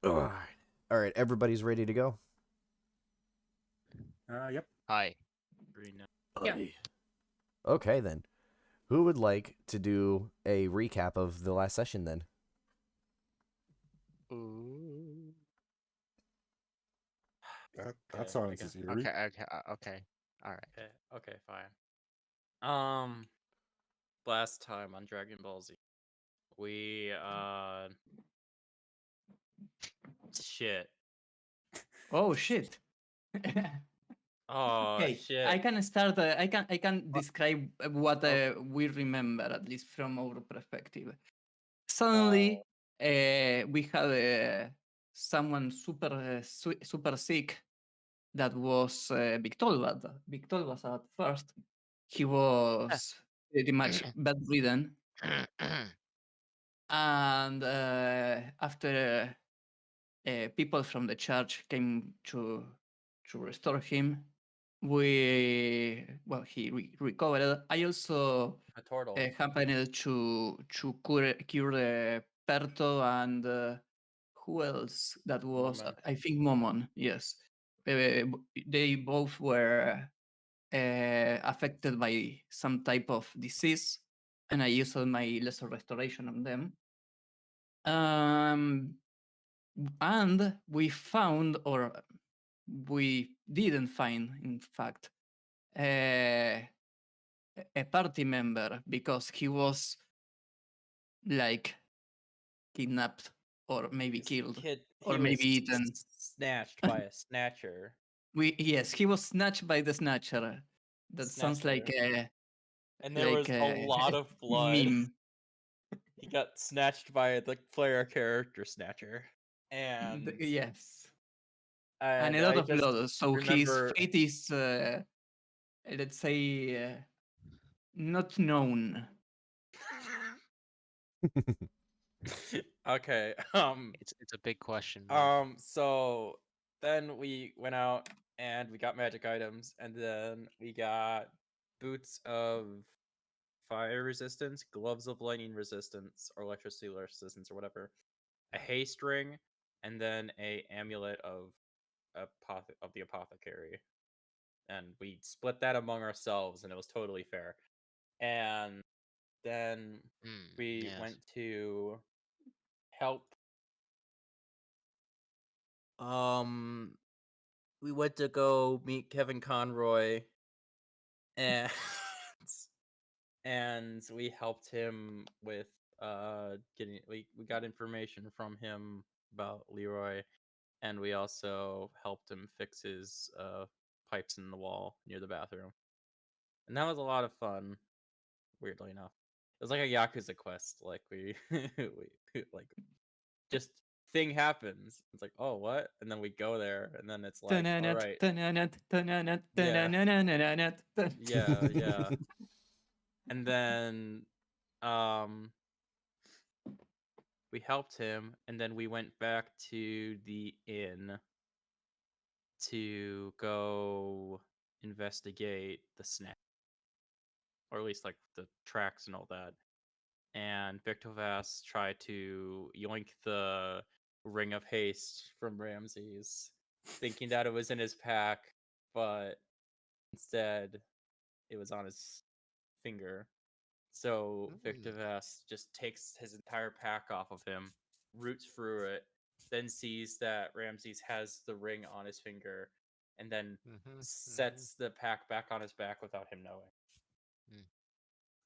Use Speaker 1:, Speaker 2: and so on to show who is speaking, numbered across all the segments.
Speaker 1: All right, everybody's ready to go.
Speaker 2: Yep.
Speaker 3: Hi.
Speaker 4: Yeah.
Speaker 1: Okay, then. Who would like to do a recap of the last session then?
Speaker 3: Ooh.
Speaker 2: That silence is eerie.
Speaker 3: Okay. All right.
Speaker 4: Okay, fine. Last time on Dragon Ball Z, we shit.
Speaker 5: Oh shit.
Speaker 4: Oh
Speaker 5: Okay,
Speaker 4: shit.
Speaker 5: I can start. I can describe what we remember, at least from our perspective. Suddenly, we had someone super sick. That was Victolva. Victolva at first. He was pretty much bedridden, and after people from the church came to restore him, he recovered. I also
Speaker 4: A turtle.
Speaker 5: happened to cure Perto and who else that was?
Speaker 4: Momon.
Speaker 5: I think Momon. Yes, they both were affected by some type of disease, and I used my lesser restoration on them. And we found, or we didn't find, in fact, a party member because he was like kidnapped or maybe killed or maybe eaten.
Speaker 4: Snatched by a snatcher.
Speaker 5: Yes, he was snatched by the snatcher. That sounds like a
Speaker 4: And there was a lot of blood.
Speaker 5: meme.
Speaker 4: He got snatched by the player character snatcher. And
Speaker 5: Yes.
Speaker 4: and
Speaker 5: a lot
Speaker 4: I
Speaker 5: of
Speaker 4: just
Speaker 5: blood. So his
Speaker 4: remember
Speaker 5: fate is, let's say, not known.
Speaker 4: okay.
Speaker 3: It's a big question. Mark.
Speaker 4: So then we went out and we got magic items, and then we got boots of fire resistance, gloves of lightning resistance, or electricity resistance, or whatever, a haste ring, and then a amulet of the apothecary. And we split that among ourselves, and it was totally fair. And then we
Speaker 3: Yes.
Speaker 4: went to help. We went to go meet Kevin Conroy, and and we helped him with getting we got information from him about Leroy, and we also helped him fix his pipes in the wall near the bathroom. And that was a lot of fun, weirdly enough. It was like a Yakuza quest. Like we like just thing happens. It's like, oh, what? And then we go there, and then it's like, all right, yeah. And then we helped him, and then we went back to the inn to go investigate the snap, or at least like the tracks and all that. And Victor Vass tried to yoink the ring of haste from Ramses, thinking that it was in his pack, but instead it was on his finger. So Victor Vass just takes his entire pack off of him, roots through it, then sees that Ramses has the ring on his finger, and then sets the pack back on his back without him knowing.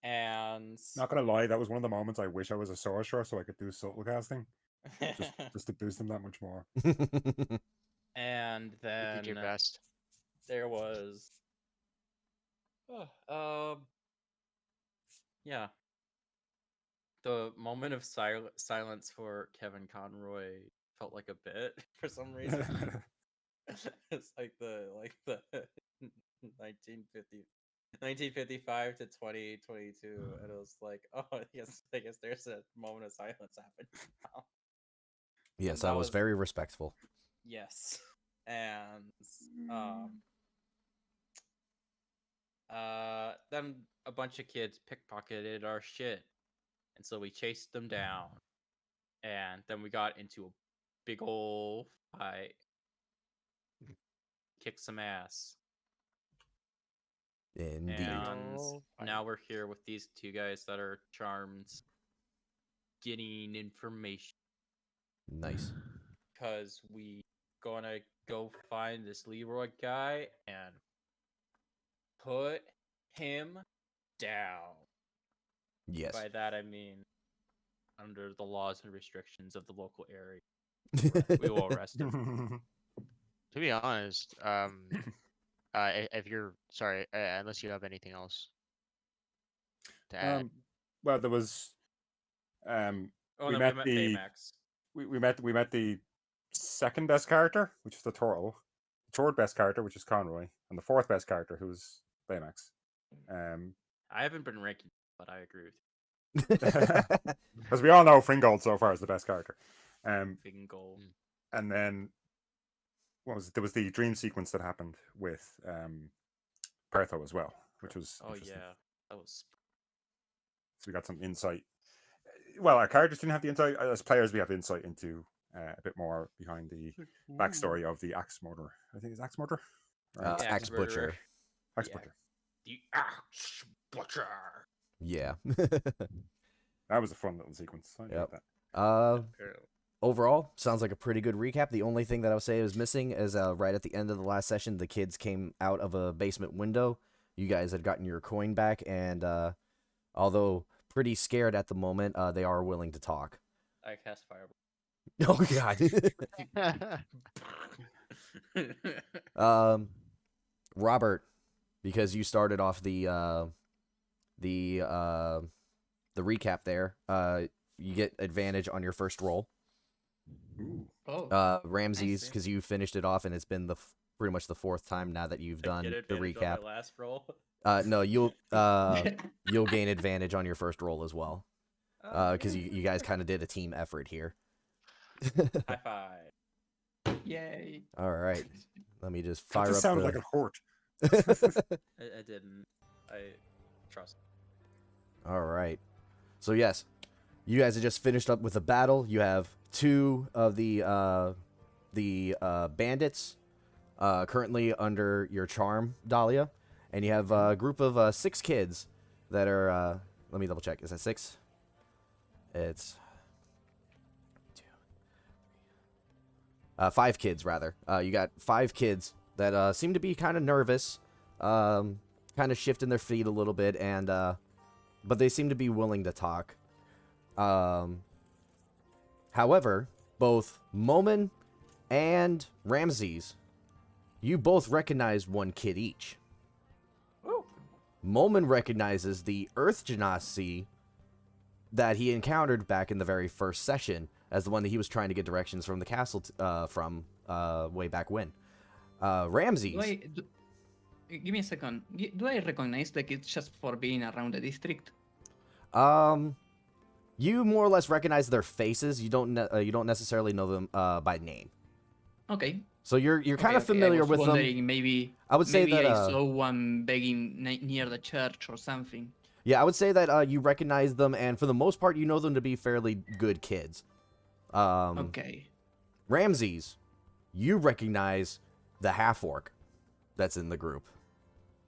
Speaker 4: And
Speaker 2: Not gonna lie, that was one of the moments I wish I was a sorcerer so I could do subtle casting, just to boost him that much more.
Speaker 4: and
Speaker 3: You
Speaker 4: then
Speaker 3: did your best.
Speaker 4: there was yeah, the moment of silence for Kevin Conroy felt like a bit for some reason. It's like the 1950 1955 to 2022, and it was like, oh, I guess there's a moment of silence happening now.
Speaker 1: Yes,
Speaker 4: And
Speaker 1: that was very respectful.
Speaker 4: yes. And then a bunch of kids pickpocketed our shit, and so we chased them down, and then we got into big ol' fight. Kick some ass.
Speaker 1: Indeed.
Speaker 4: And
Speaker 3: Oh,
Speaker 4: now we're here with these two guys that are charms getting information.
Speaker 1: Nice.
Speaker 4: Because we gonna go find this Leroy guy and put him down.
Speaker 1: Yes.
Speaker 4: By that I mean under the laws and restrictions of the local area. We will arrest him.
Speaker 3: to be honest, if you're sorry, unless you have anything else to add.
Speaker 2: Well, there was
Speaker 4: Oh,
Speaker 2: we
Speaker 4: no,
Speaker 2: met
Speaker 4: we met
Speaker 2: the
Speaker 4: Baymax.
Speaker 2: we met the second best character, which is the turtle, the third best character, which is Conroy, and the fourth best character, who's Baymax.
Speaker 4: I haven't been ranking, but I agree with
Speaker 2: Because we all know Fringold so far is the best character.
Speaker 4: you. Big goal.
Speaker 2: And then there was the dream sequence that happened with Pertho as well, which was
Speaker 4: Oh
Speaker 2: interesting.
Speaker 4: yeah, that was.
Speaker 2: So we got some insight. Well, our characters didn't have the insight. As players, we have insight into a bit more behind the backstory of the axe murderer. I think it's axe murderer.
Speaker 4: The
Speaker 1: Axe Butcher.
Speaker 2: Axe
Speaker 4: Yeah.
Speaker 2: Butcher.
Speaker 4: The Axe Butcher.
Speaker 1: Yeah.
Speaker 2: That was a fun little sequence. I
Speaker 1: Yep.
Speaker 2: like that.
Speaker 1: Overall, sounds like a pretty good recap. The only thing that I would say is missing is right at the end of the last session, the kids came out of a basement window. You guys had gotten your coin back, and although pretty scared at the moment, they are willing to talk.
Speaker 4: I cast Fireball.
Speaker 1: Oh God. Robert, because you started off the recap there, you get advantage on your first roll.
Speaker 2: Ooh.
Speaker 5: Oh,
Speaker 1: Ramses,
Speaker 4: Nice.
Speaker 1: because you finished it off, and it's been pretty much the fourth time now that you've done
Speaker 4: Get
Speaker 1: the
Speaker 4: advantage on
Speaker 1: recap.
Speaker 4: my last roll.
Speaker 1: No, you'll gain advantage on your first roll as well, because you guys kind of did a team effort here.
Speaker 4: High five.
Speaker 5: yay!
Speaker 1: All right, let me just
Speaker 2: That
Speaker 1: fire
Speaker 2: just
Speaker 1: up
Speaker 2: sounded
Speaker 1: the.
Speaker 2: like a hurt.
Speaker 4: I didn't. I trust.
Speaker 1: All right, so yes, you guys have just finished up with a battle. You have two of the bandits currently under your charm, Dahlia, and you have a group of 6 kids that are. Let me double check. Is that 6? It's 5 kids rather. You got 5 kids that seem to be kind of nervous, kind of shifting their feet a little bit, and but they seem to be willing to talk. However, both Momin and Ramses, you both recognize one kid each.
Speaker 4: Ooh.
Speaker 1: Momin recognizes the Earth Genasi that he encountered back in the very first session as the one that he was trying to get directions from the castle from way back when. Ramses.
Speaker 5: Give me a second. Do I recognize the kids just for being around the district?
Speaker 1: You more or less recognize their faces. You don't necessarily know them by name.
Speaker 5: Okay.
Speaker 1: So you're kind of
Speaker 5: I
Speaker 1: familiar
Speaker 5: was
Speaker 1: with them.
Speaker 5: wondering, maybe
Speaker 1: I would say
Speaker 5: maybe
Speaker 1: that
Speaker 5: I saw one begging near the church or something.
Speaker 1: yeah, I would say that you recognize them, and for the most part, you know them to be fairly good kids.
Speaker 5: Okay.
Speaker 1: Ramses, you recognize the half orc that's in the group.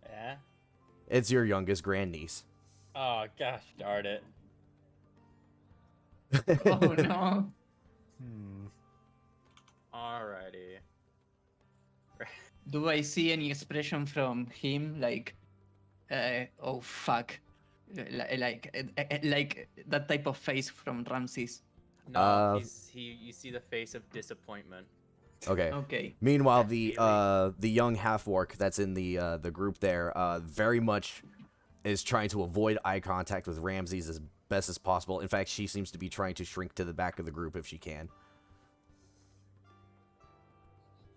Speaker 4: Yeah.
Speaker 1: It's your youngest grandniece.
Speaker 4: Oh gosh, darn it.
Speaker 5: Oh no.
Speaker 4: Alrighty.
Speaker 5: Do I see any expression from him like, oh fuck, like that type of face from Ramses?
Speaker 4: No, you see the face of disappointment.
Speaker 1: Okay.
Speaker 5: Okay.
Speaker 1: Meanwhile,
Speaker 4: That
Speaker 1: the young half orc that's in the group there very much is trying to avoid eye contact with Ramses as best as possible. In fact, she seems to be trying to shrink to the back of the group if she can.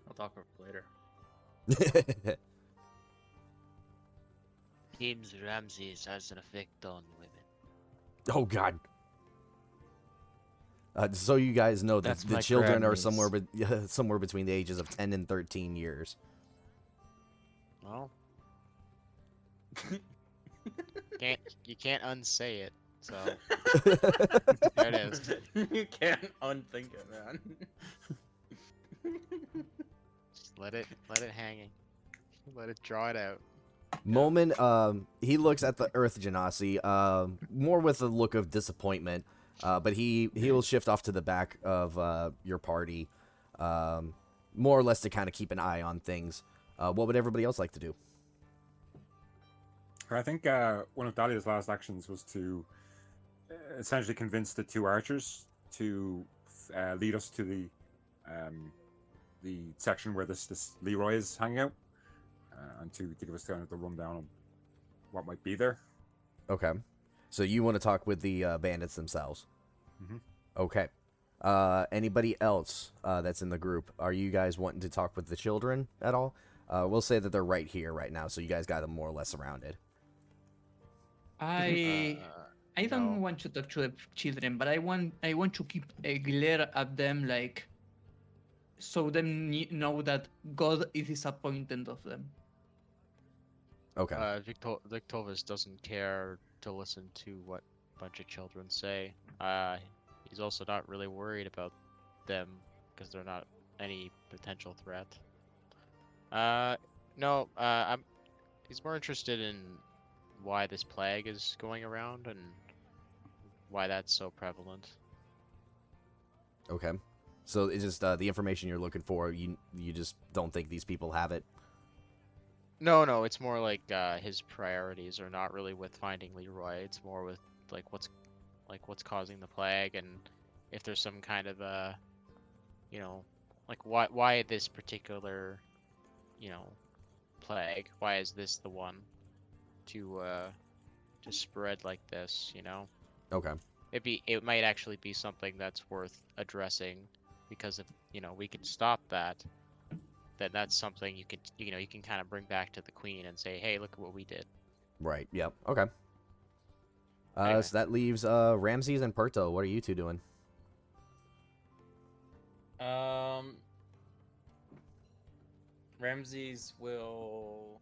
Speaker 4: I'll talk over later.
Speaker 3: Seems Ramses has an effect on women.
Speaker 1: Oh God. So you guys know that
Speaker 6: That's
Speaker 1: the
Speaker 6: my
Speaker 1: children are
Speaker 6: grandniece.
Speaker 1: somewhere between the ages of 10 and 13 years.
Speaker 3: Well, you can't unsay it. So there it is.
Speaker 4: You can't unthink it, man.
Speaker 3: Just let it hanging. Let it draw it out.
Speaker 1: Moment, he looks at the Earth Genasi, more with a look of disappointment, but he will shift off to the back of your party, more or less to kind of keep an eye on things. What would everybody else like to do?
Speaker 2: I think one of Dahlia's last actions was to essentially convince the two archers to lead us to the section where this Leroy is hanging out, and to give us kind of the rundown on what might be there.
Speaker 1: Okay, so you want to talk with the bandits themselves?
Speaker 2: Mhm.
Speaker 1: Okay. Anybody else that's in the group? Are you guys wanting to talk with the children at all? We'll say that they're right here right now, so you guys got them more or less surrounded.
Speaker 5: I don't
Speaker 3: No.
Speaker 5: want to talk to the children, but I want to keep a glare at them, like, so them know that God is disappointed of them.
Speaker 1: Okay.
Speaker 3: Victovus doesn't care to listen to what a bunch of children say. He's also not really worried about them because they're not any potential threat. No, he's more interested in why this plague is going around and why that's so prevalent.
Speaker 1: Okay. So it's just the information you're looking for. You just don't think these people have it.
Speaker 3: No, it's more like his priorities are not really with finding Leroy. It's more with what's causing the plague, and if there's some kind of why this particular plague? Why is this the one to spread like this?
Speaker 1: Okay.
Speaker 3: It might actually be something that's worth addressing, because if we can stop that, then that's something you can kind of bring back to the queen and say, hey, look at what we did.
Speaker 1: Right. Yep. Okay.
Speaker 3: Anyway.
Speaker 1: So that leaves Ramses and Perto. What are you two doing?
Speaker 4: Ramses will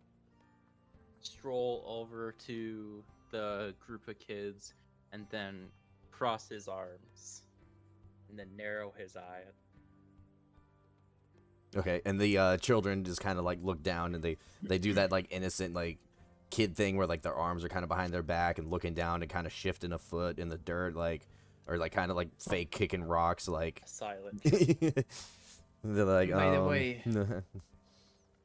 Speaker 4: stroll over to the group of kids and then cross his arms and then narrow his eye.
Speaker 1: Okay, and the children just kind of like look down and they do that like innocent like kid thing where like their arms are kind of behind their back and looking down and kind of shifting a foot in the dirt, like, or like kind of like fake kicking rocks, like.
Speaker 4: Silent.
Speaker 1: They're like,
Speaker 5: By the way,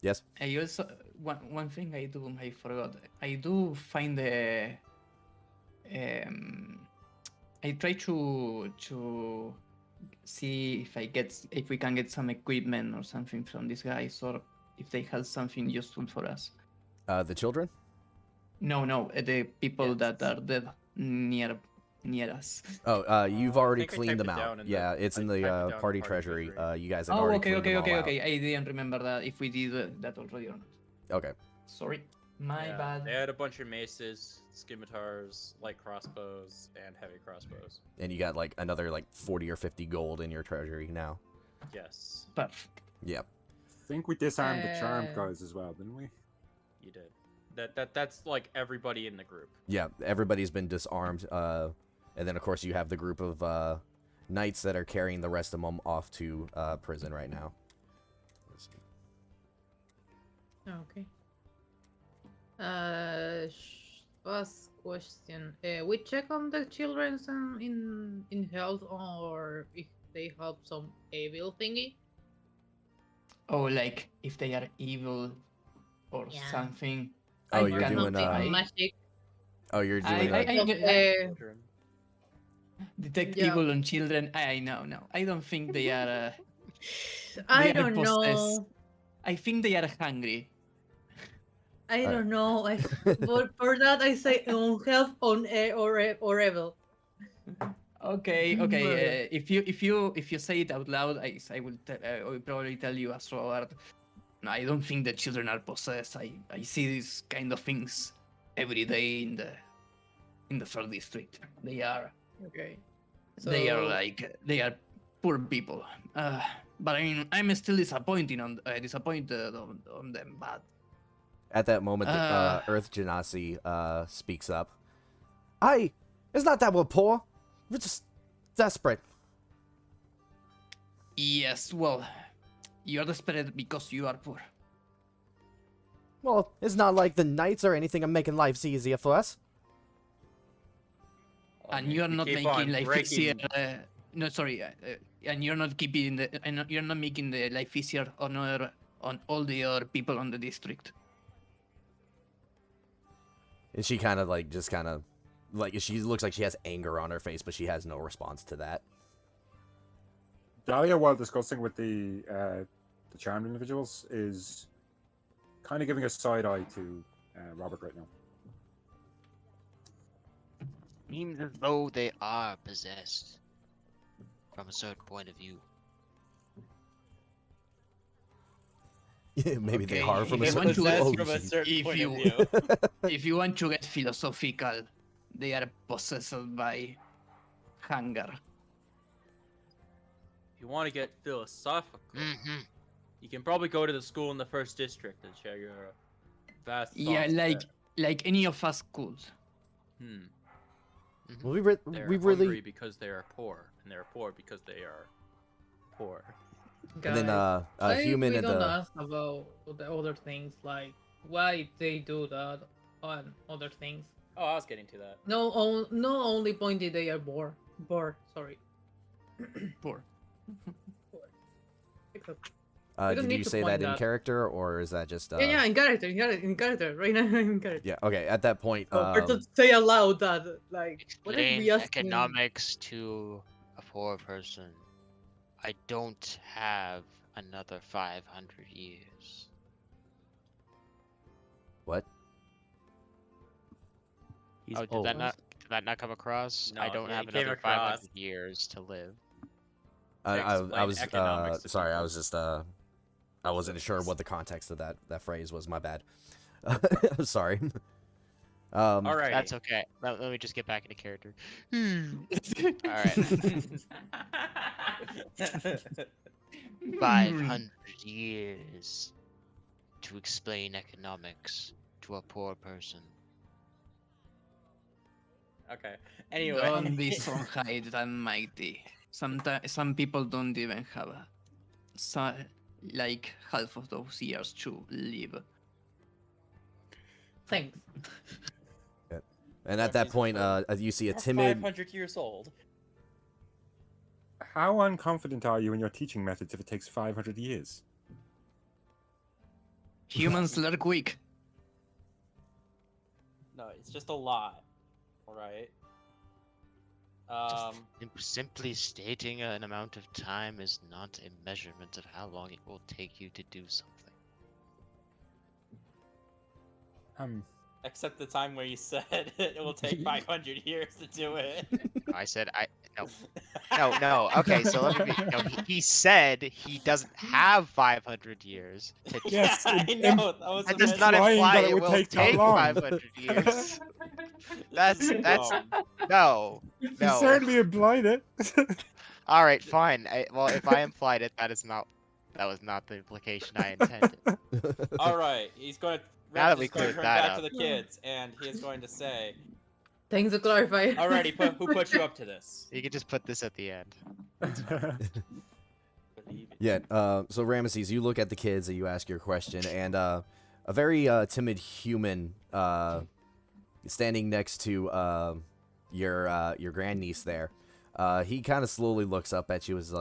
Speaker 1: yes.
Speaker 5: I also one thing I do, I forgot. I do find the I try to see if we can get some equipment or something from these guys, or if they have something useful for us.
Speaker 1: The children.
Speaker 5: No, the people
Speaker 4: Yes.
Speaker 5: that are dead near us.
Speaker 1: Oh, you've
Speaker 4: I
Speaker 1: already
Speaker 4: think I
Speaker 1: cleaned them
Speaker 4: typed it
Speaker 1: out.
Speaker 4: down in the-
Speaker 1: Yeah, it's
Speaker 4: I
Speaker 1: in
Speaker 4: typed it
Speaker 1: the
Speaker 4: down in
Speaker 1: party treasury. You guys have
Speaker 5: Oh,
Speaker 1: already
Speaker 5: okay,
Speaker 1: cleaned them all out.
Speaker 5: okay. I didn't remember that if we did that already or not.
Speaker 1: Okay.
Speaker 5: Sorry, my
Speaker 4: Yeah,
Speaker 5: bad.
Speaker 4: They had a bunch of maces, scimitars, light crossbows, and heavy crossbows.
Speaker 1: And you got like another like 40 or 50 gold in your treasury now.
Speaker 4: Yes,
Speaker 5: Perfect.
Speaker 1: Yep.
Speaker 2: I think we disarmed the charmed
Speaker 6: Uh,
Speaker 2: guys as well, didn't we?
Speaker 4: you did. That's like everybody in the group.
Speaker 1: Yeah, everybody's been disarmed. And then of course you have the group of knights that are carrying the rest of them off to prison right now. Let's see.
Speaker 6: Okay. First question. We check on the children in health, or if they have some evil thingy.
Speaker 5: Oh, like if they are evil or
Speaker 6: Yeah.
Speaker 5: something.
Speaker 1: Oh,
Speaker 5: I
Speaker 1: you're
Speaker 5: cannot
Speaker 1: doing,
Speaker 6: something
Speaker 5: I-
Speaker 6: magic.
Speaker 1: Oh, you're doing.
Speaker 5: I
Speaker 6: Uh,
Speaker 5: detect
Speaker 6: Yeah.
Speaker 5: evil on children. I know. I don't think they are.
Speaker 6: I
Speaker 5: They are
Speaker 6: don't
Speaker 5: possessed.
Speaker 6: know.
Speaker 5: I think they are hungry.
Speaker 6: I
Speaker 1: Alright.
Speaker 6: don't know. But for that I say on health or evil.
Speaker 5: Okay.
Speaker 6: Murder.
Speaker 5: If you say it out loud, I will probably tell you as Robert. No, I don't think the children are possessed. I see these kind of things every day in the third district. They are
Speaker 6: Okay.
Speaker 5: they are poor people. But I mean, I'm still disappointed on them. But
Speaker 1: At that moment,
Speaker 5: Uh.
Speaker 1: Earth Genasi speaks up. I It's not that we're poor. We're just desperate.
Speaker 5: Yes, well, you're desperate because you are poor.
Speaker 1: Well, it's not like the knights or anything are making lives easier for us.
Speaker 5: And you're
Speaker 4: You
Speaker 5: not
Speaker 4: keep
Speaker 5: making
Speaker 4: on
Speaker 5: life
Speaker 4: breaking-
Speaker 5: easier. No, sorry. And you're not keeping the. And you're not making the life easier on all the other people on the district.
Speaker 1: And she kind of like just kind of like she looks like she has anger on her face, but she has no response to that.
Speaker 2: Dahlia, while discussing with the charmed individuals, is kind of giving a side eye to Robert right now.
Speaker 3: Seems as though they are possessed from a certain point of view.
Speaker 1: Maybe they
Speaker 5: Okay,
Speaker 1: are from a
Speaker 5: if you
Speaker 1: certain
Speaker 5: want to
Speaker 1: oh,
Speaker 4: from a
Speaker 1: jeez.
Speaker 4: certain
Speaker 5: If
Speaker 4: point
Speaker 5: you-
Speaker 4: of view.
Speaker 5: If you want to get philosophical, they are possessed by hunger.
Speaker 4: If you want to get philosophical,
Speaker 3: Mm-hmm.
Speaker 4: you can probably go to the school in the first district and share your vast
Speaker 5: Yeah,
Speaker 4: thoughts there.
Speaker 5: like any of us could.
Speaker 1: Well,
Speaker 4: They're
Speaker 1: we
Speaker 4: hungry
Speaker 1: really
Speaker 4: because they are poor, and they're poor because they are poor.
Speaker 1: and then
Speaker 6: Guys, why
Speaker 1: human
Speaker 6: we
Speaker 1: and
Speaker 6: don't
Speaker 1: the
Speaker 6: ask about the other things, like why they do that and other things.
Speaker 4: Oh, I was getting to that.
Speaker 6: No, no only pointed they are bored. Sorry.
Speaker 5: Poor.
Speaker 6: Exactly. We don't
Speaker 1: did
Speaker 6: need
Speaker 1: you
Speaker 6: to
Speaker 1: say
Speaker 6: point
Speaker 1: that in
Speaker 6: that.
Speaker 1: character or is that just
Speaker 6: Yeah, in character, right now in character.
Speaker 1: yeah, okay, at that point
Speaker 6: Or to say aloud that, like, what if
Speaker 3: Explain
Speaker 6: we ask
Speaker 3: economics to a poor person. I don't have another 500 years.
Speaker 1: what?
Speaker 4: He's
Speaker 3: Oh, did
Speaker 4: old.
Speaker 3: that not come across? I
Speaker 4: No,
Speaker 3: don't
Speaker 4: yeah,
Speaker 3: have
Speaker 4: it came
Speaker 3: another
Speaker 4: across.
Speaker 3: 500 years to live.
Speaker 1: I
Speaker 4: Explain
Speaker 1: was
Speaker 4: economics to
Speaker 1: sorry, I
Speaker 4: people.
Speaker 1: was just I wasn't sure what the context of that phrase was. My bad. Sorry.
Speaker 4: All right.
Speaker 3: That's okay. Let me just get back into character. All right. 500 years to explain economics to a poor person.
Speaker 4: Okay. Anyway.
Speaker 5: Don't be so high and mighty. Sometimes some people don't even have like half of those years to live.
Speaker 6: Thanks.
Speaker 1: And at that
Speaker 4: Jesus
Speaker 1: point,
Speaker 4: Christ.
Speaker 1: you see a
Speaker 4: You're
Speaker 1: timid
Speaker 4: 500 years old.
Speaker 2: How unconfident are you in your teaching methods if it takes 500 years?
Speaker 5: Humans learn quick.
Speaker 4: No, it's just a lot. All right.
Speaker 3: Just simply stating an amount of time is not a measurement of how long it will take you to do something.
Speaker 4: Except the time where you said it will take 500 years to do it.
Speaker 3: I said no. Okay, so let me. No, he said he doesn't have 500 years. To
Speaker 2: Yes,
Speaker 4: I
Speaker 2: im-
Speaker 4: know. That was
Speaker 3: That
Speaker 4: a
Speaker 3: does not
Speaker 2: implying
Speaker 3: imply
Speaker 2: that it
Speaker 3: it
Speaker 2: would
Speaker 3: will
Speaker 2: take that
Speaker 3: take
Speaker 2: long.
Speaker 3: 500 years. That's
Speaker 4: Um,
Speaker 3: no.
Speaker 2: You certainly implied it.
Speaker 3: All right, fine. Well, if I implied it, that was not the implication I intended.
Speaker 4: all right. He's going to.
Speaker 3: Now that
Speaker 4: Rex
Speaker 3: we
Speaker 4: is going to
Speaker 3: cleared
Speaker 4: turn
Speaker 3: that
Speaker 4: back
Speaker 3: up.
Speaker 4: to the kids, and he is going to say,
Speaker 6: Thanks to clarify.
Speaker 4: "Alrighty, who put you up to this?"
Speaker 3: You can just put this at the end.
Speaker 4: Believe it.
Speaker 1: yeah. So Ramesses, you look at the kids and you ask your question, and a very timid human standing next to your grandniece there. He kind of slowly looks up at you as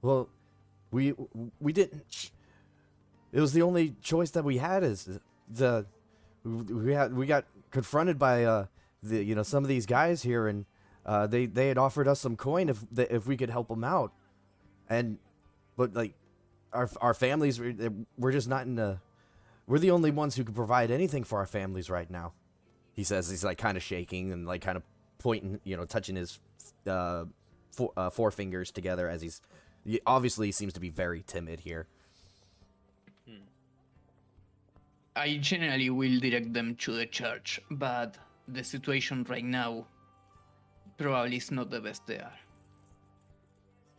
Speaker 1: well, we didn't. It was the only choice that we had. Is we got confronted by some of these guys here, and they had offered us some coin if we could help them out, but like our families we're just not in a. We're the only ones who can provide anything for our families right now. He says he's like kind of shaking and like kind of pointing, touching his forefingers together as he obviously seems to be very timid here.
Speaker 5: I generally will direct them to the church, but the situation right now probably is not the best there.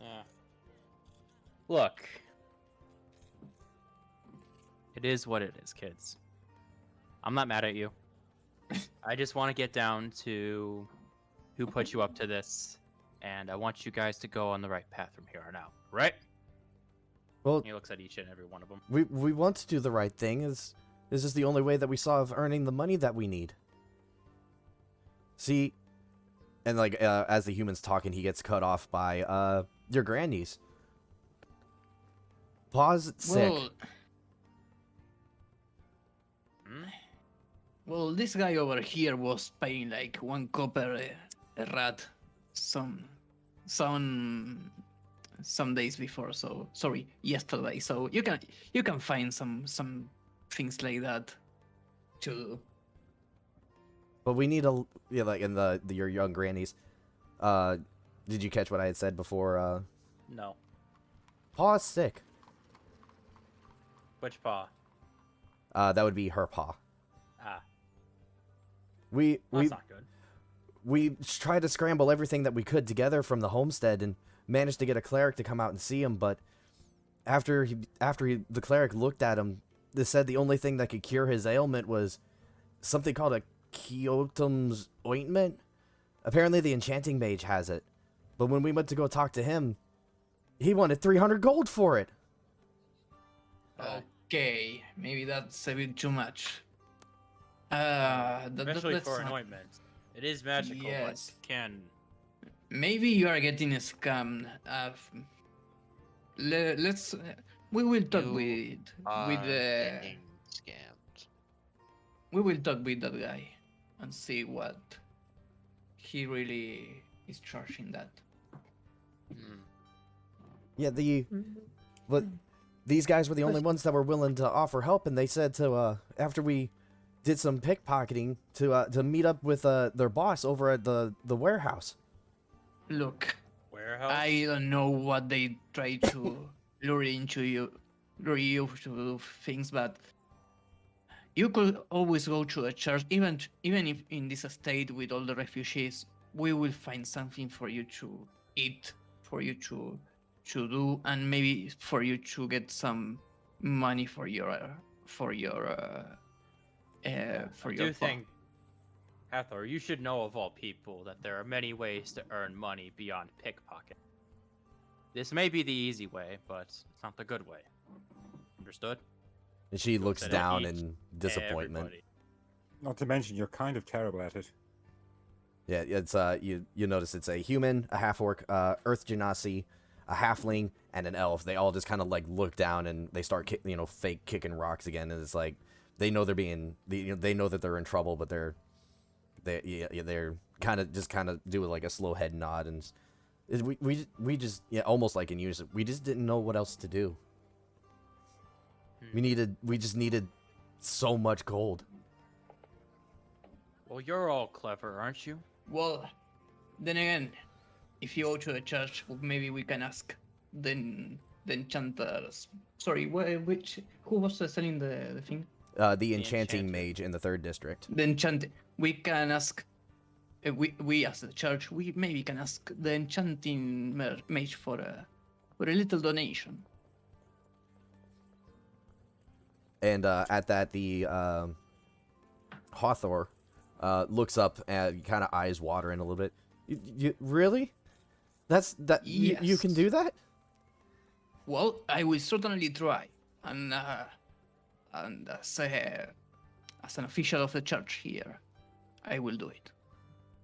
Speaker 4: Yeah. Look. It is what it is, kids. I'm not mad at you. I just want to get down to who put you up to this, and I want you guys to go on the right path from here on out. Right?
Speaker 1: Well,
Speaker 4: He looks at each and every one of them.
Speaker 1: we want to do the right thing. Is this is the only way that we saw of earning the money that we need. See, and like as the human's talking, he gets cut off by your grannies. Pause. Sick.
Speaker 5: Well,
Speaker 4: Hmm?
Speaker 5: well, this guy over here was paying like 1 copper a rat some days before. So sorry, yesterday. So you can find some things like that to do.
Speaker 1: But we need a like in your young grannies. Did you catch what I had said before?
Speaker 4: No.
Speaker 1: Paw's sick.
Speaker 4: Which paw?
Speaker 1: That would be her paw.
Speaker 4: Ah,
Speaker 1: We
Speaker 4: that's not good.
Speaker 1: we tried to scramble everything that we could together from the homestead and managed to get a cleric to come out and see him. But after the cleric looked at him, they said the only thing that could cure his ailment was something called a Kyotum's ointment. Apparently, the enchanting mage has it. But when we went to go talk to him, he wanted 300 gold for it.
Speaker 5: Okay, maybe that's a bit too much.
Speaker 4: Especially
Speaker 5: That's
Speaker 4: for an
Speaker 5: not-
Speaker 4: ointment. It is magical,
Speaker 5: Yes.
Speaker 4: but can.
Speaker 5: Maybe you are getting scammed. Let's. We will talk
Speaker 3: You
Speaker 5: with
Speaker 3: Are
Speaker 5: the.
Speaker 3: getting scammed.
Speaker 5: We will talk with that guy and see what he really is charging that.
Speaker 3: Hmm.
Speaker 1: Yeah, but these guys were the only ones that were willing to offer help, and they said to after we did some pickpocketing to meet up with their boss over at the warehouse.
Speaker 5: Look,
Speaker 4: Warehouse?
Speaker 5: I don't know what they try to lure you to do things, but you could always go to a church, even if in this state with all the refugees, we will find something for you to eat, for you to do, and maybe for you to get some money for your
Speaker 4: I
Speaker 5: your
Speaker 4: do think, Hathor, you should know of all people that there are many ways to earn money beyond pickpocket. This may be the easy way, but it's not the good way. Understood?
Speaker 1: And she looks
Speaker 4: at
Speaker 1: down
Speaker 4: each
Speaker 1: in disappointment.
Speaker 4: Everybody.
Speaker 2: Not to mention, you're kind of terrible at it.
Speaker 1: Yeah, it's you notice it's a human, a half orc, earth genasi, a halfling, and an elf. They all just kind of like look down and they start fake kicking rocks again, and it's like they know they're being they know that they're in trouble, but they're kind of do like a slow head nod, and we just almost like in unison. We just didn't know what else to do. We just needed so much gold.
Speaker 4: Well, you're all clever, aren't you?
Speaker 5: Well, then again, if you go to a church, maybe we can ask the enchanters. Sorry, who was selling the thing?
Speaker 1: The enchanting
Speaker 4: enchanter.
Speaker 1: mage in the 3rd district.
Speaker 5: The enchant. We can ask. We as the church, we maybe can ask the enchanting mage for a little donation.
Speaker 1: And at that, the Hathor looks up and kind of eyes watering a little bit. You really? You can
Speaker 5: Yes.
Speaker 1: do that?
Speaker 5: Well, I will certainly try, and as an official of the church here, I will do it.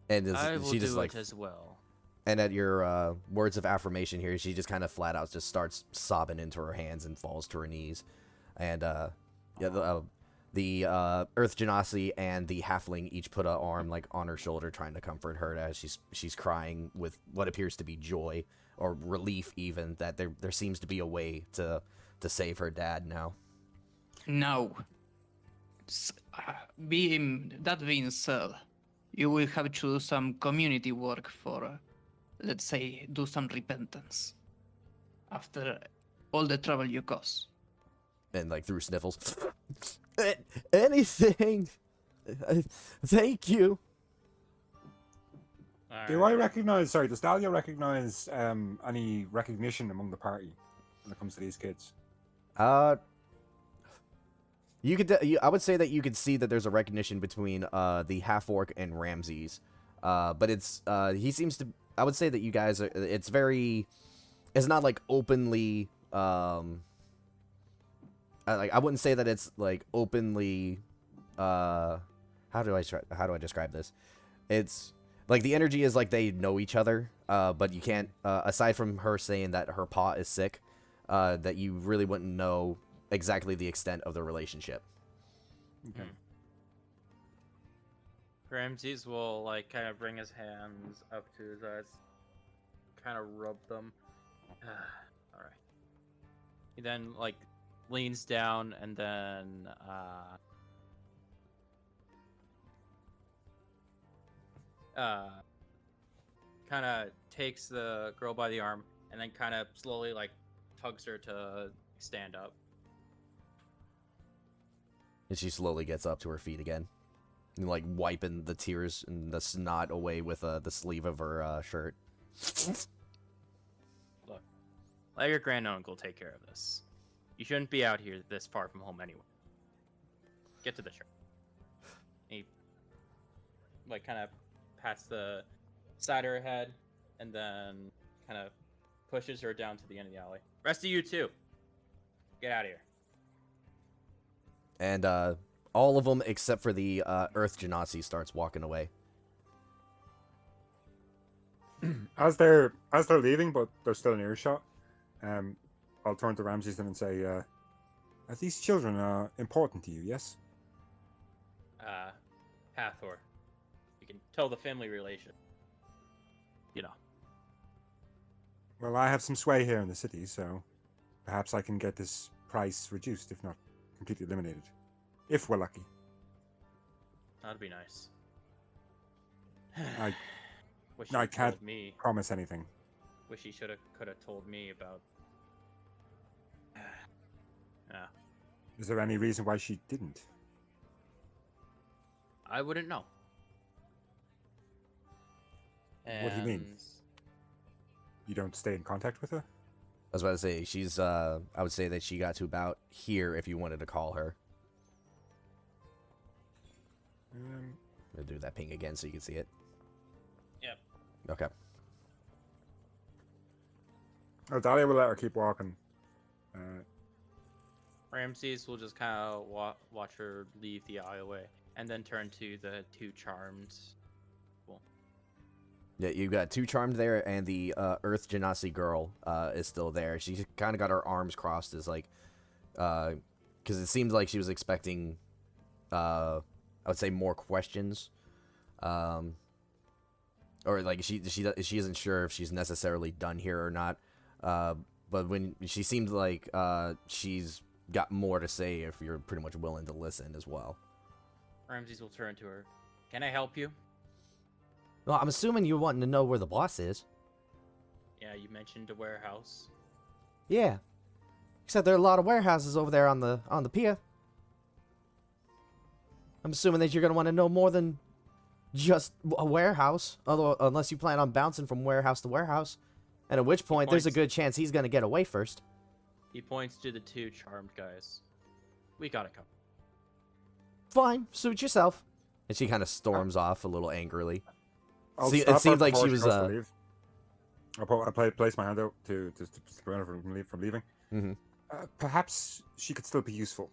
Speaker 1: And
Speaker 4: I will
Speaker 1: she just
Speaker 4: do
Speaker 1: like,
Speaker 4: it as well.
Speaker 1: and at your words of affirmation here, she just kind of flat out just starts sobbing into her hands and falls to her knees. And the Earth Genasi and the Halfling each put an arm like on her shoulder, trying to comfort her as she's crying with what appears to be joy or relief, even that there seems to be a way to save her dad now.
Speaker 5: Now, that being said, you will have to do some community work for, let's say, do some repentance after all the trouble you caused.
Speaker 1: And like through sniffles, anything. Thank you.
Speaker 2: Do I recognize? Sorry, does Dahlia recognize any recognition among the party when it comes to these kids?
Speaker 1: You could. I would say that you could see that there's a recognition between the half orc and Ramses. But it's he seems to. I would say that you guys are. It's very. It's not like openly. I wouldn't say that it's like openly. How do I describe this? It's like the energy is like they know each other. But you can't. Aside from her saying that her paw is sick, that you really wouldn't know exactly the extent of the relationship.
Speaker 2: Okay.
Speaker 4: Ramses will like kind of bring his hands up to his eyes, kind of rub them. All right. He then like leans down and then kind of takes the girl by the arm and then kind of slowly like tugs her to stand up.
Speaker 1: And she slowly gets up to her feet again. And, like, wiping the tears and the snot away with the sleeve of her shirt.
Speaker 4: Look, let your granduncle take care of this. You shouldn't be out here this far from home anyway. Get to the shirt. He, like, kind of pats the side of her head and then kind of pushes her down to the end of the alley. Rest of you too. Get out of here.
Speaker 1: And all of them except for the Earth Genasi starts walking away.
Speaker 2: As they're leaving, but they're still in earshot, I'll turn to Ramses then and say, "Are these children important to you? Yes."
Speaker 4: Hathor. You can tell the family relation. You know.
Speaker 2: Well, I have some sway here in the city, so perhaps I can get this price reduced, if not completely eliminated, if we're lucky.
Speaker 4: That'd be nice.
Speaker 2: I
Speaker 4: Wish
Speaker 2: I
Speaker 4: you
Speaker 2: can't
Speaker 4: told me.
Speaker 2: promise anything.
Speaker 4: Wish he could have told me about. Yeah,
Speaker 2: Is there any reason why she didn't?
Speaker 4: I wouldn't know.
Speaker 2: What do you mean?
Speaker 4: And
Speaker 2: You don't stay in contact with her?
Speaker 1: I was about to say, she's, I would say that she got to about here if you wanted to call her. I'll do that ping again so you can see it.
Speaker 4: Yep.
Speaker 1: Okay.
Speaker 2: Oh, Dahlia will let her keep walking.
Speaker 4: Ramses will just kind of watch her leave the alleyway and then turn to the two charmed.
Speaker 1: Yeah, you got two charmed there, and the Earth Genasi girl is still there. She kind of got her arms crossed, as like, because it seemed like she was expecting, I would say, more questions, or like she isn't sure if she's necessarily done here or not. But when she seemed like she's got more to say, if you're pretty much willing to listen as well.
Speaker 4: Ramses will turn to her. Can I help you?
Speaker 1: Well, I'm assuming you're wanting to know where the boss is.
Speaker 4: Yeah, you mentioned a warehouse.
Speaker 1: Yeah. Except there are a lot of warehouses over there on the pier. I'm assuming that you're gonna want to know more than just a warehouse, although unless you plan on bouncing from warehouse to warehouse, and at which point there's a good chance he's gonna get away first.
Speaker 4: He points to the two charmed guys. We gotta come.
Speaker 1: Fine, suit yourself. And she kind of storms off a little angrily.
Speaker 2: I'll
Speaker 1: See,
Speaker 2: stop
Speaker 1: it seemed
Speaker 2: her
Speaker 1: like she
Speaker 2: before
Speaker 1: was
Speaker 2: goes to leave. I'll place my hand out to prevent her from leaving.
Speaker 1: Mhm.
Speaker 2: Perhaps she could still be useful.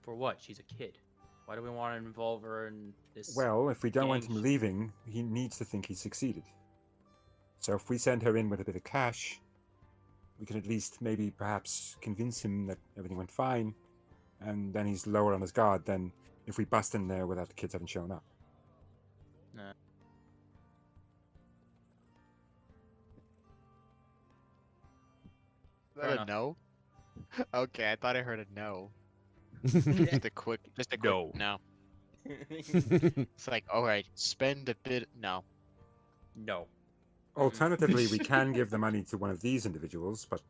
Speaker 4: For what? She's a kid. Why do we want to involve her in this?
Speaker 2: Well, if we don't want
Speaker 4: gang
Speaker 2: him leaving, he needs to think he succeeded. So if we send her in with a bit of cash, we can at least maybe perhaps convince him that everything went fine, and then he's lower on his guard than if we bust in there without the kids having shown up.
Speaker 4: Nah.
Speaker 3: Is
Speaker 4: Fair
Speaker 3: that a
Speaker 4: enough.
Speaker 3: no? Okay, I thought I heard a no.
Speaker 1: Mm-hmm.
Speaker 3: Just a quick no. It's like, all right, spend a bit. No.
Speaker 4: No.
Speaker 2: Alternatively, we can give the money to one of these individuals, but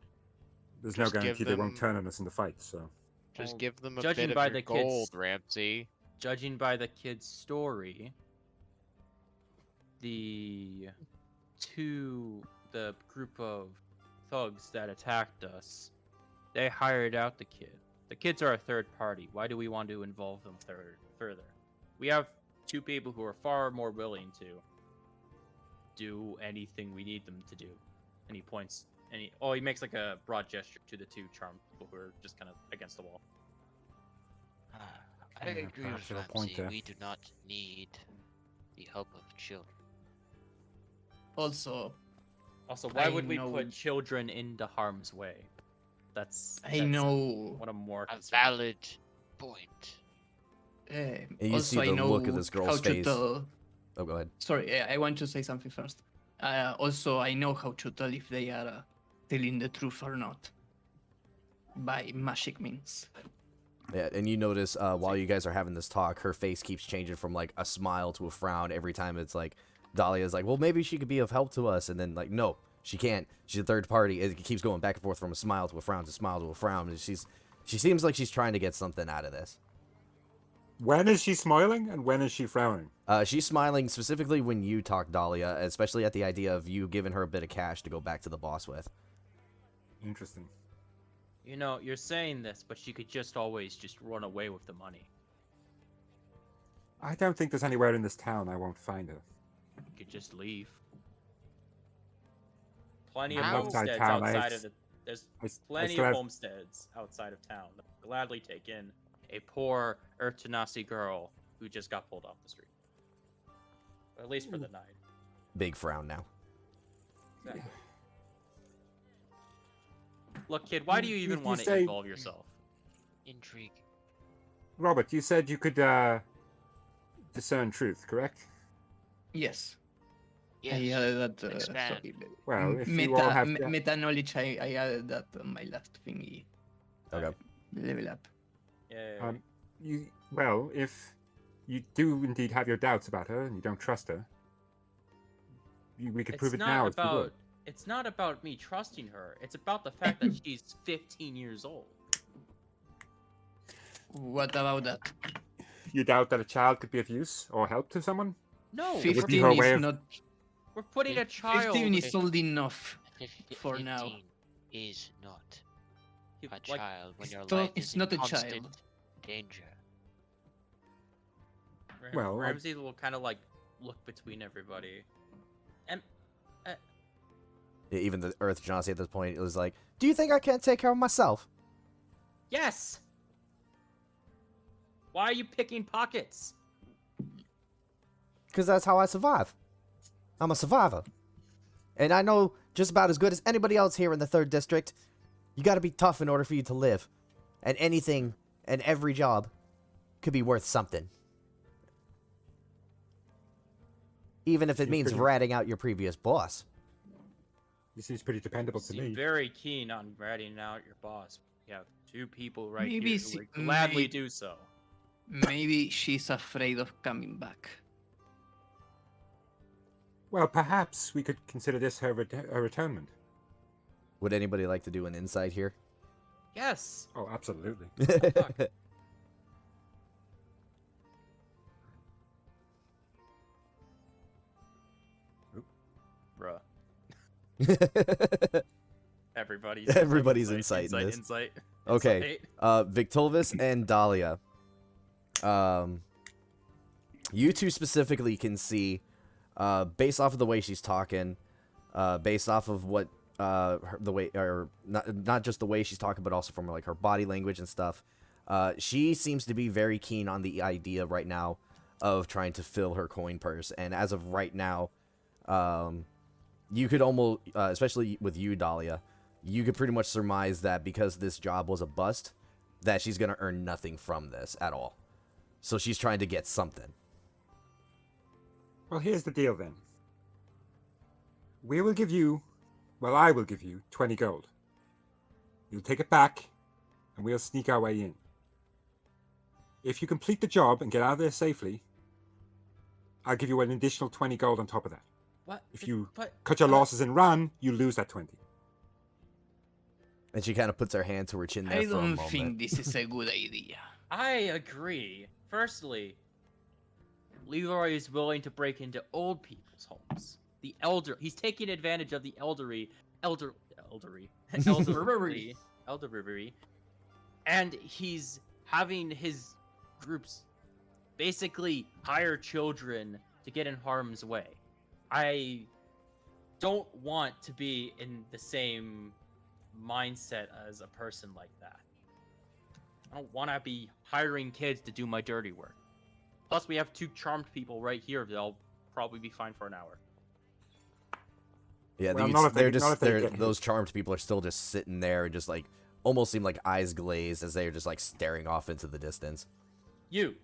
Speaker 2: there's no
Speaker 3: Just give
Speaker 2: guarantee they won't
Speaker 3: them-
Speaker 2: turn on us in the fight, so...
Speaker 3: Just
Speaker 4: Well,
Speaker 3: give them a
Speaker 4: judging
Speaker 3: bit
Speaker 4: by
Speaker 3: of your
Speaker 4: the kids-
Speaker 3: gold, Ramsey.
Speaker 4: Judging by the kid's story, the group of thugs that attacked us, they hired out the kid. The kids are a third party. Why do we want to involve them further? We have two people who are far more willing to do anything we need them to do. And he points, and he makes like a broad gesture to the two charmed people who are just kind of against the wall.
Speaker 3: I
Speaker 2: Yeah,
Speaker 3: agree with
Speaker 2: perhaps you have a point
Speaker 3: Ramsey.
Speaker 2: there.
Speaker 3: We do not need the help of children.
Speaker 5: Also,
Speaker 4: Also, why
Speaker 5: I
Speaker 4: would we
Speaker 5: know-
Speaker 4: put children into harm's way? That's
Speaker 5: I know.
Speaker 4: what I'm more
Speaker 3: A
Speaker 4: concerned.
Speaker 3: valid point.
Speaker 1: And you
Speaker 5: Also,
Speaker 1: see
Speaker 5: I
Speaker 1: the
Speaker 5: know
Speaker 1: look of this girl's
Speaker 5: how to
Speaker 1: face.
Speaker 5: tell.
Speaker 1: Oh, go ahead.
Speaker 5: Sorry, I want to say something first. Also, I know how to tell if they are telling the truth or not by magic means.
Speaker 1: Yeah, and you notice while you guys are having this talk, her face keeps changing from like a smile to a frown every time. It's like Dahlia's like, well, maybe she could be of help to us, and then like, no, she can't. She's a third party. It keeps going back and forth from a smile to a frown to a smile to a frown. And she seems like she's trying to get something out of this.
Speaker 2: When is she smiling and when is she frowning?
Speaker 1: She's smiling specifically when you talk, Dahlia, especially at the idea of you giving her a bit of cash to go back to the boss with.
Speaker 2: Interesting.
Speaker 4: You know, you're saying this, but she could just always just run away with the money.
Speaker 2: I don't think there's anywhere in this town I won't find her.
Speaker 4: You could just leave. Plenty
Speaker 3: From
Speaker 4: of
Speaker 3: outside
Speaker 4: homesteads
Speaker 2: town,
Speaker 4: outside of the. There's
Speaker 2: I
Speaker 4: plenty
Speaker 2: still
Speaker 4: of
Speaker 2: have-
Speaker 4: homesteads outside of town that would gladly take in a poor Urtanasi girl who just got pulled off the street. At least for the night.
Speaker 1: Big frown now.
Speaker 4: Exactly. Look, kid, why do you even
Speaker 2: You
Speaker 4: want to
Speaker 2: say-
Speaker 4: involve yourself?
Speaker 3: Intrigue.
Speaker 2: Robert, you said you could discern truth, correct?
Speaker 5: Yes.
Speaker 3: Yes.
Speaker 5: I added that.
Speaker 3: expand.
Speaker 5: Sorry.
Speaker 2: Well, if you all have
Speaker 5: meta knowledge, I added that on my last thingy.
Speaker 1: Okay.
Speaker 5: Level up.
Speaker 4: Yeah.
Speaker 2: if you do indeed have your doubts about her and you don't trust her, we could prove it now if you would.
Speaker 4: It's not about me trusting her. It's about the fact that she's 15 years old.
Speaker 5: What about that?
Speaker 2: You doubt that a child could be of use or help to someone?
Speaker 4: No,
Speaker 2: would be
Speaker 5: 15
Speaker 2: her
Speaker 5: is
Speaker 2: way of-
Speaker 5: not.
Speaker 4: we're putting a child.
Speaker 5: 15 is old enough. For
Speaker 3: 15
Speaker 5: now.
Speaker 3: is not a
Speaker 4: like,
Speaker 3: child when your
Speaker 5: It's not-
Speaker 3: life
Speaker 5: it's
Speaker 3: is in
Speaker 5: not a
Speaker 3: constant
Speaker 5: child.
Speaker 3: danger.
Speaker 2: Well, I-
Speaker 4: Ramsey will kind of like look between everybody, and
Speaker 1: Even the Earth Johnson at this point, it was like, do you think I can't take care of myself?
Speaker 4: yes. Why are you picking pockets?
Speaker 1: Because that's how I survive. I'm a survivor. And I know just about as good as anybody else here in the 3rd District, you gotta be tough in order for you to live. And anything and every job could be worth something. Even if it
Speaker 2: Seems
Speaker 1: means
Speaker 2: pretty-
Speaker 1: ratting out your previous boss.
Speaker 2: He seems pretty dependable to
Speaker 4: Seem
Speaker 2: me.
Speaker 4: very keen on ratting out your boss. We have two people right
Speaker 5: Maybe
Speaker 4: here
Speaker 5: she-
Speaker 4: who would gladly
Speaker 5: may-
Speaker 4: do so.
Speaker 5: Maybe she's afraid of coming back.
Speaker 2: Well, perhaps we could consider this her atonement.
Speaker 1: Would anybody like to do an insight here?
Speaker 4: Yes.
Speaker 2: Oh, absolutely.
Speaker 4: Bruh. Everybody's
Speaker 1: Everybody's insight in this.
Speaker 4: Insight.
Speaker 1: Okay. Victulvis and Dahlia. You two specifically can see, based off of the way she's talking, based off of what the way, or not just the way she's talking, but also from like her body language and stuff. She seems to be very keen on the idea right now of trying to fill her coin purse, and as of right now, you could almost, especially with you, Dahlia, you could pretty much surmise that because this job was a bust, that she's gonna earn nothing from this at all. So she's trying to get something.
Speaker 2: Well, here's the deal then. We will give you, well, I will give you 20 gold. You'll take it back, and we'll sneak our way in. If you complete the job and get out of there safely, I'll give you an additional 20 gold on top of that.
Speaker 4: What?
Speaker 2: If you
Speaker 4: But,
Speaker 2: cut your losses and run, you lose that 20.
Speaker 1: And she kind of puts her hand to her chin there
Speaker 5: I
Speaker 1: for a
Speaker 5: don't
Speaker 1: moment.
Speaker 5: think this is a good idea.
Speaker 4: I agree. Firstly, Leroy is willing to break into old people's homes. The elder, he's taking advantage of the elderly, and he's having his groups basically hire children to get in harm's way. I don't want to be in the same mindset as a person like that. I don't want to be hiring kids to do my dirty work. Plus, we have 2 charmed people right here. They'll probably be fine for an hour.
Speaker 1: Yeah,
Speaker 2: Well,
Speaker 1: these,
Speaker 2: not if
Speaker 1: they're
Speaker 2: they- not
Speaker 1: just
Speaker 2: if they
Speaker 1: they're
Speaker 2: get hit.
Speaker 1: those charmed people are still just sitting there and just like almost seem like eyes glazed as they're just like staring off into the distance.
Speaker 4: You.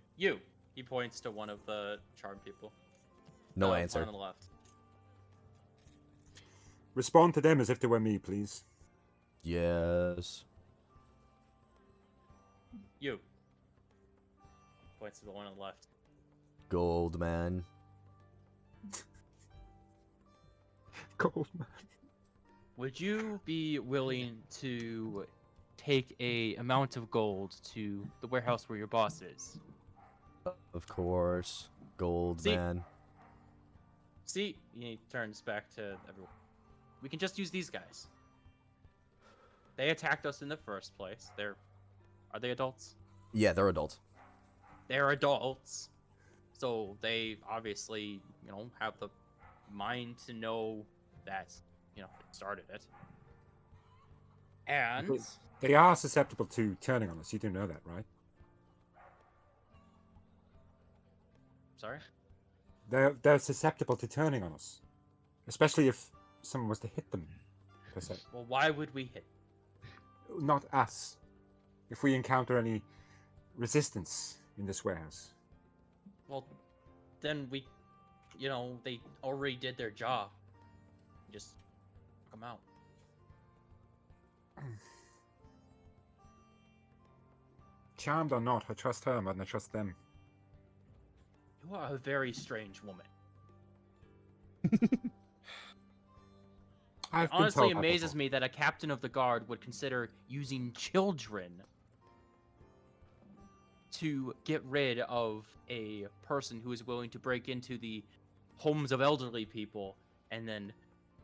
Speaker 4: He points to one of the charmed people.
Speaker 1: No
Speaker 4: One
Speaker 1: answer.
Speaker 4: on the left.
Speaker 2: Respond to them as if they were me, please.
Speaker 1: Yes.
Speaker 4: You. Points to the one on the left.
Speaker 1: Gold man.
Speaker 2: Gold man.
Speaker 4: Would you be willing to take a amount of gold to the warehouse where your boss is?
Speaker 1: Of course. Gold
Speaker 4: See?
Speaker 1: man.
Speaker 4: See, he turns back to everyone. We can just use these guys. They attacked us in the first place. Are they adults?
Speaker 1: Yeah, they're adults.
Speaker 4: They're adults. So they obviously, have the mind to know that, they started it. And
Speaker 2: They are susceptible to turning on us. You do know that, right?
Speaker 4: sorry?
Speaker 2: They're susceptible to turning on us. Especially if someone was to hit them, per se.
Speaker 4: Well, why would we hit?
Speaker 2: Not us. If we encounter any resistance in this warehouse.
Speaker 4: Well, then we, they already did their job. Just come out.
Speaker 2: Charmed or not, I trust her more than I trust them.
Speaker 4: You are a very strange woman.
Speaker 2: I've been
Speaker 4: Honestly
Speaker 2: told that
Speaker 4: amazes
Speaker 2: before.
Speaker 4: me that a captain of the guard would consider using children to get rid of a person who is willing to break into the homes of elderly people and then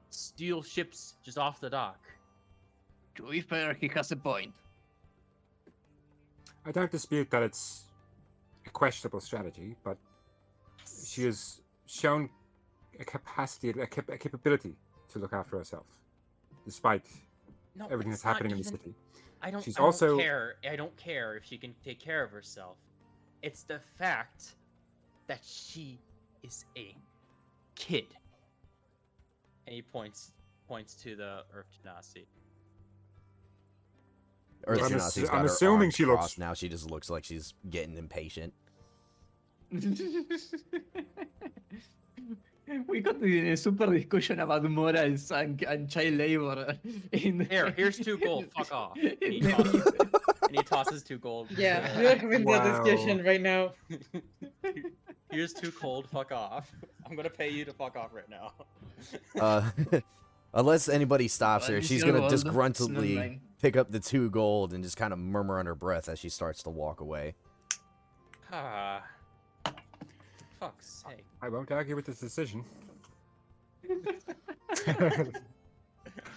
Speaker 4: steal ships just off the dock.
Speaker 5: To be fair, he has a point.
Speaker 2: I don't dispute that it's a questionable strategy, but she has shown a capacity, a capability to look after herself, despite
Speaker 4: No,
Speaker 2: everything
Speaker 4: it's
Speaker 2: that's
Speaker 4: not
Speaker 2: happening in the
Speaker 4: even-
Speaker 2: city.
Speaker 4: I don't,
Speaker 2: She's
Speaker 4: I don't
Speaker 2: also-
Speaker 4: care. I don't care if she can take care of herself. It's the fact that she is a kid. And he points to the Earth Genasi.
Speaker 1: Earth
Speaker 2: I'm
Speaker 1: Genazi's got
Speaker 2: I'm
Speaker 1: her
Speaker 2: assuming
Speaker 1: arms
Speaker 2: she looks-
Speaker 1: crossed now. She just looks like she's getting impatient.
Speaker 5: We got a super discussion about morals and child labor.
Speaker 4: Here's 2 gold. Fuck off. And he
Speaker 5: in the
Speaker 4: tosses,
Speaker 5: video.
Speaker 4: and he tosses 2 gold.
Speaker 6: Yeah, we're having that
Speaker 2: Wow.
Speaker 6: discussion right now.
Speaker 4: Here's 2 gold. Fuck off. I'm gonna pay you to fuck off right now.
Speaker 1: Unless anybody stops
Speaker 5: Well,
Speaker 1: her,
Speaker 5: it's
Speaker 1: she's
Speaker 5: your
Speaker 1: gonna
Speaker 5: world, it's not
Speaker 1: disgruntledly
Speaker 5: mine.
Speaker 1: pick up the 2 gold and just kind of murmur under breath as she starts to walk away.
Speaker 4: Ah. Fuck's sake.
Speaker 2: I won't argue with this decision.
Speaker 4: I'm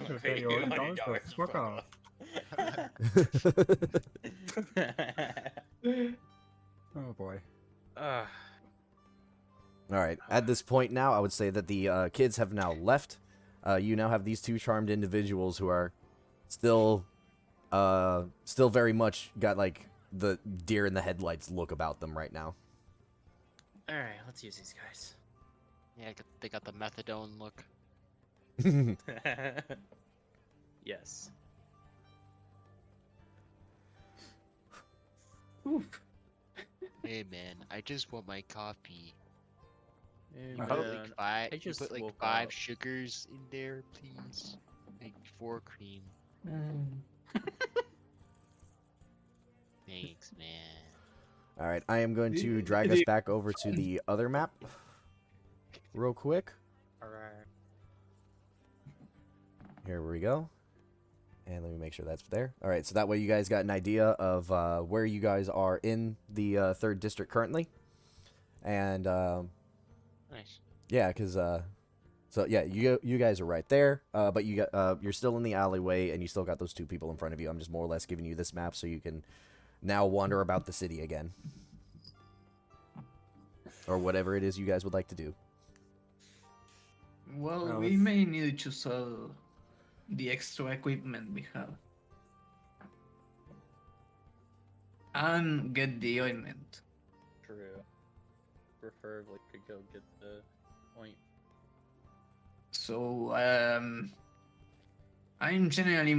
Speaker 4: gonna pay you $100 to
Speaker 2: Fuck off. Oh boy.
Speaker 4: Ah.
Speaker 1: All right. At this point now, I would say that the kids have now left. You now have these 2 charmed individuals who are still very much got like the deer in the headlights look about them right now.
Speaker 4: All right, let's use these guys.
Speaker 3: Yeah, they got the methadone look.
Speaker 4: Yes.
Speaker 5: Oof.
Speaker 3: Hey man, I just want my coffee.
Speaker 4: Hey,
Speaker 3: You
Speaker 2: I
Speaker 3: put
Speaker 2: hope-
Speaker 4: man,
Speaker 3: like 5.
Speaker 4: I
Speaker 3: You
Speaker 4: just
Speaker 3: put like
Speaker 4: woke
Speaker 3: 5
Speaker 4: up.
Speaker 3: sugars in there, please. Like 4 cream. Thanks, man.
Speaker 1: All right. I am going to drag us back over to the other map real quick.
Speaker 4: All right.
Speaker 1: Here we go. And let me make sure that's there. All right, so that way you guys got an idea of where you guys are in the 3rd district currently. And
Speaker 3: Nice.
Speaker 1: yeah, because so yeah, you guys are right there. But you got you're still in the alleyway, and you still got those 2 people in front of you. I'm just more or less giving you this map so you can now wander about the city again. or whatever it is you guys would like to do.
Speaker 5: Well,
Speaker 2: Well,
Speaker 5: we
Speaker 2: it's-
Speaker 5: may need to sell the extra equipment we have. And get the ointment.
Speaker 4: True. Preferably could go get the point.
Speaker 5: So, I'm generally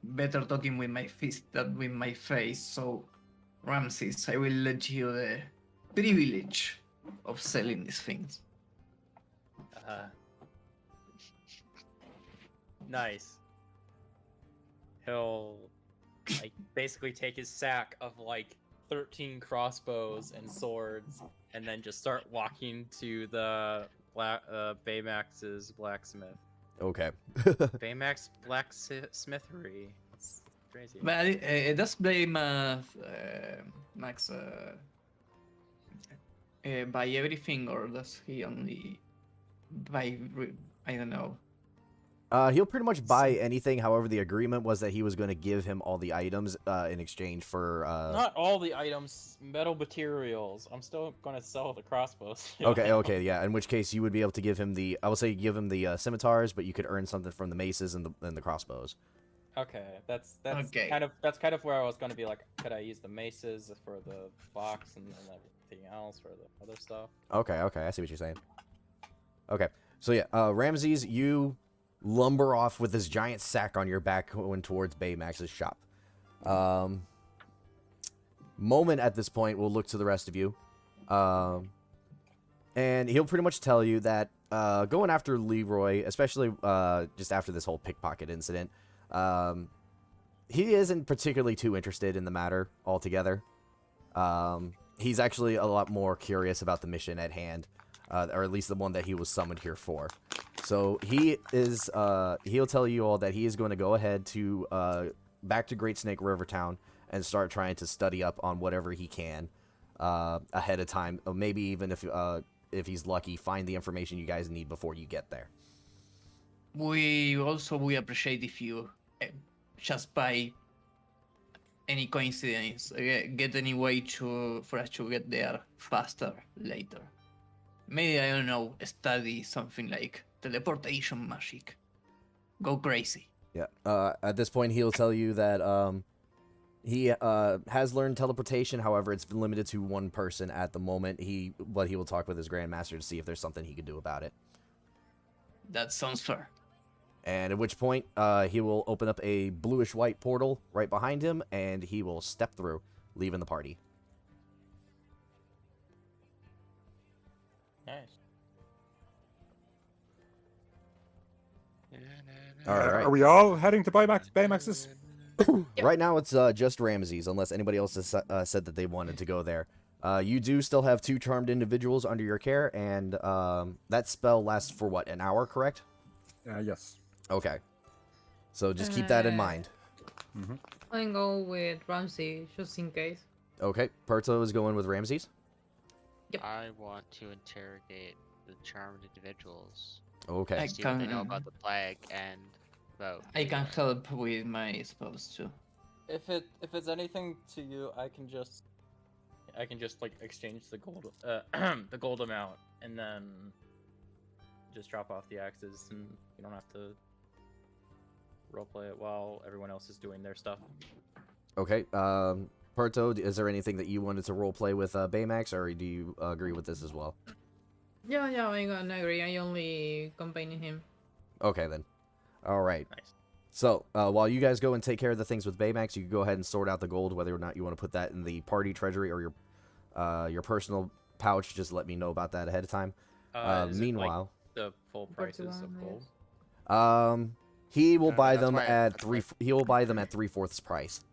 Speaker 5: better talking with my fist than with my face, so Ramses, I will let you the privilege of selling these things.
Speaker 4: Nice. He'll like basically take his sack of like 13 crossbows and swords, and then just start walking to the Baymax's blacksmith.
Speaker 1: Okay.
Speaker 4: Baymax blacksmithery. That's crazy.
Speaker 5: But does Max buy everything, or does he only buy? I don't know.
Speaker 1: He'll pretty much buy anything. However, the agreement was that he was going to give him all the items in exchange for.
Speaker 4: Not all the items, metal materials. I'm still gonna sell the crossbows.
Speaker 1: Okay, yeah. In which case, you would be able to give him the. I would say give him the scimitars, but you could earn something from the maces and the crossbows.
Speaker 4: Okay, that's
Speaker 5: Okay.
Speaker 4: kind of where I was gonna be like, could I use the maces for the box and then everything else for the other stuff?
Speaker 1: Okay, I see what you're saying. Okay, so yeah, Ramses, you lumber off with this giant sack on your back going towards Baymax's shop. Moment at this point will look to the rest of you, and he'll pretty much tell you that going after Leroy, especially just after this whole pickpocket incident, he isn't particularly too interested in the matter altogether. He's actually a lot more curious about the mission at hand, or at least the one that he was summoned here for. So he is, he'll tell you all that he is going to go ahead to back to Great Snake River Town and start trying to study up on whatever he can ahead of time. Or maybe even if he's lucky, find the information you guys need before you get there.
Speaker 5: We appreciate if you just by any coincidence get any way for us to get there faster later. Maybe, I don't know, study something like teleportation magic. Go crazy.
Speaker 1: Yeah. At this point, he'll tell you that he has learned teleportation. However, it's been limited to one person at the moment. He will talk with his grandmaster to see if there's something he could do about it.
Speaker 5: That sounds fair.
Speaker 1: And at which point, he will open up a bluish-white portal right behind him, and he will step through, leaving the party.
Speaker 4: Nice.
Speaker 1: All right.
Speaker 2: Are we all heading to Baymax's?
Speaker 6: Yep.
Speaker 1: Right now, it's just Ramses, unless anybody else has said that they wanted to go there. You do still have 2 charmed individuals under your care, and that spell lasts for, what, an hour, correct?
Speaker 2: Yes.
Speaker 1: Okay. So just keep that in mind.
Speaker 6: I can go with Ramsey just in case.
Speaker 1: Okay, Perto is going with Ramses.
Speaker 3: I want to interrogate the charmed individuals.
Speaker 1: Okay.
Speaker 5: I
Speaker 3: See what they know
Speaker 5: can-
Speaker 3: about the plague and about.
Speaker 5: I can
Speaker 3: Leroy.
Speaker 5: help with my spells too.
Speaker 4: If it's anything to you, I can just like exchange the gold the gold amount and then just drop off the axes, and you don't have to roleplay it while everyone else is doing their stuff.
Speaker 1: Okay. Perto, is there anything that you wanted to roleplay with Baymax, or do you agree with this as well?
Speaker 6: Yeah, I'm gonna agree. I only accompany him.
Speaker 1: Okay, then. All right.
Speaker 4: Nice.
Speaker 1: So, while you guys go and take care of the things with Baymax, you can go ahead and sort out the gold, whether or not you want to put that in the party treasury or your personal pouch. Just let me know about that ahead of time.
Speaker 4: Is it, like,
Speaker 1: Meanwhile,
Speaker 4: the full prices of
Speaker 6: 41,
Speaker 4: gold.
Speaker 1: he will
Speaker 3: No,
Speaker 1: buy
Speaker 3: that's
Speaker 1: them
Speaker 3: why-
Speaker 1: at
Speaker 3: that's why-
Speaker 1: he will buy them at 3/4 price.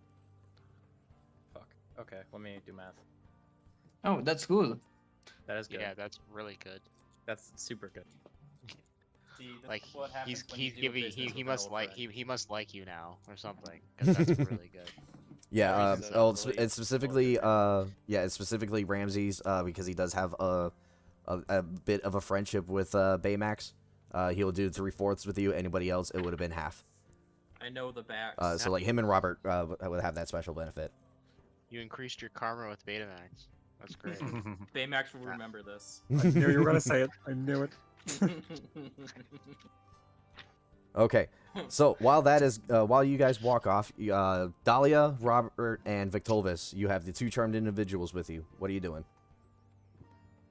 Speaker 4: Fuck. Okay, let me do math.
Speaker 5: Oh, that's good.
Speaker 4: That is good.
Speaker 3: Yeah, that's really good.
Speaker 4: That's super good. See,
Speaker 3: Like
Speaker 4: what happens when you
Speaker 3: he's
Speaker 4: do
Speaker 3: giving
Speaker 4: business
Speaker 3: he
Speaker 4: with an
Speaker 3: must
Speaker 4: old
Speaker 3: like
Speaker 4: friend.
Speaker 3: he must like you now or something, 'cause that's really good.
Speaker 1: Yeah,
Speaker 4: Ramses,
Speaker 1: well,
Speaker 4: really
Speaker 1: it's specifically it's specifically Ramses because he does have a bit of a friendship with Baymax. He'll do 3/4 with you. Anybody else, it would have been half.
Speaker 4: I know the backs.
Speaker 1: So like him and Robert would have that special benefit.
Speaker 3: You increased your karma with Betamax. That's great.
Speaker 4: Baymax will
Speaker 3: Ah.
Speaker 4: remember this.
Speaker 2: I knew you were gonna say it. I knew it.
Speaker 1: Okay, so while you guys walk off, Dahlia, Robert, and Victovis, you have the 2 charmed individuals with you. What are you doing?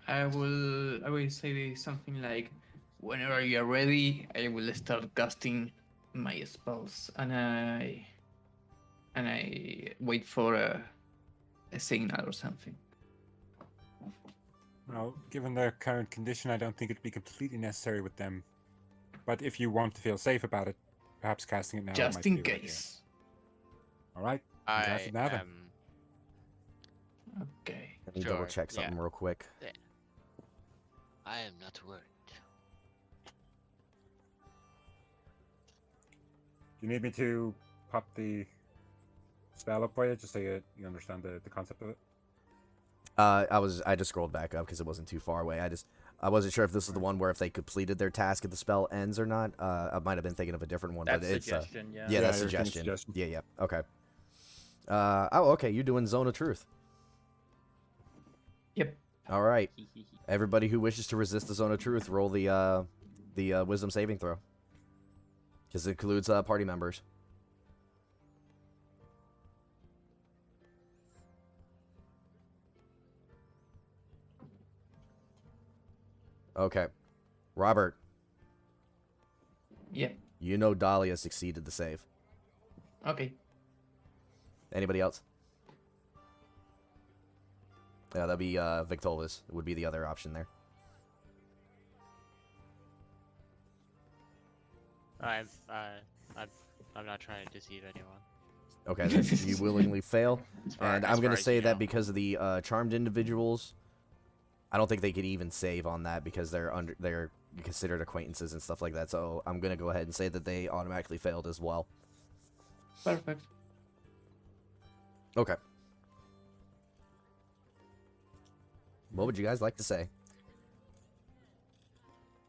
Speaker 5: I will say something like, whenever you're ready, I will start casting my spells, and I wait for a signal or something.
Speaker 2: Well, given their current condition, I don't think it'd be completely necessary with them. But if you want to feel safe about it, perhaps casting it now
Speaker 5: Just
Speaker 2: might
Speaker 5: in
Speaker 2: be a good idea.
Speaker 5: case.
Speaker 2: All right, you cast
Speaker 3: I
Speaker 2: it now then.
Speaker 3: am.
Speaker 5: Okay.
Speaker 1: Let me
Speaker 3: Sure,
Speaker 1: double check
Speaker 3: yeah.
Speaker 1: something real quick.
Speaker 3: I am not worried.
Speaker 2: Do you need me to pop the spell up for you, just so you understand the concept of it?
Speaker 1: I just scrolled back up because it wasn't too far away. I wasn't sure if this is the one where if they completed their task if the spell ends or not. I might have been thinking of a different one,
Speaker 4: That's
Speaker 1: but it's
Speaker 4: suggestion, yeah.
Speaker 1: yeah, that's
Speaker 2: you're thinking
Speaker 1: suggestion.
Speaker 2: suggestion.
Speaker 1: Yeah. Okay. Okay. You're doing Zone of Truth.
Speaker 5: Yep.
Speaker 1: All right. Everybody who wishes to resist the Zone of Truth, roll the Wisdom saving throw. Because it includes party members. Okay. Robert,
Speaker 5: Yep.
Speaker 1: you know Dahlia succeeded the save.
Speaker 5: Okay.
Speaker 1: Anybody else? Yeah, that'd be Victolis would be the other option there.
Speaker 3: I'm not trying to deceive anyone.
Speaker 1: Okay, then you willingly fail. And
Speaker 3: as
Speaker 1: I'm going
Speaker 3: far
Speaker 1: to
Speaker 3: as
Speaker 1: say
Speaker 3: you
Speaker 1: that
Speaker 3: know.
Speaker 1: because of the charmed individuals, I don't think they could even save on that because they're considered acquaintances and stuff like that. So I'm going to go ahead and say that they automatically failed as well.
Speaker 5: Perfect.
Speaker 1: Okay. What would you guys like to say?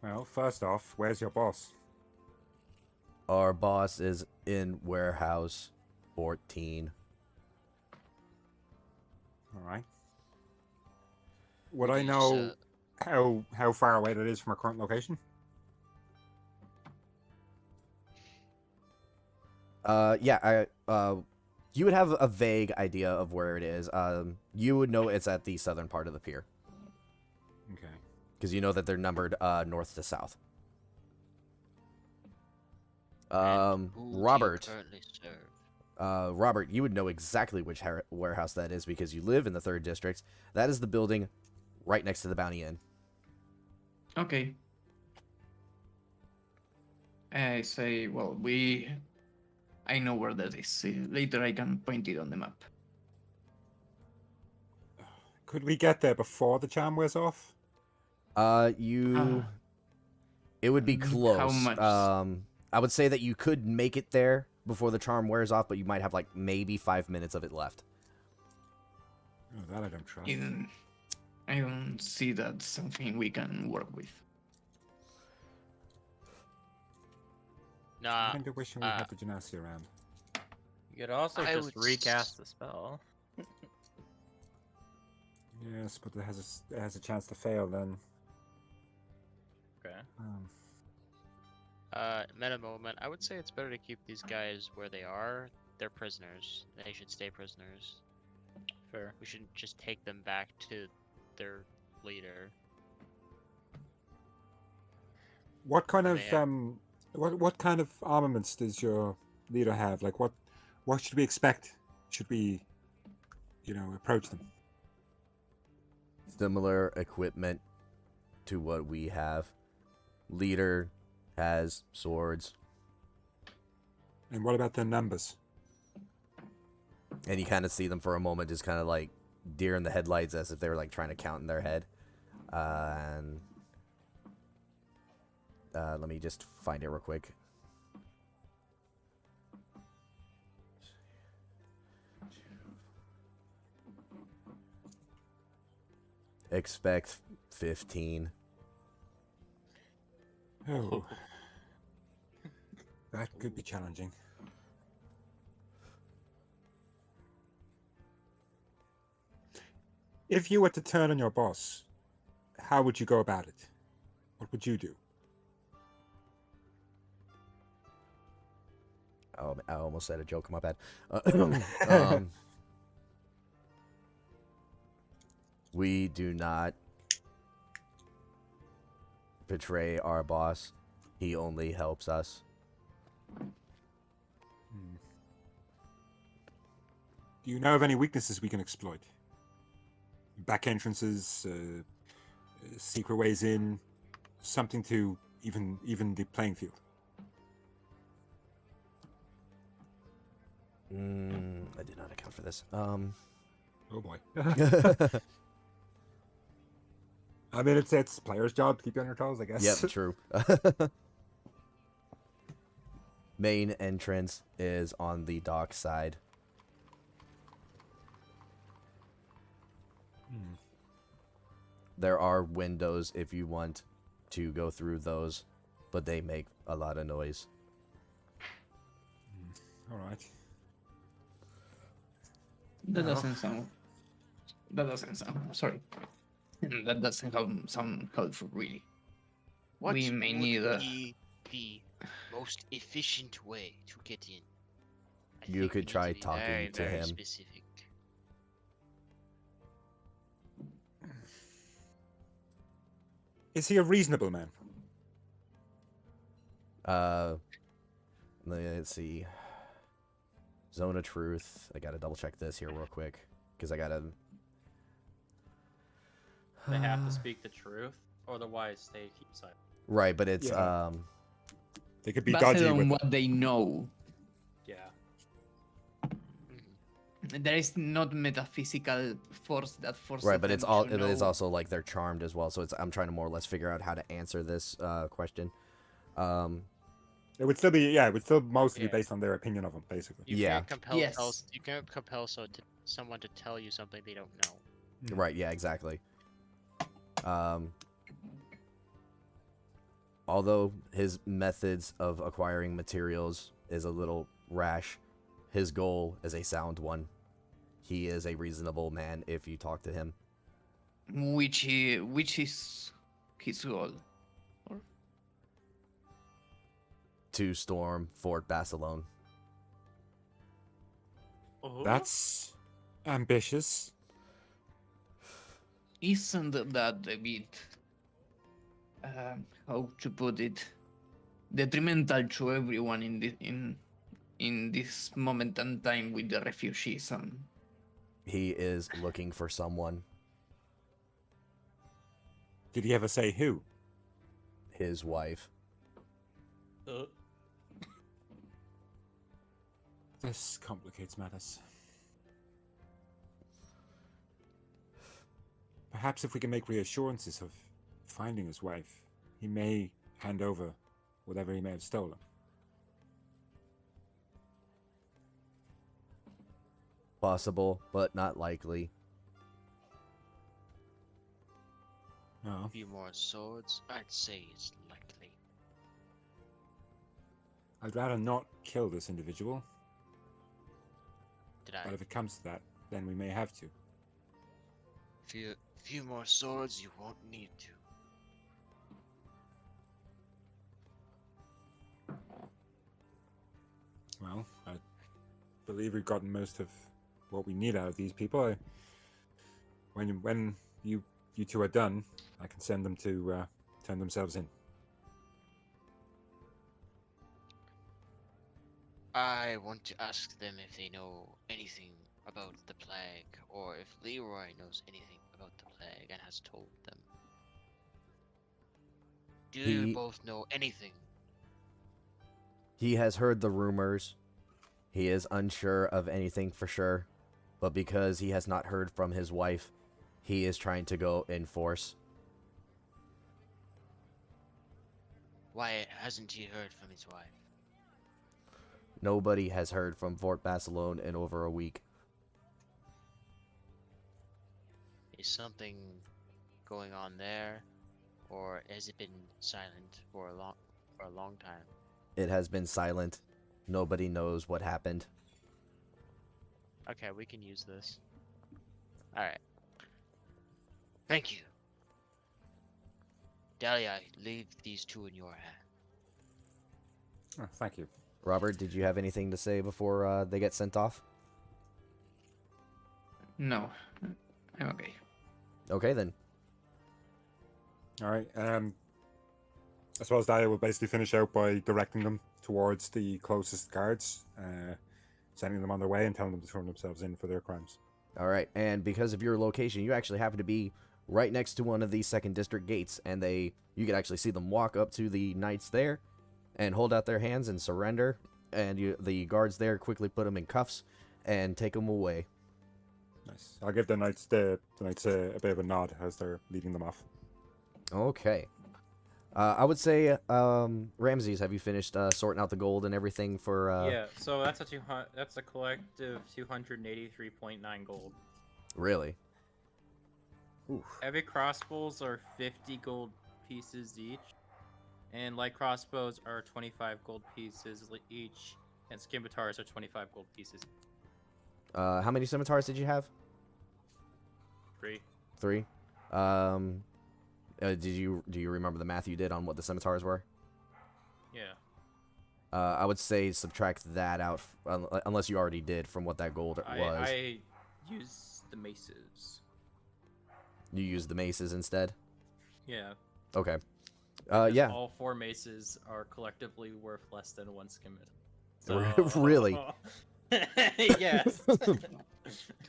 Speaker 2: Well, first off, where's your boss?
Speaker 1: Our boss is in warehouse 14.
Speaker 2: All right. Would I
Speaker 3: He's,
Speaker 2: know how far away that is from our current location?
Speaker 1: Yeah, you would have a vague idea of where it is. You would know it's at the southern part of the pier.
Speaker 2: Okay.
Speaker 1: Because you know that they're numbered north to south.
Speaker 3: And who do you
Speaker 1: Robert.
Speaker 3: currently serve?
Speaker 1: Robert, you would know exactly which warehouse that is because you live in the 3rd district. That is the building right next to the Bounty Inn.
Speaker 5: Okay. I say, well, I know where that is. Later I can point it on the map.
Speaker 2: Could we get there before the charm wears off?
Speaker 1: It would be
Speaker 5: How
Speaker 1: close.
Speaker 5: much?
Speaker 1: I would say that you could make it there before the charm wears off, but you might have like maybe 5 minutes of it left.
Speaker 2: Oh, that I don't trust.
Speaker 5: I don't see that something we can work with.
Speaker 3: Nah,
Speaker 2: I think they're wishing we had the Genasi around.
Speaker 4: You could also
Speaker 3: I
Speaker 4: just
Speaker 3: would
Speaker 4: recast the spell.
Speaker 2: Yes, but it has a chance to fail then.
Speaker 4: Okay.
Speaker 3: meta moment. I would say it's better to keep these guys where they are. They're prisoners. They should stay prisoners.
Speaker 4: Fair.
Speaker 3: We shouldn't just take them back to their leader.
Speaker 2: What kind of
Speaker 3: Yeah.
Speaker 2: what kind of armaments does your leader have? Like what should we expect? Should we, approach them?
Speaker 1: Similar equipment to what we have. Leader has swords.
Speaker 2: And what about their numbers?
Speaker 1: And you kind of see them for a moment just kind of like deer in the headlights as if they were like trying to count in their head. And let me just find it real quick. Expect 15.
Speaker 2: Oh. That could be challenging. If you were to turn on your boss, how would you go about it? What would you do?
Speaker 1: Oh, I almost said a joke. My bad. Um, we do not betray our boss. He only helps us.
Speaker 2: Do you know of any weaknesses we can exploit? Back entrances, secret ways in, something to even the playing field.
Speaker 1: I did not account for this.
Speaker 2: Oh boy. I mean, it's player's job to keep you on your toes, I guess.
Speaker 1: Yep, true. Main entrance is on the dock side. There are windows if you want to go through those, but they make a lot of noise.
Speaker 2: All right.
Speaker 5: That
Speaker 2: Well.
Speaker 5: doesn't sound. Sorry. That doesn't sound helpful, really.
Speaker 3: What
Speaker 5: We may
Speaker 3: would
Speaker 5: need
Speaker 3: be the most efficient way to get in? I
Speaker 1: You
Speaker 3: think
Speaker 1: could
Speaker 3: we need
Speaker 1: try
Speaker 3: to be
Speaker 1: talking
Speaker 3: very,
Speaker 1: to
Speaker 3: very
Speaker 1: him.
Speaker 3: Specific.
Speaker 2: Is he a reasonable man?
Speaker 1: Let's see. Zone of truth. I gotta double check this here real quick because I gotta.
Speaker 4: They have to speak the truth, otherwise they keep silent.
Speaker 1: Right, but it's
Speaker 2: Yeah. They could be
Speaker 5: Based
Speaker 2: dodgy
Speaker 5: on
Speaker 2: with
Speaker 5: what they know.
Speaker 4: Yeah.
Speaker 5: There is not metaphysical force that forces
Speaker 1: right, but
Speaker 5: them
Speaker 1: it's all.
Speaker 5: to
Speaker 1: It is
Speaker 5: know.
Speaker 1: also like they're charmed as well. So it's. I'm trying to more or less figure out how to answer this question.
Speaker 2: It would still be, it would still mostly
Speaker 3: Yeah.
Speaker 2: be based on their opinion of him, basically.
Speaker 3: You
Speaker 1: Yeah.
Speaker 3: can't compel
Speaker 5: Yes.
Speaker 3: you can't compel someone to tell you something they don't know.
Speaker 1: Right, yeah, exactly. Although his methods of acquiring materials is a little rash, his goal is a sound one. He is a reasonable man if you talk to him.
Speaker 5: Which is his goal.
Speaker 1: To storm Fort Basilone.
Speaker 2: That's ambitious.
Speaker 5: Isn't that a bit, how to put it, detrimental to everyone in this moment and time with the refugees?
Speaker 1: He is looking for someone.
Speaker 2: Did he ever say who?
Speaker 1: His wife.
Speaker 2: This complicates matters. Perhaps if we can make reassurances of finding his wife, he may hand over whatever he may have stolen.
Speaker 1: Possible, but not likely.
Speaker 2: No.
Speaker 3: A few more swords, I'd say it's likely.
Speaker 2: I'd rather not kill this individual,
Speaker 3: Did I?
Speaker 2: but if it comes to that, then we may have to.
Speaker 3: Few more swords, you won't need to.
Speaker 2: Well, I believe we've gotten most of what we need out of these people. When you two are done, I can send them to turn themselves in.
Speaker 3: I want to ask them if they know anything about the plague, or if Leroy knows anything about the plague and has told them. Do you both know anything?
Speaker 1: He has heard the rumors. He is unsure of anything for sure. But because he has not heard from his wife, he is trying to go in force.
Speaker 3: Why hasn't he heard from his wife?
Speaker 1: Nobody has heard from Fort Basilone in over a week.
Speaker 3: Is something going on there, or has it been silent for a long time?
Speaker 1: It has been silent. Nobody knows what happened.
Speaker 3: Okay, we can use this. Alright. Thank you. Dahlia, I leave these two in your hand.
Speaker 2: Oh, thank you.
Speaker 1: Robert, did you have anything to say before they get sent off?
Speaker 5: No, I'm okay.
Speaker 1: Okay, then.
Speaker 2: All right. I suppose Dahlia will basically finish out by directing them towards the closest guards, sending them on their way and telling them to turn themselves in for their crimes.
Speaker 1: All right, and because of your location, you actually happen to be right next to one of the second district gates, and you can actually see them walk up to the knights there and hold out their hands and surrender, and the guards there quickly put them in cuffs and take them away.
Speaker 2: Nice. I'll give the knights a bit of a nod as they're leading them off.
Speaker 1: Okay. I would say, Ramses, have you finished sorting out the gold and everything for?
Speaker 4: Yeah, so that's a collective 283.9 gold.
Speaker 1: Really?
Speaker 2: Oof.
Speaker 4: Heavy crossbows are 50 gold pieces each, and light crossbows are 25 gold pieces each, and scimitars are 25 gold pieces.
Speaker 1: How many scimitars did you have?
Speaker 4: 3.
Speaker 1: 3. Do you remember the math you did on what the scimitars were?
Speaker 4: Yeah.
Speaker 1: I would say subtract that out, unless you already did from what that gold was.
Speaker 4: I use the maces.
Speaker 1: You used the maces instead?
Speaker 4: Yeah.
Speaker 1: Okay.
Speaker 4: Because
Speaker 1: Yeah.
Speaker 4: all 4 maces are collectively worth less than 1 scimitar.
Speaker 1: Really?
Speaker 4: Yes.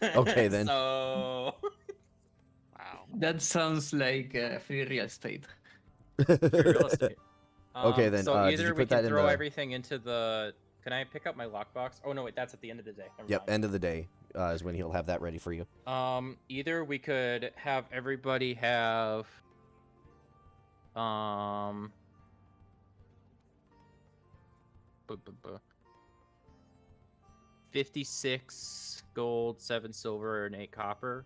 Speaker 1: Okay, then.
Speaker 4: So.
Speaker 3: Wow.
Speaker 5: That sounds like free real estate.
Speaker 4: Real estate.
Speaker 1: Okay, then,
Speaker 4: So
Speaker 1: did
Speaker 4: either
Speaker 1: you
Speaker 4: we
Speaker 1: put that
Speaker 4: can
Speaker 1: in
Speaker 4: throw
Speaker 1: the-
Speaker 4: everything into the. Can I pick up my lockbox? Oh no, wait, that's at the end of the day. Never
Speaker 1: Yep.
Speaker 4: mind.
Speaker 1: End of the day is when he'll have that ready for you.
Speaker 4: Either we could have everybody have. 56 gold, 7 silver, and 8 copper,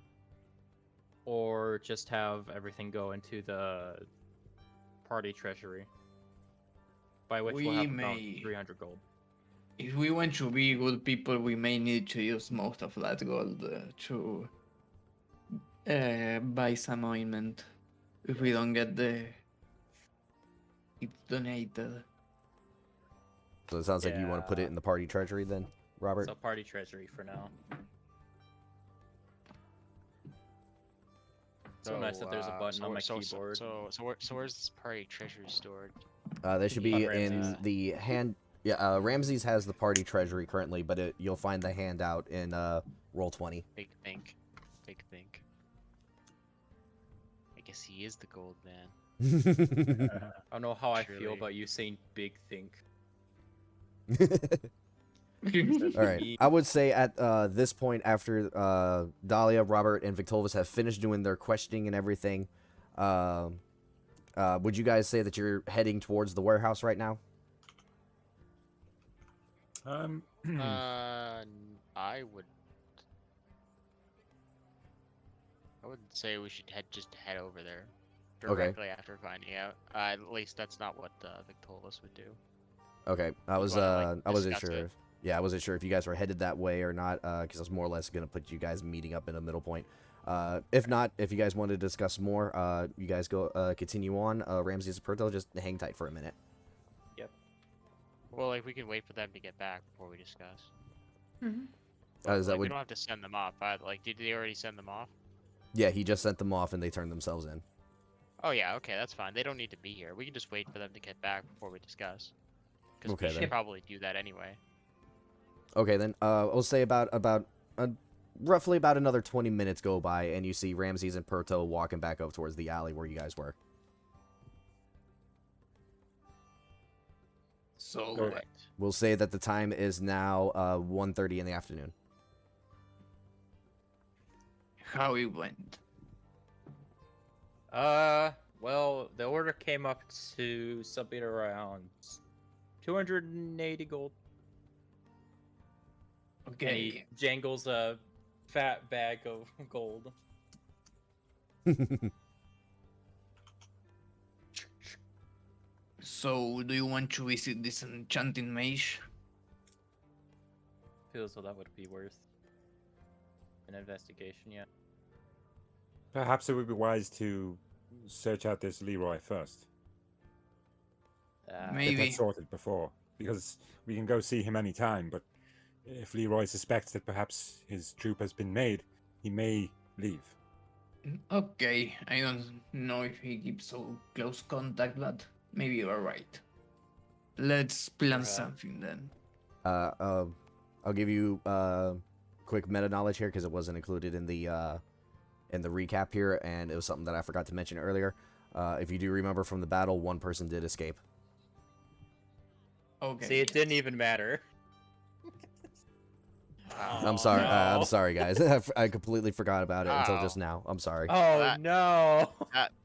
Speaker 4: or just have everything go into the party treasury, by which we'll
Speaker 5: We
Speaker 4: have about
Speaker 5: may-
Speaker 4: 300 gold.
Speaker 5: If we want to be good people, we may need to use most of that gold to buy some ointment. If we don't get it donated.
Speaker 1: So it sounds like you want to put it
Speaker 4: Yeah.
Speaker 1: in the party treasury then, Robert?
Speaker 4: So party treasury for now. So nice that there's a button on my keyboard.
Speaker 3: So where's this party treasury stored?
Speaker 1: They should be
Speaker 4: On
Speaker 1: in
Speaker 4: Ramses.
Speaker 1: the hand. Yeah, Ramses has the party treasury currently, but you'll find the handout in roll 20.
Speaker 3: Big think. Big think. I guess he is the gold man.
Speaker 4: I don't know how I feel
Speaker 3: Truly.
Speaker 4: about you saying big think.
Speaker 1: All right. I would say at this point, after Dahlia, Robert, and Victovus have finished doing their questioning and everything, would you guys say that you're heading towards the warehouse right now?
Speaker 3: I wouldn't say we should head over there directly after finding out. At least that's not what Victolis would do.
Speaker 1: Okay. I
Speaker 3: You
Speaker 1: was
Speaker 3: wanna, like,
Speaker 1: I wasn't
Speaker 3: discuss
Speaker 1: sure.
Speaker 3: it?
Speaker 1: Yeah, I wasn't sure if you guys were headed that way or not, because I was more or less gonna put you guys meeting up in a middle point. If not, if you guys want to discuss more, you guys go continue on. Ramses and Perto, just hang tight for a minute.
Speaker 3: Well, like we can wait for them to get back before we discuss.
Speaker 6: Mhm.
Speaker 1: Is that
Speaker 3: Like, we
Speaker 1: what?
Speaker 3: don't have to send them off. Like, did they already send them off?
Speaker 1: Yeah, he just sent them off and they turned themselves in.
Speaker 3: Oh yeah, okay, that's fine. They don't need to be here. We can just wait for them to get back before we discuss. Because
Speaker 1: Okay,
Speaker 3: we
Speaker 1: then.
Speaker 3: should probably do that anyway.
Speaker 1: Okay, then. We'll say roughly about another 20 minutes go by, and you see Ramses and Perto walking back up towards the alley where you guys were.
Speaker 5: So,
Speaker 3: Correct.
Speaker 1: We'll say that the time is now 1:30 in the afternoon.
Speaker 5: how it went?
Speaker 4: Well, the order came up to something around 280 gold. And
Speaker 5: Okay.
Speaker 4: he jangles a fat bag of gold.
Speaker 5: So, do you want to visit this enchanting mage?
Speaker 4: Feels so that would be worth an investigation, yeah.
Speaker 2: Perhaps it would be wise to search out this Leroy first. Get that
Speaker 5: Maybe.
Speaker 2: sorted before, because we can go see him anytime. But if Leroy suspects that perhaps his troop has been made, he may leave.
Speaker 5: Okay, I don't know if he keeps so close contact, but maybe you're right. Let's plan
Speaker 4: Perhaps.
Speaker 5: something then.
Speaker 1: I'll give you quick meta knowledge here because it wasn't included in the recap here, and it was something that I forgot to mention earlier. If you do remember from the battle, one person did escape.
Speaker 5: Okay.
Speaker 4: See, it didn't even matter.
Speaker 1: I'm sorry. I'm
Speaker 4: no.
Speaker 1: sorry, guys. I completely forgot about it until just
Speaker 3: Oh.
Speaker 1: now. I'm sorry.
Speaker 4: Oh
Speaker 3: That-
Speaker 4: no!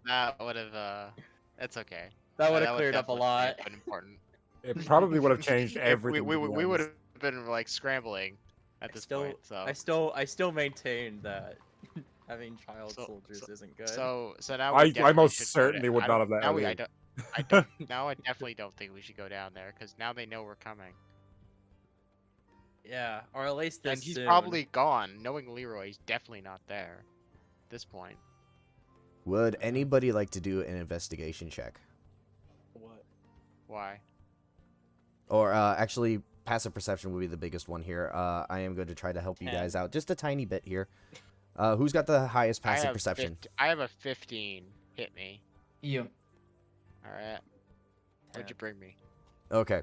Speaker 3: That would have. It's okay.
Speaker 4: That would have
Speaker 3: would
Speaker 4: cleared up a
Speaker 3: definitely
Speaker 4: lot.
Speaker 3: Been important.
Speaker 2: It probably would have changed
Speaker 3: If
Speaker 2: everything.
Speaker 3: we
Speaker 2: to be
Speaker 3: would
Speaker 2: honest.
Speaker 3: have been like scrambling at this point. So
Speaker 4: I still maintain that having child
Speaker 3: So-
Speaker 4: soldiers isn't good.
Speaker 3: so now
Speaker 2: I
Speaker 3: we definitely
Speaker 2: most
Speaker 3: should go
Speaker 2: certainly
Speaker 3: to-
Speaker 2: would
Speaker 3: I
Speaker 2: not
Speaker 3: don't-
Speaker 2: have let
Speaker 3: now
Speaker 2: her
Speaker 3: we, I
Speaker 2: leave.
Speaker 3: don't. I don't. Now I definitely don't think we should go down there because now they know we're coming.
Speaker 4: Yeah, or at least this
Speaker 3: And he's
Speaker 4: soon.
Speaker 3: probably gone. Knowing Leroy, he's definitely not there. At this point.
Speaker 1: Would anybody like to do an investigation check?
Speaker 4: What?
Speaker 3: Why?
Speaker 1: Or actually, passive perception would be the biggest one here. I am going to try to help you guys out just a tiny bit here. Who's got the highest
Speaker 3: I
Speaker 1: passive
Speaker 3: have
Speaker 1: perception?
Speaker 3: I have a 15. Hit me.
Speaker 5: You.
Speaker 3: All right. What'd you bring me?
Speaker 1: Okay.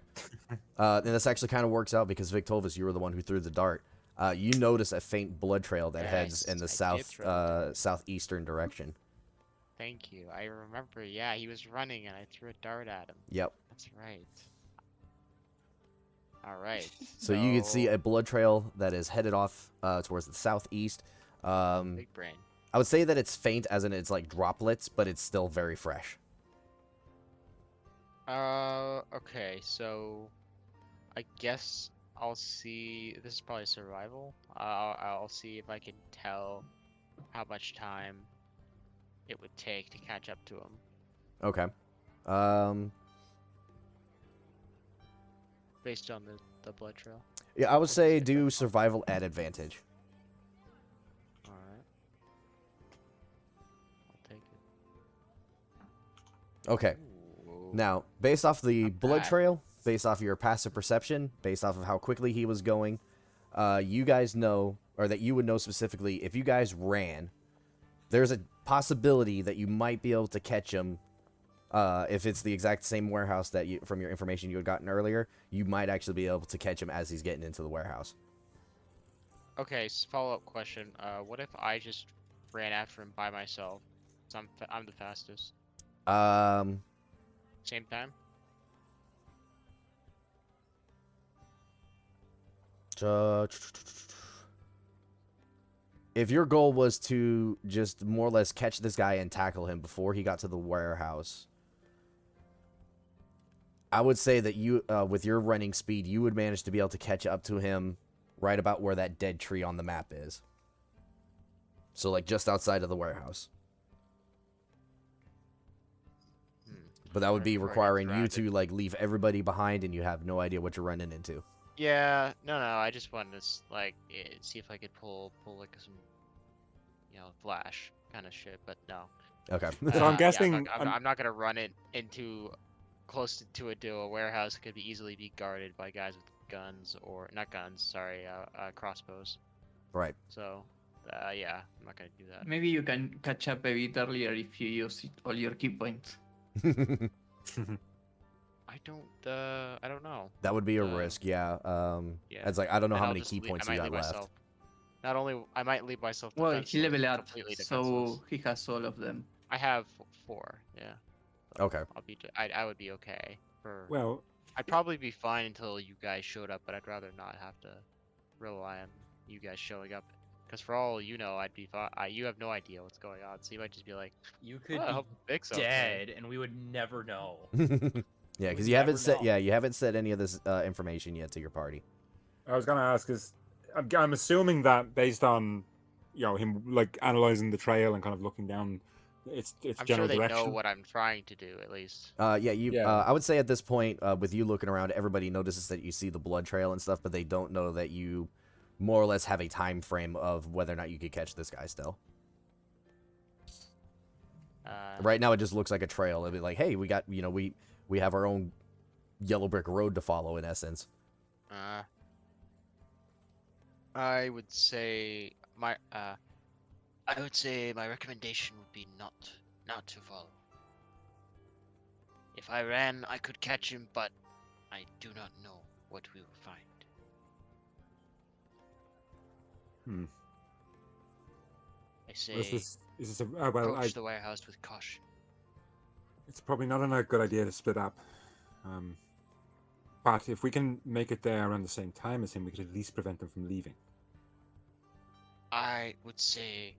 Speaker 1: And this actually kind of works out because Victovus, you were the one who threw the dart. You notice a faint blood trail that heads in the
Speaker 3: Yes, I did throw the dart.
Speaker 1: southeastern direction.
Speaker 3: Thank you. I remember. Yeah, he was running and I threw a dart at him.
Speaker 1: Yep.
Speaker 3: That's right. All right.
Speaker 1: So you can see a blood trail that is headed off towards the southeast.
Speaker 3: Big brain.
Speaker 1: I would say that it's faint, as in it's like droplets, but it's still very fresh.
Speaker 3: Okay, so I guess I'll see. This is probably survival. I'll see if I can tell how much time it would take to catch up to him.
Speaker 1: Okay.
Speaker 3: Based on the blood trail.
Speaker 1: Yeah, I would say do survival at advantage.
Speaker 3: Alright. I'll take it.
Speaker 1: Okay.
Speaker 3: Ooh.
Speaker 1: Now, based off the
Speaker 3: Not
Speaker 1: blood
Speaker 3: bad.
Speaker 1: trail, based off your passive perception, based off of how quickly he was going, you guys know, or that you would know specifically, if you guys ran, there's a possibility that you might be able to catch him. If it's the exact same warehouse that you, from your information you had gotten earlier, you might actually be able to catch him as he's getting into the warehouse.
Speaker 3: Okay, follow-up question. What if I just ran after him by myself? 'Cause I'm the fastest. Same time?
Speaker 1: If your goal was to just more or less catch this guy and tackle him before he got to the warehouse, I would say that you, with your running speed, you would manage to be able to catch up to him right about where that dead tree on the map is. So, like, just outside of the warehouse. But that would be
Speaker 3: Right
Speaker 1: requiring you
Speaker 3: around
Speaker 1: to, like, leave everybody behind and you have no idea what you're running into.
Speaker 3: Yeah, no, I just wanted to see if I could pull like some, flash kind of shit, but no.
Speaker 1: Okay.
Speaker 2: So I'm
Speaker 3: Yeah,
Speaker 2: guessing-
Speaker 3: I'm not gonna run it into close to a warehouse. It could easily be guarded by guys with guns or not guns. Sorry, crossbows.
Speaker 1: Right.
Speaker 3: So, yeah, I'm not gonna do that.
Speaker 5: Maybe you can catch up a bit earlier if you use all your key points.
Speaker 3: I don't know.
Speaker 1: That would be a
Speaker 3: Uh,
Speaker 1: risk, yeah.
Speaker 3: Yeah.
Speaker 1: It's like, I don't know
Speaker 3: Then
Speaker 1: how
Speaker 3: I'll
Speaker 1: many
Speaker 3: just
Speaker 1: key
Speaker 3: leave-
Speaker 1: points
Speaker 3: I
Speaker 1: you
Speaker 3: might
Speaker 1: got
Speaker 3: leave
Speaker 1: left.
Speaker 3: myself. Not only I might leave myself.
Speaker 5: Well, he
Speaker 3: defenseless,
Speaker 5: leveled up,
Speaker 3: completely
Speaker 5: so
Speaker 3: defenseless.
Speaker 5: he has all of them.
Speaker 3: I have 4. Yeah.
Speaker 1: Okay.
Speaker 3: I would be okay for.
Speaker 2: Well,
Speaker 3: I'd probably be fine until you guys showed up, but I'd rather not have to rely on you guys showing up. Because for all you know, I'd be fine. You have no idea what's going on, so you might just be like,
Speaker 4: You could
Speaker 3: "Oh, I hope Vic's okay."
Speaker 4: dead, and we would never know.
Speaker 1: Yeah, because
Speaker 4: We
Speaker 1: you haven't
Speaker 4: never
Speaker 1: said
Speaker 4: know.
Speaker 1: yeah, you haven't said any of this information yet to your party.
Speaker 2: I was gonna ask is, I'm assuming that based on, him like analyzing the trail and kind of looking down, its
Speaker 3: I'm
Speaker 2: general
Speaker 3: sure they
Speaker 2: direction.
Speaker 3: know what I'm trying to do at least.
Speaker 2: Yeah.
Speaker 1: I would say at this point, with you looking around, everybody notices that you see the blood trail and stuff, but they don't know that you more or less have a time frame of whether or not you could catch this guy still. Right now, it just looks like a trail. It'd be like, hey, we got, we have our own yellow brick road to follow, in essence.
Speaker 3: I would say my recommendation would be not to follow. If I ran, I could catch him, but I do not know what we will find. I say
Speaker 2: Is this a well?
Speaker 3: approach the warehouse with caution.
Speaker 2: It's probably not a good idea to split up. But if we can make it there around the same time as him, we could at least prevent them from leaving.
Speaker 3: I would say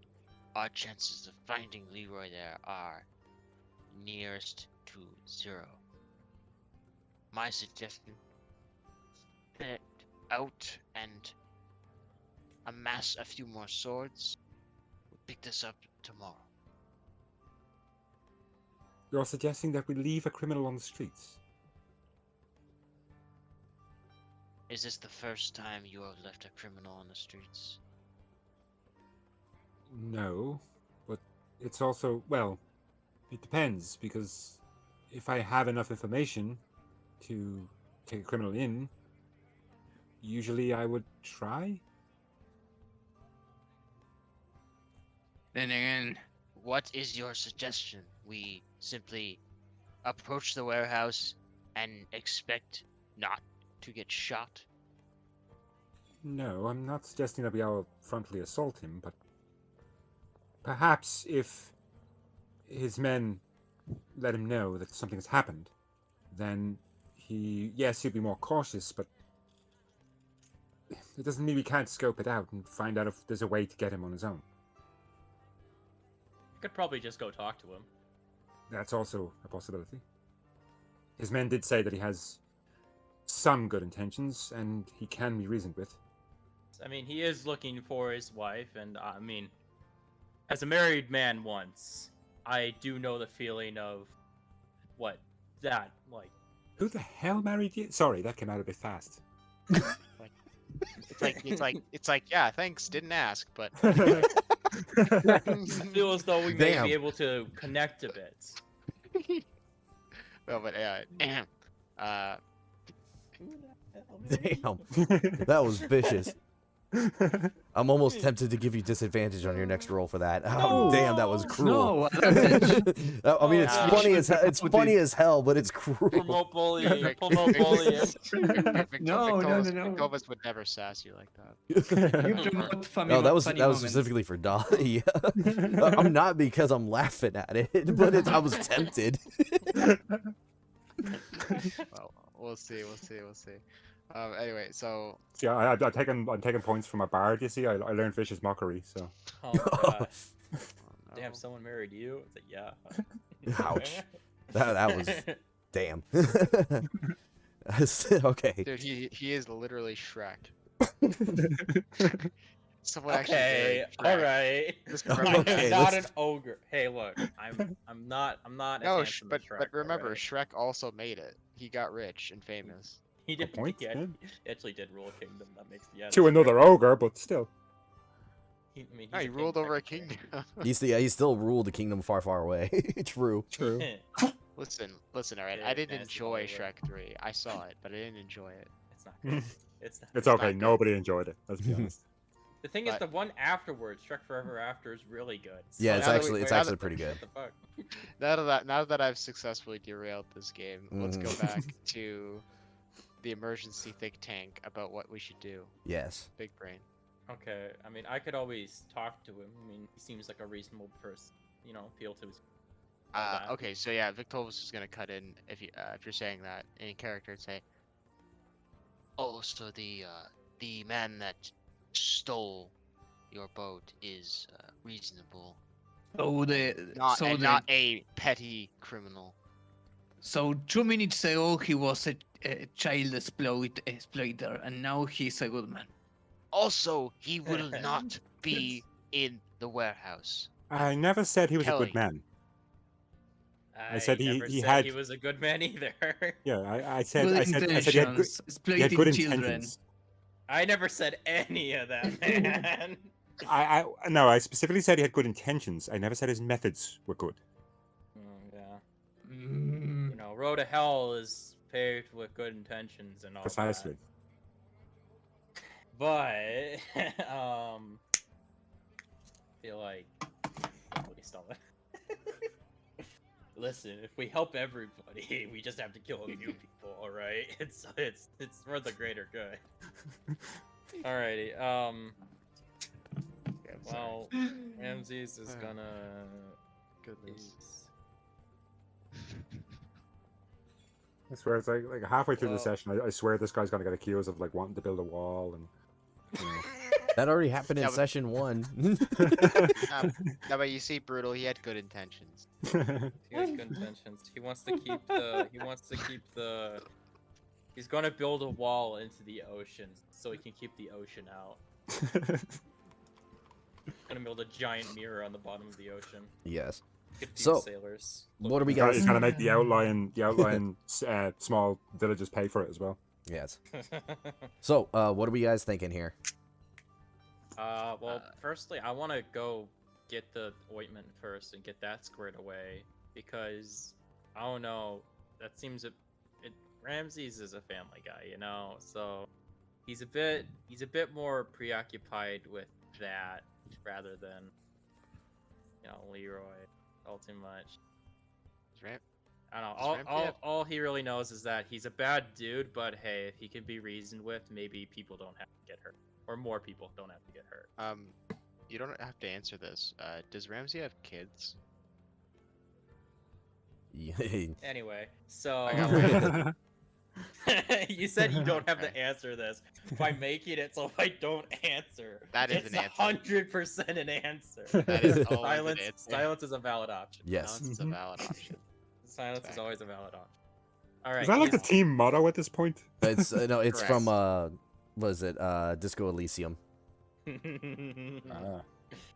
Speaker 3: our chances of finding Leroy there are nearest to 0. My suggestion: set out and amass a few more swords. We'll pick this up tomorrow.
Speaker 2: You're suggesting that we leave a criminal on the streets?
Speaker 3: Is this the first time you have left a criminal on the streets?
Speaker 2: No, but it's also, well, it depends, because if I have enough information to take a criminal in, usually I would try.
Speaker 5: Then again,
Speaker 3: What is your suggestion? We simply approach the warehouse and expect not to get shot?
Speaker 2: No, I'm not suggesting that we all frontally assault him, but perhaps if his men let him know that something has happened, then he'll be more cautious, but it doesn't mean we can't scope it out and find out if there's a way to get him on his own.
Speaker 4: Could probably just go talk to him.
Speaker 2: That's also a possibility. His men did say that he has some good intentions, and he can be reasoned with.
Speaker 4: I mean, he is looking for his wife, and I mean, as a married man once, I do know the feeling of what that, like.
Speaker 2: Who the hell married you? Sorry, that came out a bit fast.
Speaker 3: It's like, yeah, thanks, didn't ask, but
Speaker 4: I feel as though we may
Speaker 1: Damn.
Speaker 4: be able to connect a bit.
Speaker 3: well, but
Speaker 1: Damn. That was vicious. I'm almost tempted to give you disadvantage on your next roll for that. Oh,
Speaker 4: No!
Speaker 1: damn, that was cruel.
Speaker 5: no, advantage.
Speaker 1: I mean, it's
Speaker 3: Oh,
Speaker 1: funny as it's funny as hell, but it's cruel.
Speaker 4: Promote bullying. Promote bullying.
Speaker 5: No,
Speaker 3: Victovas would never sass you like that.
Speaker 5: You promote funny,
Speaker 1: No, that was
Speaker 5: funny
Speaker 1: that was
Speaker 5: moments.
Speaker 1: specifically for Dolly. I'm not because I'm laughing at it, but I was tempted.
Speaker 3: Well, we'll see. Anyway, so
Speaker 2: See, I'm taking points from a bard. You see, I learned Vicious Mockery. So
Speaker 4: Oh my god.
Speaker 3: oh,
Speaker 4: Damn,
Speaker 3: no.
Speaker 4: someone married you? It's like, yeah.
Speaker 1: Ouch. That was damn. Okay.
Speaker 3: Dude, he is literally Shrek. Someone actually
Speaker 4: Okay,
Speaker 3: married Shrek.
Speaker 4: alright.
Speaker 3: Just
Speaker 4: I'm
Speaker 3: remember
Speaker 1: Okay,
Speaker 3: that.
Speaker 4: not
Speaker 1: let's-
Speaker 4: an ogre. Hey, look, I'm not as
Speaker 3: No,
Speaker 4: handsome as Shrek,
Speaker 3: but remember,
Speaker 4: alright?
Speaker 3: Shrek also made it. He got rich and famous.
Speaker 4: He did.
Speaker 2: point,
Speaker 4: He
Speaker 2: yeah.
Speaker 4: actually did rule a kingdom. That makes the
Speaker 2: to another ogre, but still.
Speaker 4: I mean,
Speaker 3: No,
Speaker 4: he's
Speaker 3: he
Speaker 4: a king
Speaker 3: ruled over a
Speaker 4: technically.
Speaker 3: kingdom.
Speaker 1: He still ruled a kingdom far, far away. True.
Speaker 2: True.
Speaker 3: Listen, alright.
Speaker 4: Yeah,
Speaker 3: I didn't
Speaker 4: nasty
Speaker 3: enjoy
Speaker 4: Oliver.
Speaker 3: Shrek 3. I saw it, but I didn't enjoy it.
Speaker 4: It's not good. It's not.
Speaker 2: It's
Speaker 3: not
Speaker 2: okay.
Speaker 3: good.
Speaker 2: Nobody enjoyed it. Let's be honest.
Speaker 4: The thing is,
Speaker 3: But-
Speaker 4: the one afterwards, Shrek Forever After, is really good.
Speaker 1: Yeah,
Speaker 3: it's actually-
Speaker 1: it's
Speaker 3: now
Speaker 1: actually
Speaker 3: that-
Speaker 1: pretty good.
Speaker 4: What the fuck?
Speaker 3: Now that I've successfully derailed this game, let's go
Speaker 1: Mm.
Speaker 3: back to the emergency think tank about what we should do.
Speaker 1: Yes.
Speaker 3: Big brain.
Speaker 4: Okay, I mean, I could always talk to him. I mean, he seems like a reasonable person. You know, appeal to his. all that.
Speaker 3: Okay, so yeah, Victovus is gonna cut in if you're saying that in character and say, "Oh, so the man that stole your boat is reasonable,
Speaker 5: So the
Speaker 3: not
Speaker 5: so
Speaker 3: and
Speaker 5: the
Speaker 3: not a petty criminal."
Speaker 5: so 2 minutes ago he was a child exploiter, and now he's a good man.
Speaker 3: Also, he will not be in the warehouse.
Speaker 2: I never said he was a
Speaker 3: Kelly.
Speaker 2: good man.
Speaker 4: I
Speaker 2: said he-
Speaker 4: never
Speaker 2: he
Speaker 4: said
Speaker 2: had-
Speaker 4: he was a good man either.
Speaker 2: Yeah, I said
Speaker 5: Good
Speaker 2: he had
Speaker 5: intentions,
Speaker 2: he had
Speaker 5: exploiting
Speaker 2: good
Speaker 5: children.
Speaker 2: intentions.
Speaker 4: I never said any of that, man.
Speaker 2: No, I specifically said he had good intentions. I never said his methods were good.
Speaker 5: Mm.
Speaker 4: You know, road to hell is paved with good intentions and all
Speaker 2: Precisely.
Speaker 4: that. But feel like let me stop it. Listen, if we help everybody, we just have to kill a few people, all right? It's for the greater good. Alrighty.
Speaker 3: Yeah, I'm sorry.
Speaker 4: Well, Ramses is gonna.
Speaker 3: Goodness.
Speaker 2: I swear, it's like halfway through the
Speaker 4: Well-
Speaker 2: session, I swear this guy's gonna get accused of like wanting to build a wall and.
Speaker 1: That already happened in
Speaker 3: Yeah, but-
Speaker 1: session 1.
Speaker 3: No, but you see, Brutal, he had good intentions.
Speaker 4: He has good intentions. He wants to keep the. He wants to keep the. He's gonna build a wall into the ocean so he can keep the ocean out. Gonna build a giant mirror on the bottom of the ocean.
Speaker 1: Yes.
Speaker 4: Confuse
Speaker 1: So,
Speaker 4: sailors.
Speaker 1: what do we
Speaker 2: He's gotta-
Speaker 1: got?
Speaker 2: he's gonna make the outlying small villages pay for it as well.
Speaker 1: Yes. So, what are we guys thinking here?
Speaker 4: Well, firstly, I want to go get the ointment first and get that squared away because I don't know. That seems Ramses is a family guy, you know, so he's a bit more preoccupied with that rather than Leroy all too much.
Speaker 3: Right?
Speaker 4: I don't
Speaker 3: Does
Speaker 4: know.
Speaker 3: Ramsey have-
Speaker 4: All he really knows is that he's a bad dude, but hey, if he can be reasoned with, maybe people don't have to get hurt, or more people don't have to get hurt.
Speaker 3: You don't have to answer this. Does Ramsey have kids?
Speaker 4: Anyway, so
Speaker 3: I got
Speaker 4: you said you don't have to
Speaker 3: Okay.
Speaker 4: answer this by making it so I don't answer.
Speaker 3: That is
Speaker 4: it's
Speaker 3: an answer.
Speaker 4: 100% an answer.
Speaker 3: That is always
Speaker 4: silence.
Speaker 3: an answer.
Speaker 4: Silence is a valid option.
Speaker 1: Yes.
Speaker 3: Silence is a valid option.
Speaker 4: Silence is
Speaker 3: Fact.
Speaker 4: always a valid option. All right.
Speaker 2: Is that like the
Speaker 4: he's-
Speaker 2: team motto at this point?
Speaker 1: It's no, it's from
Speaker 3: Correct.
Speaker 1: was it Disco Elysium?
Speaker 2: Ah.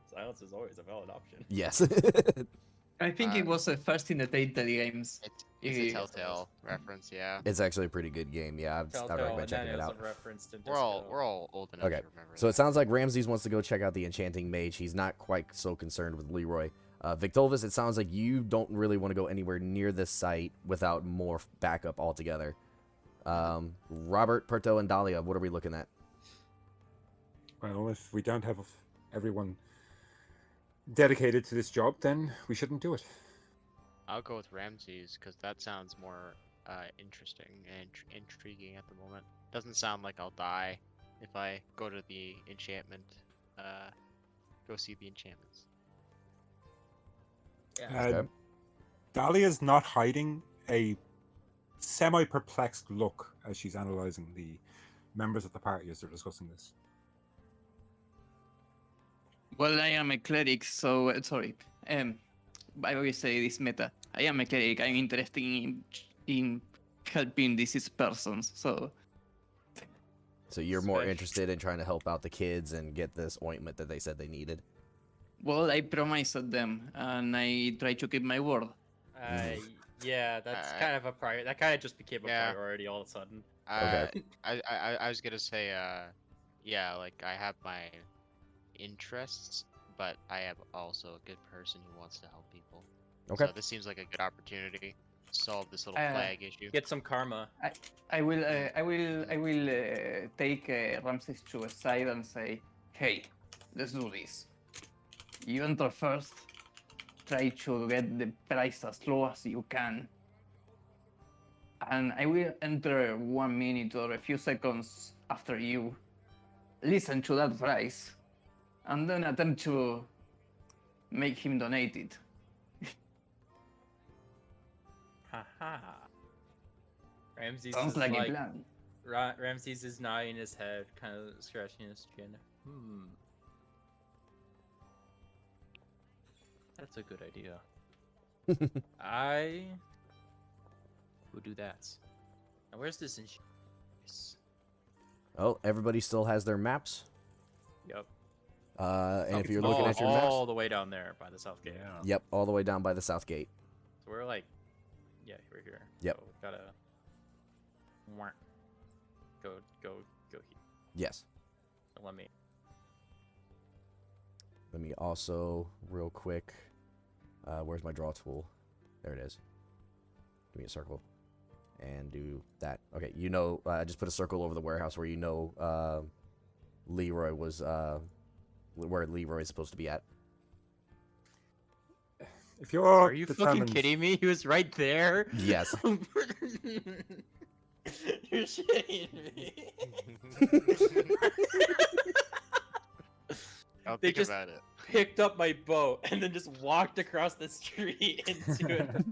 Speaker 4: Silence is always a valid option.
Speaker 1: Yes.
Speaker 5: I think it was first in the Telltale games.
Speaker 3: It's a
Speaker 5: Yeah.
Speaker 3: Telltale reference, yeah.
Speaker 1: It's actually a pretty good game. Yeah, I'd
Speaker 4: Telltale,
Speaker 1: recommend
Speaker 4: and
Speaker 1: checking
Speaker 4: then
Speaker 1: it
Speaker 4: it's
Speaker 1: out.
Speaker 4: a reference to
Speaker 3: We're all old enough
Speaker 1: Okay,
Speaker 3: to remember
Speaker 1: so
Speaker 3: that.
Speaker 1: it sounds like Ramses wants to go check out the Enchanting Mage. He's not quite so concerned with Leroy. Victovus, it sounds like you don't really want to go anywhere near this site without more backup altogether. Robert, Perto, and Dahlia, what are we looking at?
Speaker 2: Well, if we don't have everyone dedicated to this job, then we shouldn't do it.
Speaker 3: I'll go with Ramses because that sounds more interesting and intriguing at the moment. Doesn't sound like I'll die if I go to the enchantment. Go see the enchantments.
Speaker 4: Yeah.
Speaker 1: Okay.
Speaker 2: Dahlia's not hiding a semi-perplexed look as she's analyzing the members of the party as they're discussing this.
Speaker 5: Well, I am a cleric, so sorry. I always say this meta. I am a cleric. I'm interested in helping deceased persons. So
Speaker 1: So you're more
Speaker 4: Special.
Speaker 1: interested in trying to help out the kids and get this ointment that they said they needed.
Speaker 5: well, I promised them, and I try to keep my word.
Speaker 4: Yeah, that's
Speaker 3: I-
Speaker 4: kind of a priority. That kind of just became a
Speaker 3: Yeah.
Speaker 4: priority all of a sudden.
Speaker 1: Okay.
Speaker 3: I was gonna say, yeah, like I have my interests, but I am also a good person who wants to help people.
Speaker 1: Okay.
Speaker 3: So this seems like a good opportunity to solve this little
Speaker 5: Uh,
Speaker 3: flag issue.
Speaker 4: Get some karma.
Speaker 5: I will take Ramses to a side and say, "Hey, let's do this. You enter first. Try to get the price as low as you can, and I will enter 1 minute or a few seconds after you. Listen to that price, and then attempt to make him donate it."
Speaker 4: Haha. Ramses
Speaker 5: Sounds
Speaker 4: is
Speaker 5: like a plan.
Speaker 4: Ramses is nodding his head, kind of scratching his chin. That's a good idea. I would do that. Now, where's this insurance?
Speaker 1: Oh, everybody still has their maps.
Speaker 4: Yep.
Speaker 1: And if you're looking at your
Speaker 4: all
Speaker 1: maps,
Speaker 4: the way down there by the south gate.
Speaker 1: yep, all the way down by the south gate.
Speaker 4: So we're like, yeah, we're here.
Speaker 1: Yep.
Speaker 4: So we gotta go here.
Speaker 1: Yes.
Speaker 4: So let me.
Speaker 1: Also, real quick, where's my draw tool? There it is. Give me a circle. And do that. Okay, you know, just put a circle over the warehouse where you know Leroy was, where Leroy is supposed to be at.
Speaker 2: If you're
Speaker 4: Are you fucking
Speaker 2: determined,
Speaker 4: kidding me? He was right there.
Speaker 1: Yes.
Speaker 4: You're shitting me.
Speaker 3: I'll
Speaker 4: They
Speaker 3: think
Speaker 4: just
Speaker 3: about it.
Speaker 4: picked up my boat and then just walked across the street into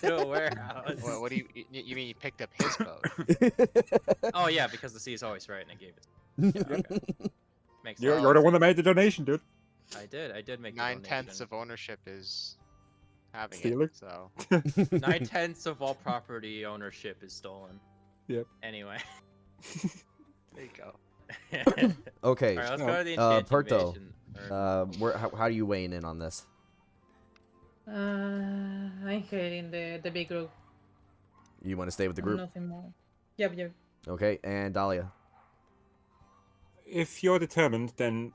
Speaker 4: a warehouse.
Speaker 3: What do you mean? You picked up his boat?
Speaker 4: Oh yeah, because the sea is always right, and I gave it. Yeah, okay. Makes
Speaker 2: you're,
Speaker 4: sense.
Speaker 2: you're the one that made the donation, dude.
Speaker 4: I did make the
Speaker 3: 9/10
Speaker 4: donation.
Speaker 3: of ownership is having
Speaker 2: Stealing?
Speaker 3: it. So
Speaker 4: 9/10 of all property ownership is stolen.
Speaker 2: Yep.
Speaker 4: Anyway.
Speaker 3: there you go.
Speaker 1: Okay,
Speaker 4: Alright, let's go to the enchanting
Speaker 1: Perto,
Speaker 4: invasion. Or-
Speaker 1: how are you weighing in on this?
Speaker 6: I'm heading the big group.
Speaker 1: You want to stay with the group?
Speaker 6: Nothing more. Yep.
Speaker 1: Okay, and Dahlia.
Speaker 2: If you're determined, then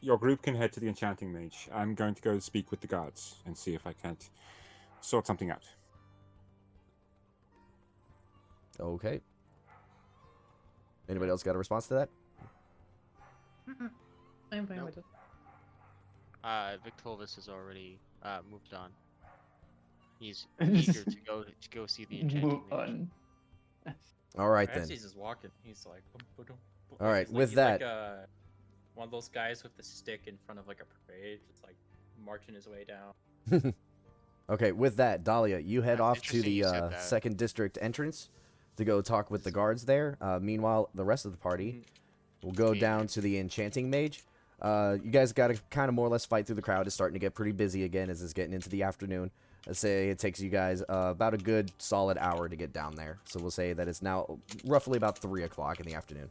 Speaker 2: your group can head to the enchanting mage. I'm going to go speak with the guards and see if I can't sort something out.
Speaker 1: Okay. Anybody else got a response to that?
Speaker 6: I'm fine
Speaker 3: Nope.
Speaker 6: with it.
Speaker 3: Victovis has already moved on. He's eager to go see the enchanting
Speaker 5: Move
Speaker 3: mage.
Speaker 5: on.
Speaker 1: All right then.
Speaker 4: Perhaps he's just walking. He's like.
Speaker 1: All right,
Speaker 4: he's like,
Speaker 1: with
Speaker 4: he's
Speaker 1: that-
Speaker 4: like one of those guys with the stick in front of like a parade, just like marching his way down.
Speaker 1: Okay, with that, Dahlia, you head
Speaker 3: That's
Speaker 1: off to
Speaker 3: interesting
Speaker 1: the
Speaker 3: you said that.
Speaker 1: second district entrance to go talk with the guards there. Meanwhile, the rest of the party will go
Speaker 3: Me
Speaker 1: down
Speaker 3: next.
Speaker 1: to the enchanting mage. You guys got to kind of more or less fight through the crowd. It's starting to get pretty busy again as it's getting into the afternoon. Let's say it takes you guys about a good solid hour to get down there. So we'll say that it's now roughly about 3 o'clock in the afternoon.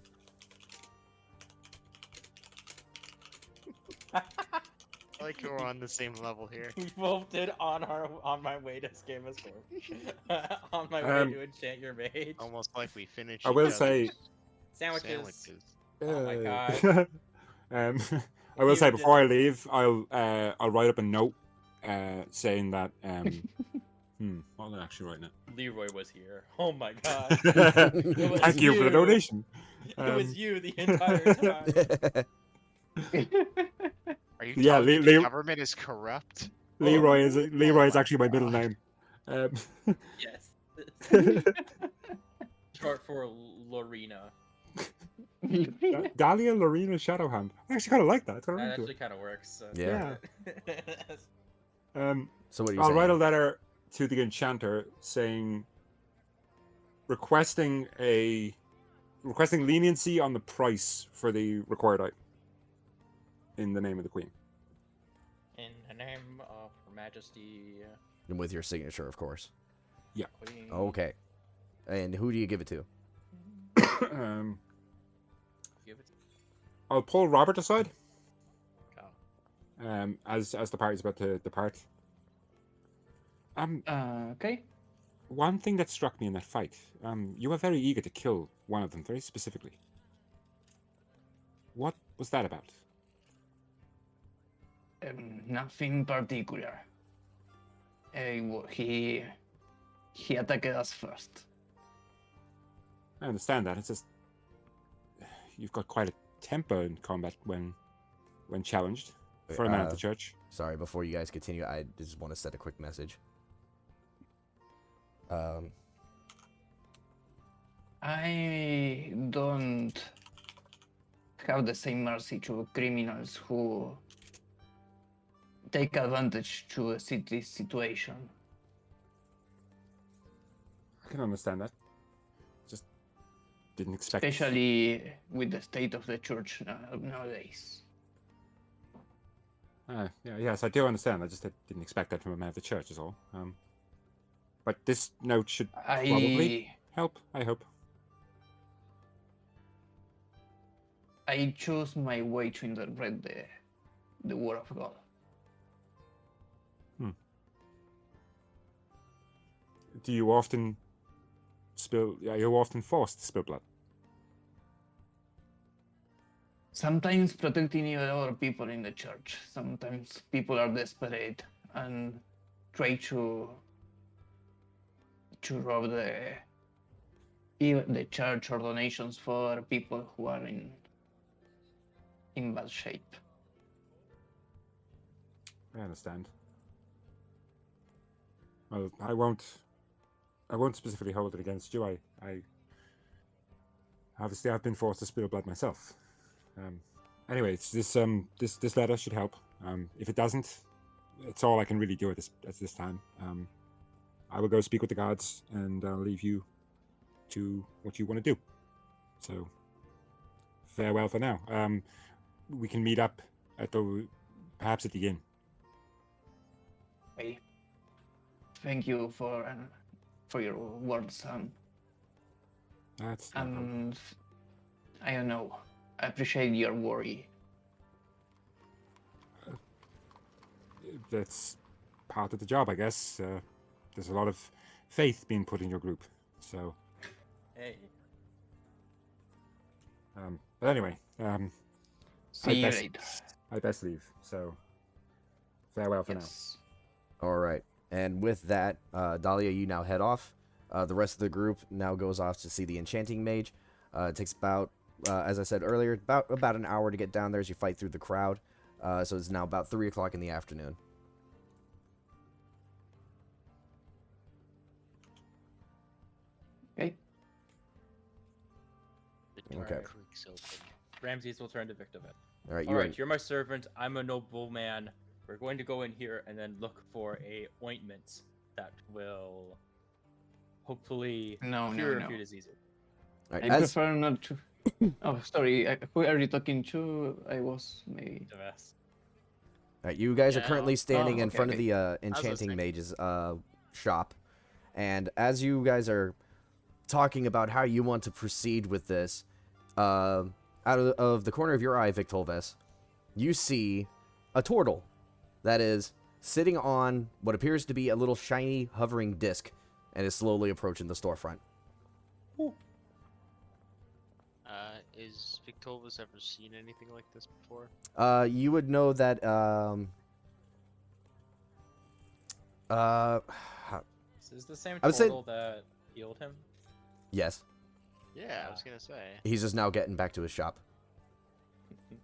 Speaker 3: I like we're on the same level here.
Speaker 4: We both did on my way to Game of Score. On my way
Speaker 2: Um,
Speaker 4: to enchant your mage.
Speaker 3: Almost like we finished.
Speaker 2: I will
Speaker 3: each
Speaker 2: say-
Speaker 3: other's
Speaker 4: Sandwiches.
Speaker 3: sandwiches.
Speaker 4: Oh my
Speaker 2: God. I will
Speaker 4: You
Speaker 2: say
Speaker 4: did-
Speaker 2: before I leave, I'll write up a note saying that. What am I actually writing it?
Speaker 4: Leroy was here. Oh my god. was
Speaker 2: Thank you for the
Speaker 4: you.
Speaker 2: donation.
Speaker 4: It was you the entire time.
Speaker 3: Are you
Speaker 2: Yeah,
Speaker 3: telling me the government is corrupt?
Speaker 2: Leroy is
Speaker 4: my
Speaker 2: actually my middle
Speaker 3: God.
Speaker 2: name.
Speaker 4: Yes. Short for Lorena.
Speaker 2: Dahlia Lorena Shadowhand. I actually kind of like that. It's got a ring
Speaker 4: That
Speaker 2: to
Speaker 4: actually kind of works. So.
Speaker 1: Yeah.
Speaker 2: it.
Speaker 1: So what are you
Speaker 2: I'll
Speaker 1: saying?
Speaker 2: write a letter to the enchanter saying requesting leniency on the price for the required item in the name of the queen.
Speaker 4: In the name of Her Majesty
Speaker 1: And with your signature, of course.
Speaker 4: Queen.
Speaker 1: Okay. And who do you give it to?
Speaker 4: Give it to
Speaker 2: I'll pull Robert aside
Speaker 4: go.
Speaker 2: as the party's about to depart.
Speaker 5: Okay.
Speaker 2: One thing that struck me in that fight, you were very eager to kill one of them very specifically. What was that about?
Speaker 5: Nothing particular. He attacked us first.
Speaker 2: I understand that. It's just you've got quite a temper in combat when challenged for a man of the church.
Speaker 1: Sorry, before you guys continue, I just want to set a quick message.
Speaker 5: I don't have the same mercy to criminals who take advantage to a city situation.
Speaker 2: I can understand that. Just didn't expect.
Speaker 5: Especially with the state of the church nowadays.
Speaker 2: Yes, I do understand. I just didn't expect that from a man of the church, is all. But this note should probably help. I hope.
Speaker 5: I choose my way to interpret the word of God.
Speaker 2: Do you often spill? Are you often forced to spill blood?
Speaker 5: Sometimes protecting other people in the church. Sometimes people are desperate and try to to rob the church or donations for people who are in bad shape.
Speaker 2: I understand. Well, I won't specifically hold it against you. I obviously I've been forced to spill blood myself. Anyway, this letter should help. If it doesn't, it's all I can really do at this time. I will go speak with the guards, and I'll leave you to what you want to do. So, farewell for now. We can meet up perhaps at the inn.
Speaker 5: Okay. Thank you for your words,
Speaker 2: That's no problem.
Speaker 5: and I don't know. I appreciate your worry.
Speaker 2: That's part of the job, I guess. There's a lot of faith being put in your group. So,
Speaker 4: Hey.
Speaker 2: but anyway,
Speaker 5: See you later.
Speaker 2: I best leave. So, farewell for now.
Speaker 5: Yes.
Speaker 1: All right. And with that, Dahlia, you now head off. The rest of the group now goes off to see the enchanting mage. It takes about, as I said earlier, about an hour to get down there as you fight through the crowd. So it's now about 3 o'clock in the afternoon.
Speaker 5: Okay.
Speaker 3: The door
Speaker 1: Okay.
Speaker 3: creaks open.
Speaker 4: Ramses will turn to Victorvet.
Speaker 1: All right.
Speaker 4: All right, you're my servant. I'm a noble man. We're going to go in here and then look for a ointment that will hopefully
Speaker 5: No,
Speaker 4: cure
Speaker 5: no.
Speaker 4: a few diseases.
Speaker 1: All right,
Speaker 5: I prefer not to. Oh, sorry. Who are you talking to? I was maybe.
Speaker 4: Victorves.
Speaker 1: All right, you guys are
Speaker 3: Yeah,
Speaker 1: currently standing in
Speaker 5: okay,
Speaker 1: front
Speaker 5: okay.
Speaker 1: of the enchanting
Speaker 3: listening.
Speaker 1: mage's shop, and as you guys are talking about how you want to proceed with this, out of the corner of your eye, Victolves, you see a turtle that is sitting on what appears to be a little shiny hovering disc and is slowly approaching the storefront.
Speaker 3: Is Victovus ever seen anything like this before?
Speaker 1: You would know that
Speaker 4: This is the same
Speaker 1: I would say-
Speaker 4: turtle that healed him.
Speaker 1: yes,
Speaker 3: Yeah, I was gonna say.
Speaker 1: he's just now getting back to his shop.
Speaker 4: You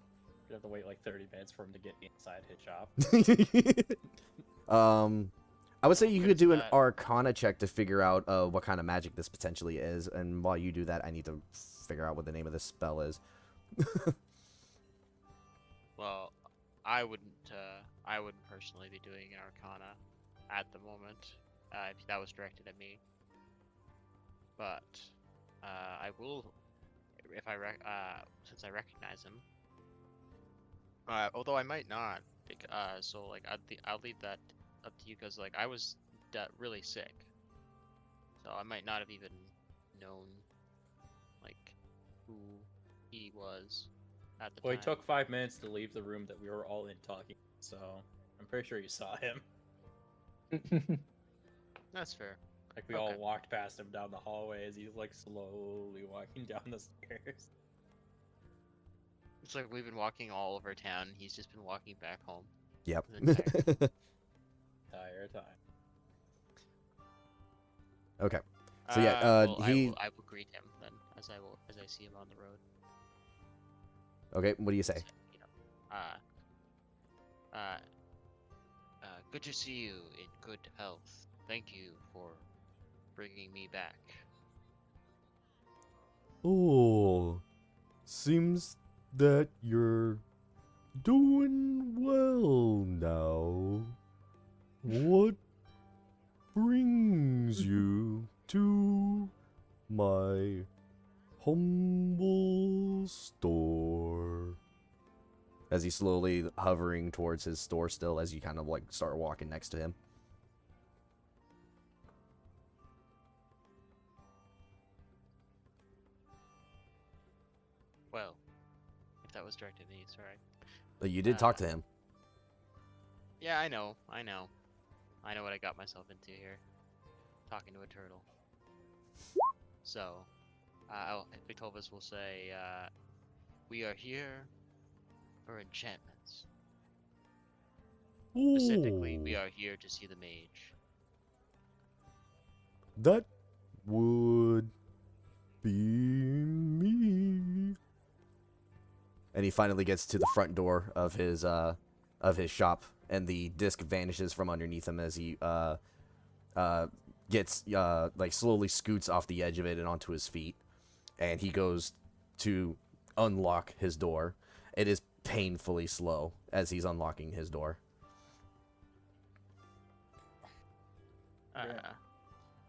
Speaker 4: have to wait like 30 minutes for him to get inside his shop.
Speaker 1: I would say you
Speaker 3: What
Speaker 1: could
Speaker 3: is
Speaker 1: do an
Speaker 3: that?
Speaker 1: Arcana check to figure out what kind of magic this potentially is, and while you do that, I need to figure out what the name of this spell is.
Speaker 3: Well, I wouldn't personally be doing an Arcana at the moment, if that was directed at me. But I will, if since I recognize him. Although I might not, so like I'll leave that up to you, because like I was really sick, so I might not have even known like who he was at the
Speaker 4: Well, he
Speaker 3: time.
Speaker 4: took 5 minutes to leave the room that we were all in talking, so I'm pretty sure you saw him.
Speaker 3: That's fair.
Speaker 4: Like we all walked past him down the hallway as he's like slowly walking down the stairs.
Speaker 3: It's like we've been walking all over town. He's just been walking back home.
Speaker 1: Yep.
Speaker 3: the entire-
Speaker 4: Entire time.
Speaker 1: Okay. So
Speaker 3: well,
Speaker 1: he.
Speaker 3: I will greet him then, as I see him on the road.
Speaker 1: Okay, what do you say?
Speaker 3: You know, good to see you in good health. Thank you for bringing me back.
Speaker 1: Oh, seems that you're doing well now. What brings you to my humble store? As he's slowly hovering towards his store still, as you kind of like start walking next to him.
Speaker 3: Well, if that was directed at me, sorry.
Speaker 1: But you did talk to him.
Speaker 3: Yeah, I know what I got myself into here. Talking to a turtle. So, Victovus will say, we are here for enchantments. Specifically, we are here to see the mage.
Speaker 1: That would be me. And he finally gets to the front door of his shop, and the disc vanishes from underneath him as he gets like slowly scoots off the edge of it and onto his feet, and he goes to unlock his door. It is painfully slow as he's unlocking his door.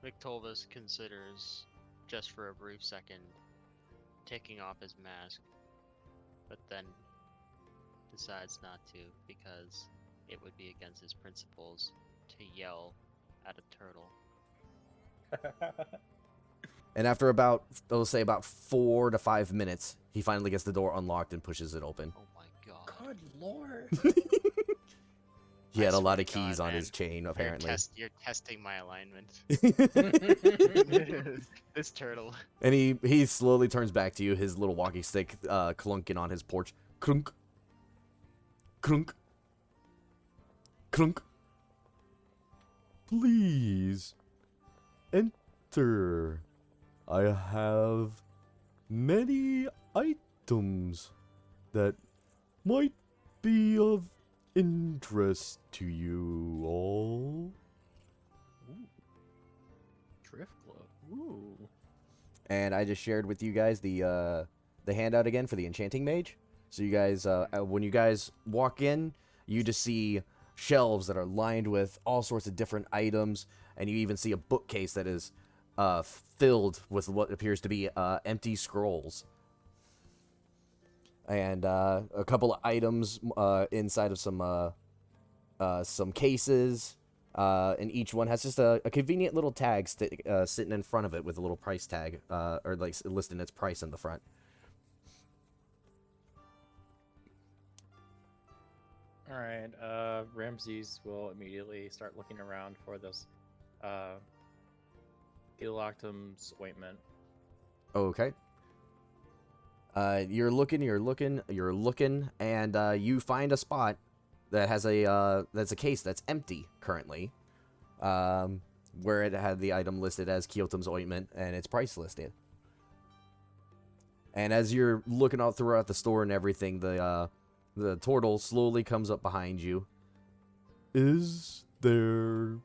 Speaker 3: Victolvis considers, just for a brief second, taking off his mask, but then decides not to because it would be against his principles to yell at a turtle.
Speaker 1: And after about, let's say about 4 to 5 minutes, he finally gets the door unlocked and pushes it open.
Speaker 3: Oh my god.
Speaker 4: Good lord.
Speaker 1: He
Speaker 3: I
Speaker 1: had a
Speaker 3: swear
Speaker 1: lot
Speaker 3: to
Speaker 1: of keys
Speaker 3: God,
Speaker 1: on his
Speaker 3: man.
Speaker 1: chain, apparently.
Speaker 3: You're testing my alignment. This turtle.
Speaker 1: And he slowly turns back to you, his little walking stick clunking on his porch. Clunk. Clunk. Clunk. Please enter. I have many items that might be of interest to you all.
Speaker 4: Drift glove. Ooh.
Speaker 1: And I just shared with you guys the handout again for the enchanting mage. So you guys, when you guys walk in, you just see shelves that are lined with all sorts of different items, and you even see a bookcase that is filled with what appears to be empty scrolls. And a couple of items inside of some cases, and each one has just a convenient little tag sitting in front of it with a little price tag, or like listing its price in the front.
Speaker 4: All right. Ramses will immediately start looking around for this Eloctum's ointment.
Speaker 1: Okay. You're looking, and you find a spot that has that's a case that's empty currently, where it had the item listed as Kyotum's ointment and its price listed. And as you're looking all throughout the store and everything, the turtle slowly comes up behind you. Is there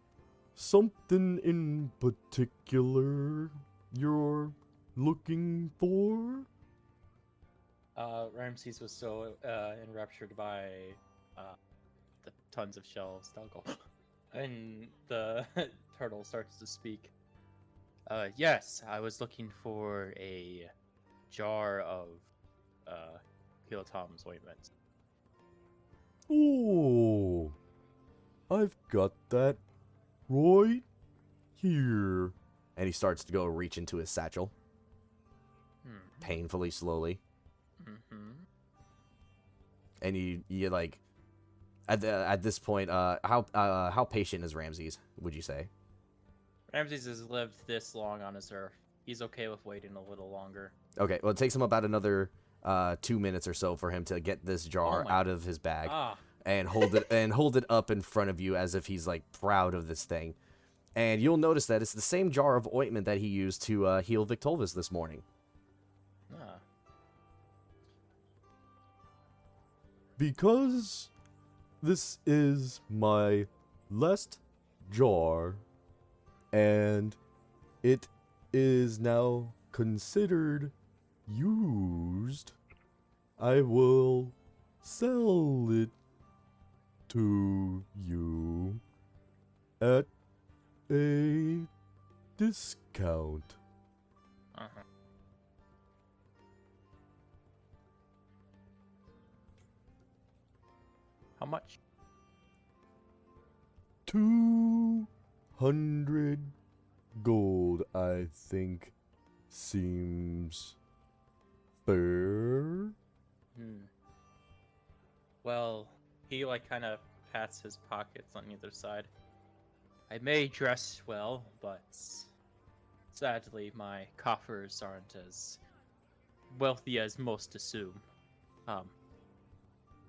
Speaker 1: something in particular you're looking for?
Speaker 4: Ramses was so enraptured by the tons of shelves. I'll go. And the turtle starts to speak. Yes, I was looking for a jar of Kilotom's ointment.
Speaker 1: Oh, I've got that right here. And he starts to go reach into his satchel, painfully slowly.
Speaker 4: Mm-hmm.
Speaker 1: And you like, at this point, how patient is Ramses, would you say?
Speaker 4: Ramses has lived this long on his earth. He's okay with waiting a little longer.
Speaker 1: Okay, well, it takes him about another 2 minutes or so for him to get this jar out of his bag and hold it up in front of you as if he's like proud of this thing. And you'll notice that it's the same jar of ointment that he used to heal Victolvis this morning. Because this is my last jar, and it is now considered used, I will sell it to you at a discount.
Speaker 4: How much?
Speaker 1: 200 gold, I think, seems fair.
Speaker 4: Well, he like kind of pats his pockets on either side. I may dress well, but sadly my coffers aren't as wealthy as most assume.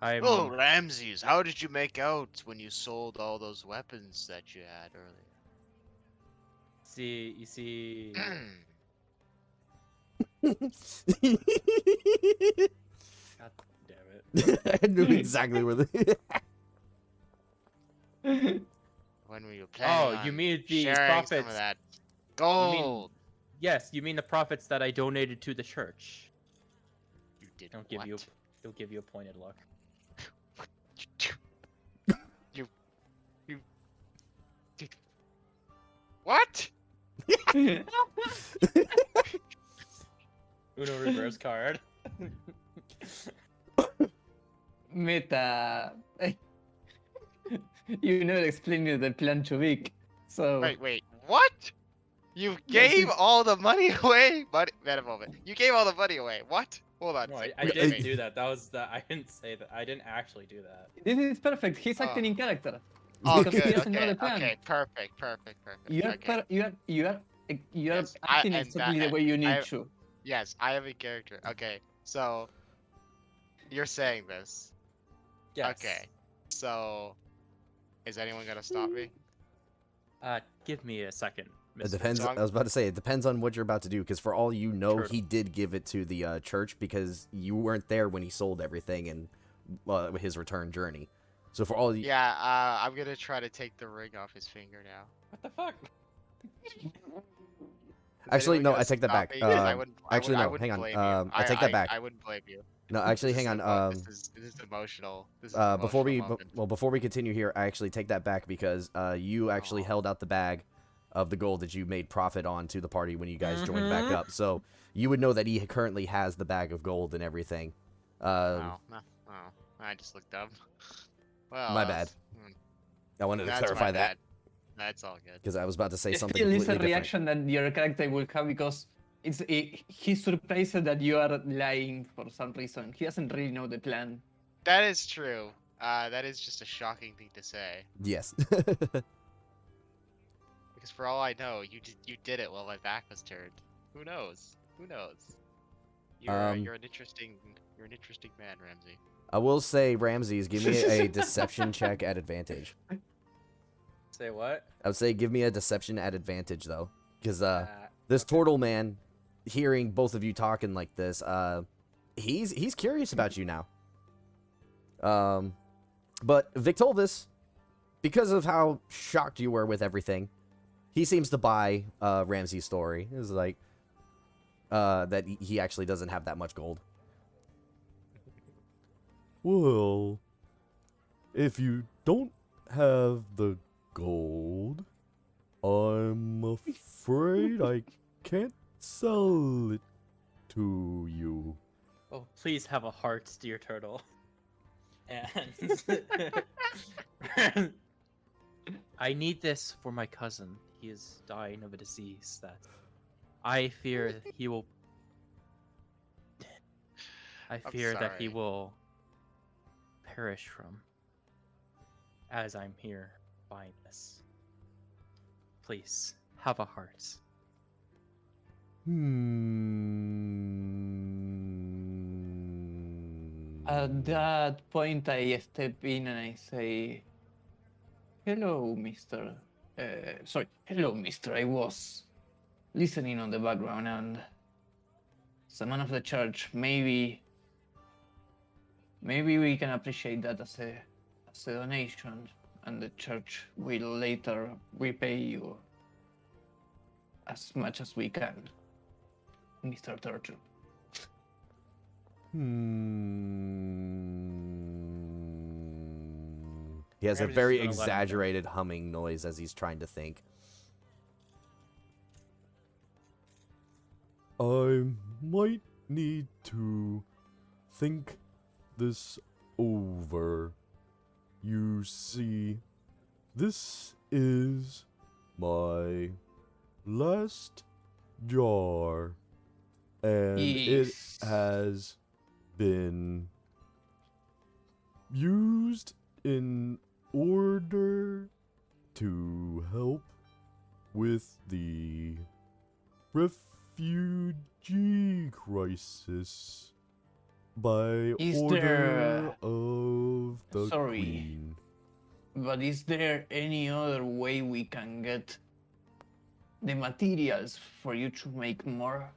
Speaker 3: Oh, Ramses, how did you make out when you sold all those weapons that you had earlier?
Speaker 4: You see. God damn it.
Speaker 1: I knew exactly where the.
Speaker 3: When were you planning
Speaker 4: Oh, you
Speaker 3: on
Speaker 4: mean the
Speaker 3: sharing some of
Speaker 4: profits?
Speaker 3: that
Speaker 4: You mean
Speaker 3: gold?
Speaker 4: yes? You mean the profits that I donated to the church?
Speaker 3: You did
Speaker 4: Don't
Speaker 3: what?
Speaker 4: give you. It'll give you a pointed look.
Speaker 3: you, you did what?
Speaker 4: Uno reverse card.
Speaker 5: Meta. You never explained the plan to Vic. So
Speaker 3: Wait, what? You
Speaker 5: Yes,
Speaker 3: gave
Speaker 5: it-
Speaker 3: all the money away? Wait a moment. You gave all the money away. What? Hold on.
Speaker 4: No,
Speaker 3: a sec.
Speaker 4: I
Speaker 3: Wait,
Speaker 4: didn't
Speaker 3: wait.
Speaker 4: do that. That was the. I didn't say that. I didn't actually do that.
Speaker 5: this is perfect. He's acting
Speaker 3: Oh.
Speaker 5: in character.
Speaker 3: Oh,
Speaker 5: Because he
Speaker 3: good.
Speaker 5: doesn't know
Speaker 3: Okay.
Speaker 5: the plan.
Speaker 3: Okay. Perfect.
Speaker 5: You are
Speaker 3: Okay.
Speaker 5: you are
Speaker 3: Yes.
Speaker 5: acting exactly the way you need to.
Speaker 3: Yes, I have a character. Okay. So you're saying this.
Speaker 4: Yes.
Speaker 3: Okay. So is anyone gonna stop me?
Speaker 4: Give me a second.
Speaker 1: It
Speaker 4: Mr.
Speaker 1: depends.
Speaker 3: So I'm-
Speaker 1: I was about to say it depends on what you're about to do, because for all you know,
Speaker 4: Turtle.
Speaker 1: he did give it to the church because you weren't there when he sold everything and his return journey. So for all you,
Speaker 3: Yeah. I'm gonna try to take the ring off his finger now.
Speaker 4: What the fuck?
Speaker 3: Is
Speaker 1: Actually,
Speaker 3: anyone
Speaker 1: no,
Speaker 3: gonna
Speaker 1: I take that
Speaker 3: stop
Speaker 1: back.
Speaker 3: me? 'Cause
Speaker 1: Actually,
Speaker 3: I
Speaker 1: no,
Speaker 3: wouldn't
Speaker 1: hang on.
Speaker 3: blame you.
Speaker 1: I take that back.
Speaker 3: I wouldn't blame you.
Speaker 1: No, actually,
Speaker 3: This
Speaker 1: hang
Speaker 3: is
Speaker 1: on.
Speaker 3: this is emotional. This is an
Speaker 1: Before we
Speaker 3: emotional moment.
Speaker 1: before we continue here, I actually take that back because you actually
Speaker 3: Oh.
Speaker 1: held out the bag of the gold that you made profit on to the party when you guys joined back
Speaker 3: Mm-hmm.
Speaker 4: Mhm.
Speaker 1: up. So you would know that he currently has the bag of gold and everything.
Speaker 3: Oh, I just looked dumb. Well,
Speaker 1: My bad. I wanted to
Speaker 3: That's
Speaker 1: clarify
Speaker 3: my
Speaker 1: that
Speaker 3: bad. That's all good.
Speaker 1: because I was about to say something
Speaker 5: Still is a
Speaker 1: completely different.
Speaker 5: reaction that your character will have because he's surprised that you are lying for some reason. He doesn't really know the plan.
Speaker 3: That is true. That is just a shocking thing to say.
Speaker 1: Yes.
Speaker 3: Because for all I know, you did it while my back was turned. Who knows? Who knows? You're an interesting man, Ramsey.
Speaker 1: I will say, Ramses, give me a deception check at advantage.
Speaker 4: Say what?
Speaker 1: I would say give me a deception at advantage though, because this
Speaker 4: Okay.
Speaker 1: turtle man, hearing both of you talking like this, he's curious about you now. But Victolvis, because of how shocked you were with everything, he seems to buy Ramsey's story. It's like that he actually doesn't have that much gold. Well, if you don't have the gold, I'm afraid I can't sell it to you.
Speaker 4: Oh, please have a heart, dear turtle. And I need this for my cousin. He is dying of a disease that I fear he will. I fear that he
Speaker 3: sorry.
Speaker 4: will perish from. As I'm here buying this. Please have a heart.
Speaker 5: At that point, I step in and I say, "Hello, Mister. Hello, Mister. I was listening on the background, and as a man of the church, maybe we can appreciate that as a donation, and the church will later repay you as much as we can, Mister Turtle."
Speaker 1: He has a
Speaker 4: Ramses
Speaker 1: very
Speaker 4: is gonna let him go.
Speaker 1: exaggerated humming noise as he's trying to think. I might need to think this over. You see, this is my last jar, and
Speaker 5: Yes.
Speaker 1: it has been used in order to help with the refugee crisis by
Speaker 5: Is
Speaker 1: order
Speaker 5: there-
Speaker 1: of the
Speaker 5: Sorry.
Speaker 1: Queen.
Speaker 5: But is there any other way we can get the materials for you to make more,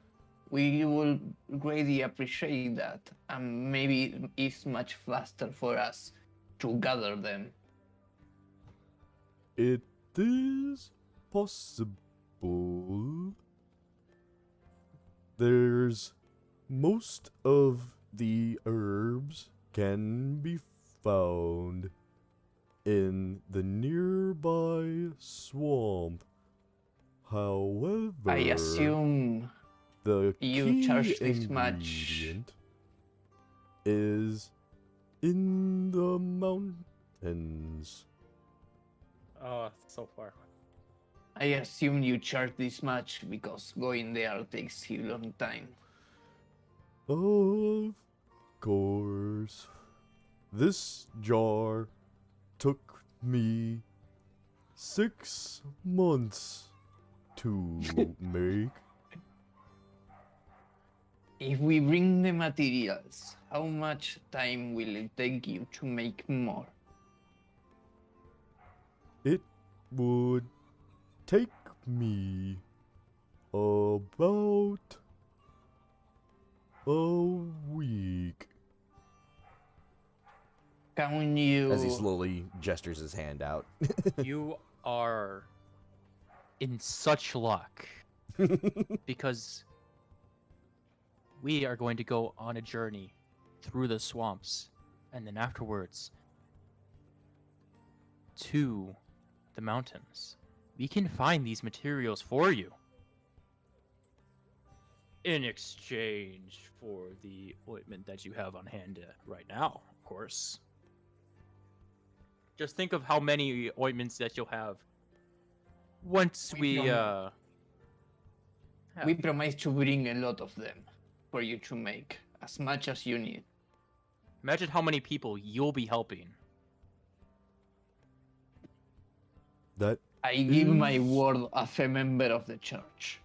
Speaker 5: we will greatly appreciate that. And maybe it's much faster for us to gather them.
Speaker 1: It is possible. There's most of the herbs can be found in the nearby swamp. However,
Speaker 5: I assume
Speaker 1: the
Speaker 5: you
Speaker 1: key
Speaker 5: charge this much.
Speaker 1: ingredient is in the mountains.
Speaker 4: Oh, so far.
Speaker 5: I assume you charge this much because going there takes you a long time.
Speaker 1: Of course. This jar took me 6 months to make.
Speaker 5: If we bring the materials, how much time will it take you to make more?
Speaker 1: It would take me about a week.
Speaker 5: Can you...
Speaker 1: As he slowly gestures his hand out.
Speaker 4: You are in such luck because we are going to go on a journey through the swamps and then afterwards to the mountains. We can find these materials for you in exchange for the ointment that you have on hand right now, of course. Just think of how many ointments that you'll have once we
Speaker 5: We promise to bring a lot of them for you to make, as much as you need.
Speaker 4: imagine how many people you'll be helping.
Speaker 1: That
Speaker 5: I give my
Speaker 1: is-
Speaker 5: word as a member of the church.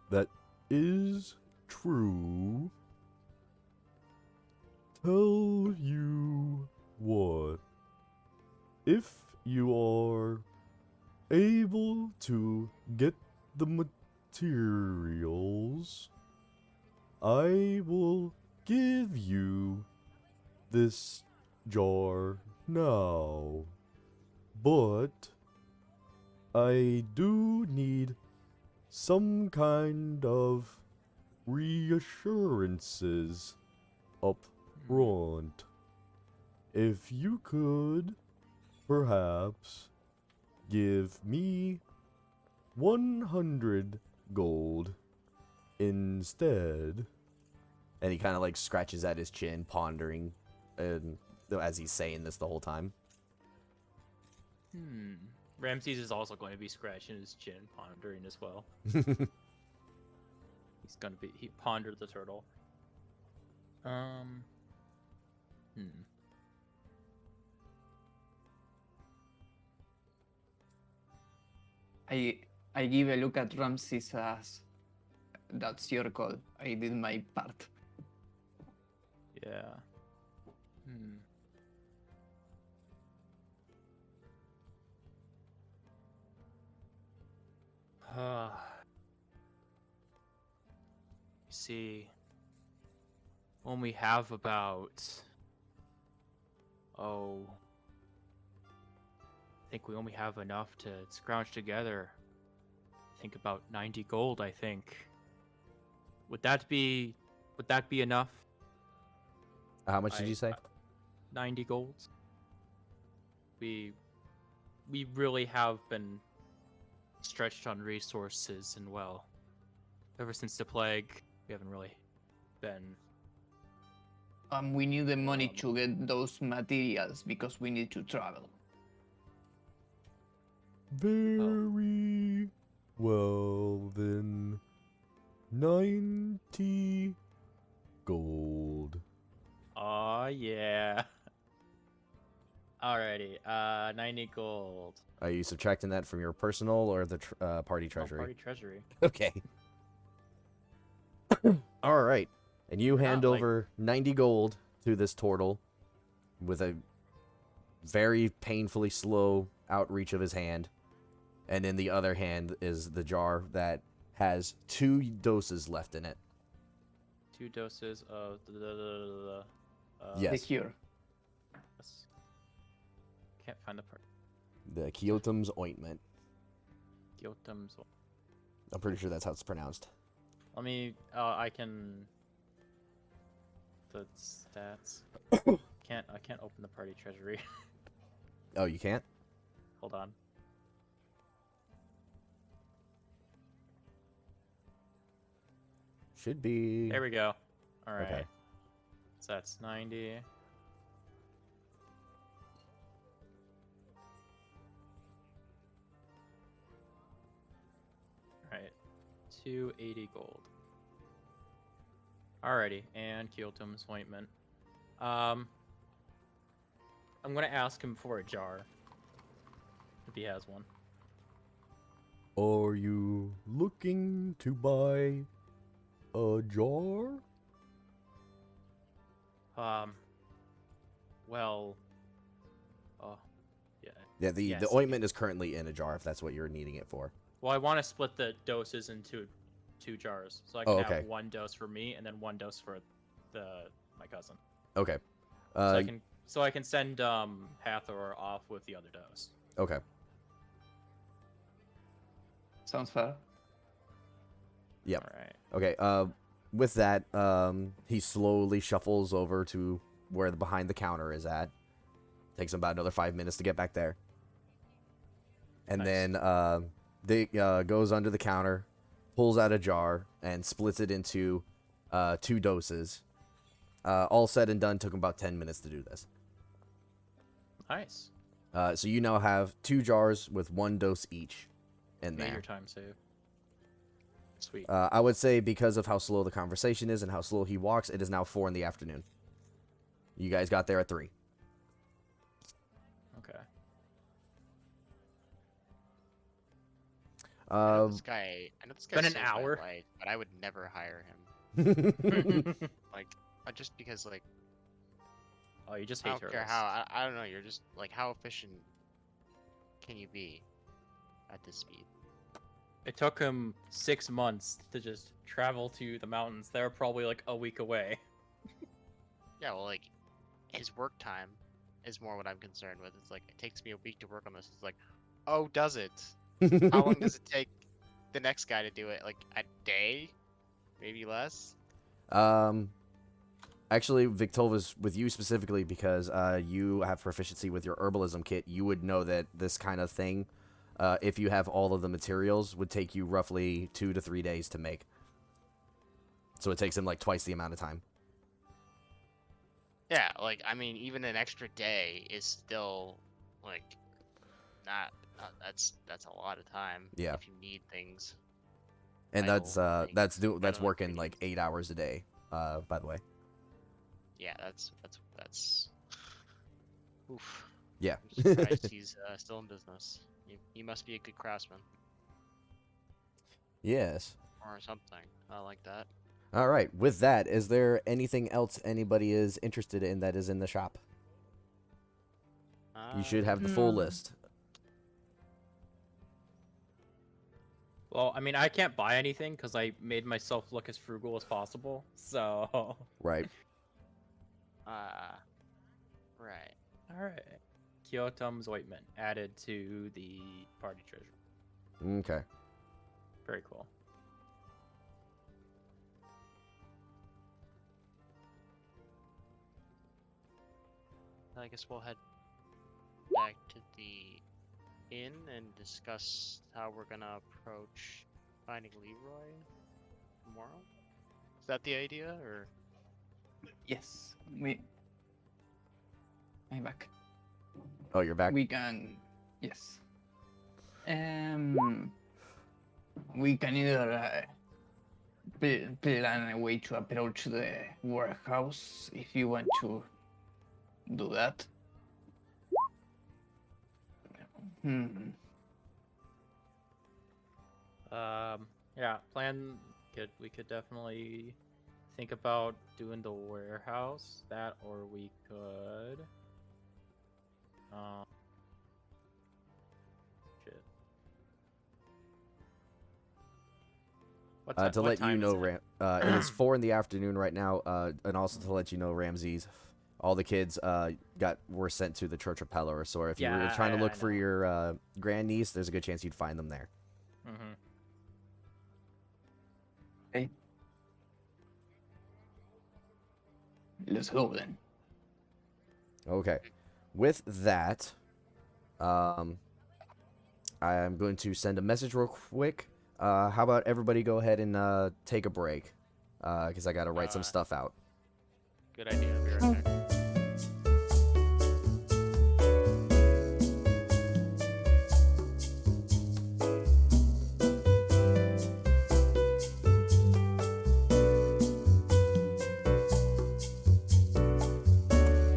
Speaker 1: That is true. Tell you what. If you are able to get the materials, I will give you this jar now. But I do need some kind of reassurances up front. If you could perhaps give me 100 gold instead. And he kind of like scratches at his chin, pondering, and as he's saying this the whole time.
Speaker 4: Ramses is also going to be scratching his chin, pondering as well. He pondered the turtle.
Speaker 5: I give a look at Ramses as that's your call. I did my part.
Speaker 4: Yeah. You see, when we have about, I think we only have enough to scrounge together. I think about 90 gold, I think. Would that be enough?
Speaker 1: How much did you say?
Speaker 4: 90 gold. We really have been stretched on resources, and well, ever since the plague, we haven't really been.
Speaker 5: We need the money to get those materials because we need to travel.
Speaker 1: Very well then. 90 gold.
Speaker 4: Oh yeah. Alrighty, 90 gold.
Speaker 1: Are you subtracting that from your personal or the party treasury?
Speaker 4: Party treasury.
Speaker 1: Okay. All right. And you hand
Speaker 4: Not like-
Speaker 1: over 90 gold to this turtle with a very painfully slow outreach of his hand. And in the other hand is the jar that has 2 doses left in it.
Speaker 4: 2 doses of the
Speaker 1: Yes.
Speaker 5: The cure.
Speaker 4: Can't find the part.
Speaker 1: The Kyotum's ointment.
Speaker 4: Gyotam's.
Speaker 1: I'm pretty sure that's how it's pronounced.
Speaker 4: Let me. I can. The stats. I can't open the party treasury.
Speaker 1: Oh, you can't?
Speaker 4: Hold on.
Speaker 1: Should be.
Speaker 4: There we go. All right.
Speaker 1: Okay.
Speaker 4: So that's 90. All right. 280 gold. Alrighty, and Kyotum's ointment. I'm gonna ask him for a jar. If he has one.
Speaker 1: Are you looking to buy a jar?
Speaker 4: Well, yeah.
Speaker 1: Yeah, the
Speaker 4: Yes.
Speaker 1: ointment is currently in a jar if that's what you're needing it for.
Speaker 4: Well, I want to split the doses into 2 jars, so I can
Speaker 1: Oh, okay.
Speaker 4: have 1 dose for me and then 1 dose for my cousin.
Speaker 1: Okay.
Speaker 4: So I can send Hathor off with the other dose.
Speaker 1: Okay.
Speaker 5: Sounds fair.
Speaker 1: Yep.
Speaker 4: All right.
Speaker 1: Okay. With that, he slowly shuffles over to where the behind the counter is at. Takes him about another 5 minutes to get back there. And
Speaker 4: Nice.
Speaker 1: then they goes under the counter, pulls out a jar, and splits it into 2 doses. All said and done, took him about 10 minutes to do this.
Speaker 4: Nice.
Speaker 1: So you now have 2 jars with 1 dose each in
Speaker 4: Made
Speaker 1: there.
Speaker 4: your time save. Sweet.
Speaker 1: I would say because of how slow the conversation is and how slow he walks, it is now 4 in the afternoon. You guys got there at 3.
Speaker 4: Okay.
Speaker 3: I know this guy
Speaker 4: been an
Speaker 3: saved my
Speaker 4: hour.
Speaker 3: life, but I would never hire him. Like, just because, like,
Speaker 4: Oh, you just
Speaker 3: I
Speaker 4: hate
Speaker 3: don't care
Speaker 4: turtles.
Speaker 3: how. I don't know. You're just like, how efficient can you be at this speed?
Speaker 4: It took him 6 months to just travel to the mountains. They're probably like a week away.
Speaker 3: Yeah, well, like, his work time is more what I'm concerned with. It's like, it takes me a week to work on this. It's like, oh, does it? How long does it take the next guy to do it? Like, a day? Maybe less?
Speaker 1: Actually, Victova's with you specifically because you have proficiency with your herbalism kit. You would know that this kind of thing, if you have all of the materials, would take you roughly 2 to 3 days to make. So it takes him like twice the amount of time.
Speaker 3: Yeah, like, I mean, even an extra day is still, like, not that's a lot of time.
Speaker 1: Yeah.
Speaker 3: If you need things.
Speaker 1: And
Speaker 3: Vital
Speaker 1: that's
Speaker 3: things,
Speaker 1: that's
Speaker 3: vital
Speaker 1: working like
Speaker 3: ingredients.
Speaker 1: 8 hours a day. By the way.
Speaker 3: Yeah, that's. Oof.
Speaker 1: Yeah.
Speaker 3: I'm surprised he's still in business. He must be a good craftsman
Speaker 1: Yes.
Speaker 3: or something. I like that.
Speaker 1: All right. With that, is there anything else anybody is interested in that is in the shop? You should have the full
Speaker 5: No.
Speaker 1: list.
Speaker 4: Well, I mean, I can't buy anything because I made myself look as frugal as possible. So.
Speaker 1: Right.
Speaker 3: Right.
Speaker 4: All right. Kyotum's ointment added to the party treasure.
Speaker 1: Okay.
Speaker 4: Very cool.
Speaker 3: I guess we'll head back to the inn and discuss how we're gonna approach finding Leroy tomorrow. Is that the idea, or?
Speaker 5: Yes, I'm back.
Speaker 1: Oh, you're back?
Speaker 5: We can, yes. We can either plan a way to approach the warehouse if you want to do that.
Speaker 4: Yeah, we could definitely think about doing the warehouse, that, or we could shit.
Speaker 1: To
Speaker 4: what
Speaker 1: let you
Speaker 4: time is
Speaker 1: know,
Speaker 4: it?
Speaker 1: it is 4 in the afternoon right now, and also to let you know, Ramses, all the kids were sent to the Church of Pelor. So if you were
Speaker 4: Yeah,
Speaker 1: trying to look
Speaker 4: I
Speaker 1: for
Speaker 4: know.
Speaker 1: your grandniece, there's a good chance you'd find them there.
Speaker 4: Mm-hmm.
Speaker 5: Okay. Let's go then.
Speaker 1: Okay. With that, I am going to send a message real quick. How about everybody go ahead and take a break? Because I got to write some stuff out.
Speaker 3: Good idea. I'll be right back.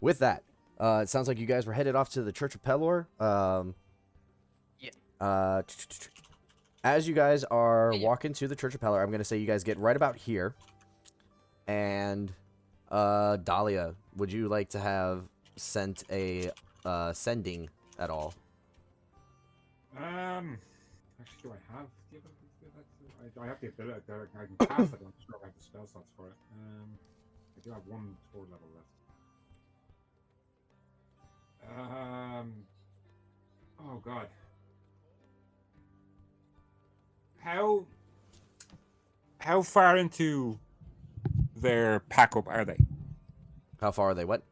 Speaker 1: With that, it sounds like you guys were headed off to the Church of Pelor.
Speaker 5: Yeah.
Speaker 1: As you guys are
Speaker 6: Yeah.
Speaker 1: walking to the Church of Pelor, I'm going to say you guys get right about here. And Dahlia, would you like to have sent a sending at all?
Speaker 2: Actually, do I have the ability to do that? I have the ability. I can cast it. I'm not sure if I have the spell slots for it. I do have 1 sword level left. Oh god. How far into their pack up are they?
Speaker 1: How far are they? What?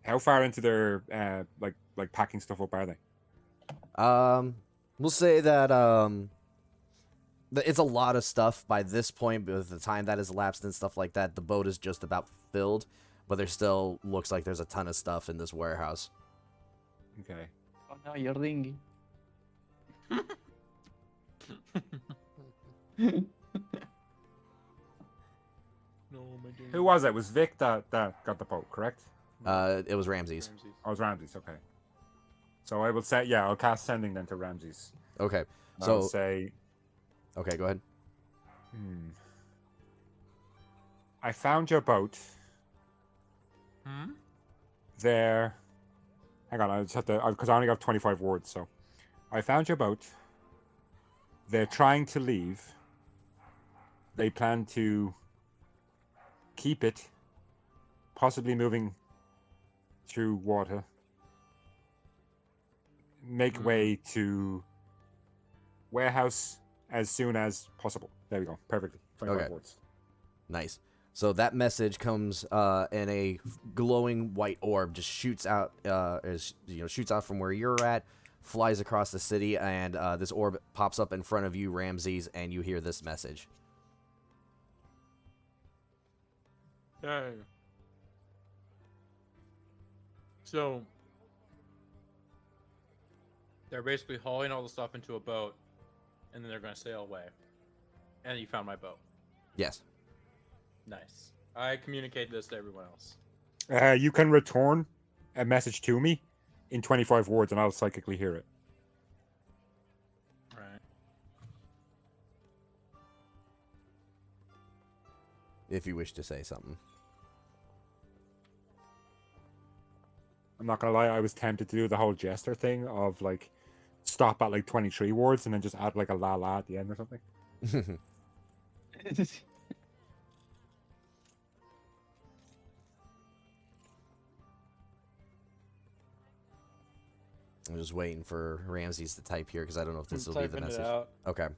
Speaker 2: How far into their like packing stuff up are they?
Speaker 1: We'll say that it's a lot of stuff by this point. With the time that has elapsed and stuff like that, the boat is just about filled, but there still looks like there's a ton of stuff in this warehouse.
Speaker 2: Okay.
Speaker 5: Oh no, you're ringing.
Speaker 2: Who was it? It was Vic that got the boat, correct?
Speaker 1: It was Ramses.
Speaker 2: Oh, it was Ramses. Okay. So I will say, yeah, I'll cast sending then to Ramses.
Speaker 1: Okay,
Speaker 2: And
Speaker 1: so
Speaker 2: I'll say,
Speaker 1: okay, go ahead.
Speaker 2: I found your boat. There. Hang on, I just have to, because I only got 25 words. So, I found your boat. They're trying to leave. They plan to keep it, possibly moving through water. Make way to warehouse as soon as possible. There we go. Perfectly. 25
Speaker 1: Okay.
Speaker 2: words.
Speaker 1: Nice. So that message comes in a glowing white orb, just shoots out, shoots out from where you're at, flies across the city, and this orb pops up in front of you, Ramses, and you hear this message.
Speaker 4: Hey. So they're basically hauling all the stuff into a boat, and then they're going to sail away. And you found my boat.
Speaker 1: Yes.
Speaker 4: Nice. I communicate this to everyone else.
Speaker 2: You can return a message to me in 25 words, and I'll psychically hear it.
Speaker 4: Right.
Speaker 1: If you wish to say something.
Speaker 2: I'm not gonna lie, I was tempted to do the whole jester thing of like stop at like 23 words and then just add like a la la at the end or something.
Speaker 1: I'm just waiting for Ramses to type here because I don't know if this will be the
Speaker 4: Typing it
Speaker 1: message.
Speaker 4: out.
Speaker 1: Okay.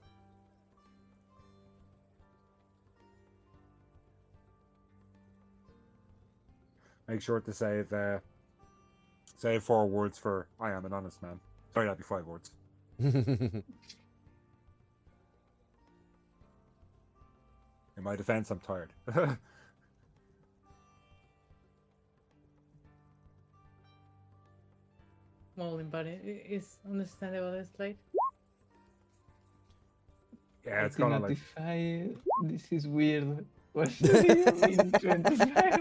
Speaker 2: Make sure to say 4 words for I am an honest man. Sorry, that'd be 5 words. In my defense, I'm tired.
Speaker 6: Well, but it's understandable. It's late.
Speaker 2: Yeah, it's gonna like
Speaker 5: notify. This is weird. What do you mean 25?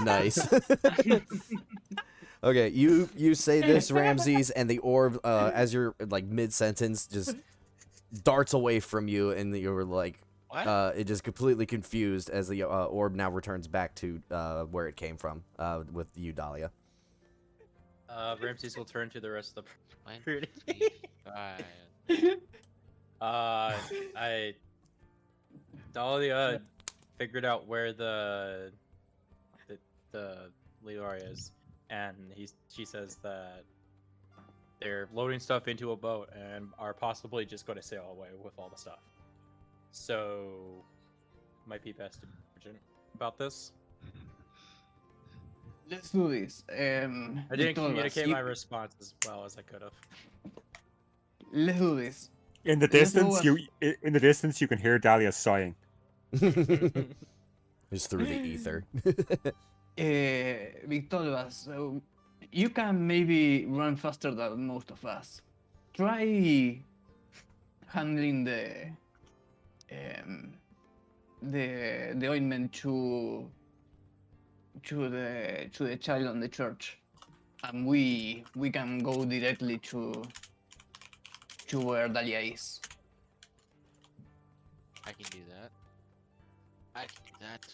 Speaker 1: Nice. Okay, you say this, Ramses, and the orb, as you're like mid-sentence, just darts away from you, and you're like,
Speaker 3: What?
Speaker 1: it just completely confused as the orb now returns back to where it came from, with you, Dahlia.
Speaker 4: Ramses will turn to the rest of the party.
Speaker 3: 25.
Speaker 4: I Dahlia figured out where the Leroy is, and she says that they're loading stuff into a boat and are possibly just going to sail away with all the stuff. So, might be best to be urgent about this.
Speaker 5: Let's do this.
Speaker 4: I didn't
Speaker 5: Victor,
Speaker 4: communicate my response as well as I could have.
Speaker 5: let's do this.
Speaker 2: In the
Speaker 5: Let's go
Speaker 2: distance, you can hear Dahlia sighing.
Speaker 1: Just through the ether.
Speaker 5: Victor, so you can maybe run faster than most of us. Try handling the ointment to the child on the church, and we can go directly to where Dahlia is.
Speaker 3: I can do that. I can do that.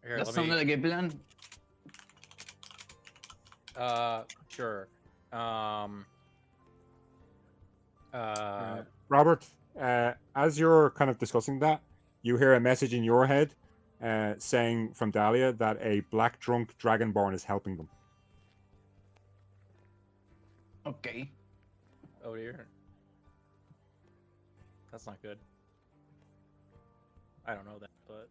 Speaker 4: Here,
Speaker 5: That
Speaker 4: let
Speaker 5: sounded
Speaker 4: me.
Speaker 5: like a plan.
Speaker 4: Sure.
Speaker 2: Robert, as you're kind of discussing that, you hear a message in your head saying from Dahlia that a black drunk dragonborn is helping them.
Speaker 5: Okay.
Speaker 4: Oh dear. That's not good. I don't know that, but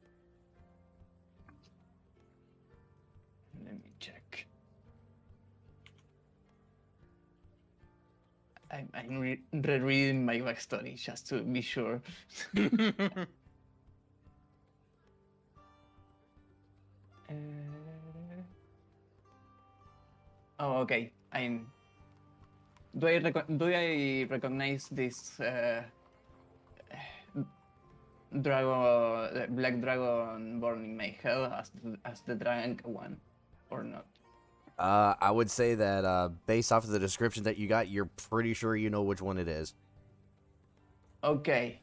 Speaker 5: Let me check. I'm rereading my backstory just to be sure. Oh, okay. Do I recognize this black dragon born in my head as the dragon one, or not?
Speaker 1: I would say that based off of the description that you got, you're pretty sure you know which one it is.
Speaker 5: Okay.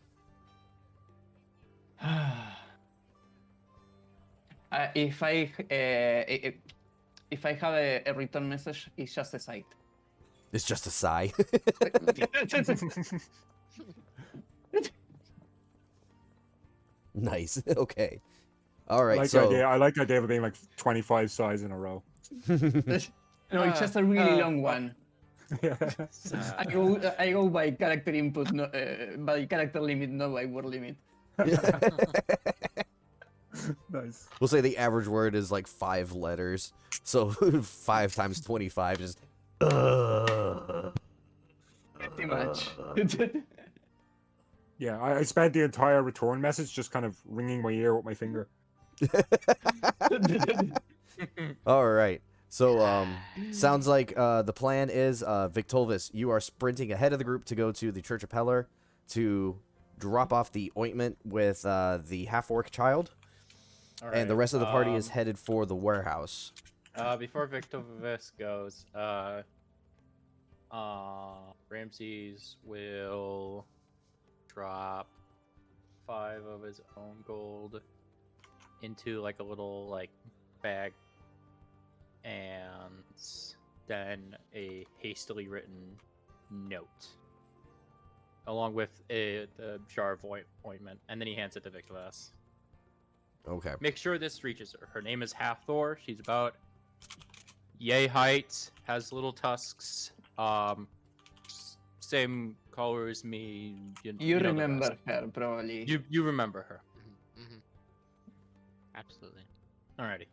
Speaker 5: If I have a return message, it's just a sight.
Speaker 1: It's just a sigh. Nice. Okay. All right.
Speaker 2: I like the idea of it being like 25 sighs in a row.
Speaker 5: No, it's just a really long one.
Speaker 2: Yeah.
Speaker 5: I go by character input, no, by character limit, not by word limit.
Speaker 2: Nice.
Speaker 1: We'll say the average word is like 5 letters. So 5 times 25 is.
Speaker 5: Pretty much.
Speaker 2: Yeah, I spent the entire return message just kind of ringing my ear with my finger.
Speaker 1: All right. So sounds like the plan is Victolvis, you are sprinting ahead of the group to go to the Church of Peller to drop off the ointment with the half-orc child.
Speaker 4: all
Speaker 1: And the rest of the party is
Speaker 4: um,
Speaker 1: headed for the warehouse.
Speaker 4: Before Victorvis goes, Ramses will drop 5 of his own gold into like a little like bag, and then a hastily written note along with the jar of ointment, and then he hands it to Victorvis.
Speaker 1: Okay.
Speaker 4: Make sure this reaches her. Her name is Hathor. She's about yay height, has little tusks, same color as me.
Speaker 5: You
Speaker 4: know the
Speaker 5: remember
Speaker 4: rest.
Speaker 5: her, probably.
Speaker 4: You remember her.
Speaker 3: Absolutely.
Speaker 4: Alrighty.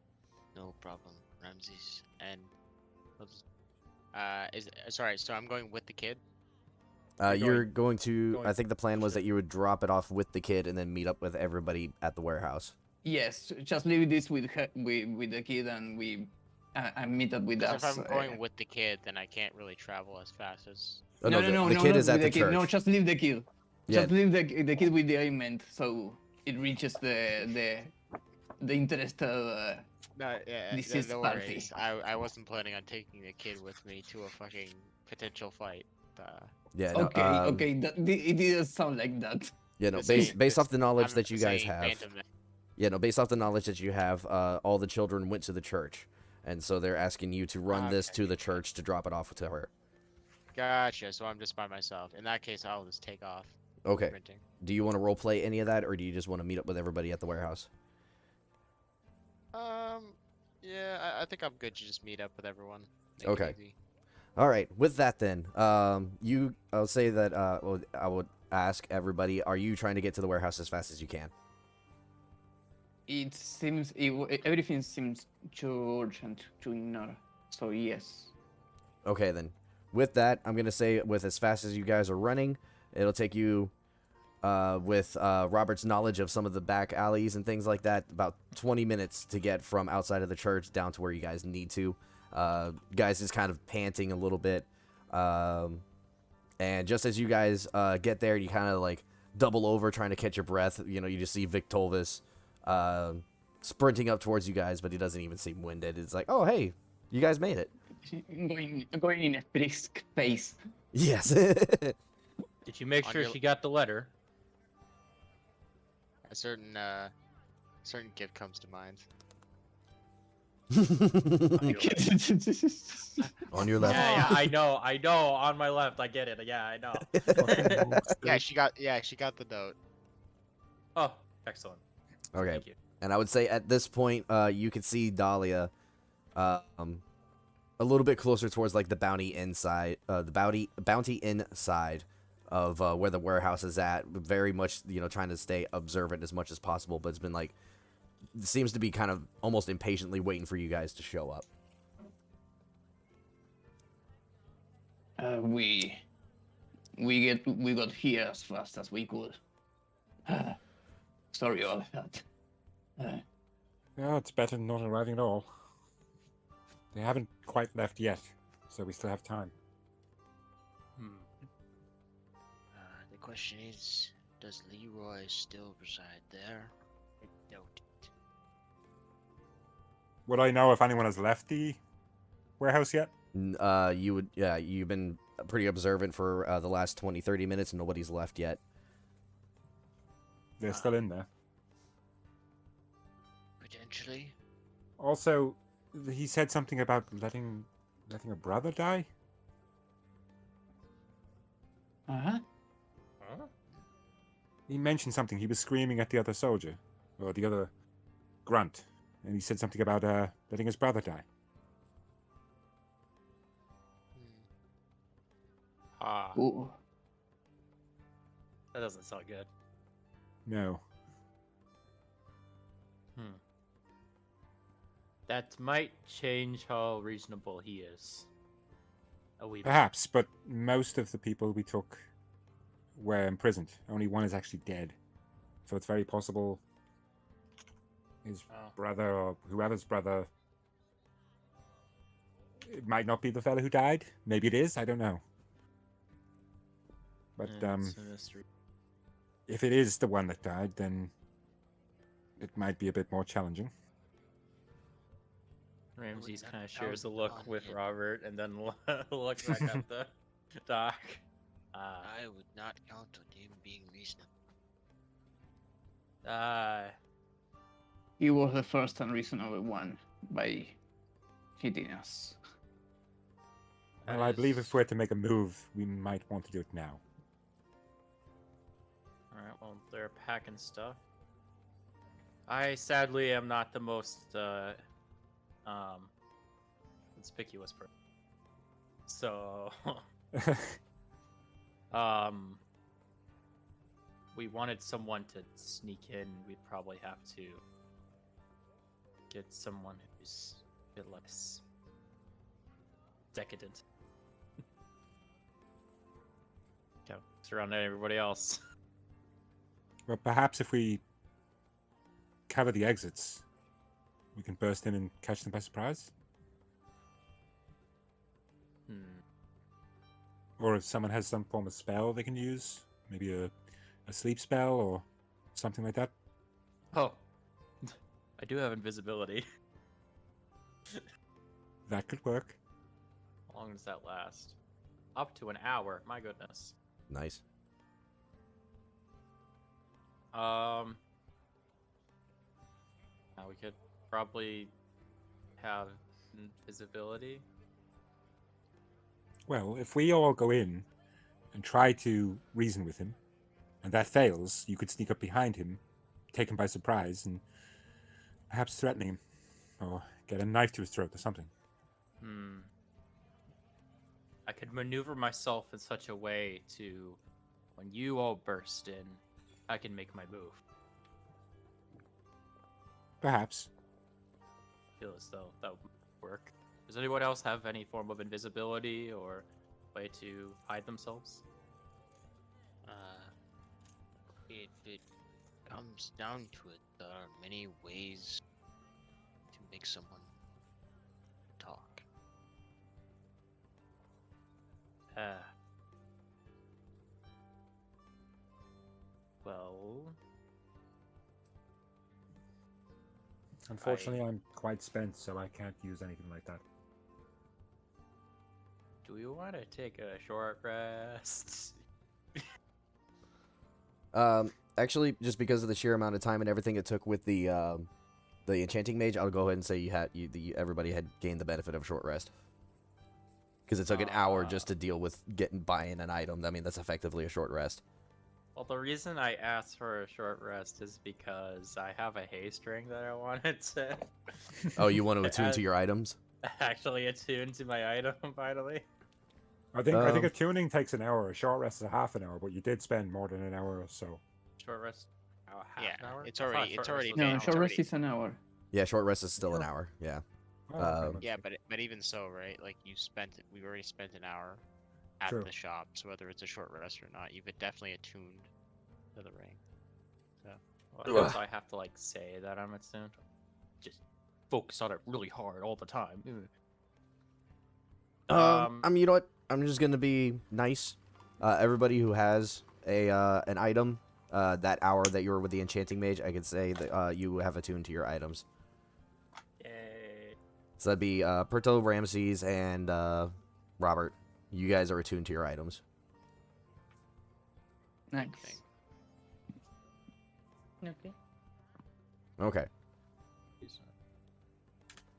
Speaker 3: No problem, Ramses. And sorry, so I'm going with the kid.
Speaker 1: You're going to.
Speaker 4: going-
Speaker 1: I think the plan was that you would drop it off with the kid and then meet up with everybody at the warehouse.
Speaker 5: Yes, just leave this with her, with the kid, and we meet up with
Speaker 3: 'Cause
Speaker 5: us.
Speaker 3: if I'm going with the kid, then I can't really travel as fast as.
Speaker 1: Oh,
Speaker 5: no,
Speaker 1: the kid
Speaker 5: not
Speaker 1: is at
Speaker 5: with
Speaker 1: the
Speaker 5: kid.
Speaker 1: church.
Speaker 5: No, just leave the kid.
Speaker 1: Yeah.
Speaker 5: Just leave the kid with the ointment, so it reaches the interested.
Speaker 3: No, yeah,
Speaker 5: This is
Speaker 3: no
Speaker 5: party.
Speaker 3: worries. I wasn't planning on taking the kid with me to a fucking potential fight.
Speaker 1: Yeah. No,
Speaker 5: Okay. It didn't sound like that.
Speaker 1: Yeah. No.
Speaker 3: This-
Speaker 1: Based off the
Speaker 3: this-
Speaker 1: knowledge
Speaker 3: I'm
Speaker 1: that you guys
Speaker 3: saying
Speaker 1: have.
Speaker 3: Phantom Man.
Speaker 1: Yeah. No. Based off the knowledge that you have, all the children went to the church, and so they're asking you to run this
Speaker 3: Okay,
Speaker 1: to the
Speaker 3: okay.
Speaker 1: church to drop it off to her.
Speaker 3: Gotcha. So I'm just by myself. In that case, I'll just take off.
Speaker 1: Okay.
Speaker 3: Sprinting.
Speaker 1: Do you want to roleplay any of that, or do you just want to meet up with everybody at the warehouse?
Speaker 3: Yeah, I think I'm good to just meet up with everyone. Make
Speaker 1: Okay.
Speaker 3: it easy.
Speaker 1: All right. With that, then, I'll say that. Well, I would ask everybody: are you trying to get to the warehouse as fast as you can?
Speaker 5: It seems everything seems too urgent to ignore. So yes.
Speaker 1: Okay, then. With that, I'm gonna say with as fast as you guys are running, it'll take you, with Robert's knowledge of some of the back alleys and things like that, about 20 minutes to get from outside of the church down to where you guys need to. Guys is kind of panting a little bit, and just as you guys get there, you kind of like double over trying to catch your breath. You know, you just see Vic Tolvis sprinting up towards you guys, but he doesn't even seem winded. It's like, oh hey, you guys made it.
Speaker 5: Going in a brisk pace.
Speaker 1: Yes.
Speaker 4: Did you make
Speaker 3: On
Speaker 4: sure
Speaker 3: your-
Speaker 4: she got the letter?
Speaker 3: A certain gift comes to mind.
Speaker 1: On your left.
Speaker 4: Yeah, I know, on my left, I get it. Yeah, I know.
Speaker 3: Yeah, she got the note.
Speaker 4: Oh, excellent.
Speaker 1: Okay.
Speaker 4: Thank you.
Speaker 1: And I would say at this point, you could see Dahlia, a little bit closer towards like the bounty inside, the bounty inside of where the warehouse is at. Very much, trying to stay observant as much as possible. But it's been like, seems to be kind of almost impatiently waiting for you guys to show up.
Speaker 5: We got here as fast as we could. Sorry about that.
Speaker 2: Yeah, it's better than not arriving at all. They haven't quite left yet, so we still have time.
Speaker 3: The question is, does Leroy still reside there? I doubt it.
Speaker 2: Would I know if anyone has left the warehouse yet?
Speaker 1: You've been pretty observant for the last 20-30 minutes, and nobody's left yet.
Speaker 2: They're still in there.
Speaker 3: Potentially.
Speaker 2: Also, he said something about letting a brother die.
Speaker 5: Uh-huh.
Speaker 2: He mentioned something. He was screaming at the other soldier, or the other grunt, and he said something about letting his brother die.
Speaker 4: Ah,
Speaker 5: Ooh.
Speaker 4: that doesn't sound good.
Speaker 2: No.
Speaker 4: That might change how reasonable he is. A wee bit.
Speaker 2: Perhaps, but most of the people we took were imprisoned. Only one is actually dead. So it's very possible his brother, or whoever's brother, it might not be the fella who died. Maybe it is, I don't know. But
Speaker 4: It's a mystery.
Speaker 2: if it is the one that died, then it might be a bit more challenging.
Speaker 4: Ramses
Speaker 3: not
Speaker 4: kind of
Speaker 3: count
Speaker 4: shares a look
Speaker 3: on
Speaker 4: with
Speaker 3: it.
Speaker 4: Robert and then looks back at the doc.
Speaker 3: I would not count on him being reasonable.
Speaker 5: He was the first unreasonable one by hitting us.
Speaker 2: Well, I believe if we're to make a move, we might want to do it now.
Speaker 4: Alright, well, they're packing stuff. I sadly am not the most conspicuous person. So we wanted someone to sneak in. We'd probably have to get someone who's a bit less decadent. Okay, surround everybody else.
Speaker 2: Well, perhaps if we cover the exits, we can burst in and catch them by surprise. Or if someone has some form of spell they can use, maybe a sleep spell or something like that.
Speaker 4: Oh, I do have invisibility.
Speaker 2: That could work.
Speaker 4: How long does that last? Up to an hour. My goodness.
Speaker 1: Nice.
Speaker 4: Now we could probably have invisibility.
Speaker 2: Well, if we all go in and try to reason with him, and that fails, you could sneak up behind him, take him by surprise, and perhaps threaten him, or get a knife to his throat or something.
Speaker 4: I could maneuver myself in such a way to, when you all burst in, I can make my move.
Speaker 2: Perhaps.
Speaker 4: Feel as though that would work. Does anyone else have any form of invisibility or way to hide themselves?
Speaker 3: It comes down to it. There are many ways to make someone talk.
Speaker 4: Well,
Speaker 2: Unfortunately, I'm quite spent, so I can't use anything like that.
Speaker 4: do you want to take a short rest?
Speaker 1: Actually, just because of the sheer amount of time and everything it took with the enchanting mage, I'll go ahead and say everybody had gained the benefit of a short rest. Because it took an hour just to deal with buying an item. I mean, that's effectively a short rest.
Speaker 4: Well, the reason I asked for a short rest is because I have a haste ring that I wanted to.
Speaker 1: Oh, you want to attune to your items?
Speaker 4: Actually attune to my item finally.
Speaker 2: I think a tuning takes an hour. A short rest is a half an hour, but you did spend more than an hour or so.
Speaker 4: Short rest. Half
Speaker 3: Yeah,
Speaker 4: an hour?
Speaker 3: it's
Speaker 4: I thought
Speaker 3: already-
Speaker 4: short
Speaker 3: it's
Speaker 4: rest
Speaker 3: already
Speaker 4: was
Speaker 5: No,
Speaker 4: an
Speaker 3: been-
Speaker 4: hour.
Speaker 5: short rest
Speaker 3: already-
Speaker 5: is an hour.
Speaker 1: Yeah, short rest is still an hour. Yeah.
Speaker 2: Oh, okay,
Speaker 1: Um,
Speaker 2: that's
Speaker 3: Yeah,
Speaker 2: good.
Speaker 3: but even so, right? Like we already spent an hour at
Speaker 2: True.
Speaker 3: the shop. So whether it's a short rest or not, you've definitely attuned to the ring. So
Speaker 4: Well, so I have to like say that I'm attuned. Just focus on it really hard all the time.
Speaker 1: I mean, you know what? I'm just gonna be nice. Everybody who has an item, that hour that you were with the enchanting mage, I could say that you have attuned to your items.
Speaker 4: Yay.
Speaker 1: So that'd be Perto, Ramses, and Robert. You guys are attuned to your items.
Speaker 5: Nice.
Speaker 3: thing.
Speaker 6: Okay.
Speaker 1: Okay.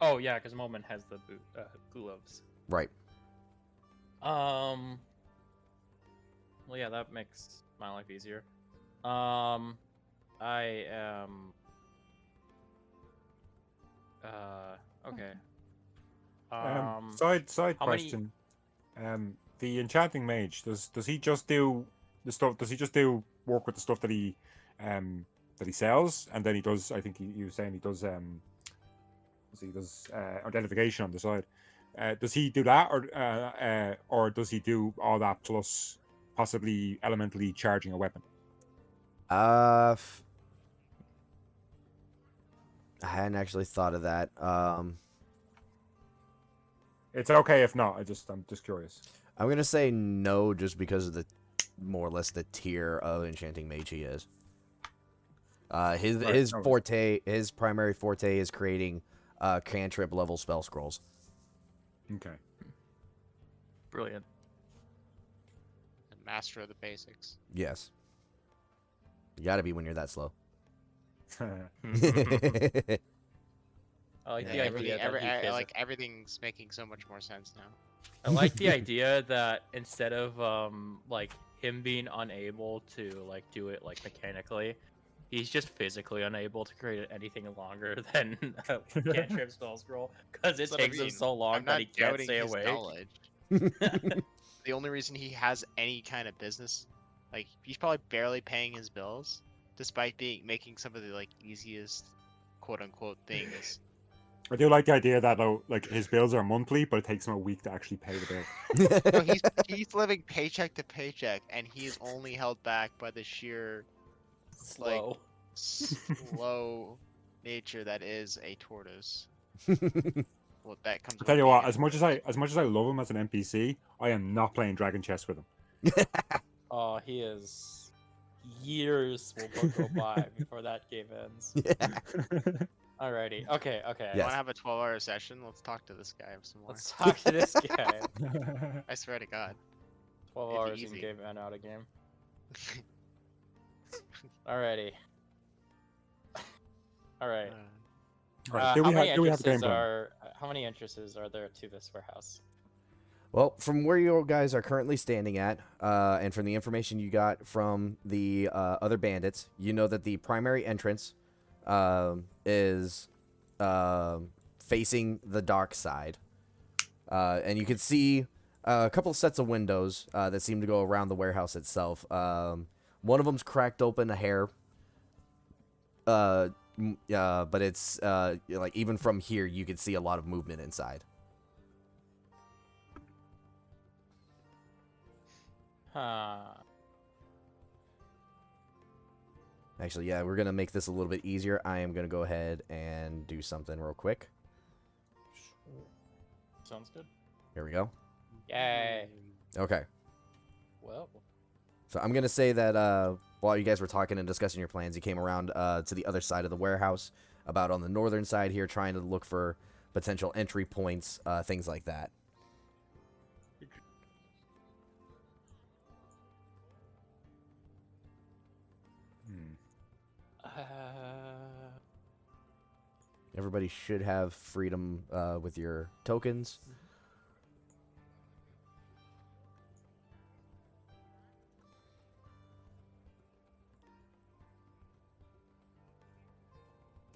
Speaker 4: Oh yeah, because Moment has the gloves.
Speaker 1: Right.
Speaker 4: Well, yeah, that makes my life easier. I am. Okay.
Speaker 2: Side
Speaker 4: how many-
Speaker 2: question. The enchanting mage, does he just do the stuff? Does he just do work with the stuff that he sells, and then he does? I think you were saying he does identification on the side. Does he do that, or does he do all that plus possibly elementally charging a weapon?
Speaker 1: I hadn't actually thought of that.
Speaker 2: It's okay if not. I'm just curious.
Speaker 1: I'm gonna say no, just because of the more or less the tier of enchanting mage he is. His
Speaker 2: Right,
Speaker 1: his
Speaker 2: no.
Speaker 1: forte, his primary forte is creating cantrip level spell scrolls.
Speaker 2: Okay.
Speaker 4: Brilliant.
Speaker 3: The master of the basics.
Speaker 1: Yes. You gotta be when you're that slow.
Speaker 4: I like the
Speaker 3: Yeah,
Speaker 4: idea that he
Speaker 3: like everything's making so much more sense now.
Speaker 4: I like the idea that instead of like him being unable to like do it like mechanically, he's just physically unable to create anything longer than a cantrip spell scroll because it
Speaker 3: That's what I
Speaker 4: takes him
Speaker 3: mean.
Speaker 4: so long
Speaker 3: I'm
Speaker 4: that
Speaker 3: not
Speaker 4: he can't
Speaker 3: doubting
Speaker 4: stay
Speaker 3: his
Speaker 4: awake.
Speaker 3: knowledge. The only reason he has any kind of business, like he's probably barely paying his bills, despite making some of the like easiest quote unquote things.
Speaker 2: I do like the idea that though, like his bills are monthly, but it takes him a week to actually pay the bill.
Speaker 3: No, he's living paycheck to paycheck, and he's only held back by the sheer
Speaker 4: Slow.
Speaker 3: slow nature that is a tortoise. Well, that comes.
Speaker 2: I tell
Speaker 3: with
Speaker 2: you
Speaker 3: being
Speaker 2: what,
Speaker 3: a
Speaker 2: as much
Speaker 3: tortoise.
Speaker 2: as I love him as an NPC, I am not playing Dragon Chess with him.
Speaker 4: Oh, he is. Years will go by before that game ends. Alrighty. Okay. Okay.
Speaker 3: You
Speaker 1: Yes.
Speaker 3: want to have a 12-hour session? Let's talk to this guy some more.
Speaker 4: Let's talk to this guy.
Speaker 3: I swear to God.
Speaker 4: 12
Speaker 3: It'd be
Speaker 4: hours in
Speaker 3: easy.
Speaker 4: game and out of game. Alrighty. Alright.
Speaker 2: Right, do we have a game plan?
Speaker 4: How many entrances are there to this warehouse?
Speaker 1: Well, from where you guys are currently standing at, and from the information you got from the other bandits, you know that the primary entrance is facing the dark side. And you can see a couple sets of windows that seem to go around the warehouse itself. One of them's cracked open a hair. But it's like even from here, you can see a lot of movement inside.
Speaker 4: Huh.
Speaker 1: Actually, yeah, we're going to make this a little bit easier. I am going to go ahead and do something real quick.
Speaker 4: Sounds good.
Speaker 1: Here we go.
Speaker 4: Yay.
Speaker 1: Okay.
Speaker 4: Well.
Speaker 1: So I'm going to say that while you guys were talking and discussing your plans, you came around to the other side of the warehouse, about on the northern side here, trying to look for potential entry points, things like that. Everybody should have freedom with your tokens.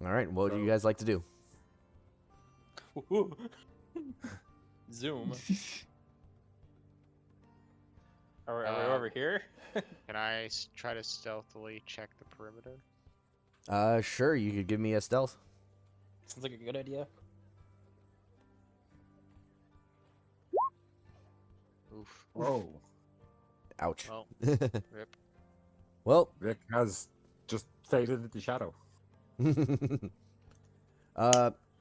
Speaker 1: All right, what would you guys like to do?
Speaker 4: Zoom. Are we over here?
Speaker 3: Can I try to stealthily check the perimeter?
Speaker 1: Sure, you could give me a stealth.
Speaker 4: Sounds like a good idea.
Speaker 3: Oof.
Speaker 2: Whoa.
Speaker 1: Ouch.
Speaker 3: Well, rip.
Speaker 1: Well,
Speaker 2: Rick has just faded into shadow.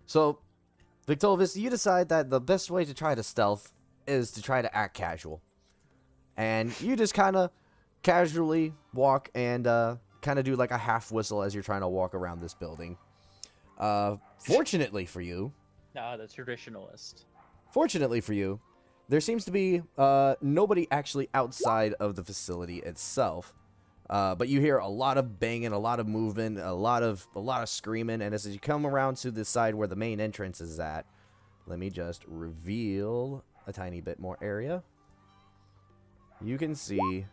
Speaker 1: so, Victovis, you decide that the best way to try to stealth is to try to act casual. And you just kind of casually walk and kind of do like a half whistle as you're trying to walk around this building. Fortunately for you,
Speaker 4: Nah, the traditionalist.
Speaker 1: there seems to be nobody actually outside of the facility itself. But you hear a lot of banging, a lot of movement, a lot of screaming, and as you come around to the side where the main entrance is at, let me just reveal a tiny bit more area. You can see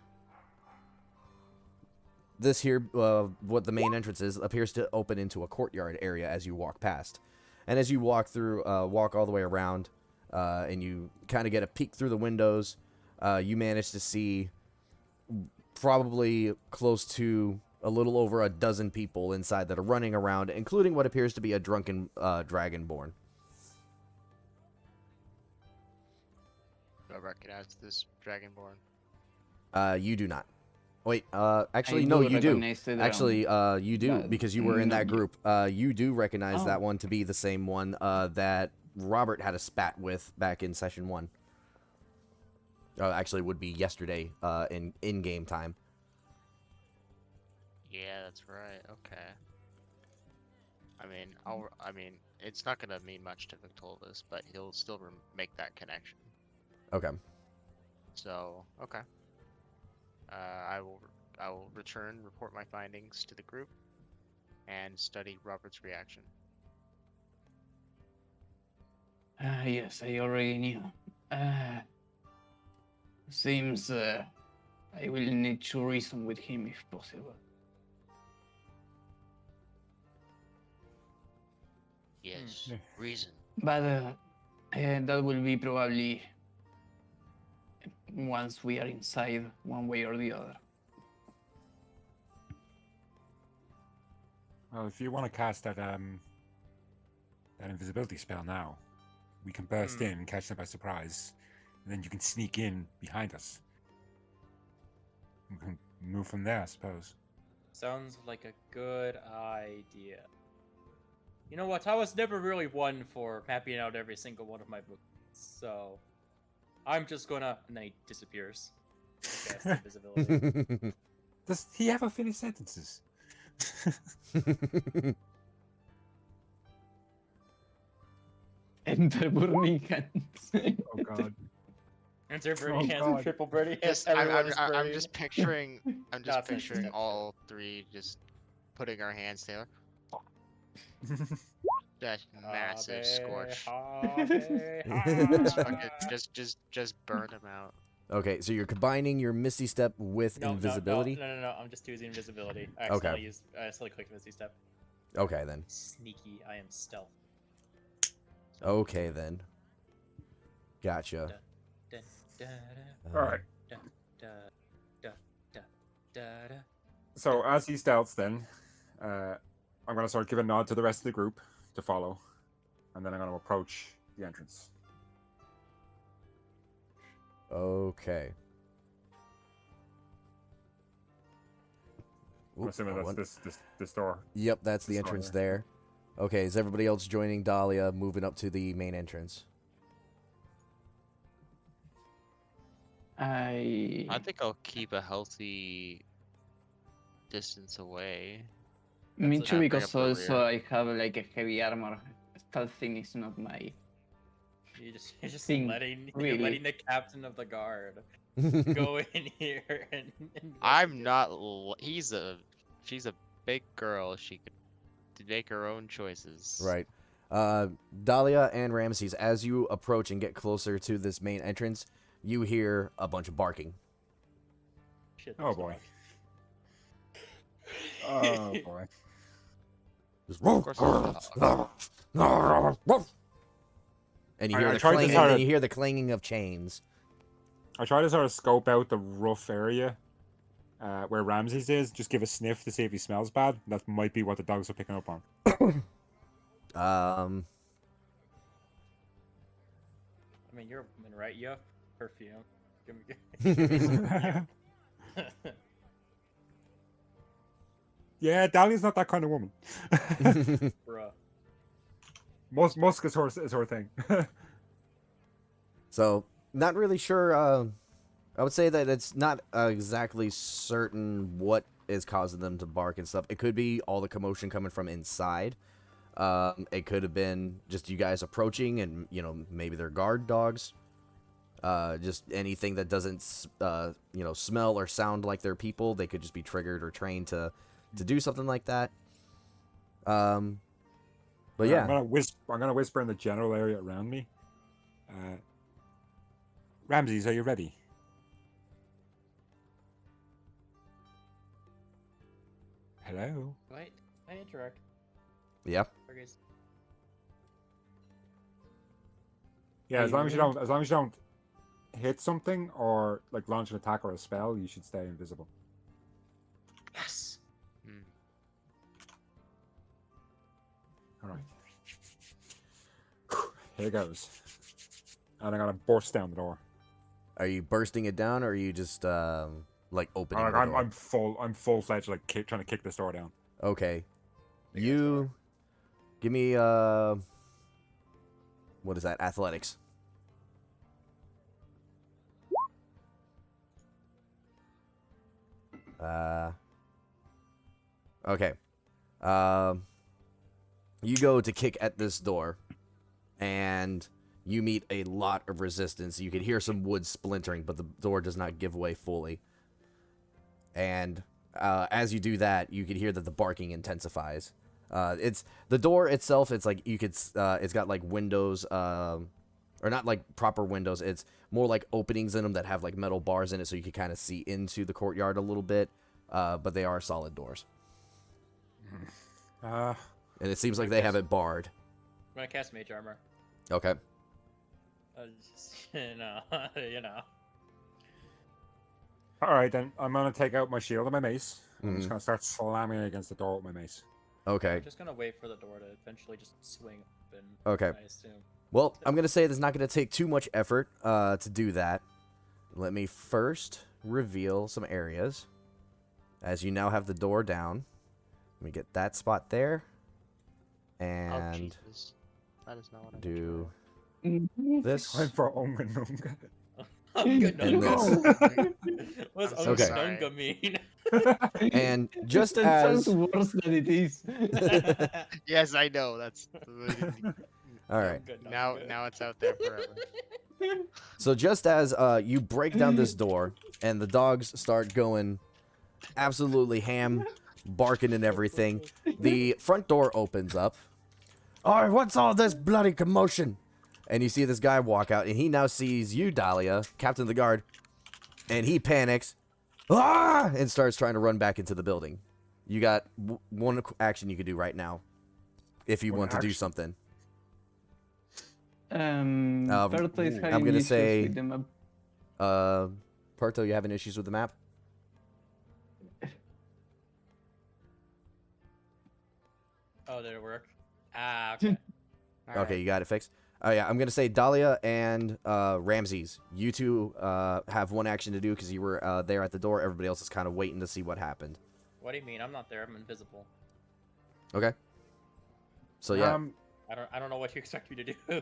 Speaker 1: this here, what the main entrance is, appears to open into a courtyard area as you walk past. And as you walk through, walk all the way around, and you kind of get a peek through the windows, you manage to see probably close to a little over a dozen people inside that are running around, including what appears to be a drunken dragonborn.
Speaker 3: Do I recognize this dragonborn?
Speaker 1: You do not. Wait, actually,
Speaker 5: I
Speaker 1: no,
Speaker 5: do
Speaker 1: you do.
Speaker 5: recognize the
Speaker 1: Actually, you do,
Speaker 5: but
Speaker 1: because you were in that
Speaker 5: not you.
Speaker 1: group. You do recognize that
Speaker 5: Oh.
Speaker 1: one to be the same one that Robert had a spat with back in session 1. Actually, would be yesterday in game time.
Speaker 3: Yeah, that's right. Okay. I mean, it's not gonna mean much to Victolis, but he'll still make that connection.
Speaker 1: Okay.
Speaker 3: So, okay. I will return, report my findings to the group, and study Robert's reaction.
Speaker 5: Yes, I already knew. Seems I will need to reason with him if possible.
Speaker 3: Yes,
Speaker 2: Yeah.
Speaker 3: reason.
Speaker 5: But that will be probably once we are inside, one way or the other.
Speaker 2: Well, if you want to cast that invisibility spell now, we can burst in and catch them by surprise, and then you can sneak in behind us. We can move from there, I suppose.
Speaker 4: Sounds like a good idea. You know what? I was never really one for mapping out every single one of my books, so I'm just gonna. And then he disappears. I guess invisibility.
Speaker 2: Does he ever finish sentences?
Speaker 5: Enter burning hands.
Speaker 2: Oh god.
Speaker 4: Enter Birdie
Speaker 2: Oh,
Speaker 4: hands,
Speaker 2: God.
Speaker 4: triple Birdie hands.
Speaker 3: Just, I'm
Speaker 4: I'm
Speaker 3: just picturing,
Speaker 4: No, it's
Speaker 3: picturing
Speaker 4: not.
Speaker 3: all three just putting our hands together. That massive scorch.
Speaker 4: Just
Speaker 3: Fucking, just burn them out.
Speaker 1: Okay, so you're combining your Misty Step with invisibility.
Speaker 4: No. I'm just using invisibility. I
Speaker 1: Okay.
Speaker 4: accidentally clicked Misty Step.
Speaker 1: Okay, then.
Speaker 4: Sneaky. I am stealth.
Speaker 1: Okay, then. Gotcha.
Speaker 4: Da, da, da,
Speaker 2: All right.
Speaker 4: da, da, da, da, da, da.
Speaker 2: So as he stealths, then I'm gonna sort of give a nod to the rest of the group to follow, and then I'm gonna approach the entrance.
Speaker 1: Okay.
Speaker 2: I'm
Speaker 1: Oop,
Speaker 2: assuming
Speaker 1: wrong
Speaker 2: that's
Speaker 1: one.
Speaker 2: this door.
Speaker 1: Yep, that's the
Speaker 2: this
Speaker 1: entrance
Speaker 2: corner.
Speaker 1: there. Okay, is everybody else joining Dahlia, moving up to the main entrance?
Speaker 3: I think I'll keep a healthy distance away.
Speaker 5: Me
Speaker 4: That's
Speaker 5: too,
Speaker 3: a-
Speaker 5: because
Speaker 3: bring up the
Speaker 5: also
Speaker 3: rear.
Speaker 5: I have like a heavy armor. Stealthing is not my
Speaker 4: You're just
Speaker 5: Thing,
Speaker 4: letting
Speaker 5: really.
Speaker 4: you're letting the captain of the guard go in here and
Speaker 3: I'm
Speaker 4: investigate.
Speaker 3: not. She's a big girl. She could make her own choices.
Speaker 1: Right. Dahlia and Ramses, as you approach and get closer to this main entrance, you hear a bunch of barking.
Speaker 4: Shit,
Speaker 2: Oh
Speaker 4: there's
Speaker 2: boy.
Speaker 4: no-
Speaker 2: Oh boy.
Speaker 1: Just
Speaker 3: Of course,
Speaker 1: and you
Speaker 2: I-
Speaker 1: hear
Speaker 2: I
Speaker 1: the
Speaker 2: tried to
Speaker 1: clanging.
Speaker 2: tell
Speaker 1: And
Speaker 2: her-
Speaker 1: you hear the clanging of chains.
Speaker 2: I try to sort of scope out the rough area where Ramses is. Just give a sniff to see if he smells bad. That might be what the dogs are picking up on.
Speaker 1: Um.
Speaker 4: I mean, you're a woman, right? You have perfume. Give me some perfume.
Speaker 2: Yeah, Dahlia's not that kind of woman.
Speaker 4: Bruh.
Speaker 2: Musk is her thing.
Speaker 1: So, not really sure. I would say that it's not exactly certain what is causing them to bark and stuff. It could be all the commotion coming from inside. It could have been just you guys approaching, and maybe they're guard dogs. Just anything that doesn't smell or sound like they're people. They could just be triggered or trained to do something like that. But yeah.
Speaker 2: I'm gonna whisper in the general area around me. Ramses, are you ready? Hello.
Speaker 4: Wait, I interact.
Speaker 1: Yeah.
Speaker 4: Okay.
Speaker 2: Yeah,
Speaker 5: Are
Speaker 2: as
Speaker 5: you
Speaker 2: long as you
Speaker 5: ready?
Speaker 2: don't hit something or like launch an attack or a spell, you should stay invisible.
Speaker 4: Yes.
Speaker 2: All right. Here goes. And I'm gonna burst down the door.
Speaker 1: Are you bursting it down, or are you just like opening the door?
Speaker 2: I'm full fledged like trying to kick this door down.
Speaker 1: Okay.
Speaker 4: Big ass
Speaker 1: You
Speaker 4: door.
Speaker 1: give me what is that? Athletics. Okay. You go to kick at this door, and you meet a lot of resistance. You can hear some wood splintering, but the door does not give way fully. And as you do that, you can hear that the barking intensifies. It's the door itself. It's like you could. It's got like windows, or not like proper windows. It's more like openings in them that have like metal bars in it, so you can kind of see into the courtyard a little bit. But they are solid doors,
Speaker 2: Uh,
Speaker 1: and it seems like they have it barred.
Speaker 4: I'm gonna cast Mage Armor.
Speaker 1: Okay.
Speaker 4: Just, you know.
Speaker 2: all right then. I'm gonna take out my shield and my mace. I'm just
Speaker 1: Mhm.
Speaker 2: gonna start slamming against the door with my mace.
Speaker 1: Okay.
Speaker 4: I'm just gonna wait for the door to eventually just swing open.
Speaker 1: Okay.
Speaker 4: I assume.
Speaker 1: Well, I'm gonna say it's not gonna take too much effort to do that. Let me first reveal some areas. As you now have the door down, let me get that spot there,
Speaker 3: Oh
Speaker 1: and
Speaker 3: Jesus, that is not what I
Speaker 1: do
Speaker 5: Mhm.
Speaker 1: this.
Speaker 2: I'm for Onga.
Speaker 4: I'm good.
Speaker 1: And
Speaker 4: What's
Speaker 3: I'm so
Speaker 1: Okay.
Speaker 3: sorry.
Speaker 4: Unga mean?
Speaker 1: And just
Speaker 5: that
Speaker 1: as
Speaker 5: sounds worse than it is.
Speaker 3: Yes, I know. That's
Speaker 1: all right.
Speaker 3: now it's out there forever.
Speaker 1: So just as you break down this door and the dogs start going absolutely ham, barking and everything, the front door opens up. All right, what's all this bloody commotion? And you see this guy walk out, and he now sees you, Dahlia, captain of the guard, and he panics, and starts trying to run back into the building. You got one action you could do right now, if you
Speaker 2: One
Speaker 1: want to do
Speaker 2: action?
Speaker 1: something.
Speaker 5: Berto is having
Speaker 1: I'm gonna
Speaker 5: issues
Speaker 1: say,
Speaker 5: with the map.
Speaker 1: Perto, you having issues with the map?
Speaker 4: Oh, did it work? Ah, okay. All
Speaker 1: Okay,
Speaker 4: right.
Speaker 1: you got it fixed. Oh yeah, I'm gonna say Dahlia and Ramses. You two have one action to do because you were there at the door. Everybody else is kind of waiting to see what happened.
Speaker 4: What do you mean? I'm not there. I'm invisible.
Speaker 1: Okay. So yeah,
Speaker 4: I don't know what you expect me to do.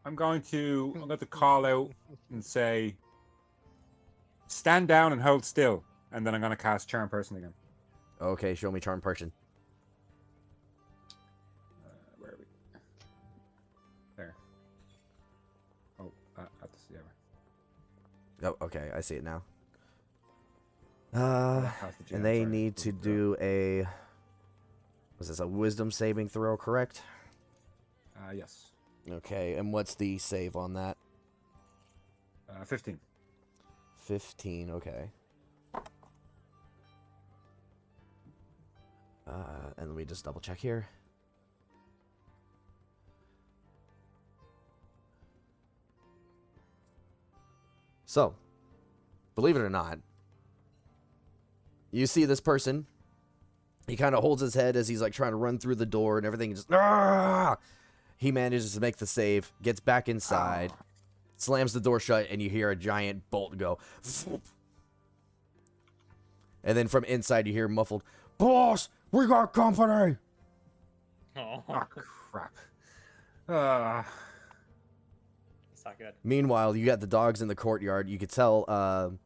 Speaker 2: I'm going to call out and say, stand down and hold still, and then I'm going to cast Charm Person again.
Speaker 1: okay. Show me charm person.
Speaker 2: Where are we? There. Oh, that's the other.
Speaker 1: Oh, okay. I see it now.
Speaker 2: Cast the
Speaker 1: And
Speaker 2: GM,
Speaker 1: they
Speaker 2: sorry.
Speaker 1: need to do a. Was this a wisdom saving throw? Correct.
Speaker 2: Yes.
Speaker 1: Okay. And what's the save on that?
Speaker 2: 15.
Speaker 1: 15. Okay. And let me just double check here. So, believe it or not, you see this person. He kind of holds his head as he's like trying to run through the door and everything. Just he manages to make the save, gets back inside, slams the door shut, and you hear a giant bolt go. And then from inside you hear muffled, "Boss, we got company."
Speaker 4: Oh,
Speaker 2: Oh, crap. Uh,
Speaker 4: it's not good.
Speaker 1: Meanwhile, you got the dogs in the courtyard. You could tell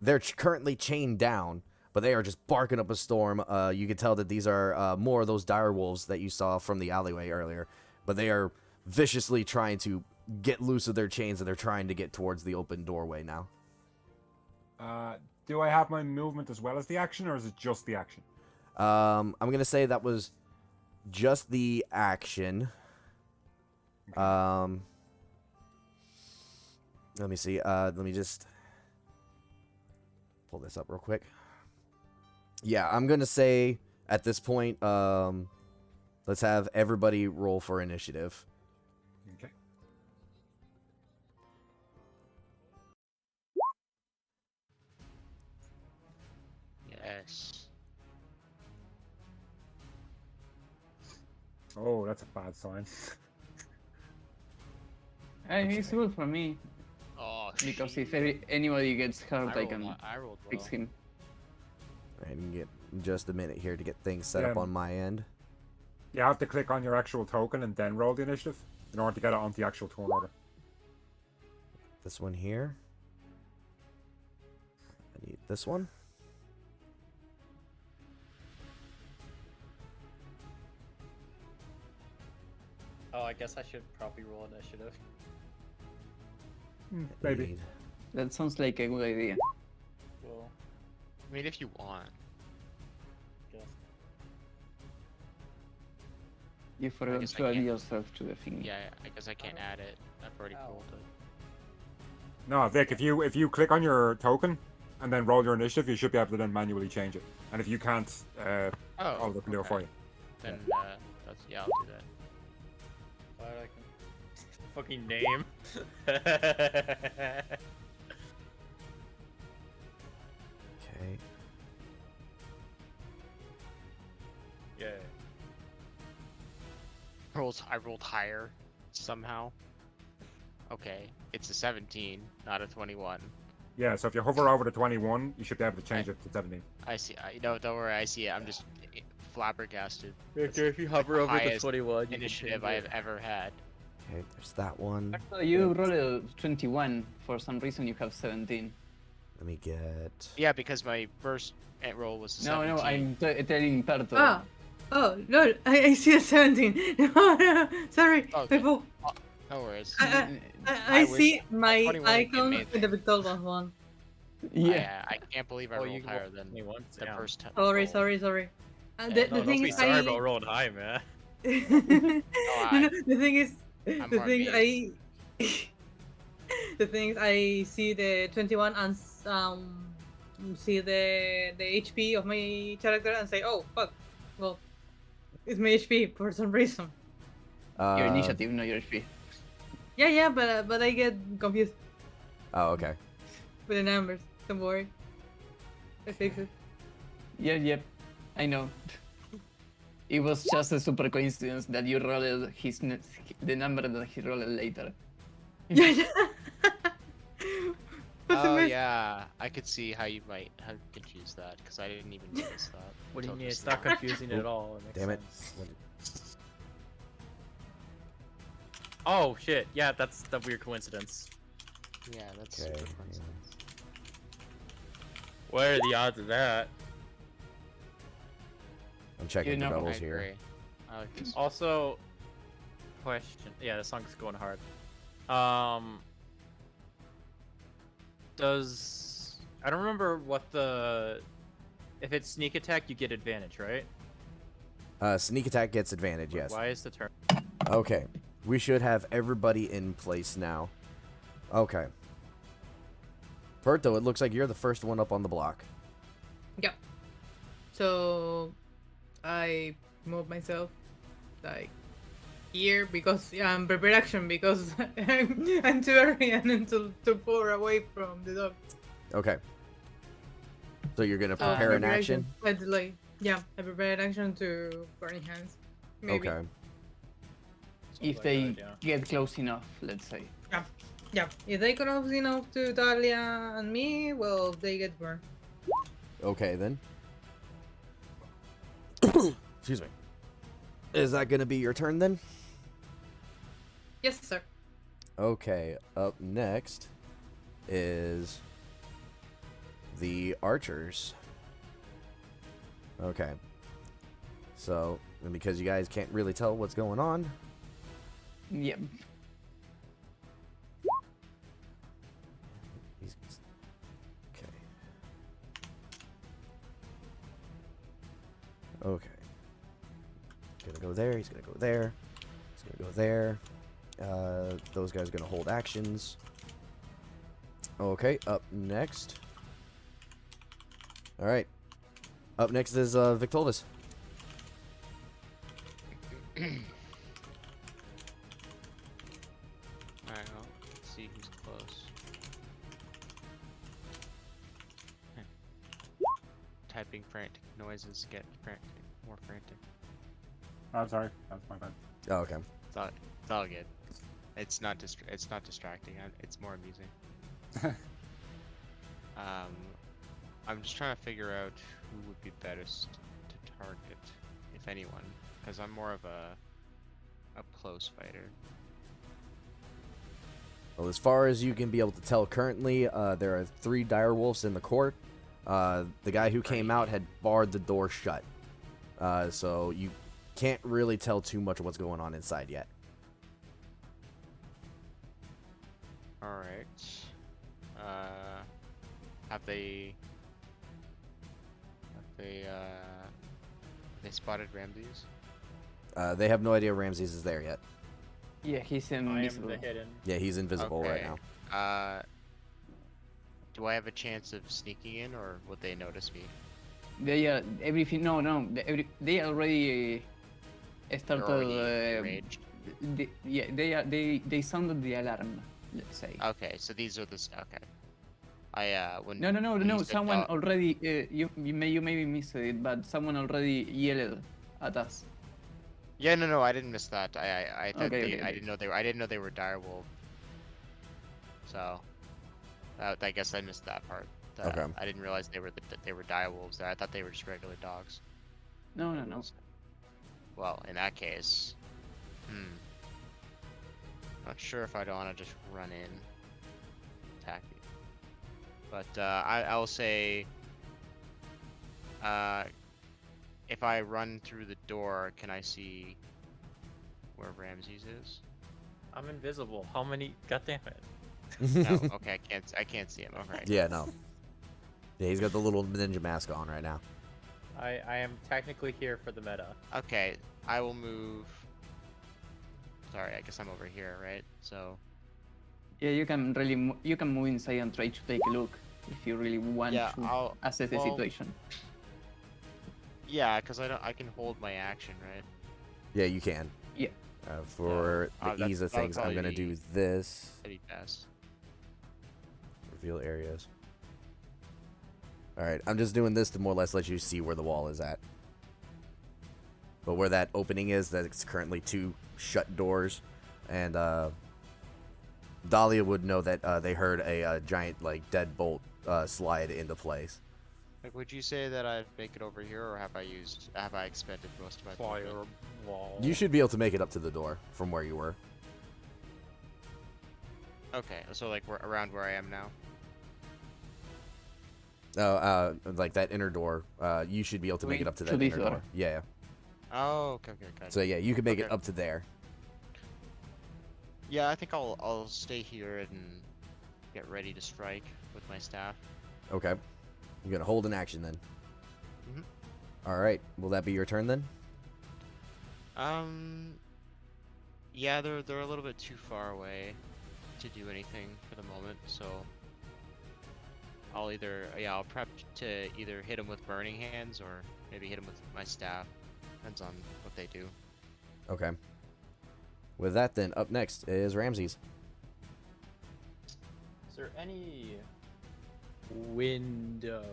Speaker 1: they're currently chained down, but they are just barking up a storm. You could tell that these are more of those dire wolves that you saw from the alleyway earlier. But they are viciously trying to get loose of their chains, and they're trying to get towards the open doorway now.
Speaker 2: do I have my movement as well as the action, or is it just the action?
Speaker 1: I'm going to say that was just the action. Let me see. Let me just pull this up real quick. Yeah, I'm going to say at this point, let's have everybody roll for initiative.
Speaker 2: Okay.
Speaker 3: Yes.
Speaker 2: Oh, that's a bad sign.
Speaker 5: Hey, it's good for me
Speaker 3: Oh,
Speaker 5: because if
Speaker 3: shit.
Speaker 5: anybody gets hurt, I can
Speaker 3: I rolled
Speaker 5: fix
Speaker 3: well.
Speaker 5: him.
Speaker 1: All right, and get just a minute here to get things set up
Speaker 2: Yeah.
Speaker 1: on my end.
Speaker 2: You have to click on your actual token and then roll the initiative in order to get it onto the actual turn order.
Speaker 1: This one here. I need this one.
Speaker 4: Oh, I guess I should probably roll initiative.
Speaker 1: I
Speaker 2: Maybe.
Speaker 1: need-
Speaker 5: That sounds like a good idea.
Speaker 4: Well,
Speaker 3: I mean, if you want.
Speaker 4: guess.
Speaker 5: You forgot
Speaker 3: guess I
Speaker 5: to add
Speaker 3: can't.
Speaker 5: yourself to the thing.
Speaker 3: Yeah, I guess I can't add it. I've already
Speaker 4: Ow.
Speaker 3: rolled it.
Speaker 2: No, Vic, if you click on your token and then roll your initiative, you should be able to then manually change it. And if you can't,
Speaker 3: Oh,
Speaker 2: Oliver can do it for you.
Speaker 3: Then that's yeah, I'll do that.
Speaker 4: Glad I can. Fucking name.
Speaker 1: Okay.
Speaker 4: Yeah.
Speaker 3: I rolled higher somehow. Okay, it's a 17, not a 21.
Speaker 2: Yeah, so if you hover over to 21, you should be able to change it to 17.
Speaker 3: I see. No, don't worry. I see it. I'm just flabbergasted.
Speaker 4: Victor, if you hover
Speaker 3: the
Speaker 4: over the
Speaker 3: highest
Speaker 4: 21, you
Speaker 3: Initiative I have ever had.
Speaker 1: Okay, there's that one.
Speaker 5: So you rolled a 21. For some reason, you have 17.
Speaker 1: Let me get.
Speaker 3: Yeah, because my first roll was a 17.
Speaker 5: No, I'm telling Perto.
Speaker 6: Ah, oh, no, I see a 17. No, sorry.
Speaker 3: Okay.
Speaker 6: People,
Speaker 3: No worries.
Speaker 6: I
Speaker 3: I wish-
Speaker 6: see my
Speaker 3: 21 would be
Speaker 6: icon
Speaker 3: amazing.
Speaker 6: with the Victoria one.
Speaker 5: Yeah.
Speaker 3: I can't believe I
Speaker 4: Oh,
Speaker 3: rolled
Speaker 4: you
Speaker 3: higher
Speaker 4: rolled
Speaker 3: than
Speaker 4: 21?
Speaker 3: the
Speaker 4: Damn.
Speaker 3: first time.
Speaker 6: Sorry.
Speaker 3: Yeah,
Speaker 4: No,
Speaker 6: the
Speaker 4: don't
Speaker 6: thing
Speaker 4: be
Speaker 6: is,
Speaker 4: sorry about rolling high, man.
Speaker 6: No, the thing is,
Speaker 3: I'm
Speaker 6: the
Speaker 3: more
Speaker 6: thing
Speaker 3: amazed.
Speaker 6: the things I see the 21 and see the HP of my character and say, oh fuck, well, it's my HP for some reason.
Speaker 5: Your
Speaker 1: Uh,
Speaker 5: initiative, not your HP.
Speaker 6: Yeah, but I get confused
Speaker 1: oh, okay.
Speaker 6: with the numbers. Don't worry, I fix it.
Speaker 5: Yep. I know. It was just a super coincidence that you rolled the number that he rolled later.
Speaker 6: Yeah. But the
Speaker 3: Oh
Speaker 6: best-
Speaker 3: yeah, I could see how you might have confused that because I didn't even notice that.
Speaker 4: What do you
Speaker 3: until
Speaker 4: mean?
Speaker 3: just
Speaker 4: It's not
Speaker 3: now.
Speaker 4: confusing at all. It makes
Speaker 1: Damn it.
Speaker 4: sense. Oh shit! Yeah, that's the weird coincidence.
Speaker 3: Yeah, that's
Speaker 1: Okay,
Speaker 3: super
Speaker 1: yeah.
Speaker 3: coincidence.
Speaker 4: What are the odds of that?
Speaker 1: I'm checking
Speaker 5: You
Speaker 1: the
Speaker 5: know,
Speaker 3: I
Speaker 1: doubles here.
Speaker 3: agree. I like this.
Speaker 4: Also, question. Yeah, the song's going hard. Does I don't remember what the if it's sneak attack you get advantage, right?
Speaker 1: Sneak attack gets advantage, yes.
Speaker 4: Why is the turn?
Speaker 1: Okay. We should have everybody in place now. Okay. Berto, it looks like you're the first one up on the block.
Speaker 6: Yeah. So I move myself like here because I'm prepared action because I'm too early and too far away from the dog.
Speaker 1: Okay. So you're gonna
Speaker 6: So
Speaker 1: prepare an
Speaker 6: prepared
Speaker 1: action?
Speaker 6: I delay. Yeah, I prepare an action to burn hands. Maybe.
Speaker 1: Okay.
Speaker 5: If they get close enough, let's say.
Speaker 6: Yeah. If they close enough to Talia and me, well, they get burned.
Speaker 1: Okay then. Excuse me. Is that gonna be your turn then?
Speaker 6: Yes, sir.
Speaker 1: Okay, up next is the archers. Okay. So, and because you guys can't really tell what's going on,
Speaker 5: Yep.
Speaker 1: okay. Okay. He's gonna go there, he's gonna go there, he's gonna go there. Those guys are gonna hold actions. Okay, up next. Alright. Up next is Victoldus.
Speaker 3: Alright, well, let's see who's close. Typing frantic noises get more frantic.
Speaker 2: I'm sorry. That's my bad.
Speaker 1: Oh, okay.
Speaker 3: It's all good. It's not distracting. It's more amusing. I'm just trying to figure out who would be best to target, if anyone, because I'm more of a close fighter.
Speaker 1: Well, as far as you can be able to tell currently, there are 3 direwolves in the court. The guy who came out had barred the door shut. So you can't really tell too much of what's going on inside yet.
Speaker 3: Alright. Have they spotted Ramses?
Speaker 1: They have no idea Ramses is there yet.
Speaker 5: Yeah, he's
Speaker 4: I am
Speaker 5: invisible.
Speaker 4: the hidden.
Speaker 1: Yeah, he's invisible right now.
Speaker 3: Do I have a chance of sneaking in, or would they notice me?
Speaker 5: They are everything. No. They already started.
Speaker 3: They're already enraged.
Speaker 5: They sounded the alarm. Let's say.
Speaker 3: Okay, so these are okay. When
Speaker 5: No.
Speaker 3: when you said
Speaker 5: Someone
Speaker 3: dog-
Speaker 5: already. You maybe missed it, but someone already yelled at us.
Speaker 3: Yeah, no, I didn't miss that. I thought
Speaker 5: Okay,
Speaker 3: I
Speaker 5: okay.
Speaker 3: didn't know they were direwolf. So, I guess I missed that part.
Speaker 1: Okay.
Speaker 3: I didn't realize they were direwolves. I thought they were just regular dogs.
Speaker 5: No.
Speaker 3: Well, in that case, not sure if I'd want to just run in, attack you. But I will say, if I run through the door, can I see where Ramses is?
Speaker 4: I'm invisible. How many? God damn it.
Speaker 3: No, okay, I can't see him. Okay.
Speaker 1: Yeah, no. Yeah, he's got the little ninja mask on right now.
Speaker 4: I am technically here for the meta.
Speaker 3: Okay, I will move. Sorry, I guess I'm over here, right? So
Speaker 5: Yeah, you can you can move inside and try to take a look if you really want
Speaker 3: yeah,
Speaker 5: to
Speaker 3: I'll.
Speaker 5: assess the
Speaker 3: Well,
Speaker 5: situation.
Speaker 3: yeah, because I can hold my action, right?
Speaker 1: Yeah, you can.
Speaker 5: Yeah.
Speaker 1: For the
Speaker 3: that-
Speaker 1: ease of
Speaker 3: that would
Speaker 1: things, I'm
Speaker 3: probably
Speaker 1: gonna do
Speaker 3: be
Speaker 1: this.
Speaker 3: pretty best.
Speaker 1: Reveal areas. Alright, I'm just doing this to more or less let you see where the wall is at. But where that opening is, that's currently 2 shut doors. And Dahlia would know that they heard a giant, like, deadbolt slide into place.
Speaker 3: Like, would you say that I'd make it over here, or have I expended most of my movement?
Speaker 4: Firewall.
Speaker 1: You should be able to make it up to the door from where you were.
Speaker 3: Okay, so like we're around where I am now.
Speaker 1: Like that inner door, you should be able to make it up to that
Speaker 5: To this
Speaker 1: inner
Speaker 5: door.
Speaker 1: door. Yeah.
Speaker 3: Oh, okay.
Speaker 1: So yeah, you can make it
Speaker 3: Okay.
Speaker 1: up to there.
Speaker 3: Yeah, I think I'll stay here and get ready to strike with my staff.
Speaker 1: Okay. You're gonna hold an action then.
Speaker 3: Mhm.
Speaker 1: All right. Will that be your turn then?
Speaker 3: Yeah, they're a little bit too far away to do anything for the moment, so I'll prep to either hit them with burning hands or maybe hit them with my staff. Depends on what they do.
Speaker 1: Okay. With that, then up next is Ramses.
Speaker 4: Is there any window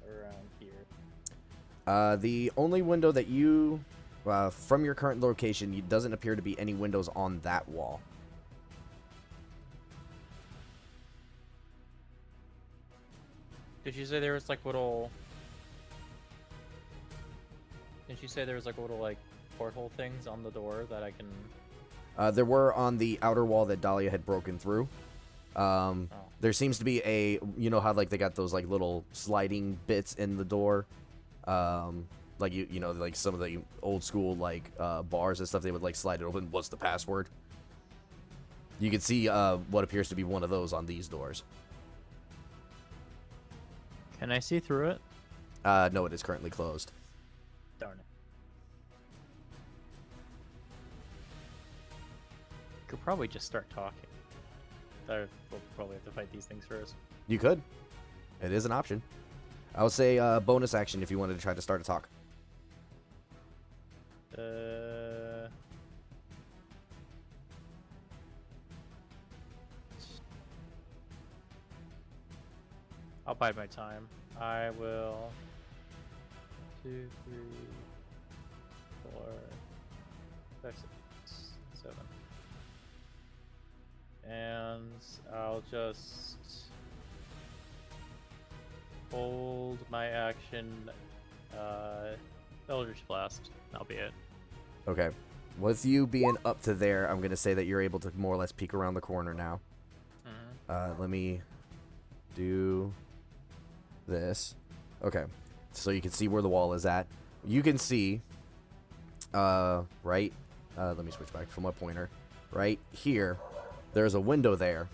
Speaker 4: around here?
Speaker 1: The only window that you, from your current location, it doesn't appear to be any windows on that wall.
Speaker 4: Did you say there was like little? Didn't you say there was like little like porthole things on the door that I can?
Speaker 1: There were on the outer wall that Dahlia had broken through. There seems to be you know how like they got those like little sliding bits in the door, like you know like some of the old school like bars and stuff, they would like slide it open. What's the password? You can see what appears to be one of those on these doors.
Speaker 4: Can I see through it?
Speaker 1: No, it is currently closed.
Speaker 4: Darn it. Could probably just start talking. We'll probably have to fight these things first.
Speaker 1: You could. It is an option. I would say bonus action if you wanted to try to start a talk.
Speaker 4: I'll bide my time. I will. 2, 3, 4, 5, 6, 7. And I'll just hold my action. Eldritch Blast. That'll be it.
Speaker 1: Okay. With you being up to there, I'm going to say that you're able to more or less peek around the corner now. Let me do this. Okay. So you can see where the wall is at. You can see, right? Let me switch back from my pointer. Right here, there's a window there.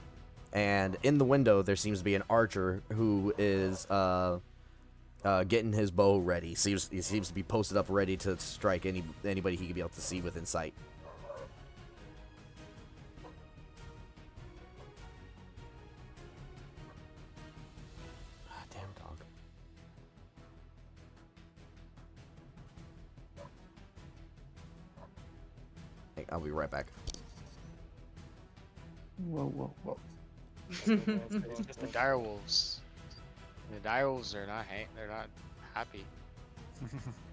Speaker 1: And in the window, there seems to be an archer who is getting his bow ready. He seems to be posted up ready to strike anybody he could be able to see within sight. Damn dog. Hey, I'll be right back.
Speaker 5: Whoa.
Speaker 3: It's just the direwolves. The direwolves are not they're not happy.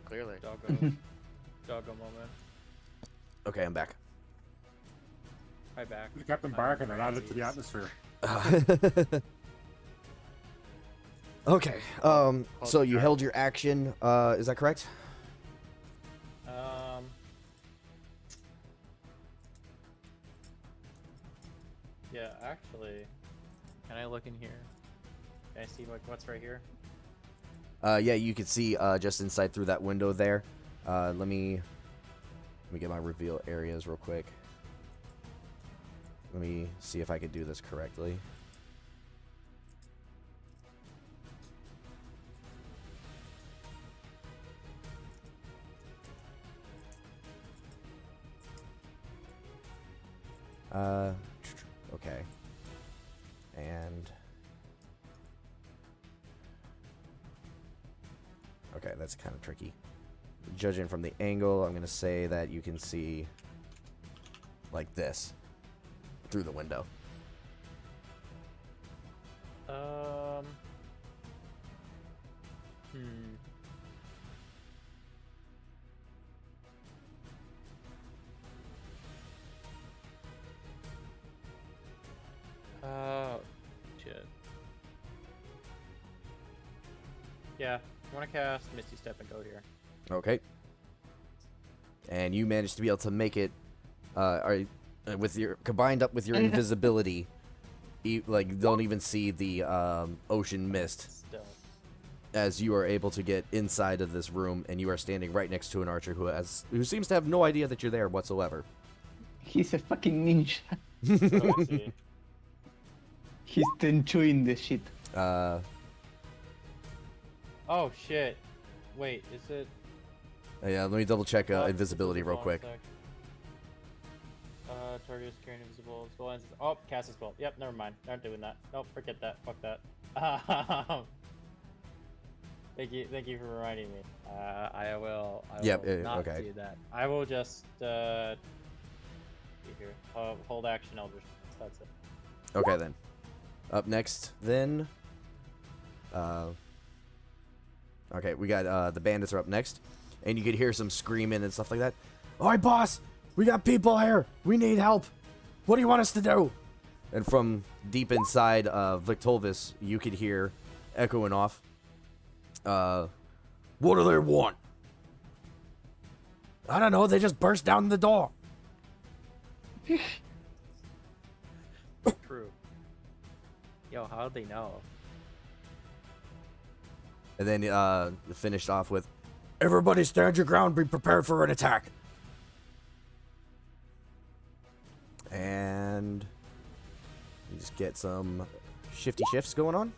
Speaker 3: Clearly.
Speaker 4: Doggo moment.
Speaker 1: Okay, I'm back.
Speaker 4: Hi back.
Speaker 2: You kept them barking and added to the atmosphere.
Speaker 1: Okay. So you held your action. Is that correct?
Speaker 4: Yeah, actually, can I look in here? Can I see what's right here?
Speaker 1: Yeah, you can see just inside through that window there. Let me get my reveal areas real quick. Let me see if I can do this correctly. Okay. And okay, that's kind of tricky. Judging from the angle, I'm gonna say that you can see like this through the window.
Speaker 4: Hmm. Shit. Yeah, I want to cast Misty Step and go here.
Speaker 1: Okay. And you managed to be able to make it, with your combined up with your invisibility, like don't even see the ocean mist
Speaker 4: Still.
Speaker 1: as you are able to get inside of this room, and you are standing right next to an archer who seems to have no idea that you're there whatsoever.
Speaker 5: He's a fucking ninja.
Speaker 4: Oh, I see.
Speaker 5: He's chewing the shit.
Speaker 1: Uh,
Speaker 4: Oh shit. Wait, is it?
Speaker 1: yeah, let me double check
Speaker 4: Oh,
Speaker 1: invisibility real quick.
Speaker 4: Target is carrying invisible. Spell ends. Oh, cast a spell. Yep, never mind. Not doing that. Nope, forget that. Fuck that. Thank you for reminding me. I will
Speaker 1: Yep,
Speaker 4: not
Speaker 1: okay.
Speaker 4: do that. I will just be here. Hold action, Eldritch. That's it.
Speaker 1: Okay, then. Up next, then. Okay, we got the bandits are up next, and you could hear some screaming and stuff like that. Alright, boss! We got people here! We need help! What do you want us to do? And from deep inside Victolvis, you could hear echoing off. What do they want? I don't know, they just burst down the door.
Speaker 4: True. Yo, how'd they know?
Speaker 1: And then finished off with, everybody stand your ground, be prepared for an attack. And you just get some shifty shifts going on.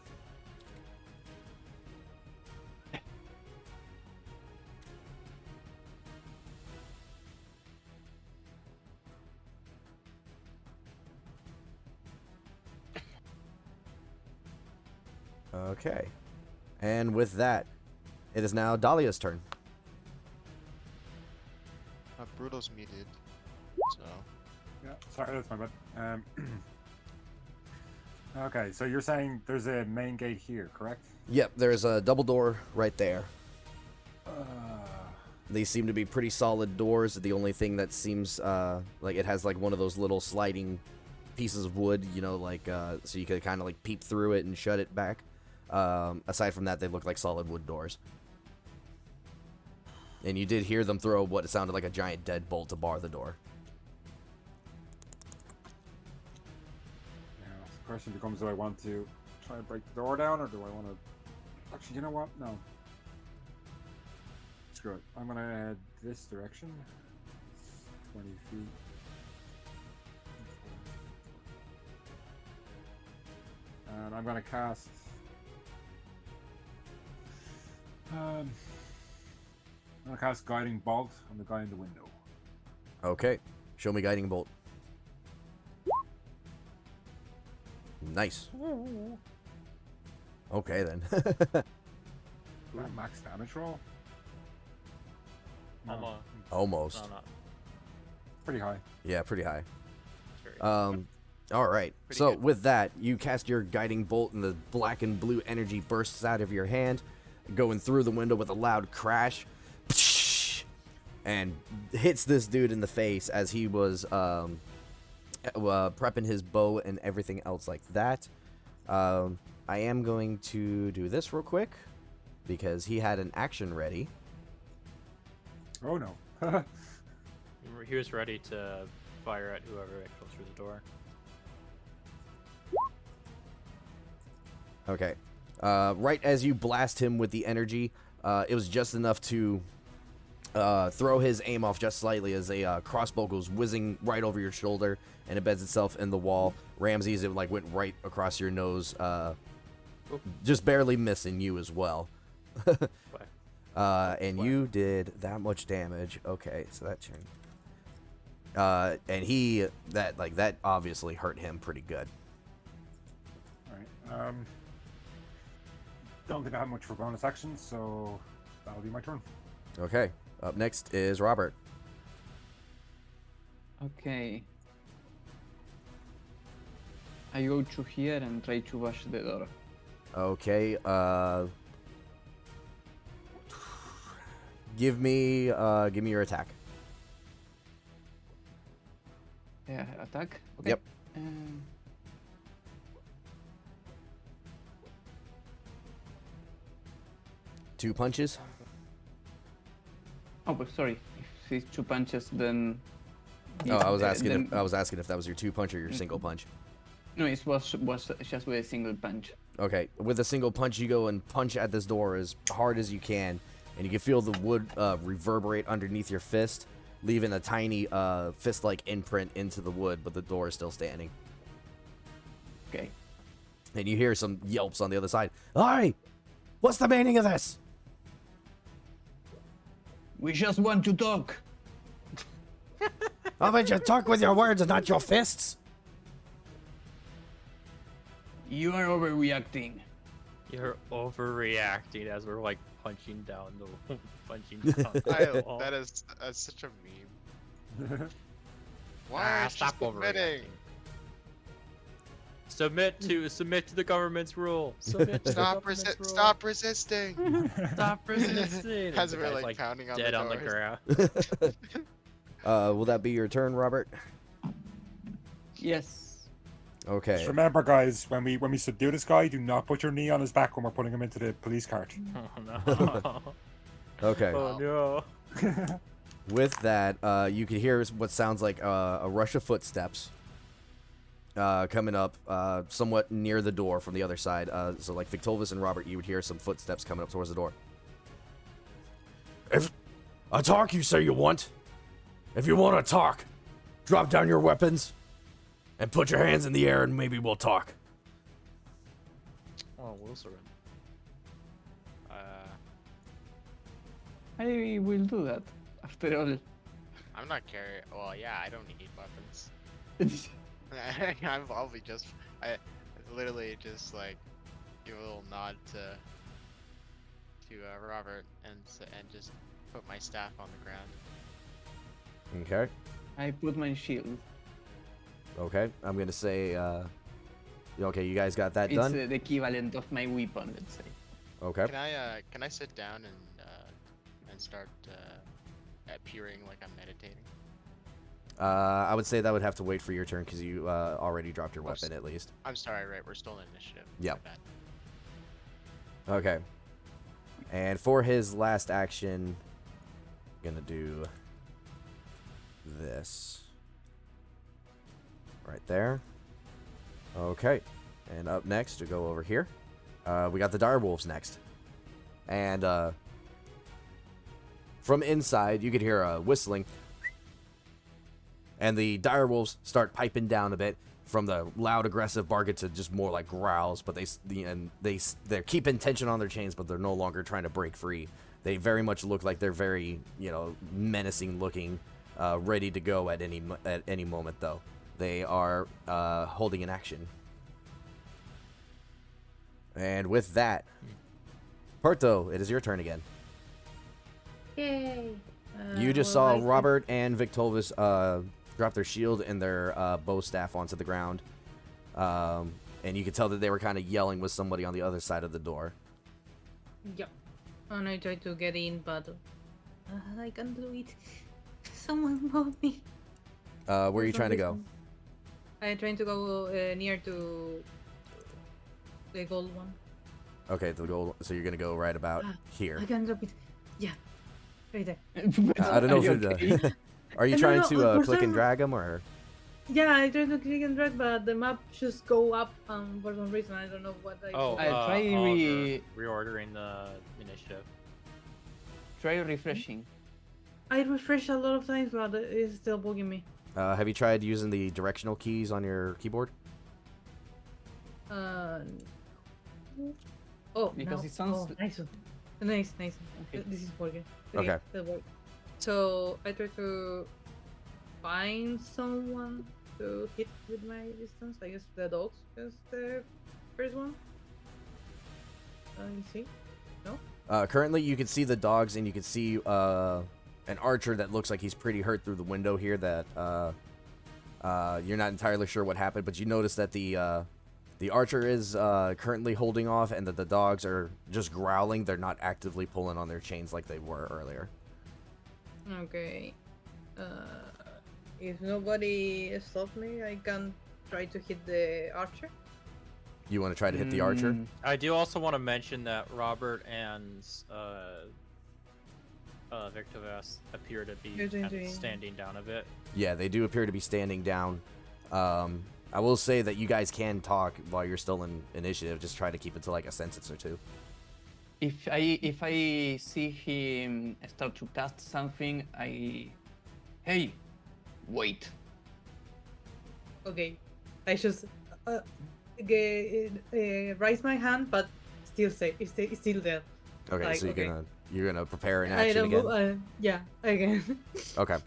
Speaker 1: Okay. And with that, it is now Dahlia's turn.
Speaker 7: Bruto's muted, so
Speaker 2: Yeah, sorry, that's my bad. Okay, so you're saying there's a main gate here, correct?
Speaker 1: Yep, there's a double door right there. They seem to be pretty solid doors. The only thing that seems like it has like one of those little sliding pieces of wood, you know, like so you could kind of like peep through it and shut it back. Aside from that, they look like solid wood doors. And you did hear them throw what sounded like a giant deadbolt to bar the door.
Speaker 2: Yeah, the question becomes, do I want to try and break the door down, or do I want to... Actually, you know what? No. Screw it. I'm going to head this direction. It's 20 feet. And I'm going to cast... I'm going to cast Guiding Bolt on the guy in the window.
Speaker 1: Okay, show me guiding bolt. Nice. Okay then.
Speaker 2: Is that max damage roll? No.
Speaker 4: Almost.
Speaker 1: Almost.
Speaker 4: No, not.
Speaker 2: Pretty high.
Speaker 1: Yeah, pretty high.
Speaker 4: Very
Speaker 1: All right.
Speaker 3: Pretty
Speaker 1: So
Speaker 3: good.
Speaker 1: with that, you cast your guiding bolt, and the black and blue energy bursts out of your hand, going through the window with a loud crash, and hits this dude in the face as he was prepping his bow and everything else like that. I am going to do this real quick because he had an action ready.
Speaker 2: Oh no.
Speaker 4: He was ready to fire at whoever goes through the door.
Speaker 1: Okay. Right as you blast him with the energy, it was just enough to throw his aim off just slightly as a crossbow goes whizzing right over your shoulder and embeds itself in the wall. Ramses, it like went right across your nose, just barely missing you as well. And you did that much damage. Okay, so that turned. And that obviously hurt him pretty good.
Speaker 2: Alright. Don't think I have much for bonus actions, so that'll be my turn.
Speaker 1: Okay. Up next is Robert.
Speaker 5: Okay. I go to here and try to bash the door.
Speaker 1: Okay. Give me your attack.
Speaker 5: Yeah, attack. Okay.
Speaker 1: Yep.
Speaker 5: Um,
Speaker 1: Two punches.
Speaker 5: oh, but sorry. If it's 2 punches, then.
Speaker 1: Oh, I was
Speaker 5: uh,
Speaker 1: asking.
Speaker 5: then-
Speaker 1: I was asking if that was your 2 punch or your single punch.
Speaker 5: No, it was just with a single punch.
Speaker 1: Okay, with a single punch, you go and punch at this door as hard as you can, and you can feel the wood reverberate underneath your fist, leaving a tiny fist-like imprint into the wood, but the door is still standing.
Speaker 5: Okay.
Speaker 1: And you hear some yelps on the other side. Hi! What's the meaning of this?
Speaker 5: We just want to talk.
Speaker 1: How about you talk with your words and not your fists?
Speaker 5: You are overreacting.
Speaker 4: You're overreacting as we're like punching down the punching down the wall.
Speaker 7: That is such a meme. Why are you
Speaker 4: stop
Speaker 7: submitting?
Speaker 4: overreacting. Submit to the government's rule. Submit to
Speaker 7: Stop,
Speaker 4: the government's rule.
Speaker 7: stop resisting.
Speaker 4: Stop resisting.
Speaker 7: Has
Speaker 4: The
Speaker 7: it really,
Speaker 4: guy's,
Speaker 7: like, pounding on the
Speaker 4: dead on the
Speaker 7: doors.
Speaker 4: ground.
Speaker 1: Will that be your turn, Robert?
Speaker 5: Yes.
Speaker 1: Okay.
Speaker 2: Just remember, guys, when we subdue this guy, do not put your knee on his back when we're putting him into the police cart.
Speaker 4: Oh no.
Speaker 1: Okay.
Speaker 4: Oh no.
Speaker 1: With that, you can hear what sounds like a rush of footsteps coming up somewhat near the door from the other side. So like Victovus and Robert, you would hear some footsteps coming up towards the door. If a talk you say you want, if you want to talk, drop down your weapons and put your hands in the air and maybe we'll talk.
Speaker 4: Oh, we'll surrender.
Speaker 5: I will do that. After all.
Speaker 3: I'm not carrying. Well, yeah, I don't need weapons. I'll be just. I literally just like give a little nod to Robert and just put my staff on the ground.
Speaker 1: Okay.
Speaker 5: I put my shield.
Speaker 1: Okay. I'm gonna say. Okay, you guys got that
Speaker 5: It's
Speaker 1: done.
Speaker 5: the equivalent of my weapon, let's say.
Speaker 1: Okay.
Speaker 3: Can I sit down and start peering like I'm meditating?
Speaker 1: I would say that would have to wait for your turn because you already dropped your
Speaker 3: Oops.
Speaker 1: weapon at least.
Speaker 3: I'm sorry, right? We're still in initiative.
Speaker 1: Yep.
Speaker 3: My bad.
Speaker 1: Okay. And for his last action, gonna do this. Right there. Okay. And up next, to go over here, we got the direwolves next. And from inside, you could hear a whistling. And the direwolves start piping down a bit from the loud, aggressive barking to just more like growls. But they're keeping tension on their chains, but they're no longer trying to break free. They very much look like they're very, menacing looking, ready to go at any moment. Though they are holding an action. And with that, Porto, it is your turn again.
Speaker 6: Yay!
Speaker 1: You just saw Robert and Victovus drop their shield and their bow staff onto the ground. And you could tell that they were kind of yelling with somebody on the other side of the door.
Speaker 6: Yeah. And I tried to get in, but I can't do it. Someone help me.
Speaker 1: Where are you trying to go?
Speaker 6: I'm trying to go near to the gold one.
Speaker 1: Okay, the gold. So you're gonna go right about here.
Speaker 6: I can drop it. Yeah. Right there.
Speaker 1: I don't know
Speaker 5: Are
Speaker 1: if
Speaker 5: you
Speaker 1: it, Are you
Speaker 6: No,
Speaker 1: trying
Speaker 6: no,
Speaker 1: to
Speaker 6: for
Speaker 1: click and
Speaker 6: some-
Speaker 1: drag them or?
Speaker 6: Yeah, I tried to click and drag, but the map just go up for some reason. I don't know what I
Speaker 4: Oh,
Speaker 5: I try
Speaker 4: Oliver, reordering the initiative.
Speaker 5: Try refreshing.
Speaker 6: I refresh a lot of times, but it's still bugging me.
Speaker 1: Have you tried using the directional keys on your keyboard?
Speaker 6: Oh,
Speaker 5: Because
Speaker 6: no.
Speaker 5: it sounds-
Speaker 6: Oh, nice.
Speaker 5: Okay.
Speaker 6: This is working.
Speaker 1: Okay.
Speaker 6: That worked. So I try to find someone to hit with my distance. I guess the dogs is the first one. Let me see. No?
Speaker 1: Currently, you can see the dogs, and you can see an archer that looks like he's pretty hurt through the window here. That you're not entirely sure what happened, but you notice that the archer is currently holding off, and that the dogs are just growling. They're not actively pulling on their chains like they were earlier.
Speaker 6: Okay. If nobody stops me, I can try to hit the archer.
Speaker 1: You want to try to hit the archer?
Speaker 4: I do also want to mention that Robert and Victor Vest appear to be kind of standing down a bit.
Speaker 1: Yeah, they do appear to be standing down. I will say that you guys can talk while you're still in initiative. Just try to keep it to like a sentence or two.
Speaker 5: If I see him start to cast something, hey, wait.
Speaker 6: Okay. I just raise my hand, but still still there.
Speaker 1: Okay,
Speaker 6: Like,
Speaker 1: so
Speaker 6: okay.
Speaker 1: you're gonna prepare an
Speaker 6: I
Speaker 1: action
Speaker 6: don't
Speaker 1: again.
Speaker 6: yeah, again.
Speaker 1: Okay.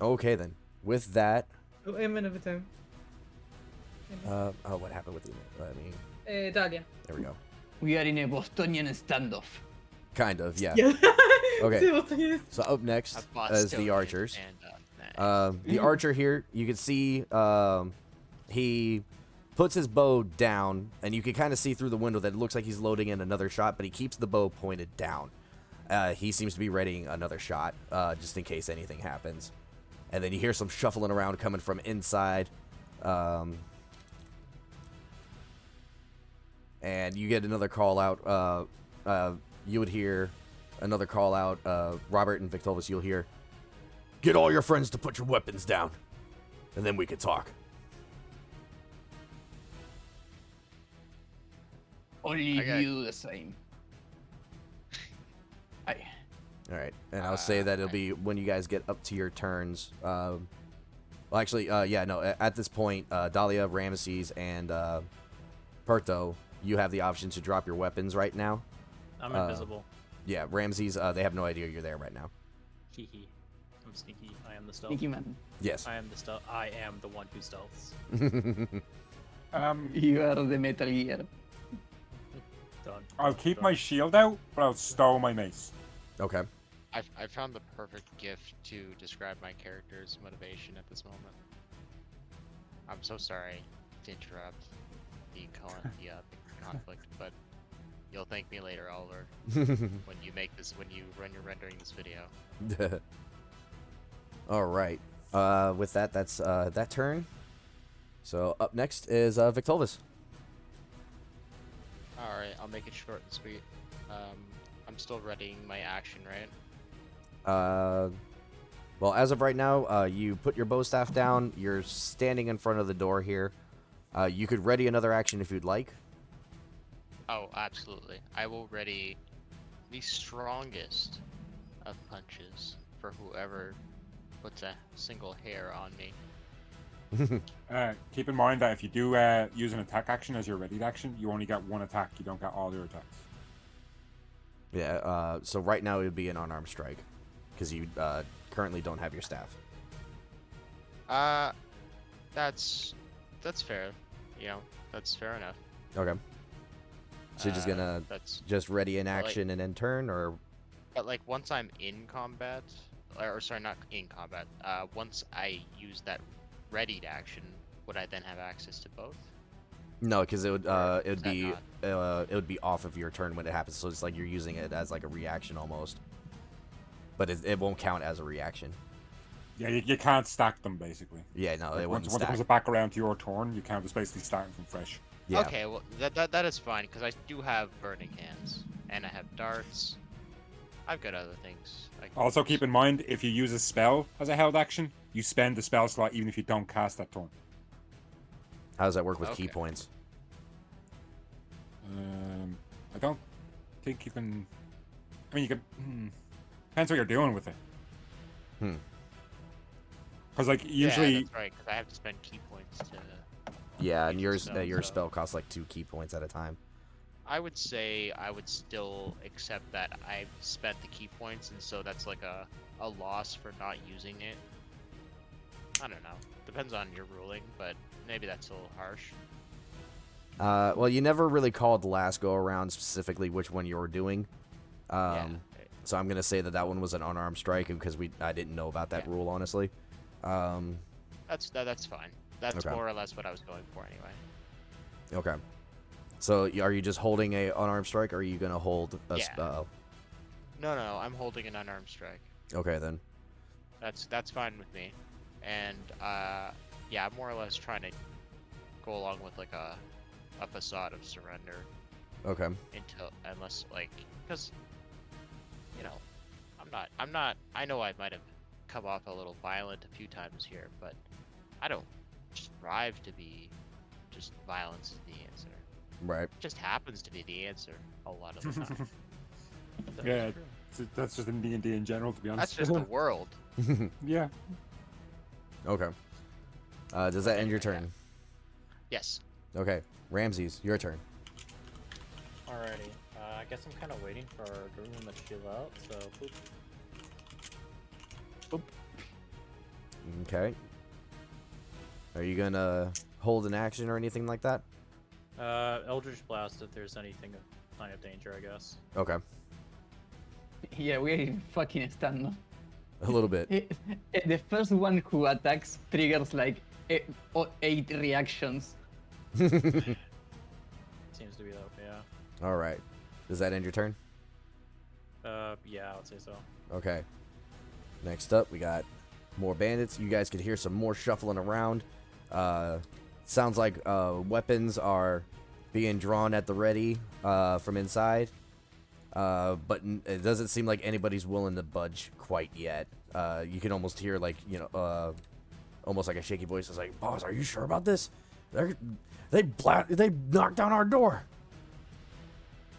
Speaker 1: Okay then. With that,
Speaker 6: Amen of the time.
Speaker 1: what happened with the? I mean,
Speaker 6: Dahlia.
Speaker 1: there we go.
Speaker 5: We are in a Bostonian standoff.
Speaker 1: Kind of, yeah.
Speaker 6: Yeah.
Speaker 1: Okay.
Speaker 6: Sí, vos tenés-
Speaker 1: So up next
Speaker 3: A
Speaker 1: is
Speaker 3: Bostonian
Speaker 1: the archers.
Speaker 3: and,
Speaker 1: The archer here, you can see he puts his bow down, and you can kind of see through the window that it looks like he's loading in another shot, but he keeps the bow pointed down. He seems to be readying another shot, just in case anything happens. And then you hear some shuffling around coming from inside. And you get another call out. You would hear another call out. Robert and Victovus, you'll hear, "Get all your friends to put your weapons down, and then we can talk."
Speaker 5: Only
Speaker 3: Okay.
Speaker 5: you the same.
Speaker 1: All right, and I'll say that it'll be when you guys get up to your turns. Well, actually, yeah, no. At this point, Dahlia, Ramesses, and Perto, you have the option to drop your weapons right now.
Speaker 4: I'm invisible.
Speaker 1: Yeah, Ramesses, they have no idea you're there right now.
Speaker 4: Hee hee. I'm sneaky. I am the stealth.
Speaker 5: Sneaky man.
Speaker 1: Yes.
Speaker 4: I am the stealth. I am the one who stealths.
Speaker 5: You are the Metal Gear.
Speaker 4: Done.
Speaker 2: I'll keep
Speaker 4: Done.
Speaker 2: my shield out, but I'll stow my mace.
Speaker 1: Okay.
Speaker 7: I found the perfect gift to describe my character's motivation at this moment. I'm so sorry to interrupt the conflict, but you'll thank me later, Oliver, when you run your rendering this video.
Speaker 1: All right. With that, that's that turn. So up next is Victovus.
Speaker 7: Alright, I'll make it short and sweet. I'm still readying my action, right?
Speaker 1: Well, as of right now, you put your bow staff down. You're standing in front of the door here. You could ready another action if you'd like.
Speaker 7: Oh, absolutely. I will ready the strongest of punches for whoever puts a single hair on me.
Speaker 2: Keep in mind that if you do use an attack action as your readied action, you only get one attack. You don't get all your attacks.
Speaker 1: Yeah. So right now it would be an unarmed strike, because you currently don't have your staff.
Speaker 7: That's fair. You know, that's fair enough.
Speaker 1: Okay. So you're just gonna
Speaker 7: That's
Speaker 1: just ready an
Speaker 7: like-
Speaker 1: action and then turn, or
Speaker 7: But like once I'm in combat, or sorry, not in combat. Once I use that readied action, would I then have access to both?
Speaker 1: no? Because it would
Speaker 7: Or
Speaker 1: it would
Speaker 7: is that
Speaker 1: be
Speaker 7: not?
Speaker 1: it would be off of your turn when it happens. So it's like you're using it as like a reaction almost, but it won't count as a reaction.
Speaker 2: Yeah, you can't stack them basically.
Speaker 1: Yeah, no,
Speaker 2: Like,
Speaker 1: it
Speaker 2: once
Speaker 1: wouldn't
Speaker 2: it
Speaker 1: stack.
Speaker 2: comes back around to your turn, you can't. It's basically starting from fresh.
Speaker 1: Yeah.
Speaker 7: Okay, well that is fine because I do have burning hands and I have darts. I've got other things. I can
Speaker 2: Also,
Speaker 7: use.
Speaker 2: keep in mind if you use a spell as a held action, you spend the spell slot even if you don't cast that turn.
Speaker 1: How does that work with key
Speaker 7: Okay.
Speaker 1: points?
Speaker 2: I don't think you can. I mean, you can. Depends what you're doing with it.
Speaker 1: Hmm.
Speaker 2: Because like
Speaker 7: Yeah,
Speaker 2: usually,
Speaker 7: that's right. Because I have to spend key points to.
Speaker 1: Yeah, and
Speaker 7: use
Speaker 1: yours
Speaker 7: the spell,
Speaker 1: your
Speaker 7: so-
Speaker 1: spell costs like 2 key points at a time.
Speaker 7: I would say I would still accept that I spent the key points, and so that's like a loss for not using it. I don't know. Depends on your ruling, but maybe that's a little harsh.
Speaker 1: Well, you never really called the last go around specifically which one you were doing.
Speaker 7: Yeah.
Speaker 1: So I'm gonna say that one was an unarmed strike because I didn't know about that
Speaker 7: Yeah.
Speaker 1: rule, honestly.
Speaker 7: That's fine. That's
Speaker 1: Okay.
Speaker 7: more or less what I was going for anyway.
Speaker 1: Okay. So are you just holding a unarmed strike, or are you gonna hold a?
Speaker 7: Yeah. No, I'm holding an unarmed strike.
Speaker 1: Okay then.
Speaker 7: That's fine with me. And yeah, I'm more or less trying to go along with like a facade of surrender
Speaker 1: Okay.
Speaker 7: unless like, because you know, I'm not I know I might have come off a little violent a few times here, but I don't strive to be just violence is the answer.
Speaker 1: Right.
Speaker 7: It just happens to be the answer a lot of the time.
Speaker 4: That is
Speaker 2: Yeah,
Speaker 4: true.
Speaker 2: that's just in D&D in general, to be honest.
Speaker 7: That's just the world.
Speaker 2: Yeah.
Speaker 1: Okay. Does that end your
Speaker 7: Anyway, yeah.
Speaker 1: turn?
Speaker 7: Yes.
Speaker 1: Okay. Ramses, your turn.
Speaker 4: Alrighty. I guess I'm kind of waiting for the room to chill out, so boop. Boop.
Speaker 1: Okay. Are you gonna hold an action or anything like that?
Speaker 4: Eldritch Blast if there's anything of sign of danger, I guess.
Speaker 1: Okay.
Speaker 5: Yeah, we're fucking stunned.
Speaker 1: A little bit.
Speaker 5: The first one who attacks triggers like 8 reactions.
Speaker 4: Seems to be that, yeah.
Speaker 1: All right. Does that end your turn?
Speaker 4: Yeah, I would say so.
Speaker 1: Okay. Next up, we got more bandits. You guys could hear some more shuffling around. Sounds like weapons are being drawn at the ready from inside. But it doesn't seem like anybody's willing to budge quite yet. You can almost hear like, almost like a shaky voice is like, "Boss, are you sure about this? They knocked down our door."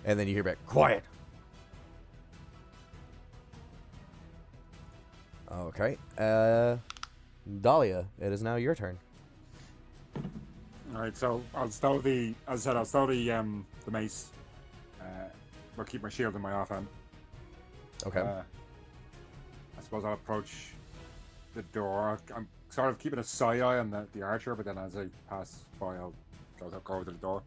Speaker 1: And then you hear back, "Quiet." Okay. Dahlia, it is now your turn.
Speaker 2: All right, so I'll stow the mace. I'll keep my shield in my offhand.
Speaker 1: Okay.
Speaker 2: I suppose I'll approach the door. I'm sort of keeping a side eye on the archer, but then as I pass by, I'll go over to the door.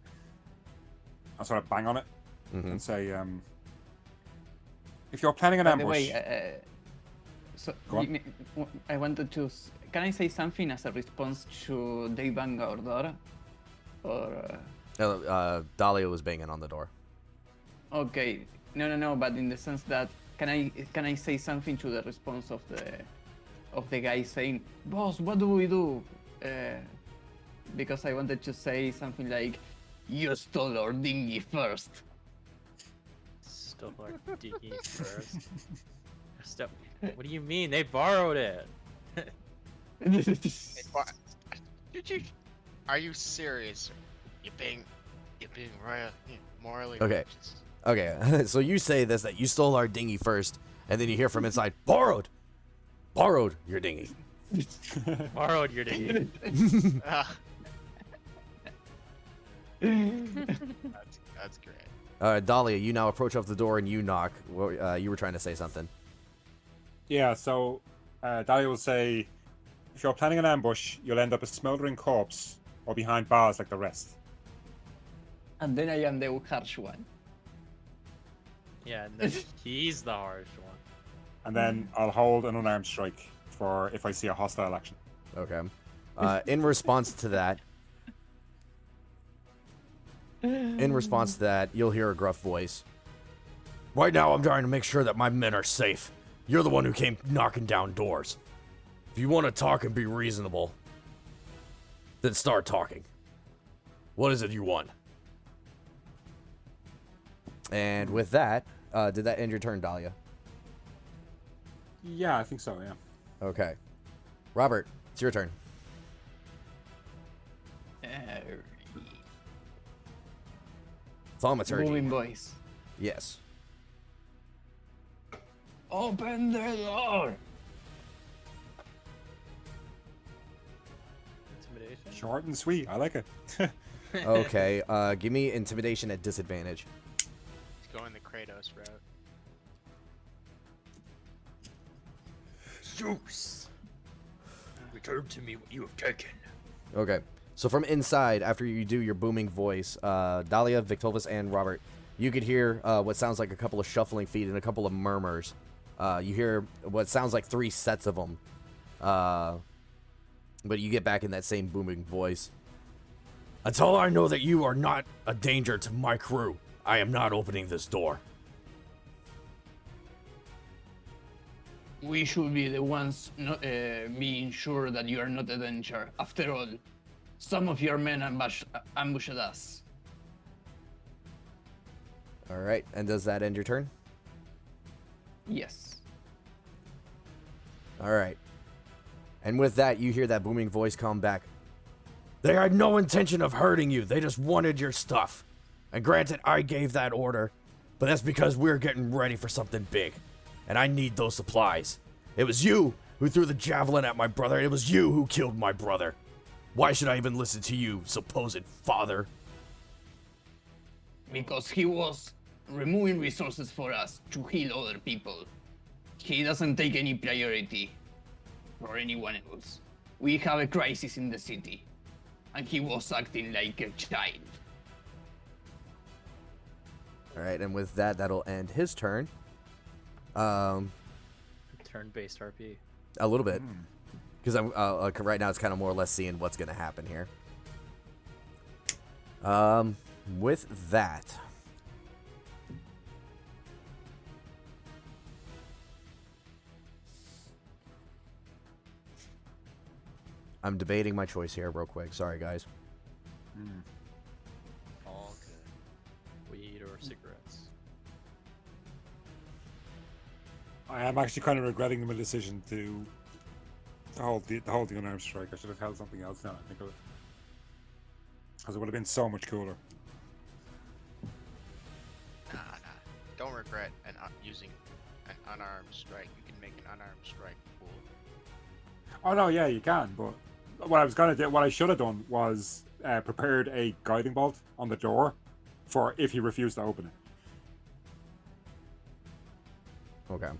Speaker 2: I'll sort of bang on it and say, if you're planning an
Speaker 5: By the
Speaker 2: ambush...
Speaker 5: way, so
Speaker 2: Go on.
Speaker 5: I wanted to. Can I say something as a response to they bang our door? Or
Speaker 1: Dahlia was banging on the door.
Speaker 5: okay, no, but in the sense that can I say something to the response of the guy saying, "Boss, what do we do?" Because I wanted to say something like, "You stole our dinghy first."
Speaker 4: Stole our dinghy first. What do you mean? They borrowed it.
Speaker 7: Did you? Are you serious? You're being morally
Speaker 1: Okay.
Speaker 7: righteous.
Speaker 1: Okay, so you say this, that you stole our dinghy first, and then you hear from inside, borrowed your dinghy.
Speaker 4: Borrowed your dinghy.
Speaker 7: That's great.
Speaker 1: Dahlia, you now approach up the door and you knock. You were trying to say something.
Speaker 2: Yeah, so Dahlia will say, if you're planning an ambush, you'll end up a smoldering corpse or behind bars like the rest.
Speaker 5: And then I am the harsh one.
Speaker 4: Yeah, and then he's the harsh one.
Speaker 2: And then I'll hold an unarmed strike for if I see a hostile action.
Speaker 1: Okay. In response to that, you'll hear a gruff voice. Right now, I'm trying to make sure that my men are safe. You're the one who came knocking down doors. If you want to talk and be reasonable, then start talking. What is it you want? And with that, did that end your turn, Dahlia?
Speaker 2: Yeah, I think so, yeah.
Speaker 1: Okay. Robert, it's your turn. Thaumaturgy.
Speaker 5: Moving voice.
Speaker 1: Yes.
Speaker 5: Open the door.
Speaker 4: Intimidation?
Speaker 2: Short and sweet, I like it.
Speaker 1: Okay, give me intimidation at disadvantage.
Speaker 7: He's going the Kratos route.
Speaker 1: Zeus.
Speaker 7: Which
Speaker 8: return to me what you have taken.
Speaker 1: Okay. So from inside, after you do your booming voice, Dahlia, Victovus, and Robert, you could hear what sounds like a couple of shuffling feet and a couple of murmurs. You hear what sounds like 3 sets of them. But you get back in that same booming voice.
Speaker 8: Until I know that you are not a danger to my crew, I am not opening this door.
Speaker 5: We should be the ones being sure that you are not a danger. After all, some of your men ambushed us.
Speaker 1: All right. And does that end your turn?
Speaker 5: Yes.
Speaker 1: All right. And with that, you hear that booming voice come back.
Speaker 8: They had no intention of hurting you. They just wanted your stuff. And granted, I gave that order, but that's because we're getting ready for something big. And I need those supplies. It was you who threw the javelin at my brother. It was you who killed my brother. Why should I even listen to you, supposed father?
Speaker 5: Because he was removing resources for us to heal other people. He doesn't take any priority for anyone else. We have a crisis in the city, and he was acting like a child.
Speaker 1: All right. And with that, that'll end his turn.
Speaker 4: Turn-based RP.
Speaker 1: A little bit. Because I'm right now it's kind of more or less seeing what's going to happen here. With that, I'm debating my choice here real quick. Sorry, guys.
Speaker 4: All good. Weed or cigarettes?
Speaker 2: I am actually kind of regretting my decision to hold the unarmed strike. I should have held something else now. I think of it, because it would have been so much cooler.
Speaker 7: Nah. Don't regret using an unarmed strike. You can make an unarmed strike cool.
Speaker 2: Oh no, yeah, you can. But what I should have done was prepared a guiding bolt on the door for if he refused to open it.
Speaker 1: Okay.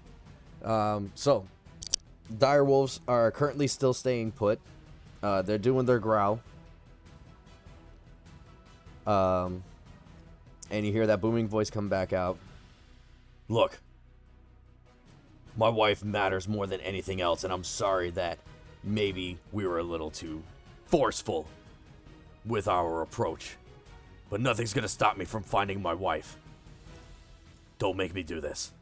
Speaker 1: So, dire wolves are currently still staying put. They're doing their growl. And you hear that booming voice come back out.
Speaker 8: Look, my wife matters more than anything else, and I'm sorry that maybe we were a little too forceful with our approach. But nothing's gonna stop me from finding my wife. Don't make me do this.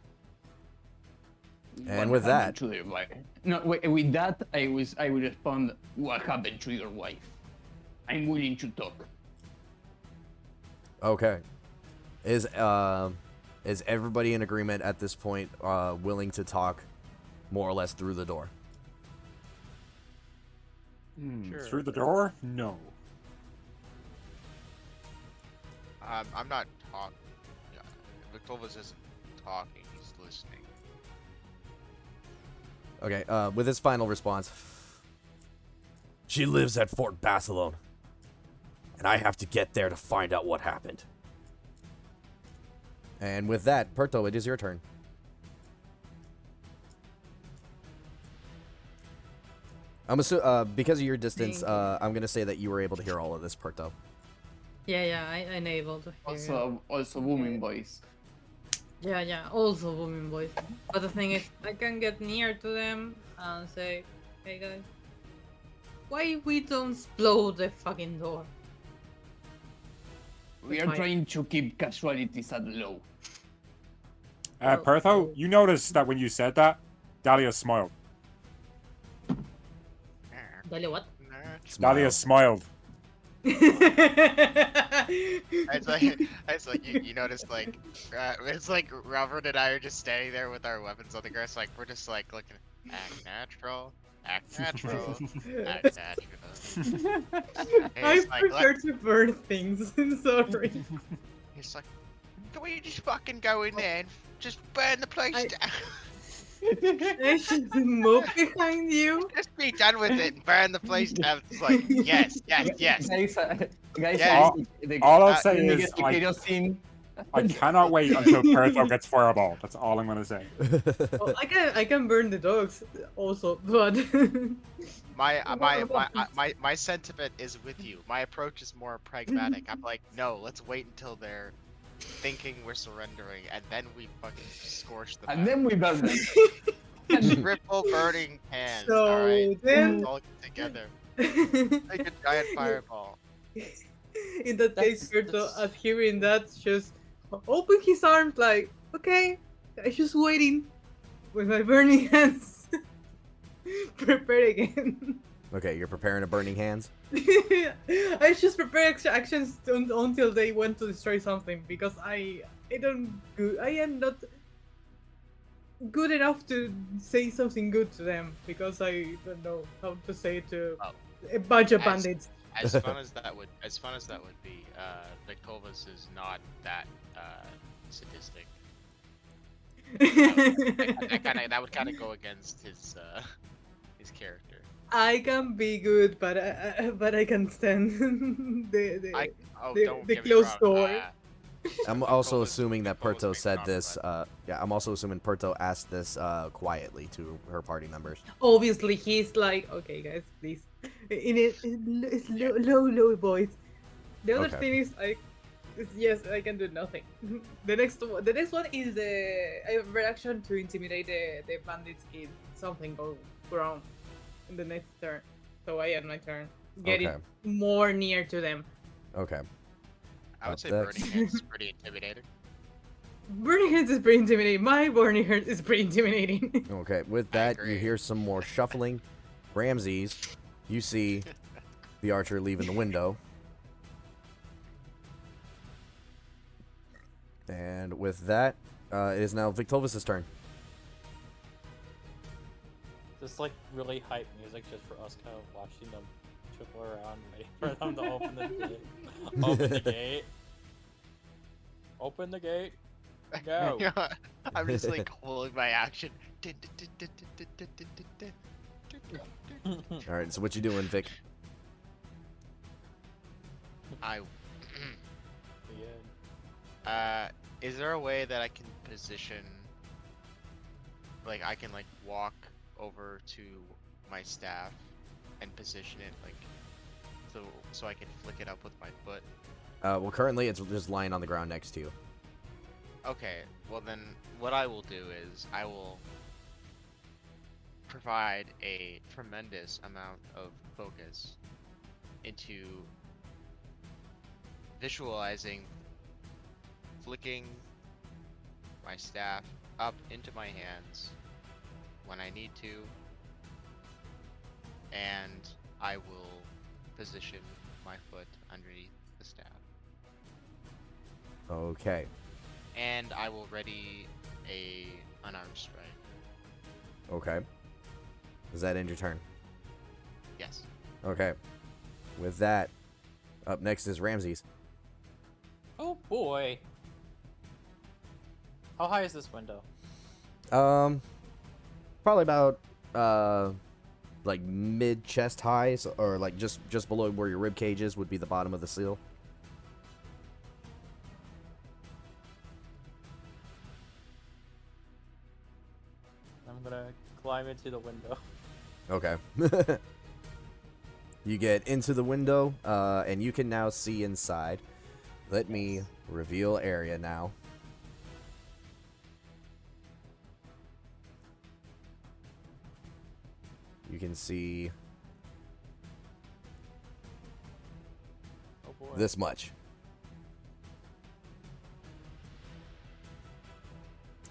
Speaker 1: And
Speaker 5: What
Speaker 1: with that,
Speaker 5: happened to your wife? No, with that, I will respond. What happened to your wife? I'm willing to talk.
Speaker 1: okay. Is everybody in agreement at this point, willing to talk more or less through the door?
Speaker 4: Sure.
Speaker 2: Through the door? No.
Speaker 7: I'm not talking. Victovus isn't talking. He's listening.
Speaker 1: Okay, with his final response.
Speaker 8: She lives at Fort Basilone, and I have to get there to find out what happened.
Speaker 1: And with that, Perto, it is your turn. I'm because of your distance,
Speaker 6: Thank you.
Speaker 1: I'm gonna say that you were able to hear all of this, Perto.
Speaker 6: Yeah, I enable to hear.
Speaker 5: Also booming voice.
Speaker 6: Yeah, also booming voice. But the thing is, I can get near to them and say, "Hey guys, why we don't explode the fucking door?"
Speaker 5: We are
Speaker 6: Fine.
Speaker 5: trying to keep casualties at low.
Speaker 2: Pertho, you noticed that when you said that, Dahlia smiled.
Speaker 6: Dale, what?
Speaker 2: Dahlia smiled.
Speaker 7: It's like you notice like it's like Robert and I are just standing there with our weapons on the ground, like we're just like looking, act natural, act natural.
Speaker 6: I
Speaker 7: He's like,
Speaker 6: prefer to burn things. Sorry.
Speaker 7: He's like, can we just fucking go in there and just burn the place down?
Speaker 6: I should move behind you.
Speaker 7: Just be done with it and burn the place down. It's like, yes.
Speaker 5: Guys,
Speaker 7: Yeah.
Speaker 2: All I'll say
Speaker 5: the
Speaker 2: is
Speaker 5: kerosene.
Speaker 2: I cannot wait until Pertho gets fireballed. That's all I'm gonna say.
Speaker 6: Well, I can burn the dogs also, but
Speaker 7: my sentiment is with you. My approach is more pragmatic. I'm like, no, let's wait until they're thinking we're surrendering, and then we fucking scorch them.
Speaker 5: And then we burn them.
Speaker 7: Triple burning hands.
Speaker 6: So
Speaker 7: all right,
Speaker 6: then-
Speaker 7: all together. Like a giant fireball.
Speaker 6: In that case,
Speaker 4: That's-
Speaker 6: Berto,
Speaker 4: that's-
Speaker 6: at hearing that, just open his arms like, okay, I'm just waiting with my burning hands. Prepare again.
Speaker 1: Okay, you're preparing a burning hands.
Speaker 6: I just prepare actions until they want to destroy something because I am not good enough to say something good to them because I don't know how to say it to
Speaker 7: Oh.
Speaker 6: a bunch of
Speaker 7: As-
Speaker 6: bandits.
Speaker 7: As fun as that would be, Victovas is not that sadistic. That would kind of go against his character.
Speaker 6: I can be good, but I can stand the
Speaker 7: Don't
Speaker 6: the
Speaker 7: get me
Speaker 6: closed
Speaker 7: wrong,
Speaker 6: door.
Speaker 1: I'm also
Speaker 7: Victova's-
Speaker 1: assuming that
Speaker 7: Victova's
Speaker 1: Perto
Speaker 7: big
Speaker 1: said
Speaker 7: problem,
Speaker 1: this.
Speaker 7: but-
Speaker 1: Yeah, I'm also assuming Perto asked this quietly to her party members.
Speaker 6: Obviously, he's like, okay, guys, please, it's low voice. The other
Speaker 1: Okay.
Speaker 6: thing is, yes, I can do nothing. The next one is the reaction to intimidate the bandits if something goes wrong in the next turn. So I end my turn, getting
Speaker 1: Okay.
Speaker 6: more near to them.
Speaker 1: Okay.
Speaker 7: I would say
Speaker 1: That's-
Speaker 7: burning hands is pretty intimidating.
Speaker 6: Burning hands is pretty intimidating. My burning hands is pretty intimidating.
Speaker 1: Okay. With
Speaker 7: I
Speaker 1: that, you
Speaker 7: agree.
Speaker 1: hear some more shuffling. Ramses, you see the archer leaving the window. And with that, it is now Victovus' turn.
Speaker 4: Just like really hype music just for us kind of watching them trickle around, waiting for them to open the gate. Open the gate. Open the gate. Go.
Speaker 7: I'm just like holding my action.
Speaker 1: All right. So what you doing, Vic?
Speaker 7: I
Speaker 4: The end.
Speaker 7: is there a way that I can position, like I can like walk over to my staff and position it like so I can flick it up with my foot?
Speaker 1: Well, currently it's just lying on the ground next to you.
Speaker 7: Okay, well then what I will do is I will provide a tremendous amount of focus into visualizing flicking my staff up into my hands when I need to, and I will position my foot underneath the staff.
Speaker 1: Okay.
Speaker 7: And I will ready a unarmed strike.
Speaker 1: Okay. Does that end your turn?
Speaker 7: Yes.
Speaker 1: Okay. With that, up next is Ramses.
Speaker 4: Oh boy. How high is this window?
Speaker 1: Probably about like mid chest high, or like just below where your rib cage is would be the bottom of the seal.
Speaker 4: I'm gonna climb into the window.
Speaker 1: Okay. You get into the window, and you can now see inside. Let me reveal area now. You can see
Speaker 4: Oh boy.
Speaker 1: this much.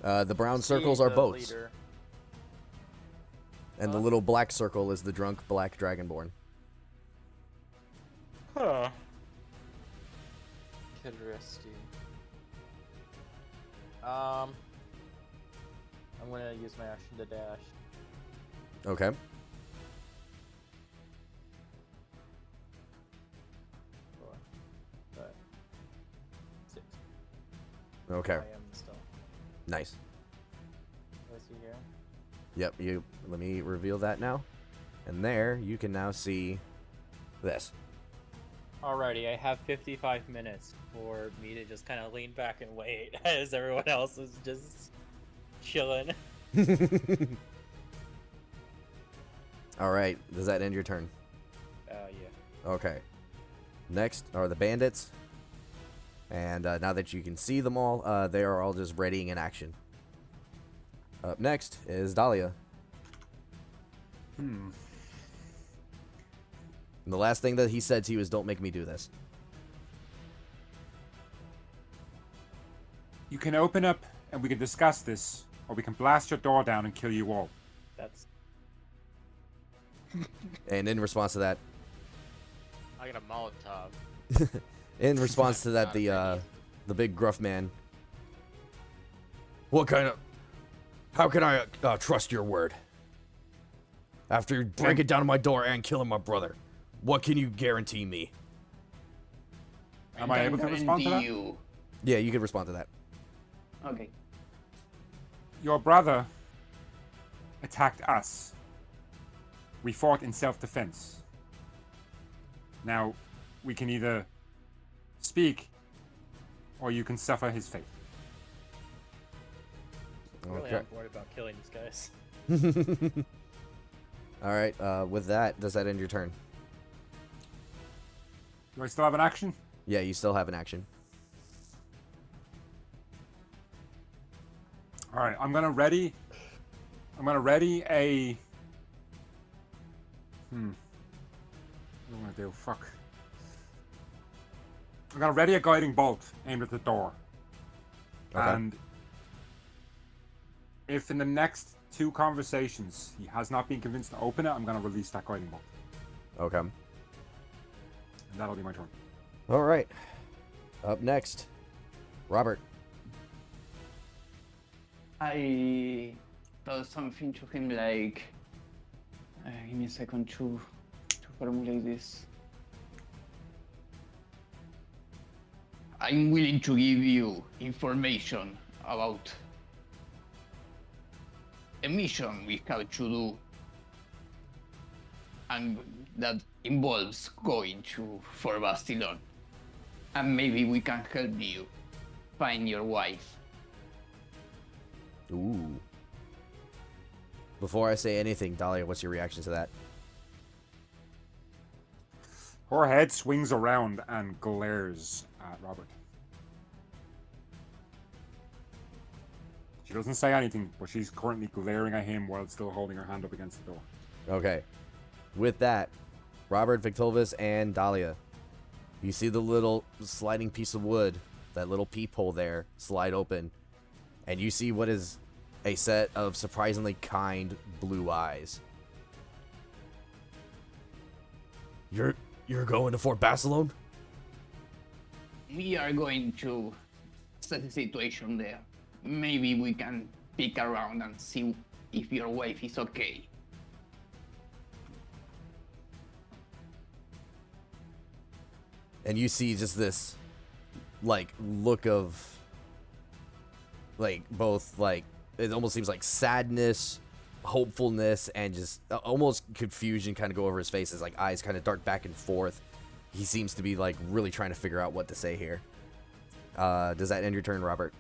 Speaker 1: The brown
Speaker 4: See
Speaker 1: circles are
Speaker 4: the
Speaker 1: boats,
Speaker 4: leader.
Speaker 1: and the little black circle is the drunk black dragonborn.
Speaker 4: Huh. Interesting. I'm gonna use my action to dash.
Speaker 1: Okay.
Speaker 4: 4, 5, 6.
Speaker 1: Okay.
Speaker 4: I am still.
Speaker 1: Nice.
Speaker 4: Let's see here.
Speaker 1: Yep. You. Let me reveal that now. And there, you can now see this.
Speaker 4: Alrighty, I have 55 minutes for me to just kind of lean back and wait as everyone else is just chilling.
Speaker 1: All right. Does that end your turn?
Speaker 4: Yeah.
Speaker 1: Okay. Next are the bandits. And now that you can see them all, they are all just readying in action. Up next is Dahlia.
Speaker 2: Hmm.
Speaker 1: And the last thing that he said to you is, "Don't make me do this."
Speaker 2: You can open up and we can discuss this, or we can blast your door down and kill you all.
Speaker 4: That's
Speaker 1: And in response to that,
Speaker 7: I got a Molotov.
Speaker 1: in response to that,
Speaker 7: Not a penny.
Speaker 1: the big gruff man.
Speaker 8: What kind of... How can I trust your word? After breaking down my door and killing my brother, what can you guarantee me?
Speaker 2: Am I able to respond to that?
Speaker 5: You.
Speaker 1: Yeah, you can respond to that.
Speaker 5: Okay.
Speaker 2: Your brother attacked us. We fought in self-defense. Now, we can either speak, or you can suffer his fate.
Speaker 4: really
Speaker 1: Okay.
Speaker 4: I'm worried about killing these guys.
Speaker 1: All right. With that, does that end your turn?
Speaker 2: Do I still have an action?
Speaker 1: Yeah, you still have an action.
Speaker 2: All right, I'm gonna ready a. What do I want to do? Fuck. I'm gonna ready a guiding bolt aimed at the door.
Speaker 1: Okay.
Speaker 2: And if in the next 2 conversations he has not been convinced to open it, I'm gonna release that guiding bolt,
Speaker 1: Okay.
Speaker 2: and that'll be my turn.
Speaker 1: All right. Up next, Robert.
Speaker 5: I told something to him like, give me a second to formulate this. I'm willing to give you information about a mission we have to do, and that involves going to Fort Basilone, and maybe we can help you find your wife.
Speaker 1: Ooh. Before I say anything, Dahlia, what's your reaction to that?
Speaker 2: Her head swings around and glares at Robert. She doesn't say anything, but she's currently glaring at him while still holding her hand up against the door.
Speaker 1: Okay. With that, Robert, Victovus, and Dahlia, you see the little sliding piece of wood, that little peephole there, slide open, and you see what is a set of surprisingly kind blue eyes.
Speaker 8: You're going to Fort Basilone?
Speaker 5: We are going to set the situation there. Maybe we can peek around and see if your wife is okay.
Speaker 1: And you see just this, like, look of, like, both, like, it almost seems like sadness, hopefulness, and just almost confusion kind of go over his face as, like, eyes kind of dart back and forth. He seems to be, like, really trying to figure out what to say here. Does that end your turn, Robert?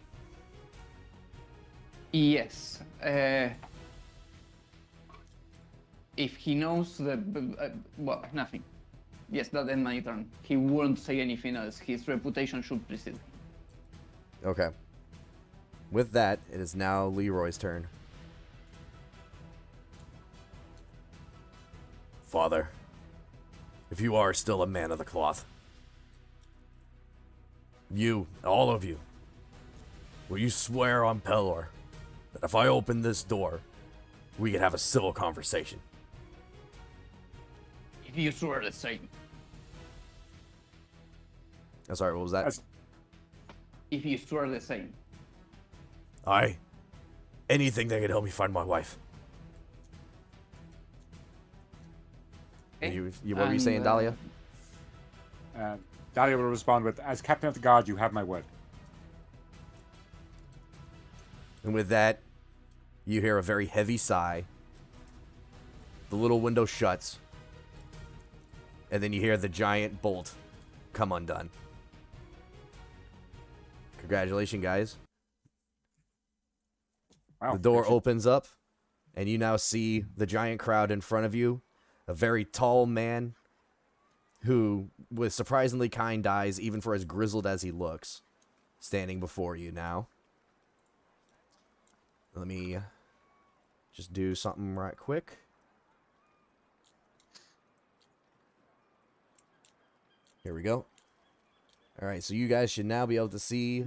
Speaker 5: Yes. If he knows the... well, nothing. Yes, that ends my turn. He won't say anything else. His reputation should precede him.
Speaker 1: Okay. With that, it is now Leroy's turn.
Speaker 8: Father, if you are still a man of the cloth, you, all of you, will you swear on Pelor that if I open this door, we can have a civil conversation?
Speaker 5: If you swear the same.
Speaker 1: I'm sorry, what was that?
Speaker 2: As-
Speaker 5: If you swear the same.
Speaker 8: Anything that can help me find my wife.
Speaker 1: What were you saying, Dahlia?
Speaker 2: Dahlia will respond with, as Captain of the Guard, you have my word.
Speaker 1: And with that, you hear a very heavy sigh. The little window shuts. And then you hear the giant bolt come undone. Congratulations, guys.
Speaker 2: Wow,
Speaker 1: The door
Speaker 2: actually-
Speaker 1: opens up, and you now see the giant crowd in front of you a very tall man who, with surprisingly kind eyes, even for as grizzled as he looks, standing before you now. Let me just do something right quick. Here we go. All right, so you guys should now be able to see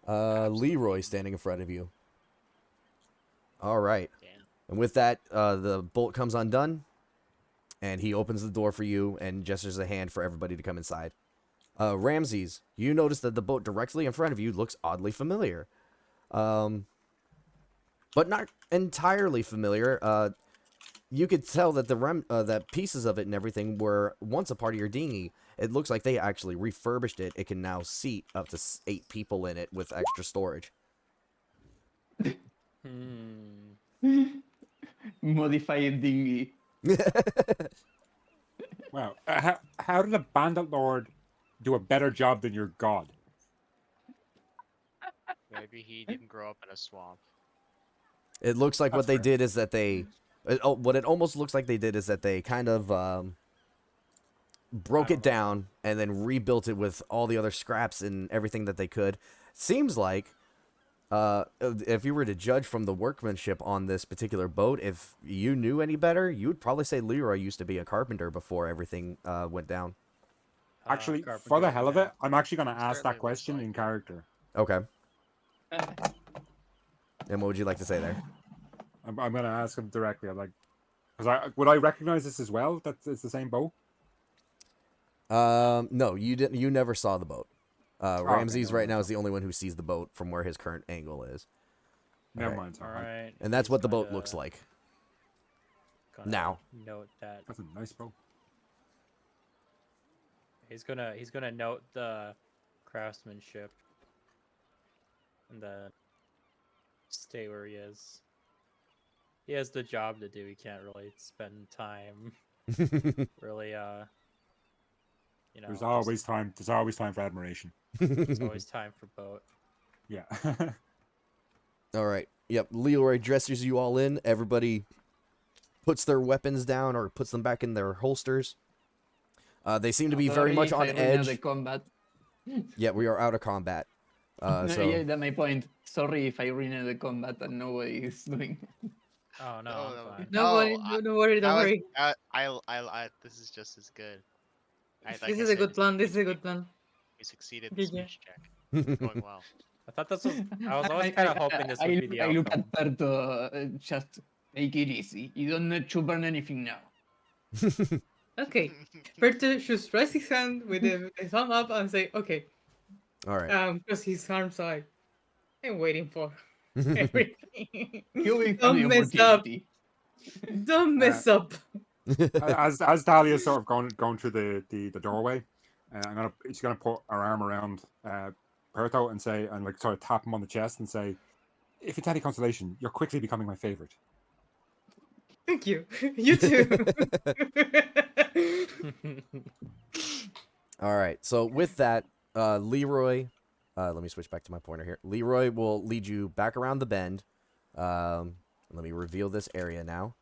Speaker 1: Leroy standing in front of you. All right.
Speaker 3: Damn.
Speaker 1: And with that, the bolt comes undone, and he opens the door for you and gestures a hand for everybody to come inside. Ramses, you notice that the boat directly in front of you looks oddly familiar. But not entirely familiar. You could tell that that pieces of it and everything were once a part of your dinghy. It looks like they actually refurbished it. It can now seat up to 8 people in it with extra storage.
Speaker 5: Modified dinghy.
Speaker 2: Wow. How did a bandit lord do a better job than your god?
Speaker 3: Maybe he didn't grow up in a swamp.
Speaker 1: It looks like what
Speaker 2: That's
Speaker 1: they
Speaker 2: fair.
Speaker 1: did is that what it almost looks like they did is that they kind of broke it down and then rebuilt it with all the other scraps and everything that they could. Seems like, if you were to judge from the workmanship on this particular boat, if you knew any better, you would probably say Leroy used to be a carpenter before everything went down.
Speaker 2: Actually, for
Speaker 4: Carpenter,
Speaker 2: the hell of
Speaker 4: yeah.
Speaker 2: it, I'm actually going to ask
Speaker 3: Certainly
Speaker 2: that question
Speaker 3: looks like
Speaker 2: in
Speaker 3: it.
Speaker 2: character.
Speaker 1: Okay. And what would you like to say there?
Speaker 2: I'm going to ask him directly. I'm like, would I recognize this as well? That it's the same boat.
Speaker 1: No, you didn't. You never saw the boat.
Speaker 2: okay,
Speaker 1: Ramses
Speaker 2: never
Speaker 1: right
Speaker 2: mind.
Speaker 1: now is the only one who sees the boat from where his current angle is.
Speaker 2: Never
Speaker 1: Alright.
Speaker 2: mind.
Speaker 4: All
Speaker 2: Sorry.
Speaker 4: right.
Speaker 1: And that's
Speaker 4: he's
Speaker 1: what the
Speaker 4: going
Speaker 1: boat looks like.
Speaker 4: gonna
Speaker 1: now.
Speaker 4: Note that
Speaker 2: That's a nice boat.
Speaker 4: he's gonna note the craftsmanship and then stay where he is. He has the job to do. He can't really spend time really you know,
Speaker 2: There's
Speaker 4: just-
Speaker 2: always time. There's always time for admiration.
Speaker 4: there's always time for boat.
Speaker 2: Yeah.
Speaker 1: All right. Yep. Leroy dresses you all in. Everybody puts their weapons down or puts them back in their holsters. They seem to be very
Speaker 5: Sorry
Speaker 1: much
Speaker 5: if
Speaker 1: on
Speaker 5: I ruined the
Speaker 1: edge.
Speaker 5: combat.
Speaker 1: Yeah, we are out of combat.
Speaker 5: No,
Speaker 1: So
Speaker 5: yeah, that's my point. Sorry if I ruined the combat and nobody is doing.
Speaker 4: Oh no, I'm fine.
Speaker 6: Don't worry, don't worry, don't worry.
Speaker 3: This is just as good.
Speaker 6: This is a good plan. This is a good plan.
Speaker 3: We succeeded the
Speaker 6: GG.
Speaker 3: speech check. Going well.
Speaker 4: I thought this was. I was always kind of hoping this would be the
Speaker 5: I look
Speaker 4: outcome.
Speaker 5: at Perto, just take it easy. You don't need to burn anything now.
Speaker 6: Okay. Berto just raise his hand with the thumb up and say, okay.
Speaker 1: all right.
Speaker 6: Because his arms are. I'm waiting for everything.
Speaker 5: You will have
Speaker 6: Don't
Speaker 5: the
Speaker 6: mess up.
Speaker 5: opportunity.
Speaker 6: Don't mess up.
Speaker 2: as Dahlia's sort of going through the doorway, she's gonna put her arm around Perto and say, and like sort of tap him on the chest and say, "If it's any consolation, you're quickly becoming my favorite."
Speaker 6: Thank you. You too.
Speaker 1: All right. So with that, Leroy, let me switch back to my pointer here. Leroy will lead you back around the bend. Let me reveal this area now.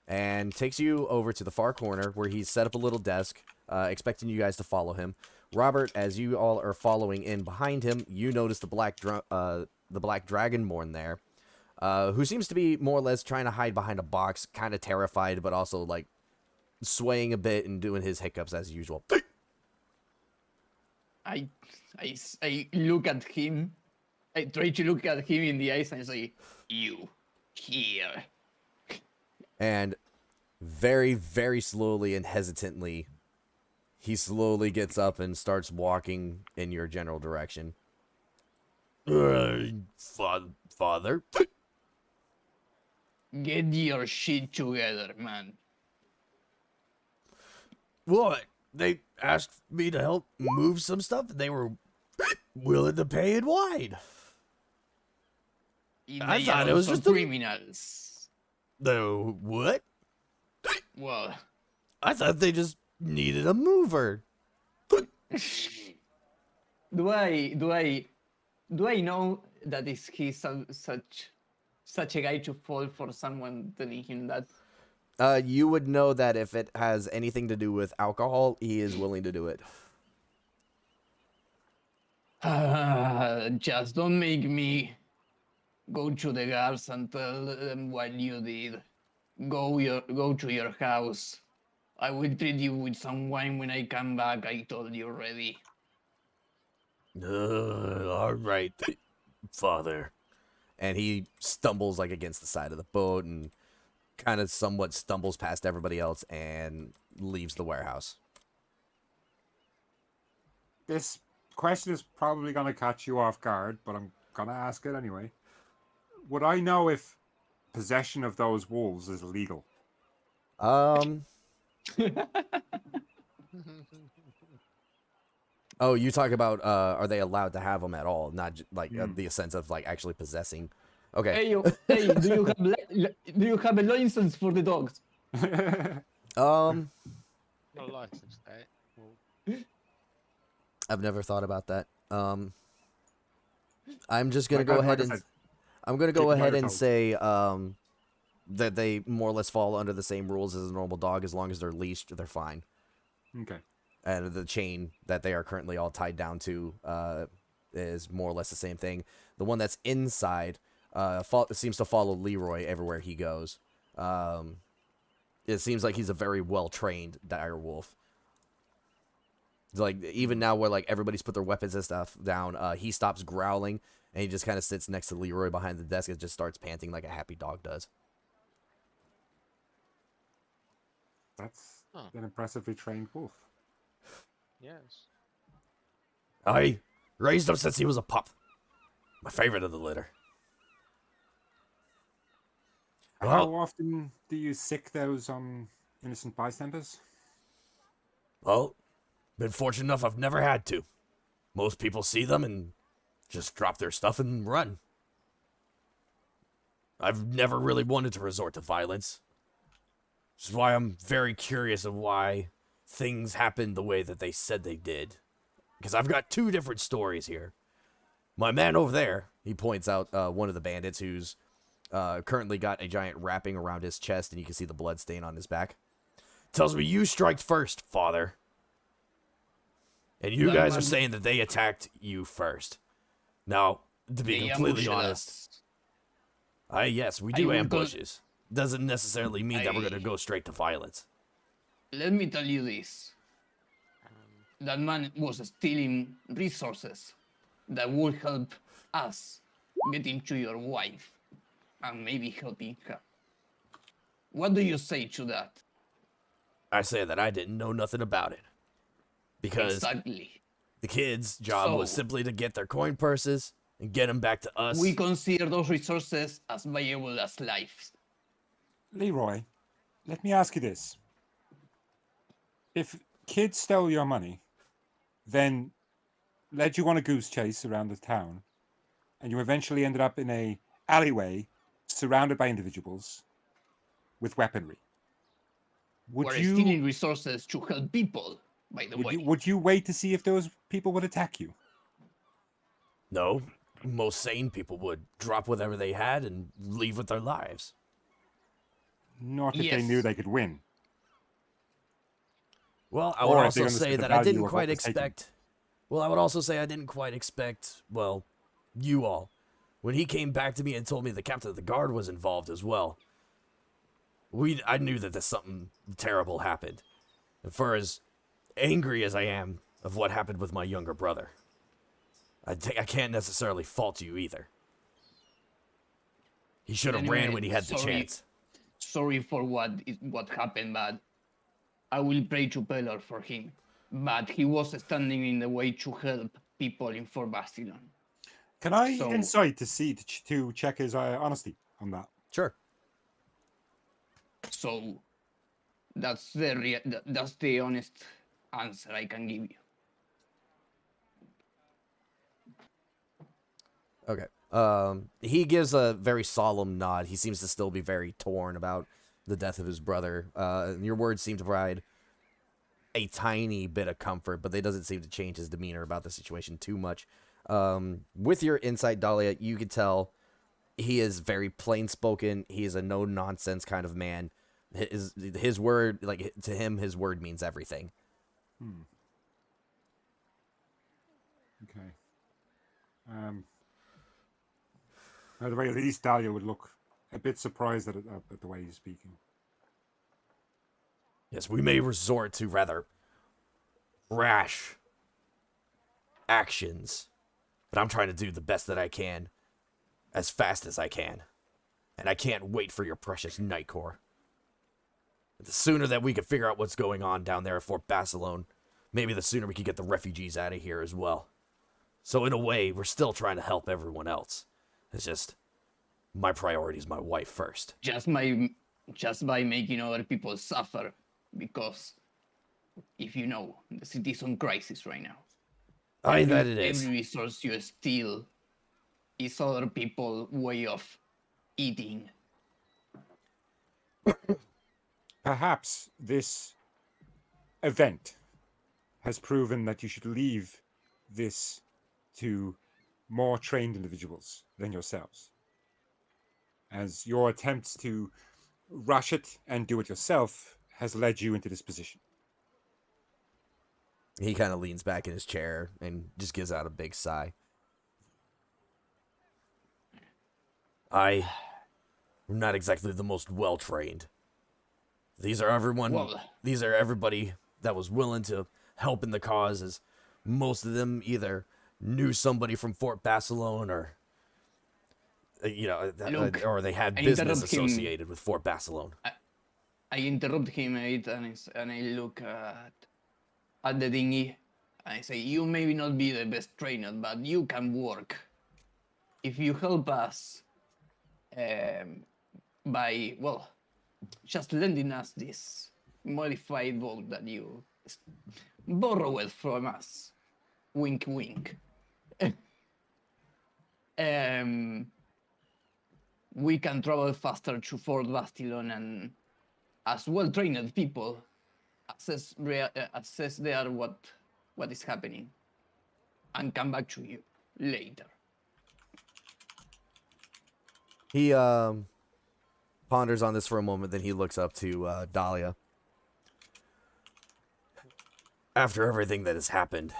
Speaker 1: And takes you over to the far corner where he's set up a little desk, expecting you guys to follow him. Robert, as you all are following in behind him, you notice the black dragonborn there, who seems to be more or less trying to hide behind a box, kind of terrified, but also like swaying a bit and doing his hiccups as usual.
Speaker 5: I look at him. I try to look at him in the eyes and say, "You here."
Speaker 1: And very, very slowly and hesitantly, he slowly gets up and starts walking in your general direction. Father?
Speaker 5: Get your shit together, man.
Speaker 8: What? They asked me to help move some stuff, and they were willing to pay in wine. I
Speaker 5: They
Speaker 8: thought
Speaker 5: are
Speaker 8: it was
Speaker 5: also
Speaker 8: just a-
Speaker 5: criminals.
Speaker 8: No, what?
Speaker 5: Well,
Speaker 8: I thought they just needed a mover.
Speaker 5: do I know that is he such a guy to fall for someone telling him that?
Speaker 1: You would know that if it has anything to do with alcohol, he is willing to do it.
Speaker 5: Just don't make me go to the guards and tell them what you did. Go to your house. I will treat you with some wine when I come back. I told you already.
Speaker 8: All right, Father.
Speaker 1: And he stumbles like against the side of the boat and kind of somewhat stumbles past everybody else and leaves the warehouse.
Speaker 2: This question is probably going to catch you off guard, but I'm going to ask it anyway. Would I know if possession of those wolves is illegal?
Speaker 1: Oh, you talk about are they allowed to have them at all? Not like
Speaker 2: Hmm.
Speaker 1: the sense of like actually possessing. Okay.
Speaker 5: Hey, do you have a license for the dogs?
Speaker 1: Um,
Speaker 7: No license, right? Well,
Speaker 1: I've never thought about that. I'm just gonna
Speaker 2: Like
Speaker 1: go
Speaker 2: I-
Speaker 1: ahead
Speaker 2: like I
Speaker 1: and
Speaker 2: said,
Speaker 1: I'm gonna
Speaker 2: keep
Speaker 1: go
Speaker 2: it on
Speaker 1: ahead
Speaker 2: your
Speaker 1: and
Speaker 2: toes.
Speaker 1: say that they more or less fall under the same rules as a normal dog. As long as they're leashed, they're fine.
Speaker 2: Okay.
Speaker 1: And the chain that they are currently all tied down to is more or less the same thing. The one that's inside seems to follow Leroy everywhere he goes. It seems like he's a very well-trained dire wolf. Like, even now where like everybody's put their weapons and stuff down, he stops growling and he just kind of sits next to Leroy behind the desk and just starts panting like a happy dog does.
Speaker 2: That's
Speaker 7: Huh.
Speaker 2: an impressively trained wolf.
Speaker 7: yes.
Speaker 8: I raised him since he was a pup. My favorite of the litter.
Speaker 2: How
Speaker 8: Well,
Speaker 2: often do you sick those on innocent bystanders?
Speaker 8: been fortunate enough I've never had to. Most people see them and just drop their stuff and run. I've never really wanted to resort to violence. Which is why I'm very curious of why things happened the way that they said they did. Because I've got two different stories here. My man over there,
Speaker 1: He points out one of the bandits who's currently got a giant wrapping around his chest, and you can see the blood stain on his back.
Speaker 8: tells me you striked first, Father. And you
Speaker 5: That
Speaker 8: guys are
Speaker 5: man-
Speaker 8: saying that they attacked you first. Now, to be
Speaker 5: They
Speaker 8: completely
Speaker 5: ambushed
Speaker 8: honest,
Speaker 5: us.
Speaker 8: yes, we
Speaker 5: I
Speaker 8: do
Speaker 5: will go-
Speaker 8: ambushes. Doesn't necessarily mean that we're
Speaker 5: I-
Speaker 8: gonna go straight to violence.
Speaker 5: Let me tell you this.
Speaker 7: Um,
Speaker 5: That man was stealing resources that would help us getting to your wife and maybe helping her. What do you say to that?
Speaker 8: I say that I didn't know nothing about it. Because
Speaker 5: Exactly.
Speaker 8: the kids' job was
Speaker 5: So-
Speaker 8: simply to get their coin purses and get them back to us.
Speaker 5: We consider those resources as valuable as lives.
Speaker 2: Leroy, let me ask you this. If kids stole your money, then led you on a goose chase around the town, and you eventually ended up in a alleyway surrounded by individuals with weaponry, would
Speaker 5: We're
Speaker 2: you
Speaker 5: stealing resources to help people, by the way.
Speaker 2: would you wait to see if those people would attack you?
Speaker 8: No, most sane people would drop whatever they had and leave with their lives.
Speaker 2: Not if they knew
Speaker 5: Yes.
Speaker 2: they could win.
Speaker 8: Well, I
Speaker 2: Or
Speaker 8: would
Speaker 2: if they
Speaker 8: also say
Speaker 2: understood the
Speaker 8: that I
Speaker 2: value
Speaker 8: didn't
Speaker 2: of what
Speaker 8: quite
Speaker 2: was taken.
Speaker 8: expect. Well, I would also say I didn't quite expect, well, you all. When he came back to me and told me the captain of the guard was involved as well, I knew that something terrible happened. And for as angry as I am of what happened with my younger brother, I can't necessarily fault you either. He should have ran
Speaker 5: Anyway,
Speaker 8: when he had the
Speaker 5: sorry.
Speaker 8: chance.
Speaker 5: Sorry for what happened, but I will pray to Pelor for him. But he was standing in the way to help people in Fort Basilone.
Speaker 2: Can I
Speaker 5: So-
Speaker 2: insight to check his honesty on that?
Speaker 1: Sure.
Speaker 5: So that's that's the honest answer I can give you.
Speaker 1: Okay. He gives a very solemn nod. He seems to still be very torn about the death of his brother. Your words seem to provide a tiny bit of comfort, but they doesn't seem to change his demeanor about the situation too much. With your insight, Dahlia, you can tell he is very plain spoken. He is a no nonsense kind of man. His word, like to him, his word means everything.
Speaker 2: Okay. At the very least, Dahlia would look a bit surprised at the way he's speaking.
Speaker 8: Yes, we may resort to rather rash actions, but I'm trying to do the best that I can as fast as I can. And I can't wait for your precious Night Corps. The sooner that we can figure out what's going on down there at Fort Basilone, maybe the sooner we can get the refugees out of here as well. So in a way, we're still trying to help everyone else. It's just, my priority is my wife first.
Speaker 5: Just by making other people suffer, because if you know, the city's on crisis right now.
Speaker 8: Aye, that it is.
Speaker 5: Every resource you steal is other people's way of eating.
Speaker 2: Perhaps this event has proven that you should leave this to more trained individuals than yourselves, as your attempts to rush it and do it yourself has led you into this position.
Speaker 1: He kind of leans back in his chair and just gives out a big sigh.
Speaker 8: I'm not exactly the most well-trained. These are everybody that was willing to help in the cause, as most of them either knew somebody from Fort Basilone or,
Speaker 5: Look,
Speaker 8: or they had
Speaker 5: I
Speaker 8: business
Speaker 5: interrupt him.
Speaker 8: associated with Fort Basilone.
Speaker 5: I interrupt him, mate, and I look at the dinghy. And I say, you may not be the best trainer, but you can work. If you help us by, well, just lending us this modified boat that you borrowed from us. Wink, wink. We can travel faster to Fort Basilone and, as well-trained people, assess there what is happening and come back to you later.
Speaker 1: He ponders on this for a moment, then he looks up to Dahlia.
Speaker 8: After everything that has happened,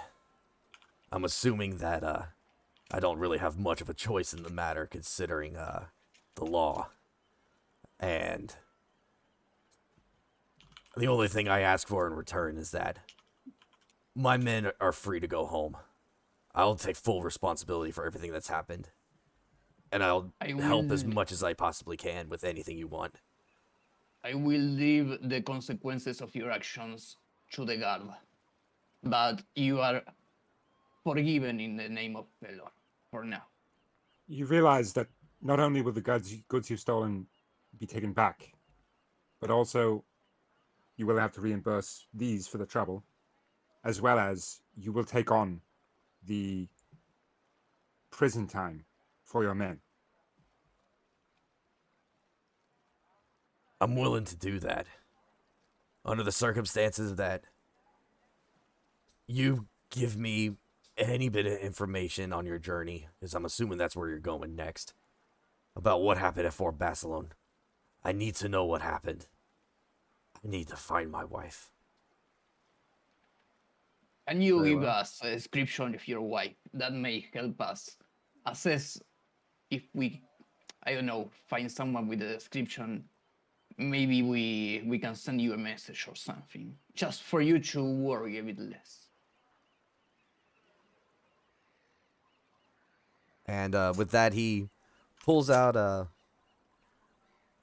Speaker 8: I'm assuming that I don't really have much of a choice in the matter, considering the law. And the only thing I ask for in return is that my men are free to go home. I'll take full responsibility for everything that's happened. And I'll help as much as I possibly can with anything you want.
Speaker 5: I will leave the consequences of your actions to the guard. But you are forgiven in the name of Pelor, for now.
Speaker 2: You realize that not only will the goods you've stolen be taken back, but also you will have to reimburse these for the trouble, as well as you will take on the prison time for your men.
Speaker 8: I'm willing to do that. Under the circumstances that you give me any bit of information on your journey, because I'm assuming that's where you're going next, about what happened at Fort Basilone. I need to know what happened. I need to find my wife.
Speaker 5: Can you
Speaker 1: Very
Speaker 5: give
Speaker 1: well.
Speaker 5: us a description of your wife? That may help us assess if we, I don't know, find someone with a description. Maybe we can send you a message or something, just for you to worry a bit less.
Speaker 1: And with that, he pulls out.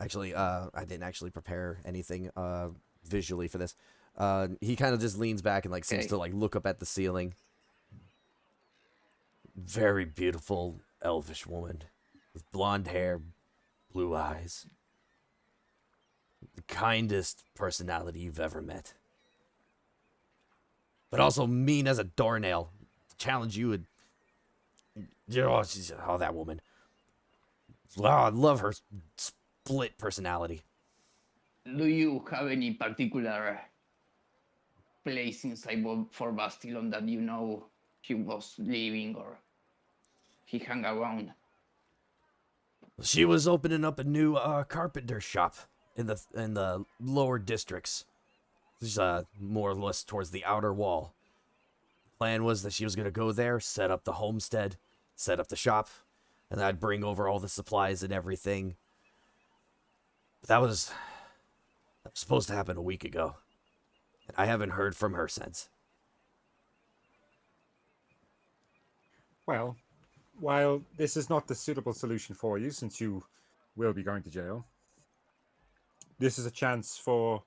Speaker 1: Actually, I didn't actually prepare anything visually for this. He kind of just leans back and like seems
Speaker 5: Okay.
Speaker 1: to like look up at the ceiling.
Speaker 8: Very beautiful elvish woman with blonde hair, blue eyes. The kindest personality you've ever met. But also mean as a doornail. To challenge you would... Oh, that woman. Oh, I love her split personality.
Speaker 5: Do you have any particular place inside Fort Basilone that you know he was living or he hung around?
Speaker 8: She was opening up a new carpenter shop in the lower districts. Just, more or less towards the outer wall. Plan was that she was gonna go there, set up the homestead, set up the shop, and I'd bring over all the supplies and everything. But that was supposed to happen a week ago, and I haven't heard from her since.
Speaker 2: Well, while this is not the suitable solution for you, since you will be going to jail, this is a chance for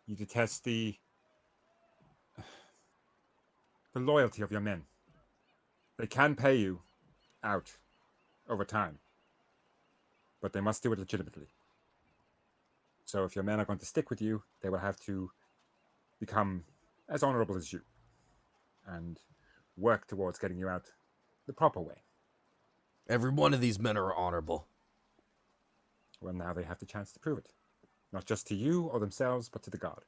Speaker 2: you to test the loyalty of your men. They can pay you out over time, but they must do it legitimately. So if your men are going to stick with you, they will have to become as honorable as you and work towards getting you out the proper way.
Speaker 8: Every one of these men are honorable.
Speaker 2: Well, now they have the chance to prove it. Not just to you or themselves, but to the god.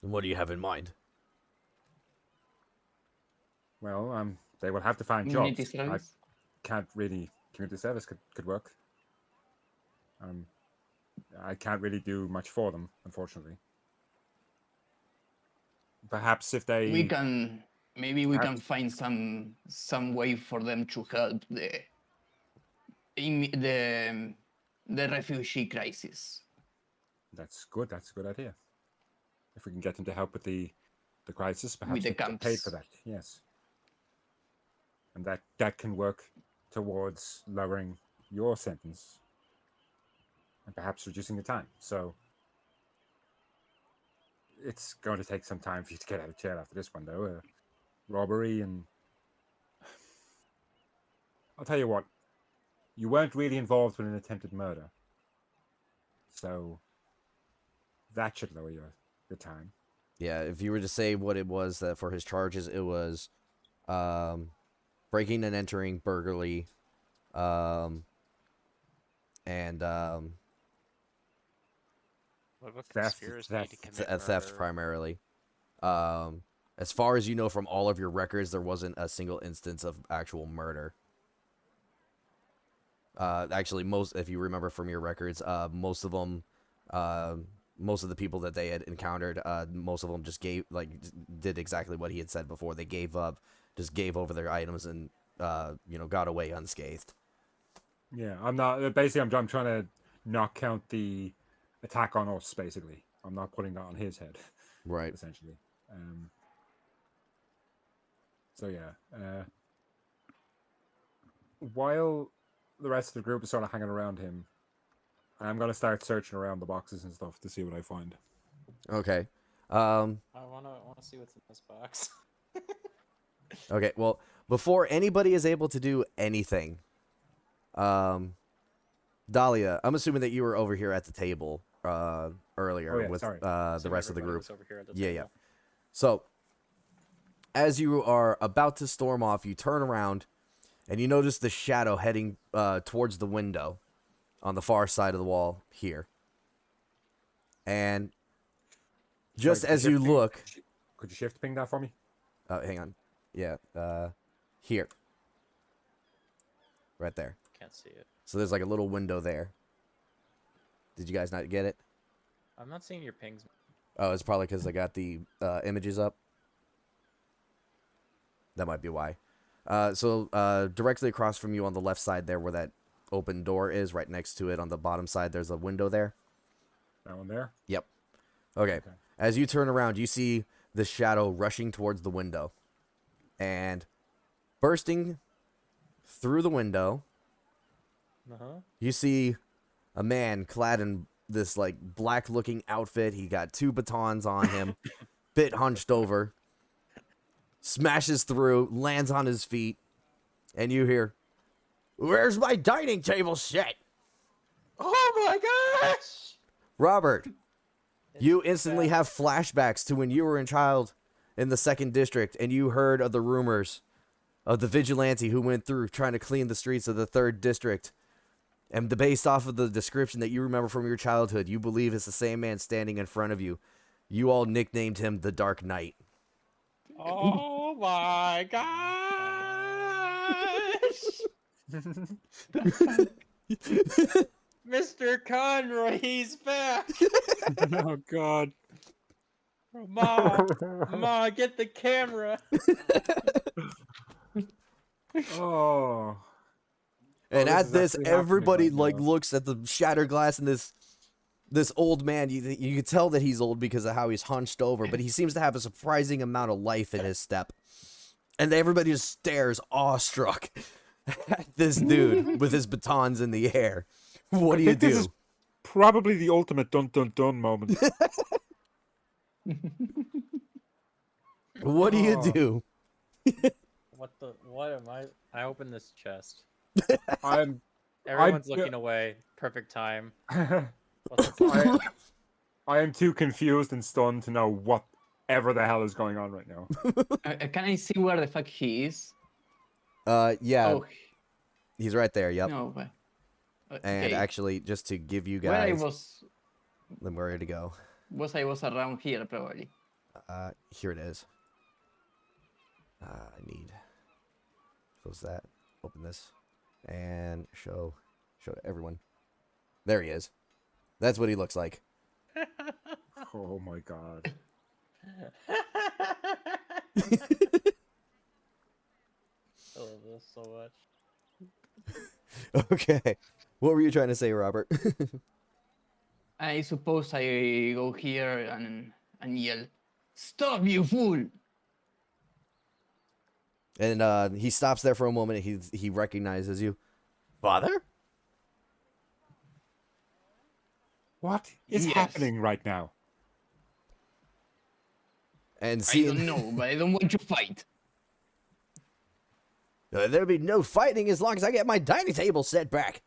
Speaker 8: And what do you have in mind?
Speaker 2: Well, they will have to find
Speaker 5: Community
Speaker 2: jobs.
Speaker 5: service.
Speaker 2: Can't really. Community service could work. I can't really do much for them, unfortunately. Perhaps if they
Speaker 5: We can
Speaker 2: Perhaps-
Speaker 5: find some way for them to help the refugee crisis.
Speaker 2: That's good. That's a good idea. If we can get them to help with the crisis, perhaps
Speaker 5: With the
Speaker 2: they can get paid for
Speaker 5: camps.
Speaker 2: that. Yes, and that can work towards lowering your sentence and perhaps reducing the time. So it's going to take some time for you to get out of jail after this one, though. Robbery and I'll tell you what, you weren't really involved with an attempted murder, so that should lower your time.
Speaker 1: Yeah, if you were to say what it was that for his charges, it was breaking and entering, burglary, and
Speaker 7: What about
Speaker 2: Theft,
Speaker 7: conspiracy
Speaker 2: theft,
Speaker 7: to commit
Speaker 1: theft
Speaker 7: murder?
Speaker 1: primarily. As far as you know from all of your records, there wasn't a single instance of actual murder. Actually, if you remember from your records, most of them, most of the people that they had encountered, most of them just did exactly what he had said before. They gave up, just gave over their items, and got away unscathed.
Speaker 2: Yeah, I'm not. Basically, I'm trying to not count the attack on us. Basically, I'm not putting that on his head.
Speaker 1: Right.
Speaker 2: Essentially. So yeah. While the rest of the group is sort of hanging around him, I'm gonna start searching around the boxes and stuff to see what I find.
Speaker 1: Okay.
Speaker 4: I wanna see what's in this box.
Speaker 1: Okay. Well, before anybody is able to do anything, Dahlia, I'm assuming that you were over here at the table earlier
Speaker 2: Oh, yeah,
Speaker 1: with
Speaker 2: sorry.
Speaker 1: the rest of the
Speaker 4: Everybody
Speaker 1: group.
Speaker 4: was over here at the
Speaker 1: Yeah,
Speaker 4: table.
Speaker 1: So, as you are about to storm off, you turn around and you notice the shadow heading towards the window on the far side of the wall here. And just
Speaker 2: Sorry,
Speaker 1: as you look,
Speaker 2: could you shift ping that for me?
Speaker 1: hang on, yeah, here, right there.
Speaker 4: Can't see it.
Speaker 1: So there's like a little window there. Did you guys not get it?
Speaker 4: I'm not seeing your pings.
Speaker 1: Oh, it's probably because I got the images up. That might be why. So directly across from you on the left side there where that open door is, right next to it on the bottom side, there's a window there.
Speaker 2: That one there.
Speaker 1: Yep. Okay.
Speaker 2: Okay.
Speaker 1: As you turn around, you see the shadow rushing towards the window. And bursting through the window, you see a man clad in this like black looking outfit. He got two batons on him, bit hunched over, smashes through, lands on his feet, and you hear, "Where's my dining table set?"
Speaker 4: Oh my gosh!
Speaker 1: Robert, you instantly have flashbacks to when you were a child in the 2nd District and you heard of the rumors of the vigilante who went through trying to clean the streets of the 3rd District. And based off of the description that you remember from your childhood, you believe it's the same man standing in front of you. You all nicknamed him the Dark Knight.
Speaker 4: Oh my gosh! Mr. Conroy, he's back!
Speaker 2: Oh God.
Speaker 4: Ma, get the camera!
Speaker 2: Oh.
Speaker 1: And
Speaker 2: this
Speaker 1: at
Speaker 2: is
Speaker 1: this,
Speaker 2: actually happening
Speaker 1: everybody
Speaker 2: right
Speaker 1: like
Speaker 2: now.
Speaker 1: looks at the shattered glass, and this old man. You can tell that he's old because of how he's hunched over, but he seems to have a surprising amount of life in his step. And everybody just stares awestruck at this dude with his batons in the air. What
Speaker 2: I
Speaker 1: do you
Speaker 2: think this
Speaker 1: do?
Speaker 2: is probably the ultimate dun dun dun moment.
Speaker 1: What do you
Speaker 2: Oh.
Speaker 1: do?
Speaker 4: What am I? I open this chest.
Speaker 2: I'm
Speaker 4: Everyone's looking away. Perfect time.
Speaker 2: I
Speaker 4: What's inside?
Speaker 2: I am too confused and stunned to know whatever the hell is going on right now.
Speaker 5: Can I see where the fuck he is?
Speaker 1: Yeah,
Speaker 5: Oh,
Speaker 1: he's right there. Yep.
Speaker 5: no. But,
Speaker 1: And
Speaker 5: okay.
Speaker 1: actually, just to give you
Speaker 5: Where I
Speaker 1: guys,
Speaker 5: was
Speaker 1: where to go.
Speaker 5: I was around here probably.
Speaker 1: Here it is. I need close that, open this, and show to everyone. There he is. That's what he looks like.
Speaker 2: Oh my God.
Speaker 4: I love this so much.
Speaker 1: Okay, what were you trying to say, Robert?
Speaker 5: I suppose I go here and yell, "Stop, you fool!"
Speaker 1: And he stops there for a moment. He recognizes you, father.
Speaker 2: What is
Speaker 5: Yes.
Speaker 2: happening right now?
Speaker 1: And
Speaker 5: I
Speaker 1: see,
Speaker 5: don't know, but I don't want to fight.
Speaker 1: there'll be no fighting as long as I get my dining table set back.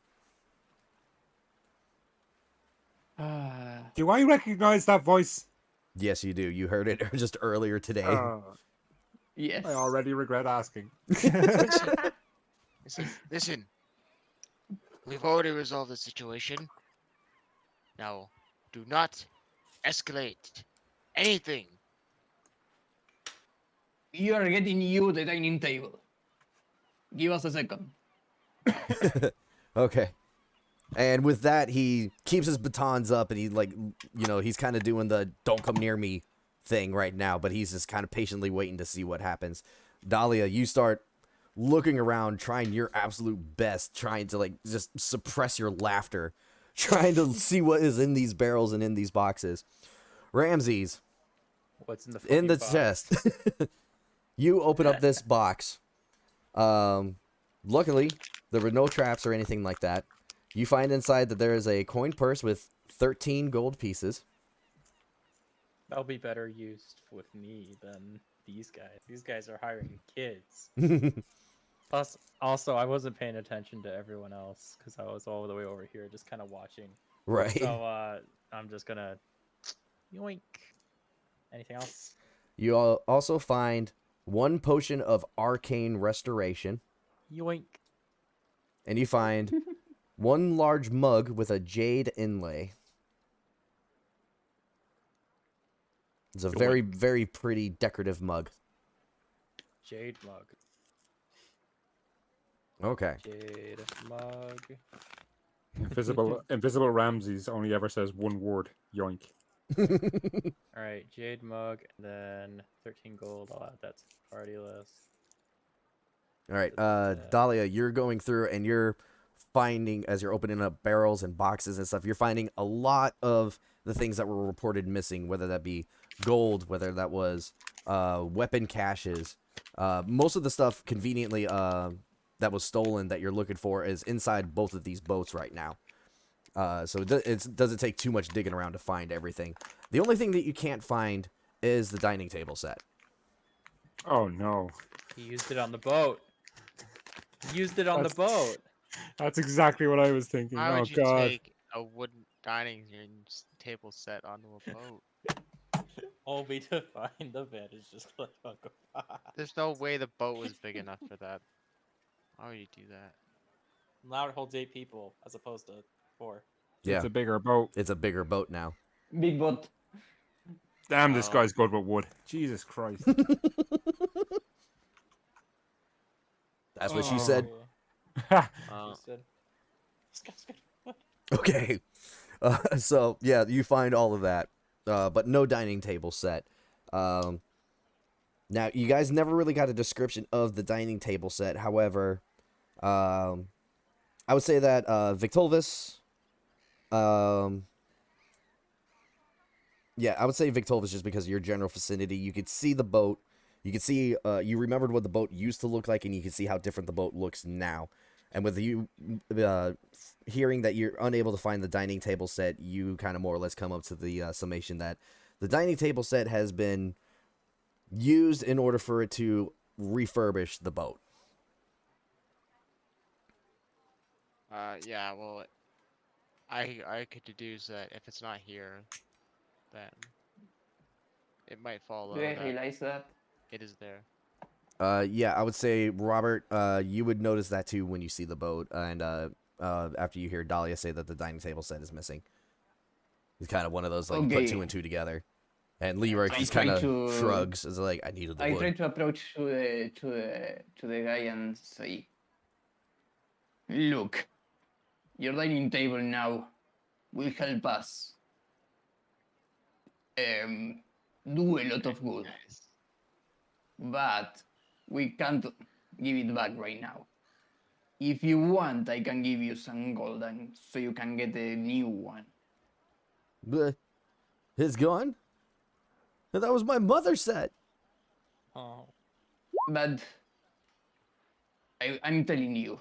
Speaker 2: Do I recognize that voice?
Speaker 1: Yes, you do. You heard it just earlier today.
Speaker 5: Yes.
Speaker 2: I already regret asking.
Speaker 7: Listen. We've already resolved the situation. Now, do not escalate anything.
Speaker 5: You are getting you the dining table. Give us a second.
Speaker 1: Okay. And with that, he keeps his batons up, and he he's kind of doing the "don't come near me" thing right now, but he's just kind of patiently waiting to see what happens. Dahlia, you start looking around, trying your absolute best, trying to just suppress your laughter, trying to see what is in these barrels and in these boxes. Ramses,
Speaker 4: What's in the
Speaker 1: in the
Speaker 4: box?
Speaker 1: chest. You open up this box. Luckily, there were no traps or anything like that. You find inside that there is a coin purse with 13 gold pieces.
Speaker 4: That'll be better used with me than these guys. These guys are hiring kids. Plus, also, I wasn't paying attention to everyone else because I was all the way over here just kind of watching.
Speaker 1: Right.
Speaker 4: So, I'm just gonna yoink. Anything else?
Speaker 1: You also find one potion of arcane restoration,
Speaker 4: Yoink.
Speaker 1: and you find one large mug with a jade inlay. It's a very, very pretty decorative mug.
Speaker 4: Jade mug.
Speaker 1: Okay.
Speaker 4: Jade mug.
Speaker 2: Invisible Ramses only ever says one word: yoink.
Speaker 4: All right, jade mug, and then 13 gold. I'll add that to the party list.
Speaker 1: All right, Dahlia, you're going through and you're finding, as you're opening up barrels and boxes and stuff, you're finding a lot of the things that were reported missing, whether that be gold, whether that was weapon caches. Most of the stuff, conveniently, that was stolen that you're looking for is inside both of these boats right now. So it doesn't take too much digging around to find everything. The only thing that you can't find is the dining table set.
Speaker 2: Oh no.
Speaker 4: He used it on the boat. He used it on the boat.
Speaker 2: That's exactly what I was thinking.
Speaker 7: Why
Speaker 2: Oh
Speaker 7: would you
Speaker 2: God.
Speaker 7: take a wooden dining table set onto a boat?
Speaker 4: Only to find the bed is just like, oh, God.
Speaker 7: There's no way the boat was big enough for that. Why would you do that?
Speaker 4: Now it holds 8 people as opposed to 4.
Speaker 1: Yeah,
Speaker 2: It's a bigger boat.
Speaker 1: it's a bigger boat now.
Speaker 5: Big bot.
Speaker 2: Damn, this
Speaker 7: Oh.
Speaker 2: guy's good with wood. Jesus Christ.
Speaker 1: That's what she
Speaker 2: Oh.
Speaker 1: said.
Speaker 4: He
Speaker 7: Oh.
Speaker 4: said, "This guy's good."
Speaker 1: Okay. So yeah, you find all of that, but no dining table set. Um, Now you guys never really got a description of the dining table set. However, um, I would say that Victolvis, um, yeah, I would say Victolvis just because of your general vicinity. You could see the boat. You could see, you remembered what the boat used to look like, and you can see how different the boat looks now. And with you hearing that you're unable to find the dining table set, you kind of more or less come up to the summation that the dining table set has been used in order for it to refurbish the boat.
Speaker 7: Yeah, well, I could deduce that if it's not here, then it might
Speaker 5: Do
Speaker 7: follow
Speaker 5: I
Speaker 7: that
Speaker 5: realize that?
Speaker 7: it is there.
Speaker 1: Yeah, I would say, Robert, you would notice that too when you see the boat, and after you hear Dahlia say that the dining table set is missing. He's kind of one of those, like, put two
Speaker 5: Okay.
Speaker 1: and two together. And Leroy
Speaker 5: I
Speaker 1: just
Speaker 5: try
Speaker 1: kind of
Speaker 5: to
Speaker 1: shrugs, as like, I needed the
Speaker 5: I
Speaker 1: wood.
Speaker 5: try to approach to the guy and say, "Look, your dining table now will help us do a lot of good,
Speaker 7: Nice.
Speaker 5: but we can't give it back right now. If you want, I can give you some gold and so you can get a new one."
Speaker 1: Bleh. It's gone? That was my mother's set.
Speaker 4: Oh.
Speaker 5: But I'm telling you,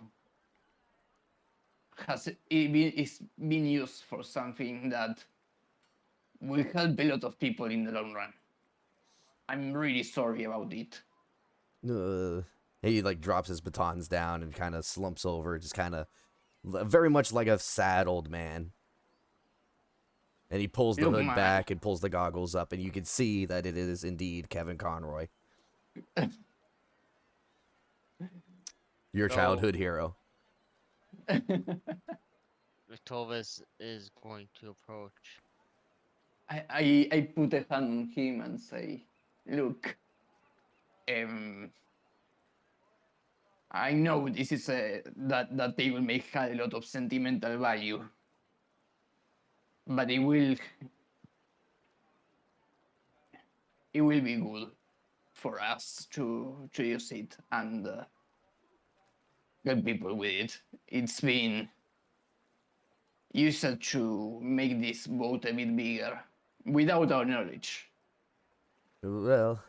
Speaker 5: it's been used for something that will help a lot of people in the long run. I'm really sorry about it.
Speaker 1: He, like, drops his batons down and kind of slumps over, just kind of very much like a sad old man. And he pulls the
Speaker 5: Look,
Speaker 1: hood
Speaker 5: man.
Speaker 1: back and pulls the goggles up, and you can see that it is indeed Kevin Conroy, your
Speaker 4: So-
Speaker 1: childhood hero.
Speaker 7: Victolvis is going to approach.
Speaker 5: I put a hand on him and say, "Look, I know this is that table may have a lot of sentimental value, but it will be good for us to use it and help people with it. It's been used to make this boat a bit bigger without our knowledge."
Speaker 1: Well,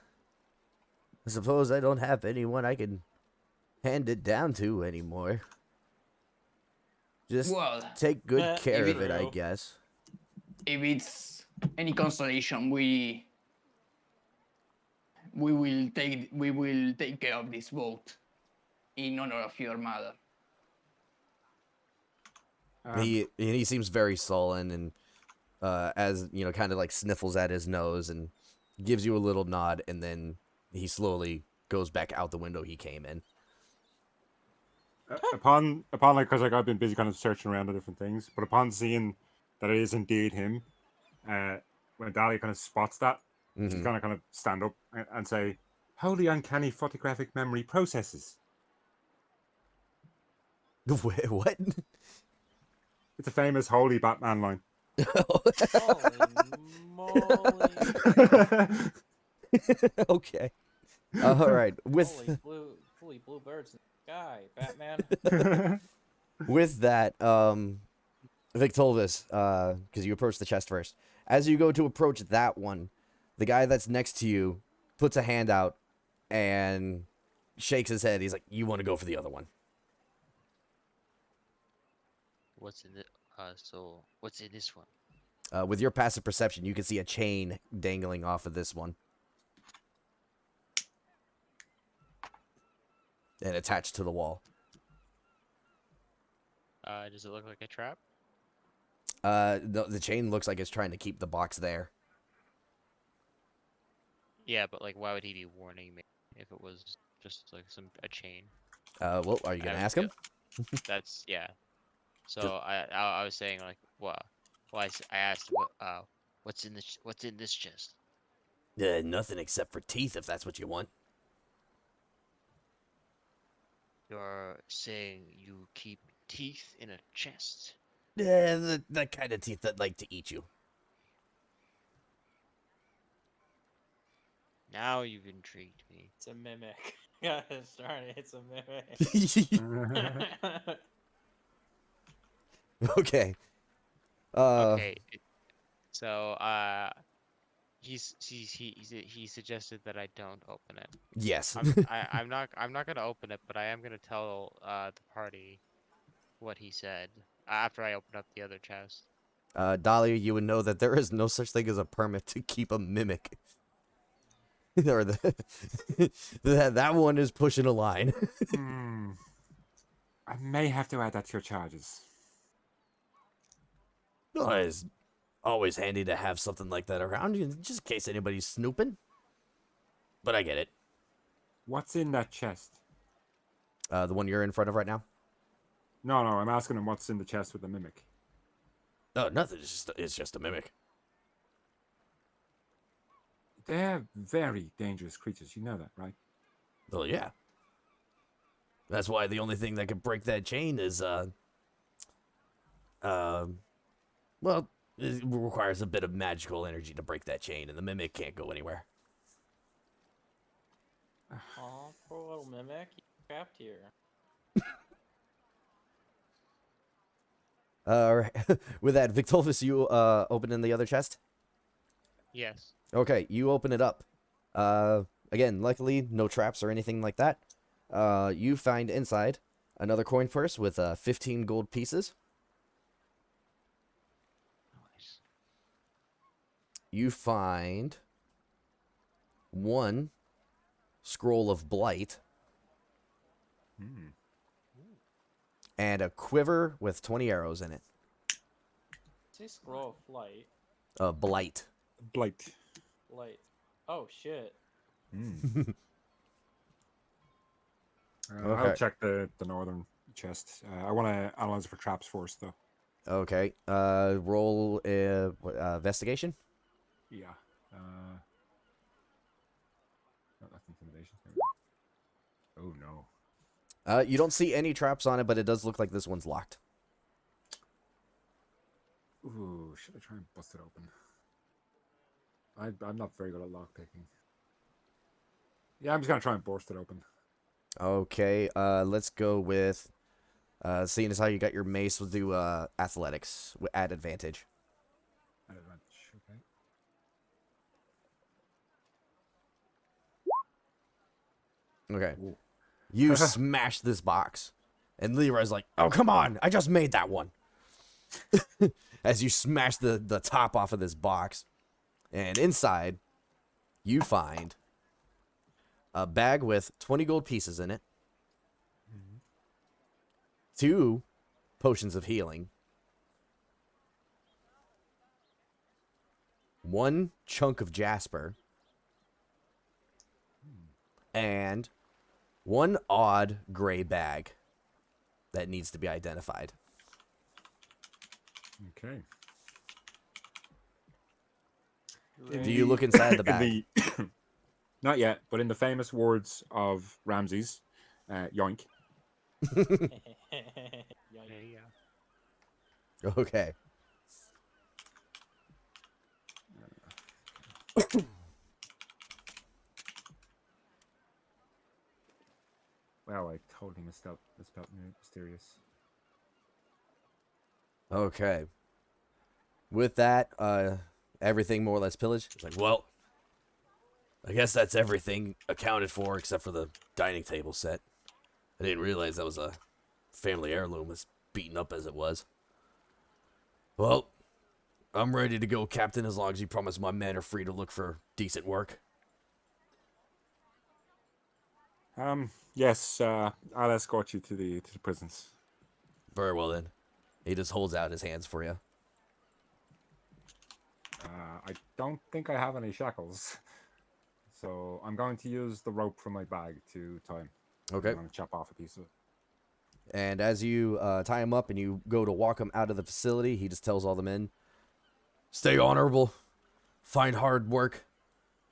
Speaker 1: I suppose I don't have anyone I can hand it down to anymore. Just
Speaker 5: Well,
Speaker 1: take good care
Speaker 5: if
Speaker 1: of it, I
Speaker 4: True.
Speaker 1: guess.
Speaker 5: if it's any consolation, we will take care of this boat in honor of your mother.
Speaker 1: He seems very sullen, and as you know, kind of like sniffles at his nose and gives you a little nod, and then he slowly goes back out the window he came in.
Speaker 2: Upon like, because like I've been busy kind of searching around the different things, but upon seeing that it is indeed him, uh, when Dahlia kind of spots that, she's
Speaker 1: Mhm.
Speaker 2: gonna kind of stand up and say, "Holy uncanny photographic memory processes."
Speaker 1: What?
Speaker 2: It's a famous "Holy Batman" line.
Speaker 4: Holy moly.
Speaker 1: Okay. All right.
Speaker 4: Holy blue birds in the sky, Batman.
Speaker 1: With that, Victolvis, because you approach the chest first. As you go to approach that one, the guy that's next to you puts a hand out and shakes his head. He's like, "You want to go for the other one?"
Speaker 7: What's in the so what's in this one?
Speaker 1: With your passive perception, you can see a chain dangling off of this one and attached to the wall.
Speaker 7: Does it look like a trap?
Speaker 1: The chain looks like it's trying to keep the box there.
Speaker 7: Yeah, but like, why would he be warning me if it was just like a chain?
Speaker 1: Well, are you gonna
Speaker 7: I would
Speaker 1: ask
Speaker 7: feel
Speaker 1: him?
Speaker 7: that's yeah. So I was saying like, well, I asked what's in this chest?
Speaker 1: Nothing except for teeth, if that's what you want.
Speaker 7: You're saying you keep teeth in a chest?
Speaker 8: The kind of teeth that like to eat you.
Speaker 7: Now you've intrigued me.
Speaker 4: It's a mimic. Gosh darn it, it's a mimic.
Speaker 1: Okay.
Speaker 7: Okay. So he suggested that I don't open it.
Speaker 1: Yes.
Speaker 7: I'm not gonna open it, but I am gonna tell the party what he said after I open up the other chest.
Speaker 1: Dahlia, you would know that there is no such thing as a permit to keep a mimic. Or that one is pushing a line.
Speaker 2: I may have to add that to your charges.
Speaker 8: Well, it's always handy to have something like that around you, just in case anybody's snooping. But I get it.
Speaker 2: What's in that chest?
Speaker 1: The one you're in front of right now?
Speaker 2: No, I'm asking him what's in the chest with the mimic.
Speaker 8: Oh, nothing. It's just a mimic.
Speaker 2: They're very dangerous creatures. You know that, right?
Speaker 8: Well, yeah. That's why the only thing that can break that chain is, well, it requires a bit of magical energy to break that chain, and the mimic can't go anywhere.
Speaker 4: Aw, poor little mimic. He's trapped here.
Speaker 1: Alright. With that, Victolfus, you open in the other chest?
Speaker 7: Yes.
Speaker 1: Okay, you open it up. Again, luckily, no traps or anything like that. You find inside another coin purse with 15 gold pieces.
Speaker 7: Nice.
Speaker 1: You find one scroll of blight and a quiver with 20 arrows in it.
Speaker 4: Say scroll of flight.
Speaker 1: Blight.
Speaker 2: Blight.
Speaker 4: Light. Oh shit.
Speaker 2: I'll
Speaker 1: Okay.
Speaker 2: check the northern chest. I want to analyze it for traps first, though.
Speaker 1: Okay. Roll investigation.
Speaker 2: Yeah. No, that's intimidation. There we go. Oh no.
Speaker 1: You don't see any traps on it, but it does look like this one's locked.
Speaker 2: Ooh, should I try and bust it open? I'm not very good at lockpicking. Yeah, I'm just gonna try and burst it open.
Speaker 1: Okay. Let's go with. Seeing as how you got your mace, we'll do athletics at advantage.
Speaker 2: At advantage, okay.
Speaker 1: Okay.
Speaker 2: Ooh.
Speaker 1: You smash this box, and Leroy's like, "Oh, come on! I just made that one." As you smash the top off of this box, and inside, you find a bag with 20 gold pieces in it, 2 potions of healing, 1 chunk of jasper, and 1 odd gray bag that needs to be identified.
Speaker 2: Okay.
Speaker 1: Do you look inside the bag?
Speaker 2: In the not yet, but in the famous words of Ramses, yoink.
Speaker 7: There you go.
Speaker 1: Okay.
Speaker 2: Wow, I totally misspelled mysterious.
Speaker 1: Okay. With that, everything more or less pillaged.
Speaker 8: It's like, well, I guess that's everything accounted for except for the dining table set. I didn't realize that was a family heirloom, as beaten up as it was. Well, I'm ready to go, Captain, as long as you promise my men are free to look for decent work.
Speaker 2: Yes, I'll escort you to the prisons.
Speaker 1: Very well then. He just holds out his hands for you.
Speaker 2: I don't think I have any shackles, so I'm going to use the rope from my bag to tie him.
Speaker 1: Okay.
Speaker 2: I'm going to chop off a piece of it.
Speaker 1: And as you tie him up and you go to walk him out of the facility, he just tells all the men,
Speaker 8: Stay honorable, find hard work,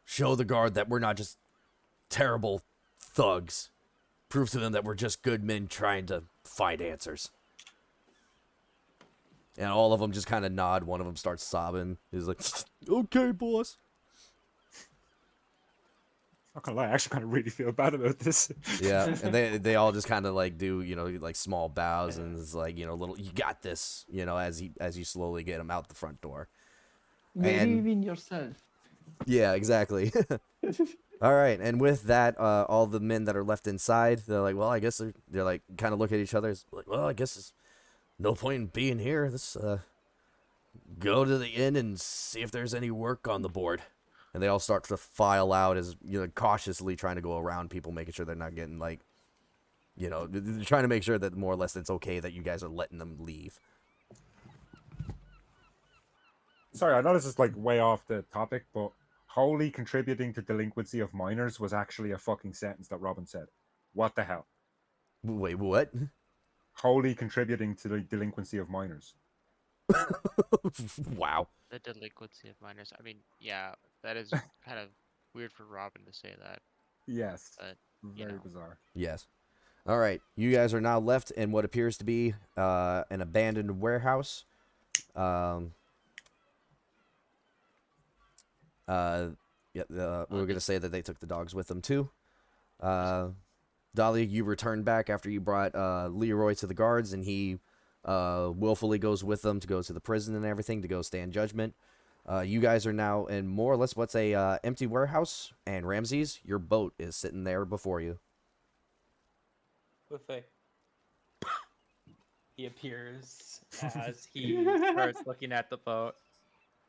Speaker 8: show the guard that we're not just terrible thugs. Prove to them that we're just good men trying to find answers.
Speaker 1: And all of them just kind of nod. One of them starts sobbing. He's like, "Okay, boss."
Speaker 2: Not gonna lie, I actually kind of really feel bad about this.
Speaker 1: Yeah, and they all just kind of like do, you know, like small bows, and it's like, you know, little, you got this, you know, as you slowly get him out the front door.
Speaker 5: Believe in yourself.
Speaker 1: Yeah, exactly. All right, and with that, all the men that are left inside, they're like, well, I guess they're like kind of look at each other, it's like, well, I guess there's no point in being here. Let's go to the inn and see if there's any work on the board. And they all start to file out as, you know, cautiously trying to go around people, making sure they're not getting like, you know, they're trying to make sure that more or less it's okay that you guys are letting them leave.
Speaker 2: Sorry, I know this is like way off the topic, but wholly contributing to delinquency of minors was actually a fucking sentence that Robin said. What the hell?
Speaker 1: Wait, what?
Speaker 2: Wholly contributing to the delinquency of minors.
Speaker 1: Wow.
Speaker 7: The delinquency of minors. I mean, yeah, that is kind of weird for Robin to say that,
Speaker 2: Yes.
Speaker 7: but you
Speaker 2: Very
Speaker 7: know.
Speaker 2: bizarre.
Speaker 1: Yes. All right, you guys are now left in what appears to be an abandoned warehouse. Um, yeah, we were gonna say that they took the dogs with them too. Dahlia, you return back after you brought Leroy to the guards, and he willfully goes with them to go to the prison and everything to go stand judgment. You guys are now in more or less what's a empty warehouse, and Ramses, your boat is sitting there before you.
Speaker 4: Buffet. He appears as he starts looking at the boat.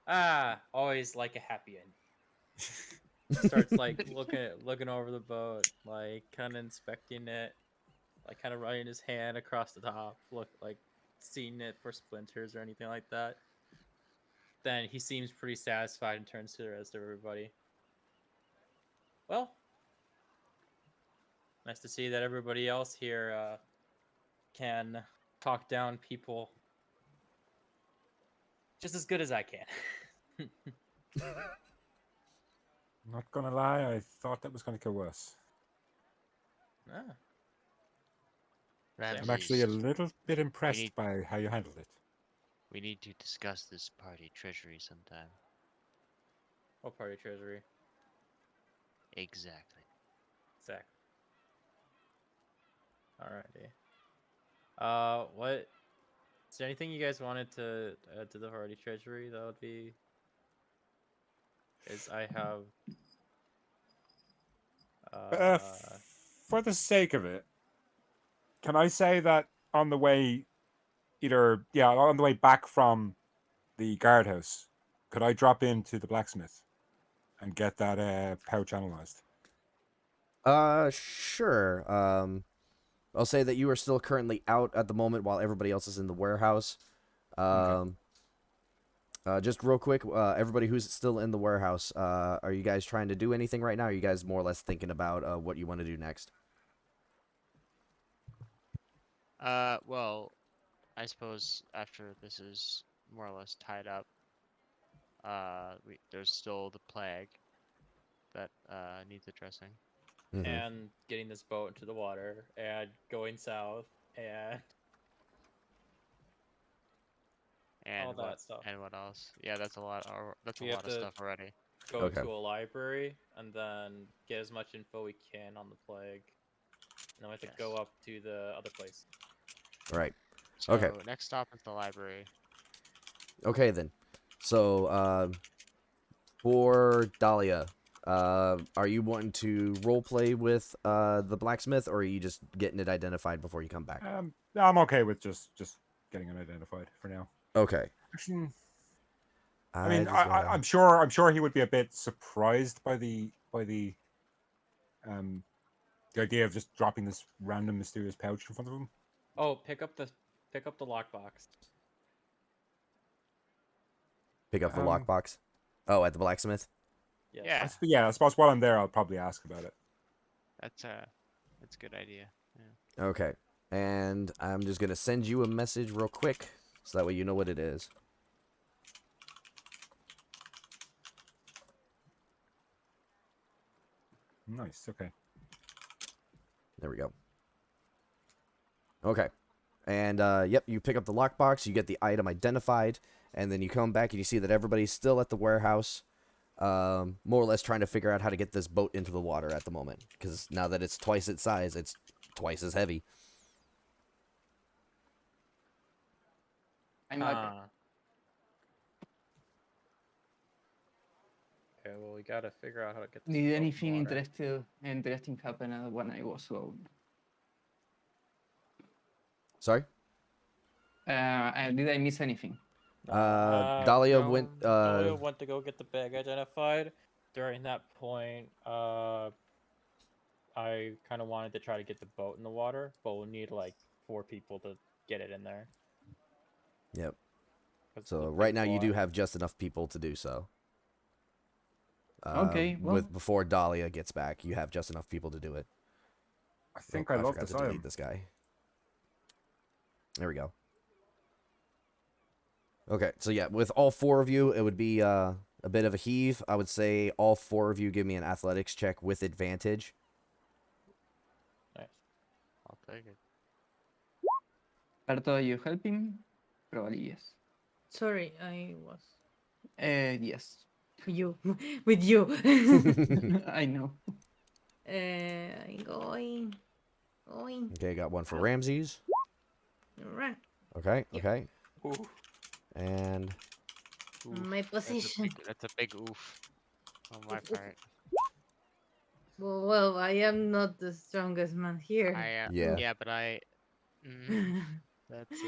Speaker 4: Ah, always like a happy end. Starts like looking over the boat, like kind of inspecting it, like kind of running his hand across the top, look like seeing it for splinters or anything like that. Then he seems pretty satisfied and turns to the rest of everybody. Well, nice to see that everybody else here can talk down people just as good as I can.
Speaker 2: Not gonna lie, I thought that was gonna go worse.
Speaker 4: Ah,
Speaker 2: I'm actually a
Speaker 7: Ramses,
Speaker 2: little bit impressed
Speaker 7: need-
Speaker 2: by how you handled it.
Speaker 7: we need to discuss this party treasury sometime.
Speaker 4: what party treasury?
Speaker 7: Exactly.
Speaker 4: Exactly. Alrighty. What? Is there anything you guys wanted to add to the party treasury? That would be. Is I have. Uh,
Speaker 2: For the sake of it, can I say that on the way, on the way back from the guardhouse, could I drop into the blacksmith and get that pouch analyzed?
Speaker 1: Sure. I'll say that you are still currently out at the moment while everybody else is in the warehouse.
Speaker 2: Okay.
Speaker 1: Just real quick, everybody who's still in the warehouse, are you guys trying to do anything right now? Or are you guys more or less thinking about what you want to do next?
Speaker 7: Well, I suppose after this is more or less tied up, there's still the plague that needs addressing.
Speaker 1: Mhm.
Speaker 4: and getting this boat into the water and going south and
Speaker 7: And
Speaker 4: all
Speaker 7: what
Speaker 4: that stuff.
Speaker 7: and what else? Yeah, that's a lot. That's a
Speaker 4: We have
Speaker 7: lot of
Speaker 4: to
Speaker 7: stuff already.
Speaker 4: go
Speaker 1: Okay.
Speaker 4: to a library and then get as much info we can on the plague. And then we have to go
Speaker 7: Yes.
Speaker 4: up to the other place.
Speaker 1: Right.
Speaker 7: So
Speaker 1: Okay.
Speaker 7: next stop is the library.
Speaker 1: Okay then. So, for Dahlia, are you wanting to roleplay with the blacksmith, or are you just getting it identified before you come back?
Speaker 2: I'm okay with just getting it identified for now.
Speaker 1: Okay.
Speaker 2: Actually, I
Speaker 1: I
Speaker 2: mean,
Speaker 1: just gotta...
Speaker 2: I'm sure he would be a bit surprised by um the idea of just dropping this random mysterious pouch in front of him.
Speaker 4: Oh, pick up the lockbox.
Speaker 1: pick up the
Speaker 2: Um,
Speaker 1: lockbox. Oh, at the blacksmith.
Speaker 4: Yes.
Speaker 7: Yeah.
Speaker 2: yeah, I suppose while I'm there, I'll probably ask about it.
Speaker 7: That's a good idea. Yeah.
Speaker 1: Okay. And I'm just gonna send you a message real quick, so that way you know what it is.
Speaker 2: Nice. Okay.
Speaker 1: There we go. Okay. And yep, you pick up the lockbox, you get the item identified, and then you come back and you see that everybody's still at the warehouse, more or less trying to figure out how to get this boat into the water at the moment. Because now that it's twice its size, it's twice as heavy.
Speaker 5: I'm back.
Speaker 4: Okay, well, we gotta figure out how to get this
Speaker 5: Did
Speaker 4: boat in
Speaker 5: anything
Speaker 4: water.
Speaker 5: interesting happen when I was gone?
Speaker 1: Sorry?
Speaker 5: Did I miss anything?
Speaker 1: Dahlia
Speaker 4: no,
Speaker 1: went.
Speaker 4: Dahlia went to go get the bag identified. During that point, I kind of wanted to try to get the boat in the water, but we'll need like 4 people to get it in there.
Speaker 1: Yep.
Speaker 4: 'cause it's
Speaker 1: So
Speaker 4: a
Speaker 1: right
Speaker 4: big
Speaker 1: now you do
Speaker 4: boat.
Speaker 1: have just enough people to do so.
Speaker 5: Okay, well-
Speaker 1: With before Dahlia gets back, you have just enough people to do it.
Speaker 2: I think
Speaker 1: Oh,
Speaker 2: I love
Speaker 1: forgot
Speaker 2: this
Speaker 1: to delete
Speaker 2: item.
Speaker 1: this guy. There we go. Okay, so yeah, with all 4 of you, it would be a bit of a heave. I would say all 4 of you give me an athletics check with advantage.
Speaker 4: Nice.
Speaker 7: I'll take it.
Speaker 5: Berto, are you helping? Probably yes.
Speaker 6: Sorry, I was
Speaker 5: Yes.
Speaker 6: you with you.
Speaker 5: I know.
Speaker 6: I'm going.
Speaker 1: Okay, got one for Ramses.
Speaker 6: Alright.
Speaker 1: Okay,
Speaker 6: Yep.
Speaker 1: okay.
Speaker 4: Ooh.
Speaker 1: And
Speaker 6: My position.
Speaker 7: That's a big oof on my
Speaker 6: Oof, oof.
Speaker 7: part.
Speaker 6: Well, I am not the strongest man here.
Speaker 1: Yeah.
Speaker 7: Yeah, but I. Mm, that's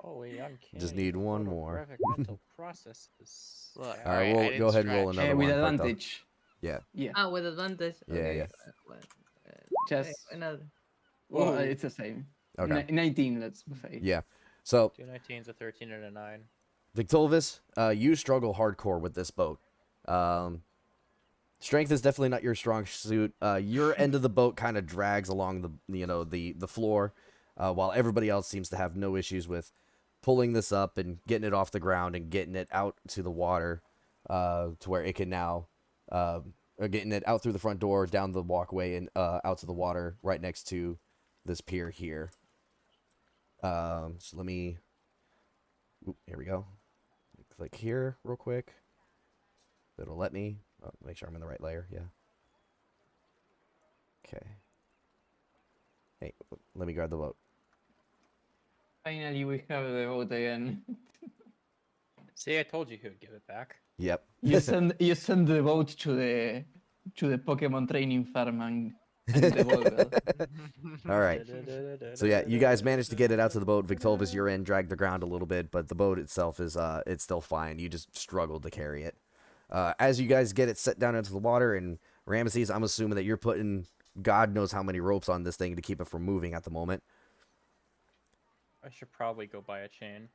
Speaker 4: Holy uncanny.
Speaker 1: Just need one more.
Speaker 4: photographic mental processes.
Speaker 7: Look,
Speaker 1: all right,
Speaker 7: I
Speaker 1: roll.
Speaker 7: didn't
Speaker 1: Go ahead and roll
Speaker 7: stretch.
Speaker 1: another
Speaker 5: With
Speaker 1: one, Berto.
Speaker 5: advantage.
Speaker 1: Yeah.
Speaker 5: Yeah.
Speaker 6: Ah, with advantage.
Speaker 1: Yeah,
Speaker 6: Okay.
Speaker 1: yeah.
Speaker 6: Well,
Speaker 5: Just.
Speaker 6: another.
Speaker 5: Well,
Speaker 4: Ooh.
Speaker 5: it's the same.
Speaker 1: Okay.
Speaker 5: 19, let's say.
Speaker 1: Yeah. So
Speaker 4: 2 19s, a 13, and a 9.
Speaker 1: Victolvis, you struggle hardcore with this boat. Strength is definitely not your strong suit. Your end of the boat kind of drags along the floor, while everybody else seems to have no issues with pulling this up and getting it off the ground and getting it out to the water, to where it can now, getting it out through the front door, down the walkway, and out to the water right next to this pier here. So let me. Oop, here we go. Click here real quick. It'll let me make sure I'm in the right layer. Yeah. Okay. Hey, let me grab the boat.
Speaker 5: Finally, we have the boat again.
Speaker 4: See, I told you he would give it back.
Speaker 1: Yep.
Speaker 5: You send the boat to the Pokemon training farm and devolve it.
Speaker 1: All right. So yeah, you guys managed to get it out to the boat. Victolvis, you're in, dragged the ground a little bit, but the boat itself is it's still fine. You just struggled to carry it. As you guys get it set down into the water, and Ramesses, I'm assuming that you're putting God knows how many ropes on this thing to keep it from moving at the moment.
Speaker 4: I should probably go buy a chain.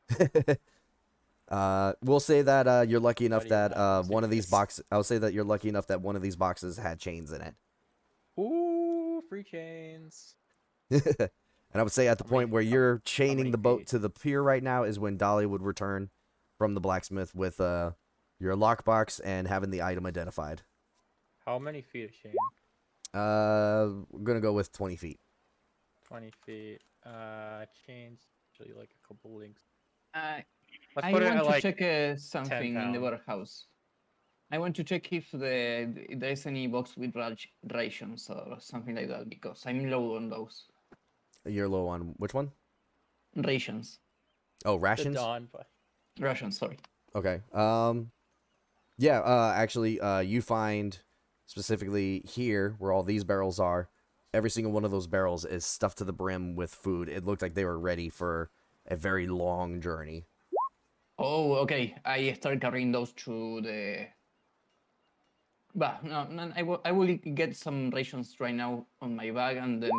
Speaker 1: We'll say that you're lucky enough
Speaker 4: do you
Speaker 1: that
Speaker 4: want?
Speaker 1: one of these
Speaker 4: Serious?
Speaker 1: boxes. I'll say that you're lucky enough that one of these boxes had chains in it.
Speaker 4: Ooh, free chains.
Speaker 1: And I would say at the
Speaker 4: How many-
Speaker 1: point where
Speaker 4: how-
Speaker 1: you're
Speaker 4: how
Speaker 1: chaining
Speaker 4: many
Speaker 1: the boat
Speaker 4: feet?
Speaker 1: to the pier right now is when Dahlia would return from the blacksmith with your lockbox and having the item identified.
Speaker 4: How many feet of chain?
Speaker 1: We're gonna go with 20 feet.
Speaker 4: 20 feet. Chains. Usually like a couple links.
Speaker 5: I
Speaker 4: Let's
Speaker 5: I
Speaker 4: put it
Speaker 5: want
Speaker 4: at
Speaker 5: to
Speaker 4: like
Speaker 5: check something in the
Speaker 4: pound.
Speaker 5: warehouse. I want to check if there's any box with rations or something like that because I'm low on those
Speaker 1: You're low on which one?
Speaker 5: rations.
Speaker 1: Oh,
Speaker 4: the
Speaker 1: rations.
Speaker 4: dawn, but
Speaker 5: Rations, sorry.
Speaker 1: Okay. Yeah. Actually, you find specifically here where all these barrels are. Every single one of those barrels is stuffed to the brim with food. It looked like they were ready for a very long journey.
Speaker 5: Oh, okay. I start carrying those to the. But no, I will get some rations right now on my bag, and then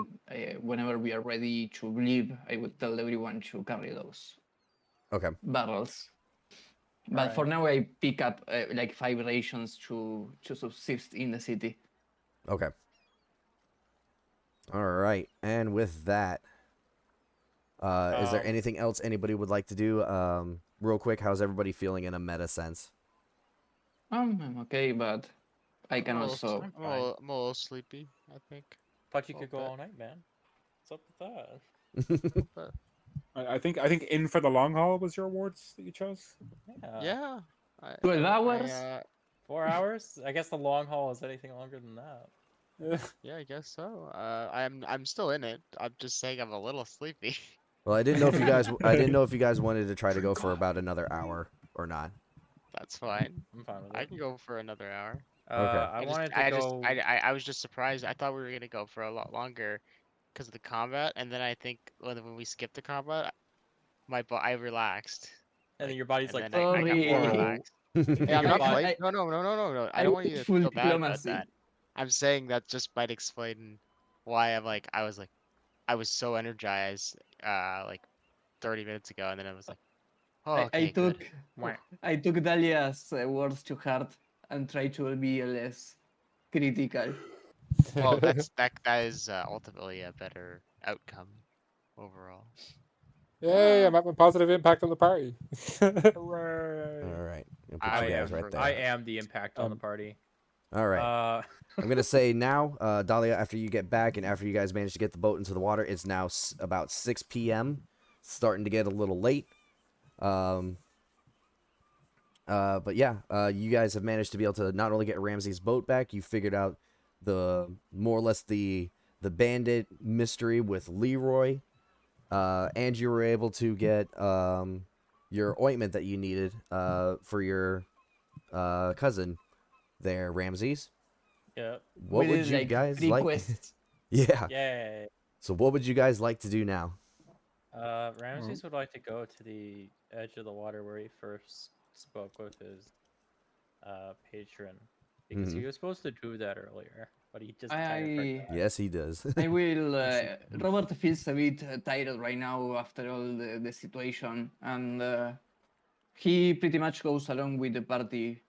Speaker 5: whenever we are ready to leave, I will tell everyone to carry those
Speaker 1: Okay.
Speaker 5: barrels. But for
Speaker 4: Alright.
Speaker 5: now, I pick up like 5 rations to subsist in the city.
Speaker 1: Okay. All right. And with that, is there anything else anybody would like to do? Real quick, how's everybody feeling in a meta sense?
Speaker 5: I'm okay, but I can also.
Speaker 7: I'm a little sleepy, I think.
Speaker 4: thought you could go
Speaker 7: Okay.
Speaker 4: all night, man. What's up with that?
Speaker 7: But
Speaker 2: I think in for the long haul was your awards that you chose.
Speaker 3: Yeah.
Speaker 5: 12
Speaker 3: I,
Speaker 5: hours?
Speaker 4: 4 hours? I guess the long haul is anything longer than that.
Speaker 3: yeah, I guess so. I'm still in it. I'm just saying I'm a little sleepy.
Speaker 1: Well, I didn't know if you guys wanted to try to go for about another hour or not.
Speaker 3: That's fine.
Speaker 4: I'm fine with
Speaker 3: I
Speaker 4: it.
Speaker 3: can go for another hour.
Speaker 1: Okay.
Speaker 4: I wanted to go.
Speaker 3: I was just surprised. I thought we were gonna go for a lot longer because of the combat, and then I think when we skipped the combat, I relaxed,
Speaker 4: And then
Speaker 3: like,
Speaker 4: your body's
Speaker 3: and
Speaker 4: like,
Speaker 3: then I got more
Speaker 5: Sorry.
Speaker 3: relaxed. Hey, I'm
Speaker 4: your
Speaker 3: not
Speaker 4: body.
Speaker 3: blaming. No. I
Speaker 5: I
Speaker 3: don't want
Speaker 5: want
Speaker 3: you to
Speaker 5: full
Speaker 3: feel bad about
Speaker 5: diplomacy.
Speaker 3: that. I'm saying that just might explain why I was so energized, like 30 minutes ago, and then I was like, oh,
Speaker 5: I
Speaker 3: okay, good.
Speaker 5: took
Speaker 4: Wah.
Speaker 5: I took Dalia's words to heart and tried to be less critical.
Speaker 3: Well, that is ultimately a better outcome overall.
Speaker 2: Yay! I'm having a positive impact on the party.
Speaker 4: Hooray.
Speaker 1: All right. I'll put
Speaker 3: I
Speaker 1: you
Speaker 3: would
Speaker 1: guys
Speaker 3: have
Speaker 1: right
Speaker 3: forgot.
Speaker 4: I
Speaker 1: there.
Speaker 4: am the impact on the party.
Speaker 1: All right. I'm gonna say now, Dahlia. After you get back and after you guys manage to get the boat into the water, it's now about 6 p.m. Starting to get a little late. But yeah, you guys have managed to be able to not only get Ramsey's boat back, you figured out the more or less the bandit mystery with Leroy, and you were able to get your ointment that you needed for your cousin there, Ramses.
Speaker 4: Yep.
Speaker 1: What
Speaker 5: We
Speaker 1: would
Speaker 5: did
Speaker 1: you
Speaker 5: like
Speaker 1: guys
Speaker 5: 3
Speaker 1: like?
Speaker 5: quests.
Speaker 1: Yeah.
Speaker 4: Yay.
Speaker 1: So what would you guys like to do now?
Speaker 4: Ramses would like to go to the edge of the water where he first spoke with his patron because he was supposed to do that earlier, but he just kind of forgot.
Speaker 1: Yes, he does.
Speaker 5: I will. Robert feels a bit tired right now after all the situation, and he pretty much goes along with the party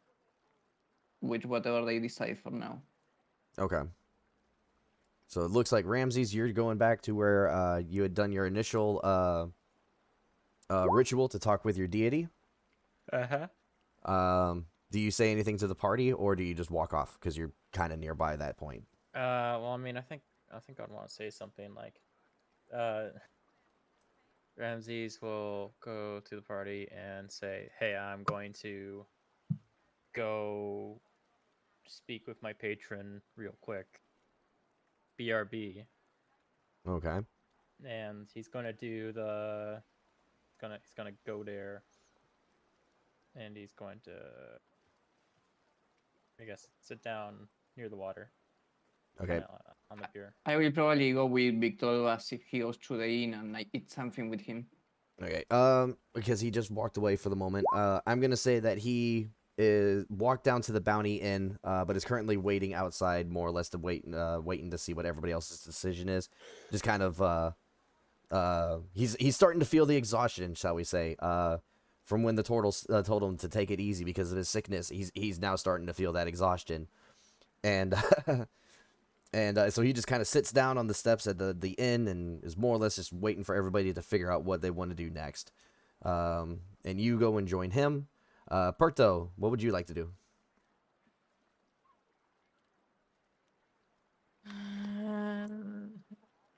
Speaker 5: with whatever they decide for now.
Speaker 1: Okay. So it looks like Ramses, you're going back to where you had done your initial ritual to talk with your deity. Do you say anything to the party, or do you just walk off because you're kind of nearby that point?
Speaker 4: Well, I mean, I think I'd want to say something like, Ramses will go to the party and say, "Hey, I'm going to go speak with my patron real quick. BRB."
Speaker 1: Okay.
Speaker 4: And he's gonna do the he's gonna go there and he's going to, I guess, sit down near the water.
Speaker 1: Okay.
Speaker 4: On the pier.
Speaker 5: I will probably go with Victor as if he goes to the inn and I eat something with him.
Speaker 1: Okay. Because he just walked away for the moment. I'm gonna say that he is walked down to the Bounty Inn, but is currently waiting outside, more or less to waiting to see what everybody else's decision is. Just kind of he's starting to feel the exhaustion, shall we say, from when the turtles told him to take it easy because of his sickness. He's now starting to feel that exhaustion, and and so he just kind of sits down on the steps at the inn and is more or less just waiting for everybody to figure out what they want to do next. And you go and join him. Perto, what would you like to do?
Speaker 6: I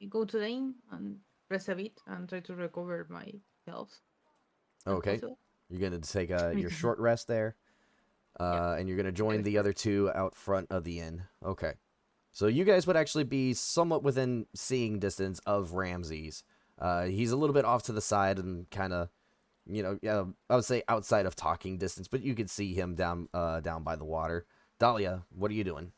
Speaker 6: go to the inn and rest a bit and try to recover my health. as
Speaker 1: Okay,
Speaker 6: possible.
Speaker 1: you're gonna take your short rest there, and you're gonna join the other two out front of the inn. Okay, so you guys would actually be somewhat within seeing distance of Ramses. He's a little bit off to the side and kind of, I would say outside of talking distance, but you could see him down by the water. Dahlia, what are you doing?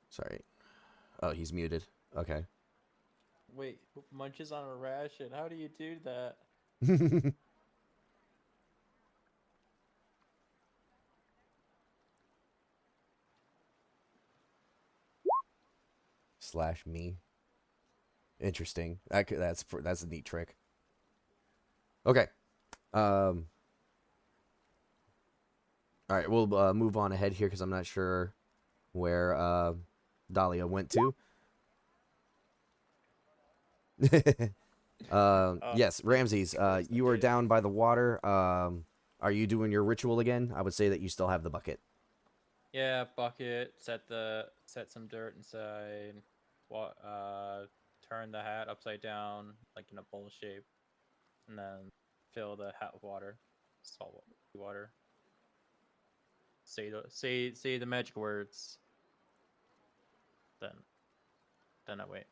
Speaker 1: Sorry. Oh, he's muted. Okay.
Speaker 4: Wait, munches on a ration. How do you do that?
Speaker 1: Slash me. Interesting. That's a neat trick. Okay. All right, we'll move on ahead here because I'm not sure where Dahlia went to. Yes, Ramses, you are down by the water. Are you doing your ritual again? I would say that you still have the bucket.
Speaker 4: Yeah, bucket. Set some dirt inside. Turn the hat upside down, like in a bowl shape, and then fill the hat with water, salt water. Say the magic words. Then I wait.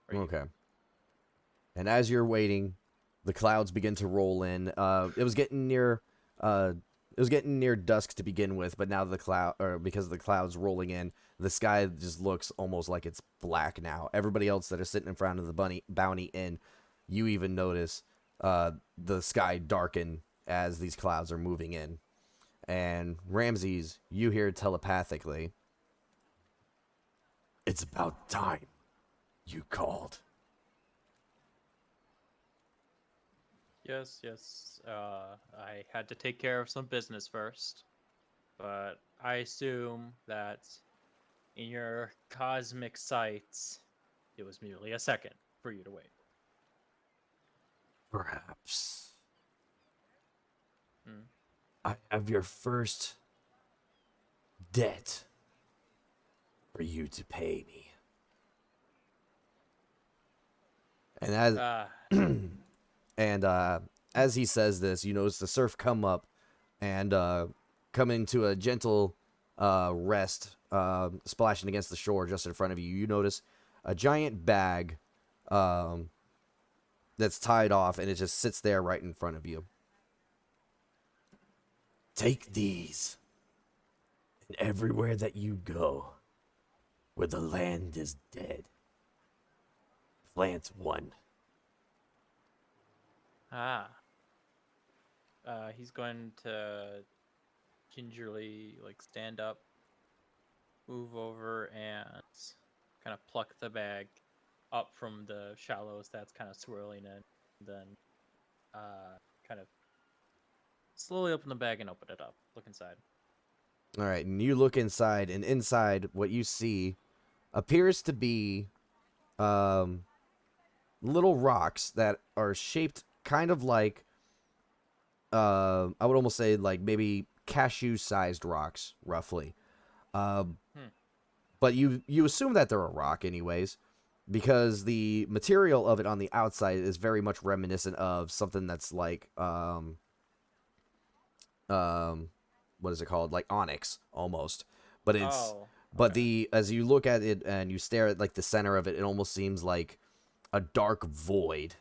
Speaker 4: Or you-
Speaker 1: Okay. And as you're waiting, the clouds begin to roll in. It was getting near. It was getting near dusk to begin with, but now because of the clouds rolling in, the sky just looks almost like it's black now. Everybody else that are sitting in front of the bounty inn, you even notice the sky darken as these clouds are moving in. And Ramses, you hear telepathically,
Speaker 8: It's about time you called.
Speaker 4: Yes, yes. I had to take care of some business first, but I assume that in your cosmic sights, it was merely a second for you to wait.
Speaker 8: Perhaps.
Speaker 4: Hmm.
Speaker 8: I have your first debt for you to pay me.
Speaker 1: and as
Speaker 4: Ah,
Speaker 1: and as he says this, you notice the surf come up and come into a gentle rest, splashing against the shore just in front of you. You notice a giant bag that's tied off, and it just sits there right in front of you.
Speaker 8: Take these, and everywhere that you go, where the land is dead, plant one.
Speaker 4: ah. He's going to gingerly stand up, move over, and kind of pluck the bag up from the shallows that's kind of swirling in, and then kind of slowly open the bag and open it up. Look inside.
Speaker 1: All right, and you look inside, and inside what you see appears to be little rocks that are shaped kind of like I would almost say like maybe cashew-sized rocks, roughly. Um,
Speaker 4: Hmm.
Speaker 1: but you assume that they're a rock, anyways, because the material of it on the outside is very much reminiscent of something that's like what is it called? Like onyx almost. But it's
Speaker 4: Oh,
Speaker 1: but
Speaker 4: okay.
Speaker 1: the as you look at it and you stare at like the center of it, it almost seems like a dark void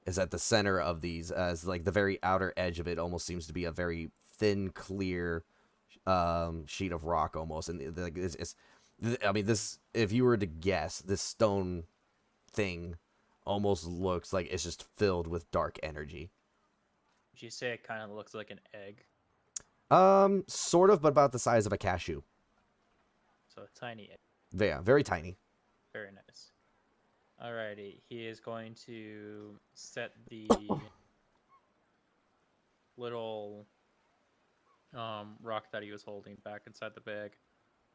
Speaker 1: is at the center of these, as like the very outer edge of it almost seems to be a very thin, clear sheet of rock almost. And like I mean, this, if you were to guess, this stone thing almost looks like it's just filled with dark energy.
Speaker 4: Would you say it kind of looks like an egg?
Speaker 1: Sort of, but about the size of a cashew.
Speaker 4: So a tiny egg.
Speaker 1: Yeah, very tiny.
Speaker 4: Very nice. Alrighty, he is going to set the little rock that he was holding back inside the bag.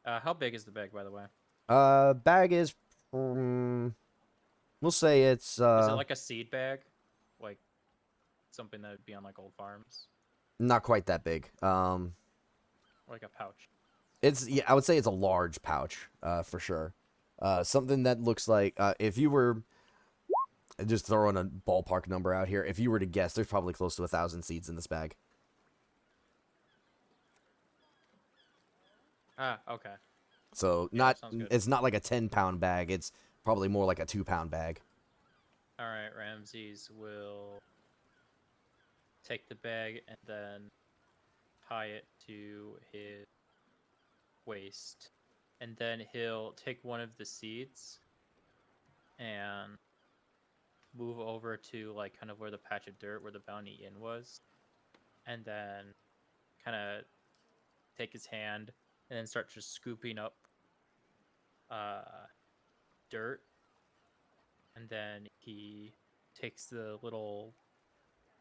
Speaker 4: How big is the bag, by the way?
Speaker 1: Bag is, we'll say it's
Speaker 4: Is it like a seed bag, like something that would be on like old farms,
Speaker 1: not quite that big.
Speaker 4: or like a pouch?
Speaker 1: It's, yeah, I would say it's a large pouch, for sure. Something that looks like, if you were just throwing a ballpark number out here, if you were to guess, there's probably close to 1,000 seeds in this bag.
Speaker 4: Ah, okay.
Speaker 1: So
Speaker 4: Yeah,
Speaker 1: not,
Speaker 4: sounds good.
Speaker 1: it's not like a 10-pound bag. It's probably more like a 2-pound bag.
Speaker 4: All right, Ramses will take the bag and then tie it to his waist, and then he'll take one of the seeds and move over to like kind of where the patch of dirt where the bounty inn was, and then kind of take his hand and then start just scooping up dirt, and then he takes the little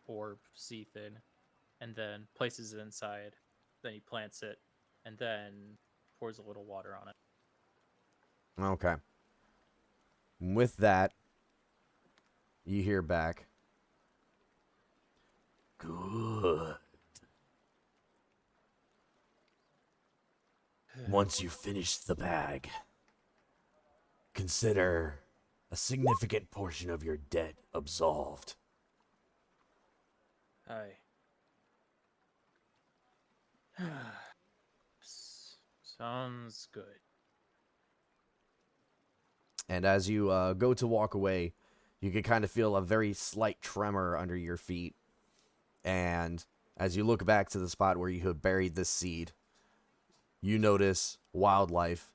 Speaker 4: orb sea thing and then places it inside, then he plants it, and then pours a little water on it.
Speaker 1: Okay. With that, you hear back.
Speaker 8: Good. Once you finish the bag, consider a significant portion of your debt absolved.
Speaker 4: Aye. Sounds good.
Speaker 1: And as you go to walk away, you can kind of feel a very slight tremor under your feet. And as you look back to the spot where you have buried this seed, you notice wildlife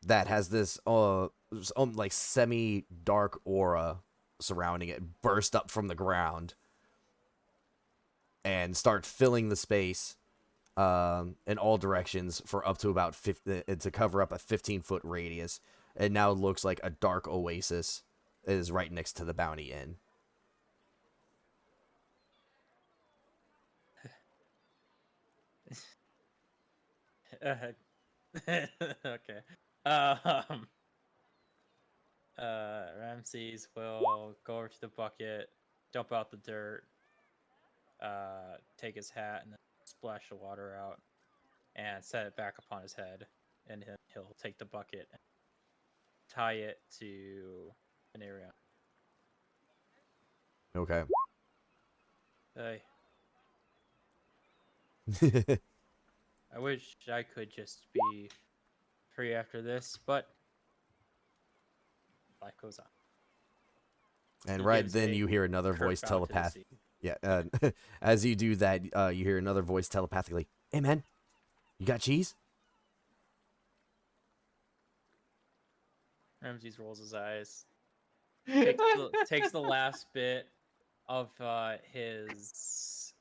Speaker 1: that has this like semi-dark aura surrounding it burst up from the ground and start filling the space in all directions for up to about 50, to cover up a 15-foot radius. It now looks like a dark oasis is right next to the Bounty Inn.
Speaker 4: Okay. Um. Ramses will go over to the bucket, dump out the dirt, take his hat, and then splash the water out, and set it back upon his head. And he'll take the bucket and tie it to an area.
Speaker 1: Okay.
Speaker 4: Hey, I wish I could just be free after this, but life goes on.
Speaker 1: And
Speaker 4: He
Speaker 1: right
Speaker 4: gives
Speaker 1: then
Speaker 4: a
Speaker 1: you hear another
Speaker 4: curt
Speaker 1: voice
Speaker 4: bow to the
Speaker 1: telepath.
Speaker 4: sea.
Speaker 1: Yeah, as you do that, you hear another voice telepathically. Hey, man, you got cheese?
Speaker 4: Ramses rolls his eyes, takes the last bit of his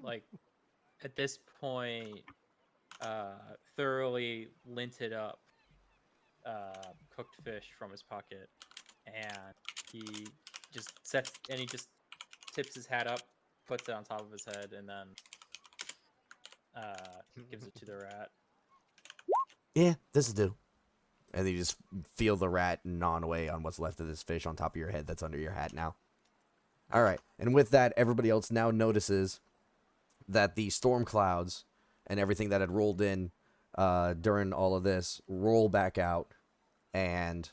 Speaker 4: like at this point thoroughly linted up cooked fish from his pocket, and he just tips his hat up, puts it on top of his head, and then gives it to the rat.
Speaker 1: Yeah, this'll do. And you just feel the rat gnawing away on what's left of this fish on top of your head that's under your hat now. All right, and with that, everybody else now notices that the storm clouds and everything that had rolled in during all of this roll back out, and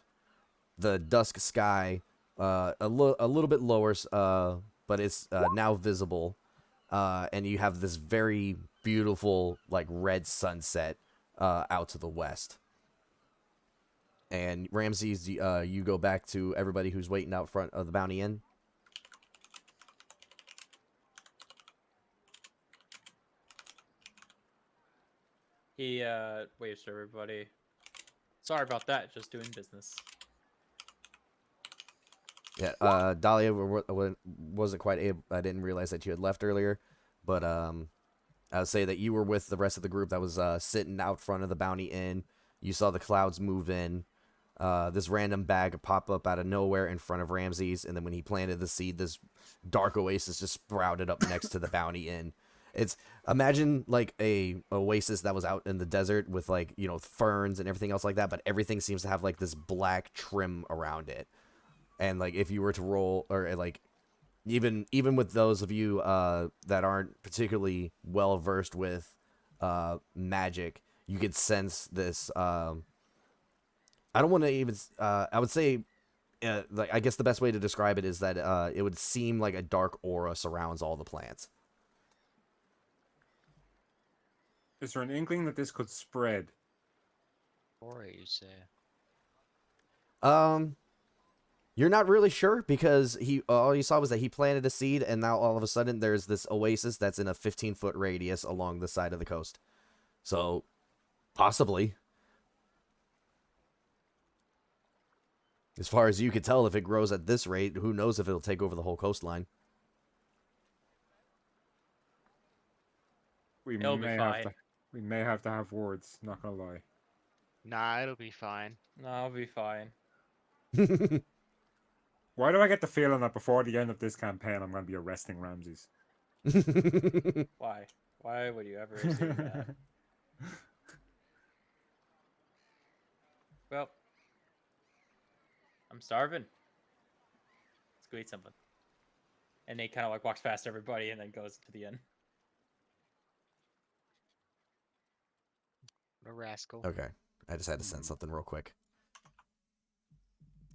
Speaker 1: the dusk sky a little bit lower, but it's now visible, and you have this very beautiful like red sunset out to the west. And Ramses, you go back to everybody who's waiting out front of the Bounty Inn.
Speaker 4: He waves to everybody. Sorry about that, just doing business.
Speaker 1: Yeah, Dahlia wasn't quite able. I didn't realize that you had left earlier, but I would say that you were with the rest of the group that was sitting out front of the Bounty Inn. You saw the clouds move in. This random bag pop up out of nowhere in front of Ramses, and then when he planted the seed, this dark oasis just sprouted up next to the Bounty Inn. It's imagine like a oasis that was out in the desert with like ferns and everything else like that, but everything seems to have like this black trim around it. And like if you were to roll or like even with those of you that aren't particularly well versed with magic, you could sense this. I don't want to even. I would say, like I guess the best way to describe it is that it would seem like a dark aura surrounds all the plants.
Speaker 2: Is there an inkling that this could spread?
Speaker 7: Or you say.
Speaker 1: You're not really sure because all you saw was that he planted a seed, and now all of a sudden there's this oasis that's in a 15-foot radius along the side of the coast. So, possibly. As far as you could tell, if it grows at this rate, who knows if it'll take over the whole coastline.
Speaker 2: We
Speaker 4: It'll be fine.
Speaker 2: We may have to have words. Not gonna lie.
Speaker 7: Nah, it'll be fine.
Speaker 4: No, I'll be fine.
Speaker 2: Why do I get the feeling that before the end of this campaign, I'm gonna be arresting Ramses?
Speaker 4: Why? Why would you ever assume that? Well, I'm starving. Let's go eat something. And Nate kind of like walks past everybody and then goes to the inn.
Speaker 7: What a rascal.
Speaker 1: Okay. I just had to send something real quick.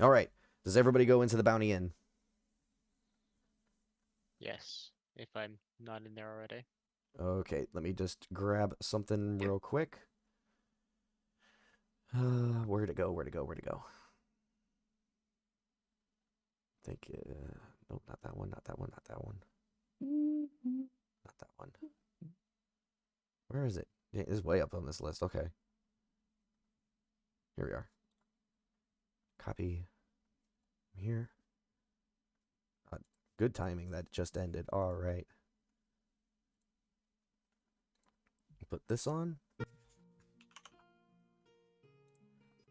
Speaker 1: All right. Does everybody go into the Bounty Inn?
Speaker 7: Yes, if I'm not in there already.
Speaker 1: Okay, let me just grab something
Speaker 7: Yep.
Speaker 1: real quick. Where'd it go? Where'd it go? Where'd it go? Think, nope, not that one, not that one, not that one. Not that one. Where is it? Yeah, it's way up on this list. Okay. Here we are. Copy. Here. Good timing. That just ended. All right. Put this on.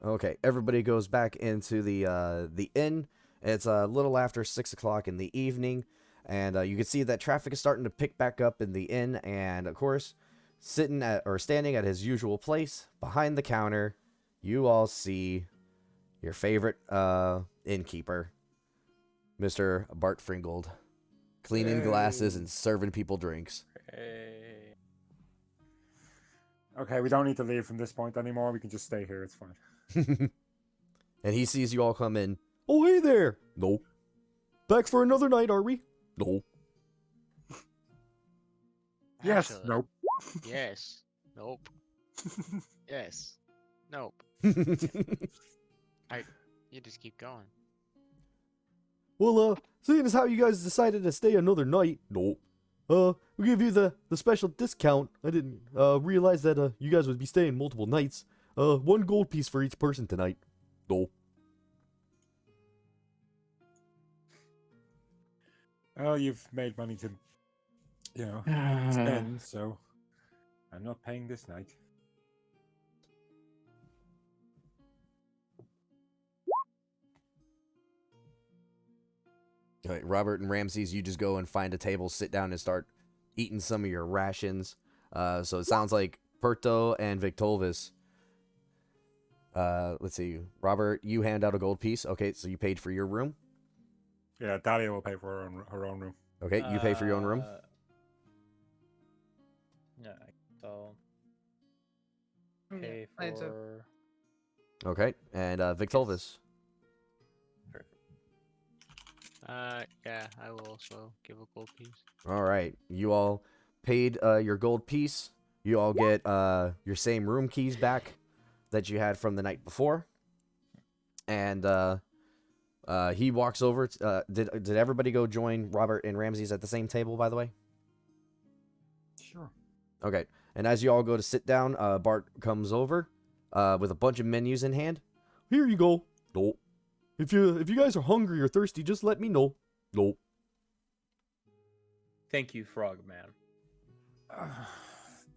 Speaker 1: Okay, everybody goes back into the inn. It's a little after 6 o'clock in the evening, and you can see that traffic is starting to pick back up in the inn. And of course, standing at his usual place behind the counter, you all see your favorite innkeeper, Mr. Bart Fringold, cleaning glasses and serving people drinks.
Speaker 4: Hey.
Speaker 2: Okay, we don't need to leave from this point anymore. We can just stay here. It's fine.
Speaker 1: And he sees you all come in. Oh, hey there. No. Back for another night, are we? No.
Speaker 2: Yes.
Speaker 7: Actually,
Speaker 2: Nope.
Speaker 7: Yes. Nope. Yes. Nope. You just keep going.
Speaker 8: Well, seeing as how you guys decided to stay another night, no. We give you the special discount. I didn't realize that you guys would be staying multiple nights. 1 gold piece for each person tonight. No.
Speaker 2: Well, you've made money to, spend, so I'm not paying this night.
Speaker 1: All right, Robert and Ramses, you just go and find a table, sit down, and start eating some of your rations. So it sounds like Perto and Victolvis. Let's see. Robert, you hand out a gold piece. Okay, so you paid for your room.
Speaker 2: Yeah, Dahlia will pay for her own room.
Speaker 1: Okay, you pay for your own room.
Speaker 4: Yeah, so
Speaker 6: Yeah,
Speaker 4: pay
Speaker 6: I do.
Speaker 4: for.
Speaker 1: Okay, and Victolvis.
Speaker 7: Yeah, I will also give a gold piece.
Speaker 1: All right, you all paid your gold piece. You all get your same room keys back that you had from the night before. And he walks over. Did everybody go join Robert and Ramses at the same table, by the way?
Speaker 2: Sure.
Speaker 1: Okay. And as you all go to sit down, Bart comes over with a bunch of menus in hand.
Speaker 8: Here you go. No. If you guys are hungry or thirsty, just let me know. No.
Speaker 4: Thank you, Frog Man.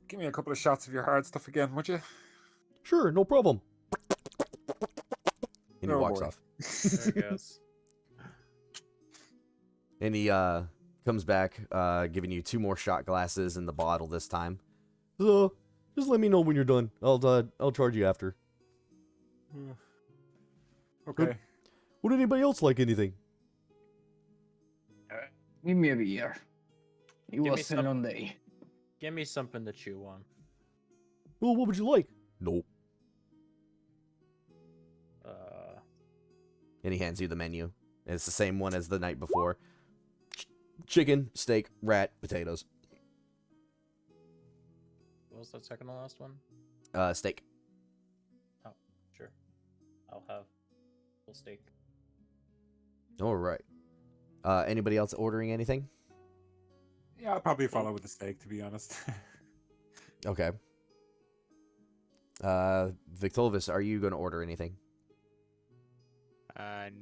Speaker 2: Give me a couple of shots of your hard stuff again, would you?
Speaker 8: Sure, no problem.
Speaker 1: And he
Speaker 2: Oh,
Speaker 1: walks
Speaker 2: boy.
Speaker 1: off.
Speaker 4: There it goes.
Speaker 1: And he comes back, giving you 2 more shot glasses in the bottle this time.
Speaker 8: So, just let me know when you're done. I'll charge you after.
Speaker 2: Okay.
Speaker 8: Would anybody else like anything?
Speaker 5: Give me a beer. It
Speaker 4: me
Speaker 5: was a
Speaker 4: some.
Speaker 5: long day.
Speaker 4: Give me something to chew on.
Speaker 8: Well, what would you like? No.
Speaker 1: And he hands you the menu. And it's the same one as the night before. Chicken, steak, rat, potatoes.
Speaker 4: What was that second to last one?
Speaker 1: Steak.
Speaker 4: Oh, sure. I'll have full steak.
Speaker 1: All right. Anybody else ordering anything?
Speaker 2: Yeah, I'll probably follow with the steak, to be honest.
Speaker 1: Okay. Victolvis, are you going to order anything?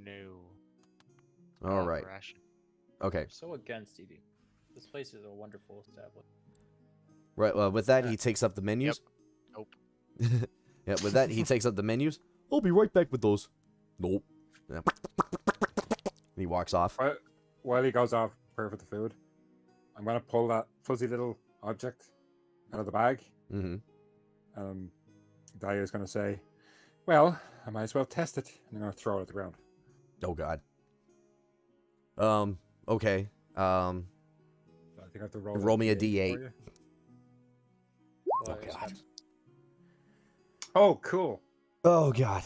Speaker 7: No.
Speaker 1: All right.
Speaker 7: Ration.
Speaker 1: Okay.
Speaker 4: I'm so against eating. This place is a wonderful establishment.
Speaker 1: Right. Well, with that, he takes up the menus.
Speaker 7: Nope.
Speaker 1: Yeah. With that, he takes up the menus.
Speaker 8: I'll be right back with those. Nope.
Speaker 1: Yeah. And he walks off.
Speaker 2: While he goes off, prepare for the food, I'm going to pull that fuzzy little object out of the bag.
Speaker 1: Mm-hmm.
Speaker 2: Dahlia's going to say, well, I might as well test it. And I'm going to throw it at the ground.
Speaker 1: Oh God. Okay.
Speaker 2: So I think I have to roll
Speaker 1: Roll me a
Speaker 2: D8
Speaker 1: D8.
Speaker 2: for you.
Speaker 1: Oh God.
Speaker 2: Oh, cool.
Speaker 1: Oh, God.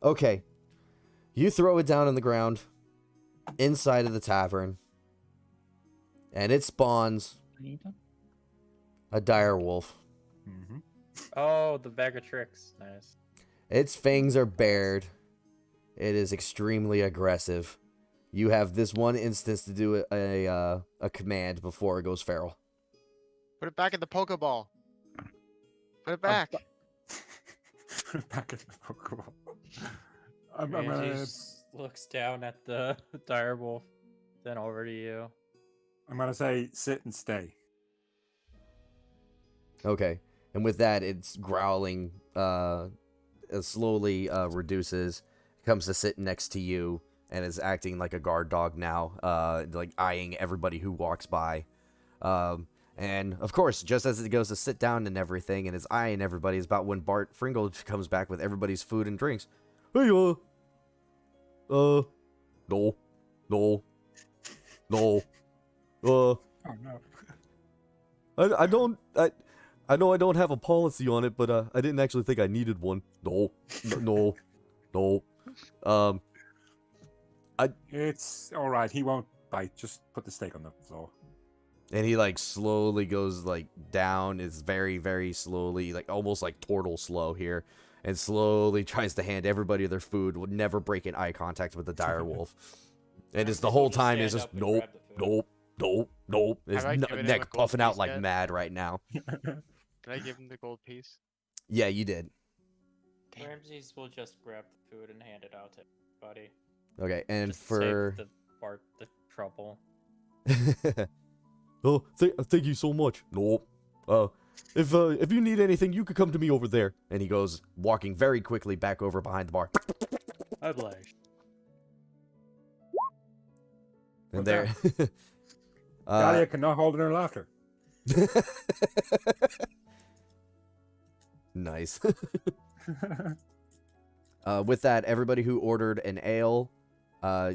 Speaker 1: Okay. You throw it down on the ground inside of the tavern, and it spawns a dire wolf.
Speaker 2: Mm-hmm.
Speaker 4: Oh, the bag of tricks. Nice.
Speaker 1: Its fangs are bared. It is extremely aggressive. You have this one instance to do a command before it goes feral.
Speaker 7: Put it back in the Pokeball. Put it back.
Speaker 2: Put it back in the Pokeball. I'm
Speaker 4: Ramsey
Speaker 2: gonna,
Speaker 4: just looks down at the direwolf, then over to you.
Speaker 2: I'm gonna say sit and stay.
Speaker 1: Okay. And with that, it's growling, it slowly reduces, comes to sit next to you, and is acting like a guard dog now, like eyeing everybody who walks by. And of course, just as it goes to sit down and everything, and is eyeing everybody, is about when Bart Fringle comes back with everybody's food and drinks. Hey, no, no,
Speaker 2: Oh no.
Speaker 1: I don't, I know I don't have a policy on it, but I didn't actually think I needed one. No.
Speaker 2: It's all right. He won't bite. Just put the steak on the floor.
Speaker 1: And he like slowly goes like down. It's very, very slowly, like almost like turtle slow here, and slowly tries to hand everybody their food. Would never break an eye contact with the dire wolf. And it's the whole time is just nope. His
Speaker 7: Have I given him a
Speaker 1: neck
Speaker 7: gold
Speaker 1: puffing out
Speaker 7: piece
Speaker 1: like
Speaker 7: yet?
Speaker 1: mad right now.
Speaker 7: Did I give him the gold piece?
Speaker 1: Yeah, you did.
Speaker 7: Damn.
Speaker 4: Ramses will just grab the food and hand it out to everybody.
Speaker 1: Okay, and
Speaker 4: Just
Speaker 1: for
Speaker 4: save the Bart the trouble.
Speaker 1: oh, thank you so much. Nope. If you need anything, you could come to me over there. And he goes walking very quickly back over behind the bar.
Speaker 4: Obliged.
Speaker 1: And
Speaker 2: Well
Speaker 1: there.
Speaker 2: Dahlia cannot hold in her laughter.
Speaker 1: Nice. With that, everybody who ordered an ale,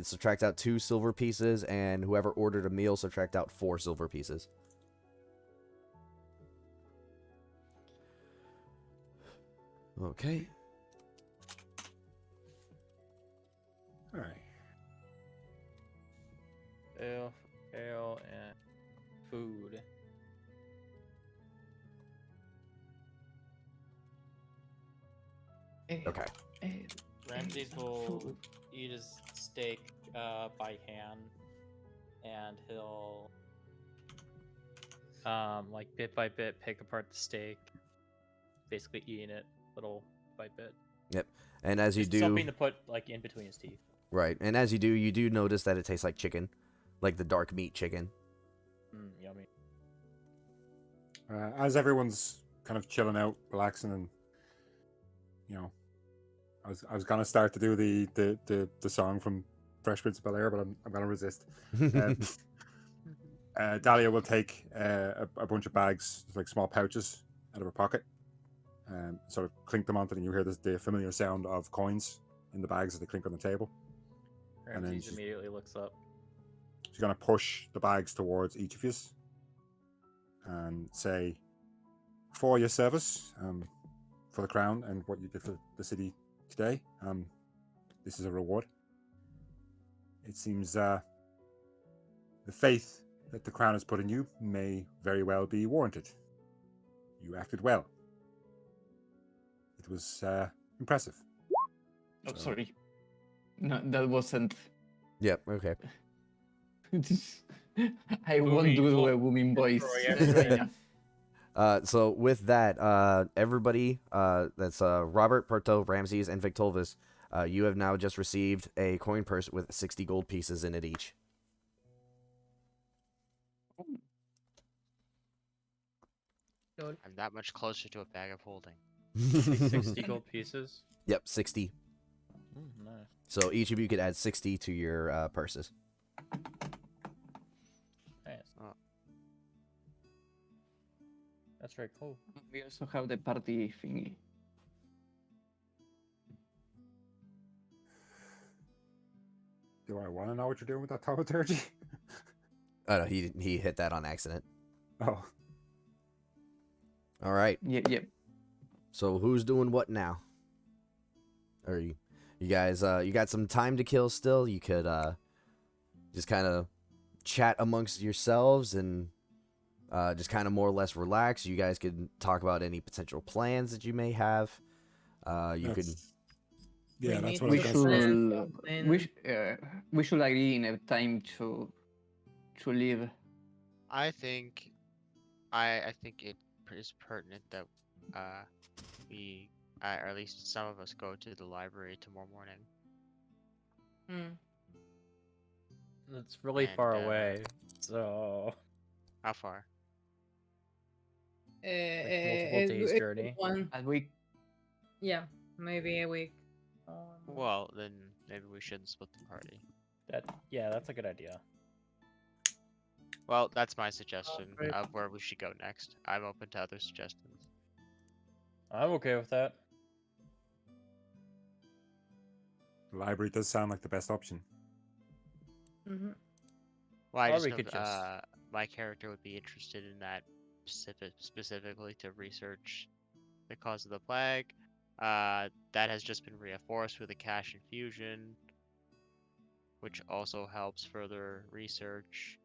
Speaker 1: subtract out 2 silver pieces, and whoever ordered a meal, subtract out 4 silver pieces. Okay.
Speaker 2: All right.
Speaker 4: Ale, and food.
Speaker 1: Okay.
Speaker 4: Ramses will eat his steak by hand, and he'll like bit by bit pick apart the steak, basically eating it little by bit.
Speaker 1: Yep. And as you
Speaker 4: Just
Speaker 1: do,
Speaker 4: something to put like in between his teeth.
Speaker 1: right, and as you do notice that it tastes like chicken, like the dark meat chicken.
Speaker 4: Yummy.
Speaker 2: As everyone's kind of chilling out, relaxing, and you know, I was gonna start to do the song from Fresh Prince of Bel-Air, but I'm gonna resist. Dahlia will take a bunch of bags, like small pouches, out of her pocket, and sort of clink them onto them. You hear the familiar sound of coins in the bags as they clink on the table. And then
Speaker 4: Ramses
Speaker 2: she's-
Speaker 4: immediately looks up.
Speaker 2: She's gonna push the bags towards each of you and say, "For your service, for the crown and what you did for the city today, this is a reward. It seems the faith that the crown has put in you may very well be warranted. You acted well. It was impressive."
Speaker 5: Oh, sorry. No, that wasn't.
Speaker 1: Yep. Okay.
Speaker 5: I won't do a booming voice right now.
Speaker 1: So with that, everybody, that's Robert, Perto, Ramses, and Victolvis, you have now just received a coin purse with 60 gold pieces in it each.
Speaker 7: I'm that much closer to a bag of holding.
Speaker 4: 60 gold pieces.
Speaker 1: Yep, 60.
Speaker 4: Nice.
Speaker 1: So each of you could add 60 to your purses.
Speaker 4: Nice.
Speaker 7: Oh.
Speaker 4: That's very cool.
Speaker 5: We also have the party thingy.
Speaker 2: Do I want to know what you're doing with that thaumaturgy?
Speaker 1: Oh no, he hit that on accident.
Speaker 2: Oh,
Speaker 1: All right.
Speaker 5: Yep.
Speaker 1: So who's doing what now? Or you guys you got some time to kill still? You could just kind of chat amongst yourselves and just kind of more or less relax. You guys could talk about any potential plans that you may have. You could.
Speaker 2: That's- Yeah,
Speaker 6: We
Speaker 2: that's
Speaker 6: need
Speaker 2: what I
Speaker 5: We
Speaker 2: was
Speaker 6: to
Speaker 2: going to
Speaker 6: plan
Speaker 2: suggest.
Speaker 5: we should agree in a time to leave.
Speaker 7: I think it is pertinent that we or at least some of us go to the library tomorrow morning.
Speaker 6: Mm.
Speaker 4: It's really
Speaker 7: And,
Speaker 4: far away, so
Speaker 7: How far?
Speaker 4: multiple days
Speaker 6: a
Speaker 4: journey.
Speaker 6: one.
Speaker 5: And we
Speaker 6: Yeah, maybe a week.
Speaker 7: Well, then maybe we shouldn't split the party.
Speaker 4: That's a good idea.
Speaker 7: Well, that's my suggestion
Speaker 6: Right.
Speaker 7: of where we should go next. I'm open to other suggestions.
Speaker 4: I'm okay with that.
Speaker 2: The library does sound like the best option.
Speaker 6: Mm-hmm.
Speaker 7: Well, I
Speaker 4: Or
Speaker 7: just
Speaker 4: we
Speaker 7: know
Speaker 4: could just-
Speaker 7: my character would be interested in that specifically to research the cause of the plague. That has just been reinforced with the cash infusion, which also helps further research.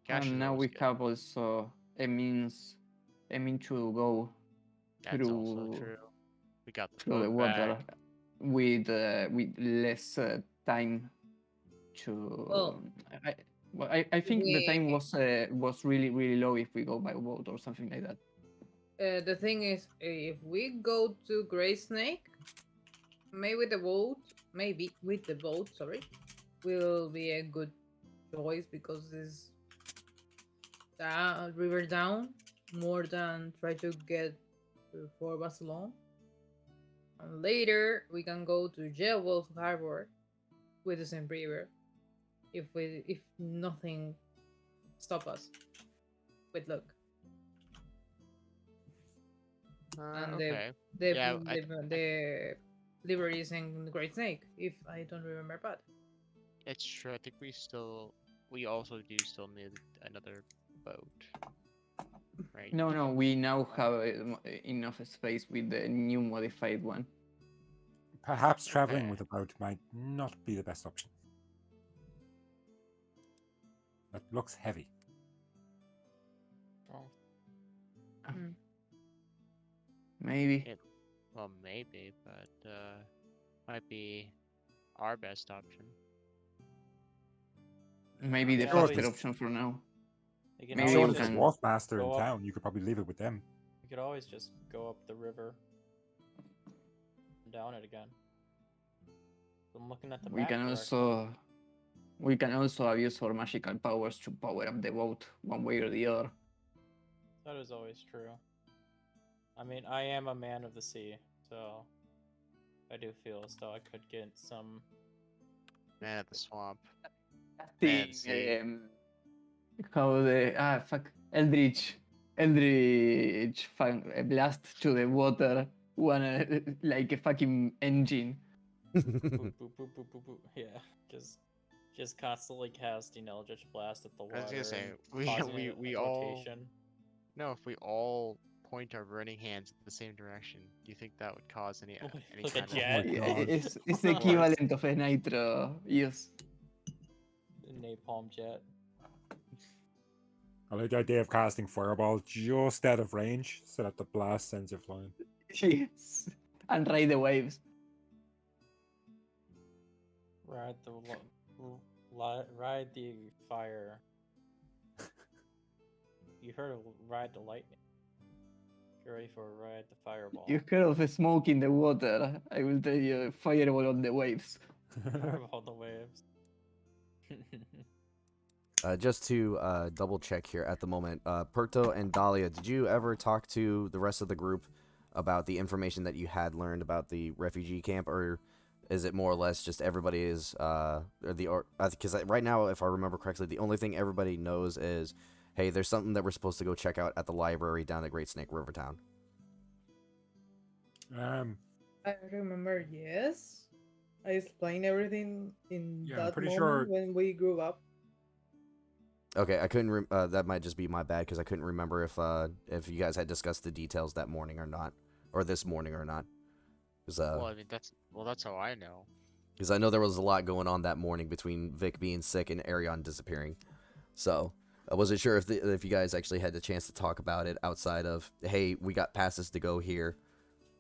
Speaker 7: Cash is
Speaker 5: and now
Speaker 7: always
Speaker 5: we
Speaker 7: good.
Speaker 5: have also a means to go
Speaker 7: That's also
Speaker 5: through
Speaker 7: true. We got the
Speaker 5: through the
Speaker 7: boat
Speaker 5: water
Speaker 7: back.
Speaker 5: with less time to.
Speaker 6: Well,
Speaker 5: I think the time
Speaker 6: we-
Speaker 5: was really low if we go by boat or something like that.
Speaker 6: The thing is, if we go to Grey Snake, maybe with the boat, sorry, will be a good choice because this river down more than try to get to Fort Basilone. And later we can go to Wolf Harbor with the same river if nothing stop us with luck. And
Speaker 7: Okay.
Speaker 6: the
Speaker 7: Yeah,
Speaker 6: the livery is in Great Snake, if I don't remember bad.
Speaker 7: It's true. I think we also do still need another boat. Right?
Speaker 5: No, we now have enough space with the new modified one.
Speaker 2: Perhaps traveling
Speaker 7: Okay.
Speaker 2: with a boat might not be the best option. That looks heavy.
Speaker 4: Well,
Speaker 5: Maybe.
Speaker 7: Well, maybe, but might be our best option.
Speaker 5: Maybe the
Speaker 4: Yeah,
Speaker 5: faster
Speaker 2: always-
Speaker 5: option for now.
Speaker 4: you can
Speaker 5: Maybe
Speaker 2: If
Speaker 5: we
Speaker 2: someone
Speaker 4: always
Speaker 2: is
Speaker 5: can
Speaker 2: a wharf master in
Speaker 4: go up.
Speaker 2: town, you could probably leave it with them.
Speaker 4: You could always just go up the river and down it again. I'm looking at the
Speaker 5: We
Speaker 4: map
Speaker 5: can
Speaker 4: correctly.
Speaker 5: also use our magical powers to power up the boat one way or the other.
Speaker 4: That is always true. I mean, I am a man of the sea, so I do feel as though I could get some.
Speaker 7: Man at the swamp.
Speaker 5: Thing,
Speaker 7: Man, see.
Speaker 5: how the Eldritch blast to the water one like a fucking engine.
Speaker 4: boop, boop, boop, boop, boop, boop. Yeah, just constantly casting Eldritch Blast at the water.
Speaker 7: I was gonna say
Speaker 4: and
Speaker 7: we
Speaker 4: causing
Speaker 7: we
Speaker 4: a
Speaker 7: we all
Speaker 4: rotation.
Speaker 7: no. If we all point our burning hands in the same direction, do you think that would cause any
Speaker 4: Like a
Speaker 7: kind
Speaker 4: jet?
Speaker 2: my
Speaker 5: Yeah,
Speaker 2: God.
Speaker 5: it's the equivalent of a nitro use.
Speaker 4: Napalm jet.
Speaker 2: I like the idea of casting Fireball just out of range so that the blast sends you flying.
Speaker 5: Yes, and ride the waves.
Speaker 4: Ride the fire. You heard of ride the lightning. Get ready for a ride the fireball.
Speaker 5: You heard of a smoke in the water? I will tell you, fireball on the waves.
Speaker 4: Fireball the waves.
Speaker 1: Just to double check here at the moment, Perto and Dahlia, did you ever talk to the rest of the group about the information that you had learned about the refugee camp, or is it more or less just everybody is because right now, if I remember correctly, the only thing everybody knows is, hey, there's something that we're supposed to go check out at the library down at Great Snake Rivertown.
Speaker 6: I remember, yes. I explained everything in
Speaker 2: Yeah, I'm
Speaker 6: that
Speaker 2: pretty
Speaker 6: moment
Speaker 2: sure-
Speaker 6: when we grew up.
Speaker 1: Okay, I couldn't. That might just be my bad because I couldn't remember if you guys had discussed the details that morning or not. or this morning or not. Because
Speaker 3: Well, I mean that's how I know.
Speaker 1: I know there was a lot going on that morning between Vic being sick and Arion disappearing. So I wasn't sure if you guys actually had the chance to talk about it outside of, hey, we got passes to go here,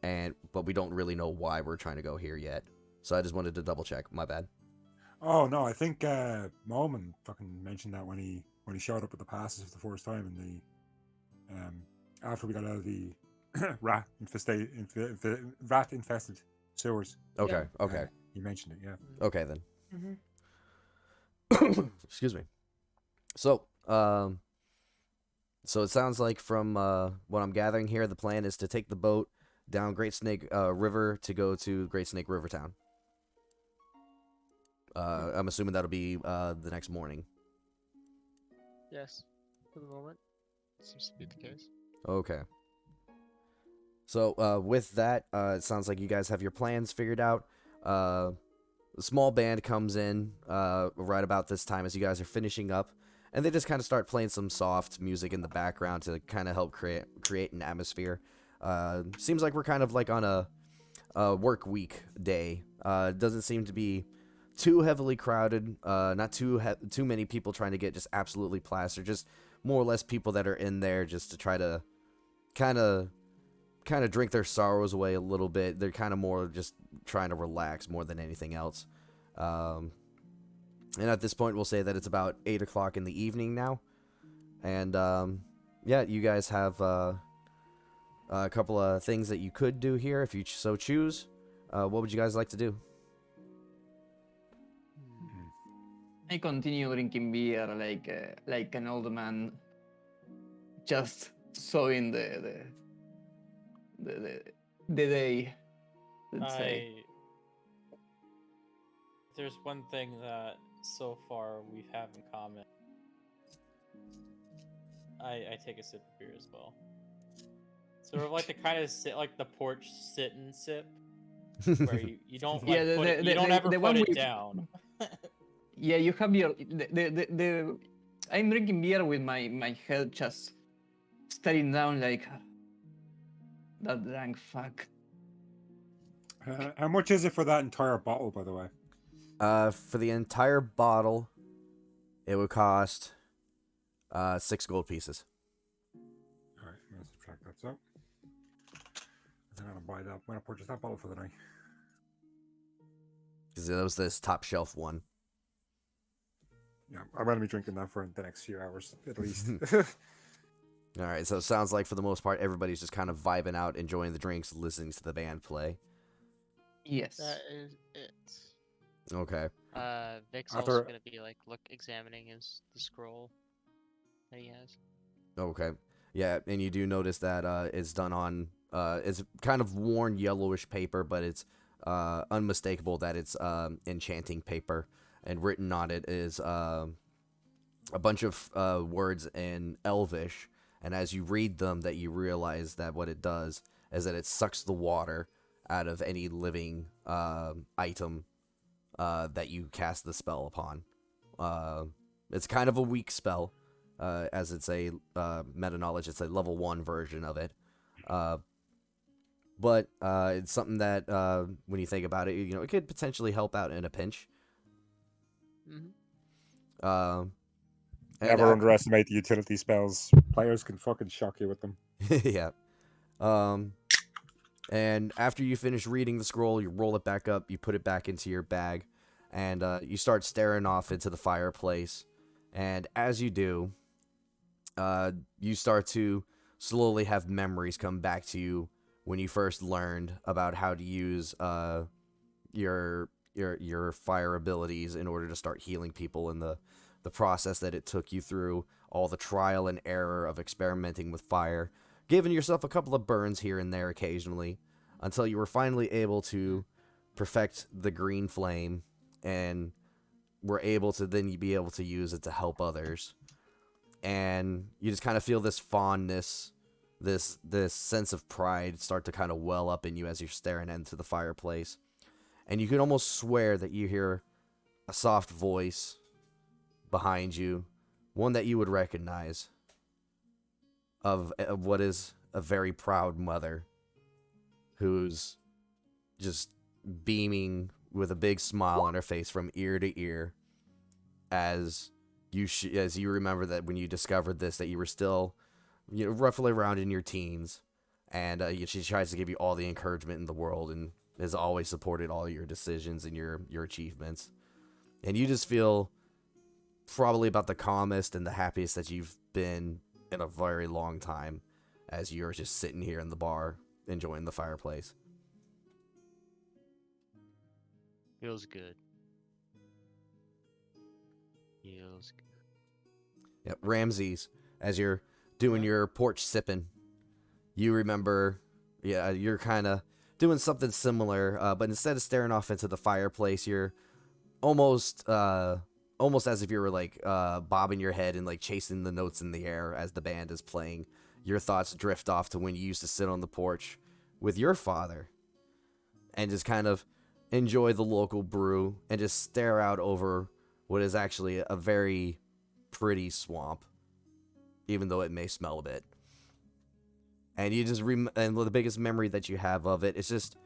Speaker 1: but we don't really know why we're trying to go here yet. So I just wanted to double check. My bad.
Speaker 2: Oh no, I think Moman fucking mentioned that when he showed up at the passes for the first time in the after we got out of the rat infested sewers.
Speaker 1: Okay, okay,
Speaker 2: He mentioned it, yeah.
Speaker 1: okay then.
Speaker 6: Mm-hmm.
Speaker 1: Excuse me. So, so it sounds like from what I'm gathering here, the plan is to take the boat down Great Snake River to go to Great Snake River Town. I'm assuming that'll be the next morning.
Speaker 3: Yes, for the moment, seems to be the case.
Speaker 1: Okay. So with that, it sounds like you guys have your plans figured out. A small band comes in right about this time as you guys are finishing up, and they just kind of start playing some soft music in the background to kind of help create an atmosphere. Seems like we're kind of like on a work week day. Doesn't seem to be too heavily crowded. Not too many people trying to get just absolutely plastered. Just more or less people that are in there just to try to kind of drink their sorrows away a little bit. They're kind of more just trying to relax more than anything else. And at this point, we'll say that it's about 8 o'clock in the evening now. And yeah, you guys have a couple of things that you could do here if you so choose. What would you guys like to do?
Speaker 5: I continue drinking beer like an old man, just sowing the day. Let's say.
Speaker 4: There's one thing that so far we have in common. I take a sip of beer as well. Sort of like the kind of sit, like the porch sit and sip, where you don't like
Speaker 5: Yeah,
Speaker 4: put it, you don't ever put it down.
Speaker 5: Yeah, you have your the I'm drinking beer with my head just staring down like that drunk fuck.
Speaker 2: How much is it for that entire bottle, by the way?
Speaker 1: For the entire bottle, it would cost 6 gold pieces.
Speaker 2: Alright, let's subtract that. So I'm gonna buy that. I'm gonna purchase that bottle for the night.
Speaker 1: Because that was this top shelf one.
Speaker 2: Yeah, I'm gonna be drinking that for the next few hours at least.
Speaker 1: All right, so it sounds like for the most part, everybody's just kind of vibing out, enjoying the drinks, listening to the band play.
Speaker 5: Yes.
Speaker 3: That is it.
Speaker 1: Okay.
Speaker 3: Vic's
Speaker 2: After-
Speaker 3: also gonna be like examining the scroll that he has.
Speaker 1: Okay. Yeah, and you do notice that it's done on it's kind of worn yellowish paper, but it's unmistakable that it's enchanting paper, and written on it is a bunch of words in Elvish, and as you read them, that you realize that what it does is that it sucks the water out of any living item that you cast the spell upon. It's kind of a weak spell, as it's a meta knowledge. It's a level 1 version of it, but it's something that when you think about it, you know, it could potentially help out in a pinch.
Speaker 3: Mm-hmm.
Speaker 2: Never underestimate the utility spells. Players can fucking shock you with them.
Speaker 1: Yeah. And after you finish reading the scroll, you roll it back up, you put it back into your bag, and you start staring off into the fireplace. And as you do, you start to slowly have memories come back to you when you first learned about how to use your fire abilities in order to start healing people, and the process that it took you through, all the trial and error of experimenting with fire, giving yourself a couple of burns here and there occasionally, until you were finally able to perfect the green flame, and were able to then be able to use it to help others. And you just kind of feel this fondness, this sense of pride start to kind of well up in you as you're staring into the fireplace. And you can almost swear that you hear a soft voice behind you, one that you would recognize, of what is a very proud mother who's just beaming with a big smile on her face from ear to ear as you remember that when you discovered this, that you were still, roughly around in your teens, and she tries to give you all the encouragement in the world and has always supported all your decisions and your achievements. And you just feel probably about the calmest and the happiest that you've been in a very long time as you're just sitting here in the bar enjoying the fireplace.
Speaker 7: Feels good. Feels good.
Speaker 1: Yep, Ramses, as you're doing your porch sipping, you remember, you're kind of doing something similar, but instead of staring off into the fireplace, you're almost as if you were like bobbing your head and like chasing the notes in the air as the band is playing. Your thoughts drift off to when you used to sit on the porch with your father and just kind of enjoy the local brew and just stare out over what is actually a very pretty swamp, even though it may smell a bit. And you just and the biggest memory that you have of it is just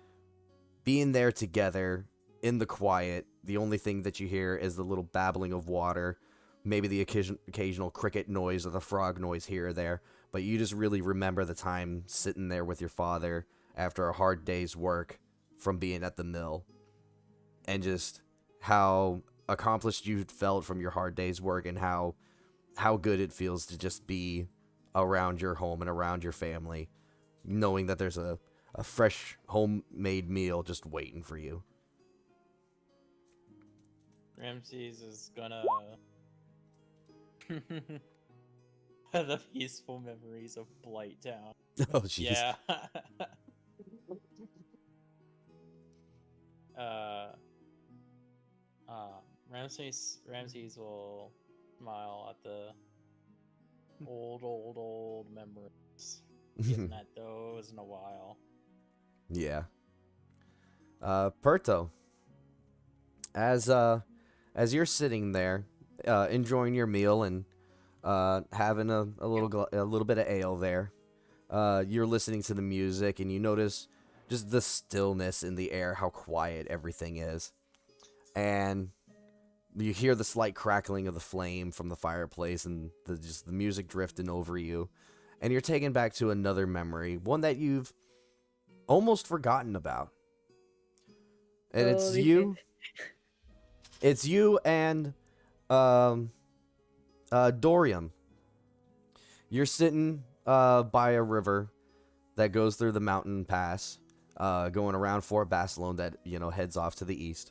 Speaker 1: being there together in the quiet. The only thing that you hear is the little babbling of water, maybe the occasional cricket noise or the frog noise here or there. But you just really remember the time sitting there with your father after a hard day's work from being at the mill, and just how accomplished you felt from your hard day's work, and how good it feels to just be around your home and around your family, knowing that there's a fresh homemade meal just waiting for you.
Speaker 4: Ramses is gonna the peaceful memories of Blight Town.
Speaker 1: Oh, jeez.
Speaker 4: Yeah. Ramses will smile at the old memories. Getting at those in a while.
Speaker 1: Yeah. Perto, as you're sitting there, enjoying your meal and having a little bit of ale there, you're listening to the music and you notice just the stillness in the air, how quiet everything is, and you hear the slight crackling of the flame from the fireplace and the music drifting over you, and you're taken back to another memory, one that you've almost forgotten about. And it's you. It's you and Dorium. You're sitting by a river that goes through the mountain pass, going around Fort Basilone that, heads off to the east.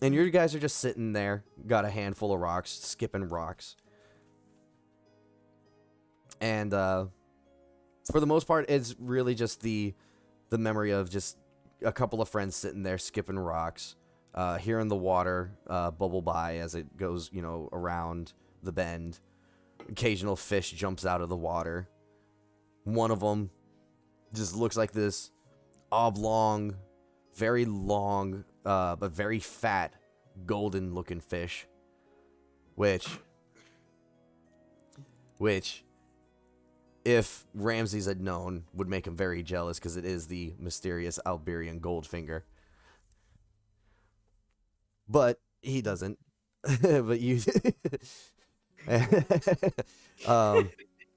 Speaker 1: And you guys are just sitting there, got a handful of rocks, skipping rocks. And for the most part, it's really just the memory of just a couple of friends sitting there skipping rocks, hearing the water bubble by as it goes, around the bend. Occasional fish jumps out of the water. One of them just looks like this oblong, very long, but very fat, golden-looking fish, which, if Ramses had known, would make him very jealous, because it is the mysterious Alberian Goldfinger. But he doesn't. But you...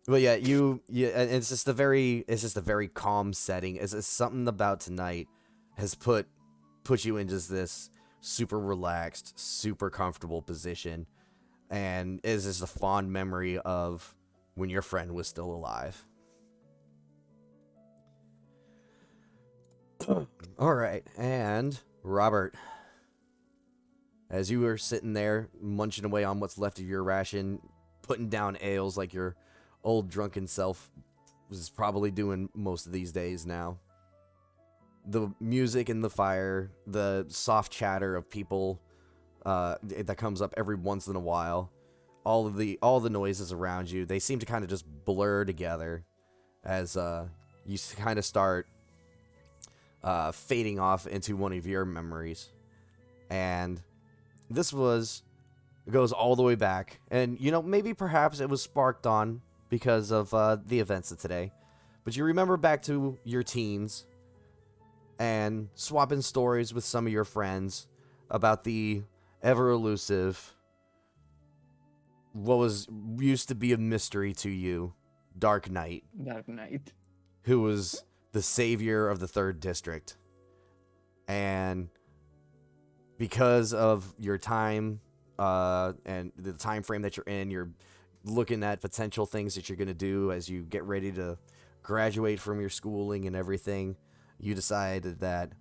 Speaker 1: but yeah, it's just a very calm setting. It's just something about tonight has put you into this super relaxed, super comfortable position, and is just a fond memory of when your friend was still alive. All right, and Robert, as you were sitting there munching away on what's left of your ration, putting down ales like your old drunken self was probably doing most of these days now. The music in the fire, the soft chatter of people that comes up every once in a while, all the noises around you, they seem to kind of just blur together as you kind of start fading off into one of your memories. And this goes all the way back, and maybe perhaps it was sparked on because of the events of today, but you remember back to your teens and swapping stories with some of your friends about the ever elusive, what was used to be a mystery to you, Dark Knight,
Speaker 5: Dark Knight.
Speaker 1: who was the savior of the 3rd District. And because of your time and the time frame that you're in, you're looking at potential things that you're going to do as you get ready to graduate from your schooling and everything. You decided that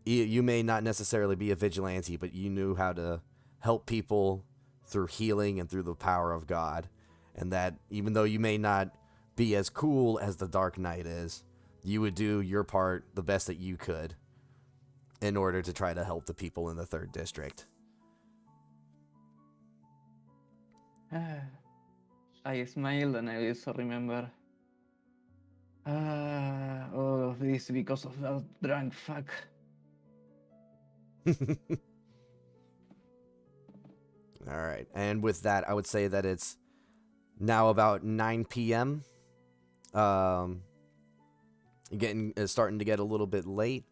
Speaker 1: you may not necessarily be a vigilante, but you knew how to help people through healing and through the power of God. And that even though you may not be as cool as the Dark Knight is, you would do your part the best that you could in order to try to help the people in the 3rd District.
Speaker 5: I smile and I also remember. All of this because of that drunk fuck.
Speaker 1: All right. And with that, I would say that it's now about 9 p.m. It's starting to get a little bit late.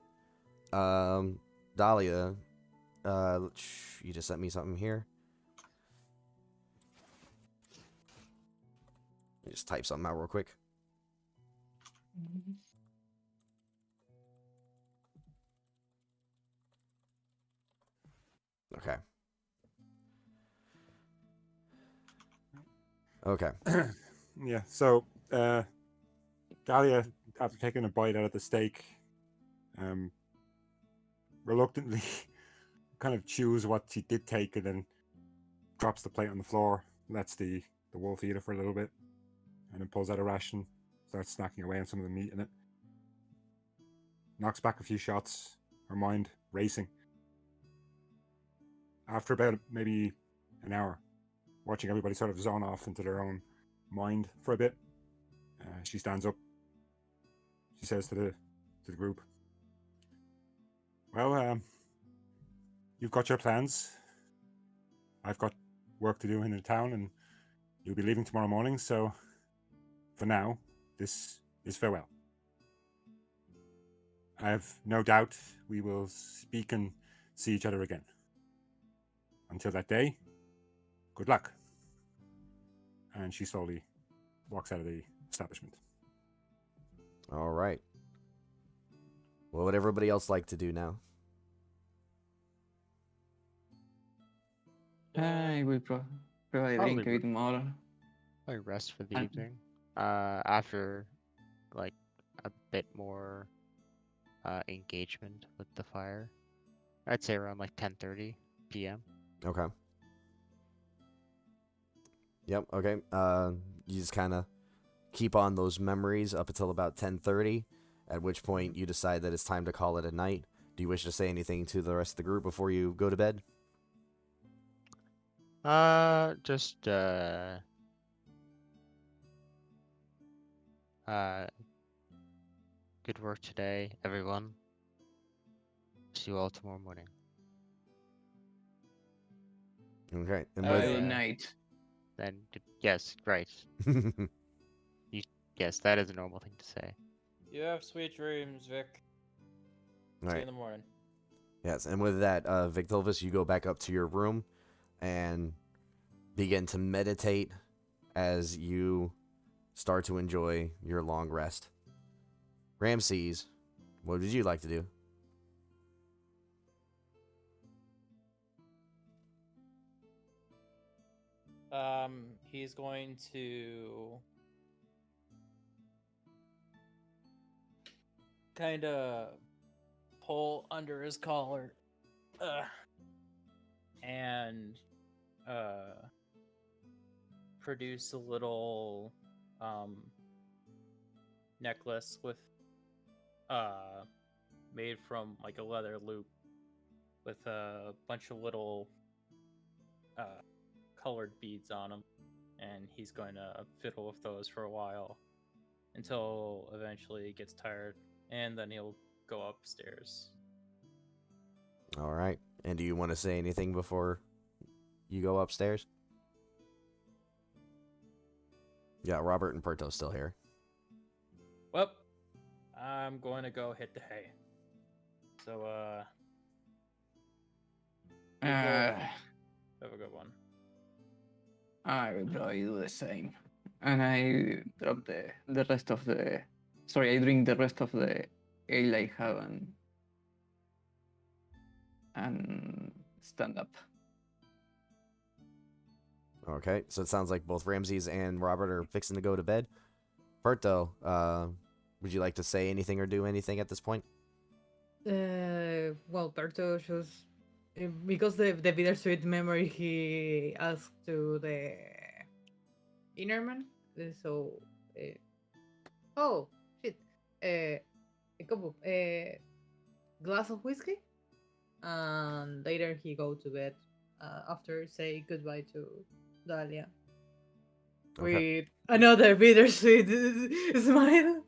Speaker 1: Dahlia, you just sent me something here. Let me just type something out real quick. Okay. Okay.
Speaker 2: Yeah. So, Dahlia, after taking a bite out of the steak, reluctantly kind of chews what she did take and then drops the plate on the floor, lets the wolf eat it for a little bit, and then pulls out a ration, starts snacking away on some of the meat in it. Knocks back a few shots, her mind racing. After about maybe an hour, watching everybody sort of zone off into their own mind for a bit, she stands up. She says to the group, "Well, you've got your plans. I've got work to do in the town, and you'll be leaving tomorrow morning. So, for now, this is farewell. I have no doubt we will speak and see each other again. Until that day, good luck." And she slowly walks out of the establishment.
Speaker 1: All right. What would everybody else like to do now?
Speaker 5: I will probably drink a bit more.
Speaker 7: Probably rest for the
Speaker 5: And-
Speaker 7: evening. After like a bit more engagement with the fire. I'd say around like 10:30 p.m.
Speaker 1: Okay. Yep. Okay. You just kind of keep on those memories up until about 10:30, at which point you decide that it's time to call it a night. Do you wish to say anything to the rest of the group before you go to bed?
Speaker 7: Just good work today, everyone. See you all tomorrow morning.
Speaker 1: Okay. And
Speaker 5: Good night.
Speaker 7: Then yes, right. Yes, that is a normal thing to say.
Speaker 4: You have sweet dreams, Vic.
Speaker 1: All
Speaker 4: See you
Speaker 1: right.
Speaker 4: in the morning.
Speaker 1: Yes, and with that, Victilvis, you go back up to your room and begin to meditate as you start to enjoy your long rest. Ramses, what would you like to do?
Speaker 4: He's going to kind of pull under his collar, and produce a little necklace with made from like a leather loop with a bunch of little colored beads on them, and he's going to fiddle with those for a while until eventually he gets tired, and then he'll go upstairs.
Speaker 1: All right. And do you want to say anything before you go upstairs? Yeah, Robert and Perto's still here.
Speaker 4: Well, I'm going to go hit the hay. So,
Speaker 5: Uh,
Speaker 4: have a good one.
Speaker 5: I will probably do the same. And I drop the rest of the. Sorry, I drink the rest of the ale I have and stand up.
Speaker 1: Okay, so it sounds like both Ramses and Robert are fixing to go to bed. Berto, would you like to say anything or do anything at this point?
Speaker 6: Well, Berto just because the bittersweet memory he asked to the inner man. So, oh shit, a couple, glass of whiskey, and later he go to bed. After say goodbye to Dahlia
Speaker 1: Okay.
Speaker 6: with another bittersweet smile.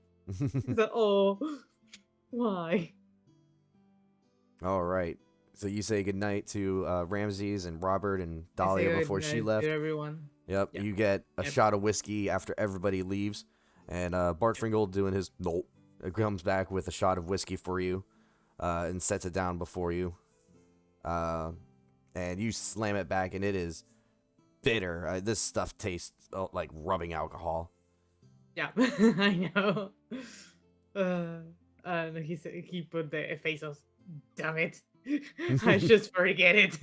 Speaker 6: So, oh, why?
Speaker 1: All right. So you say goodnight to Ramses and Robert and
Speaker 6: I say
Speaker 1: Dahlia
Speaker 6: good
Speaker 1: before she
Speaker 6: night
Speaker 1: left.
Speaker 6: to everyone.
Speaker 1: Yep.
Speaker 6: Yeah.
Speaker 1: You get a
Speaker 6: Yep.
Speaker 1: shot of whiskey after everybody leaves, and Bart Fringle doing his nope comes back with a shot of whiskey for you, and sets it down before you. And you slam it back, and it is bitter. This stuff tastes like rubbing alcohol.
Speaker 6: Yeah, I know. And he put the face of, damn it, I just forget it.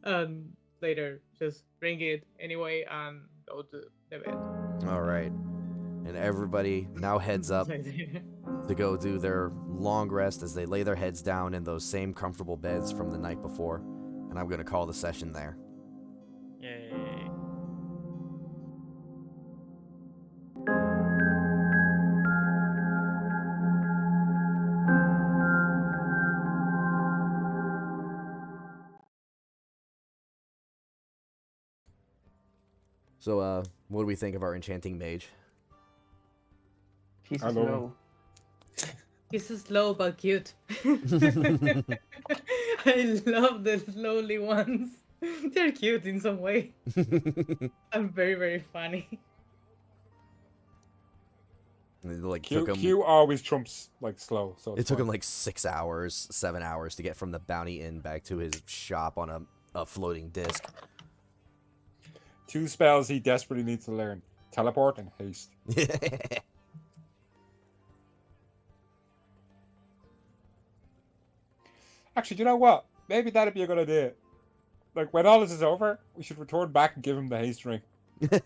Speaker 6: And later, just bring it anyway and go to the bed.
Speaker 1: All right. And everybody now heads up to go do their long rest as they lay their heads down in those same comfortable beds from the night before. And I'm going to call the session there.
Speaker 4: Yay.
Speaker 1: So, what do we think of our enchanting mage?
Speaker 5: He's
Speaker 2: I love him.
Speaker 5: slow.
Speaker 6: He's slow but cute. I love the slowly ones. They're cute in some way and very, very funny.
Speaker 1: Like
Speaker 2: Q,
Speaker 1: took him,
Speaker 2: Q always trumps like slow, so
Speaker 1: it
Speaker 2: it's
Speaker 1: took him
Speaker 2: fine.
Speaker 1: like 6 hours, 7 hours to get from the Bounty Inn back to his shop on a floating disc.
Speaker 2: 2 spells he desperately needs to learn: teleport and haste. Actually, do you know what? Maybe that'd be a good idea. Like when all this is over, we should return back and give him the haste ring.
Speaker 7: Alright,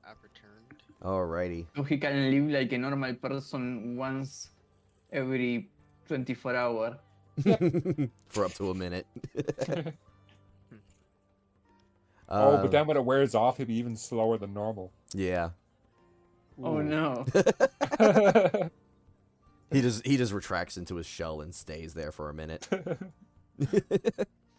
Speaker 7: I've returned.
Speaker 1: Alrighty.
Speaker 5: So he can live like a normal person once every 24 hours.
Speaker 1: For up to a minute.
Speaker 2: Oh, but then when it wears off, he'll be even slower than normal.
Speaker 1: Yeah.
Speaker 5: Oh
Speaker 2: Ooh.
Speaker 5: no.
Speaker 1: He just retracts into his shell and stays there for a minute.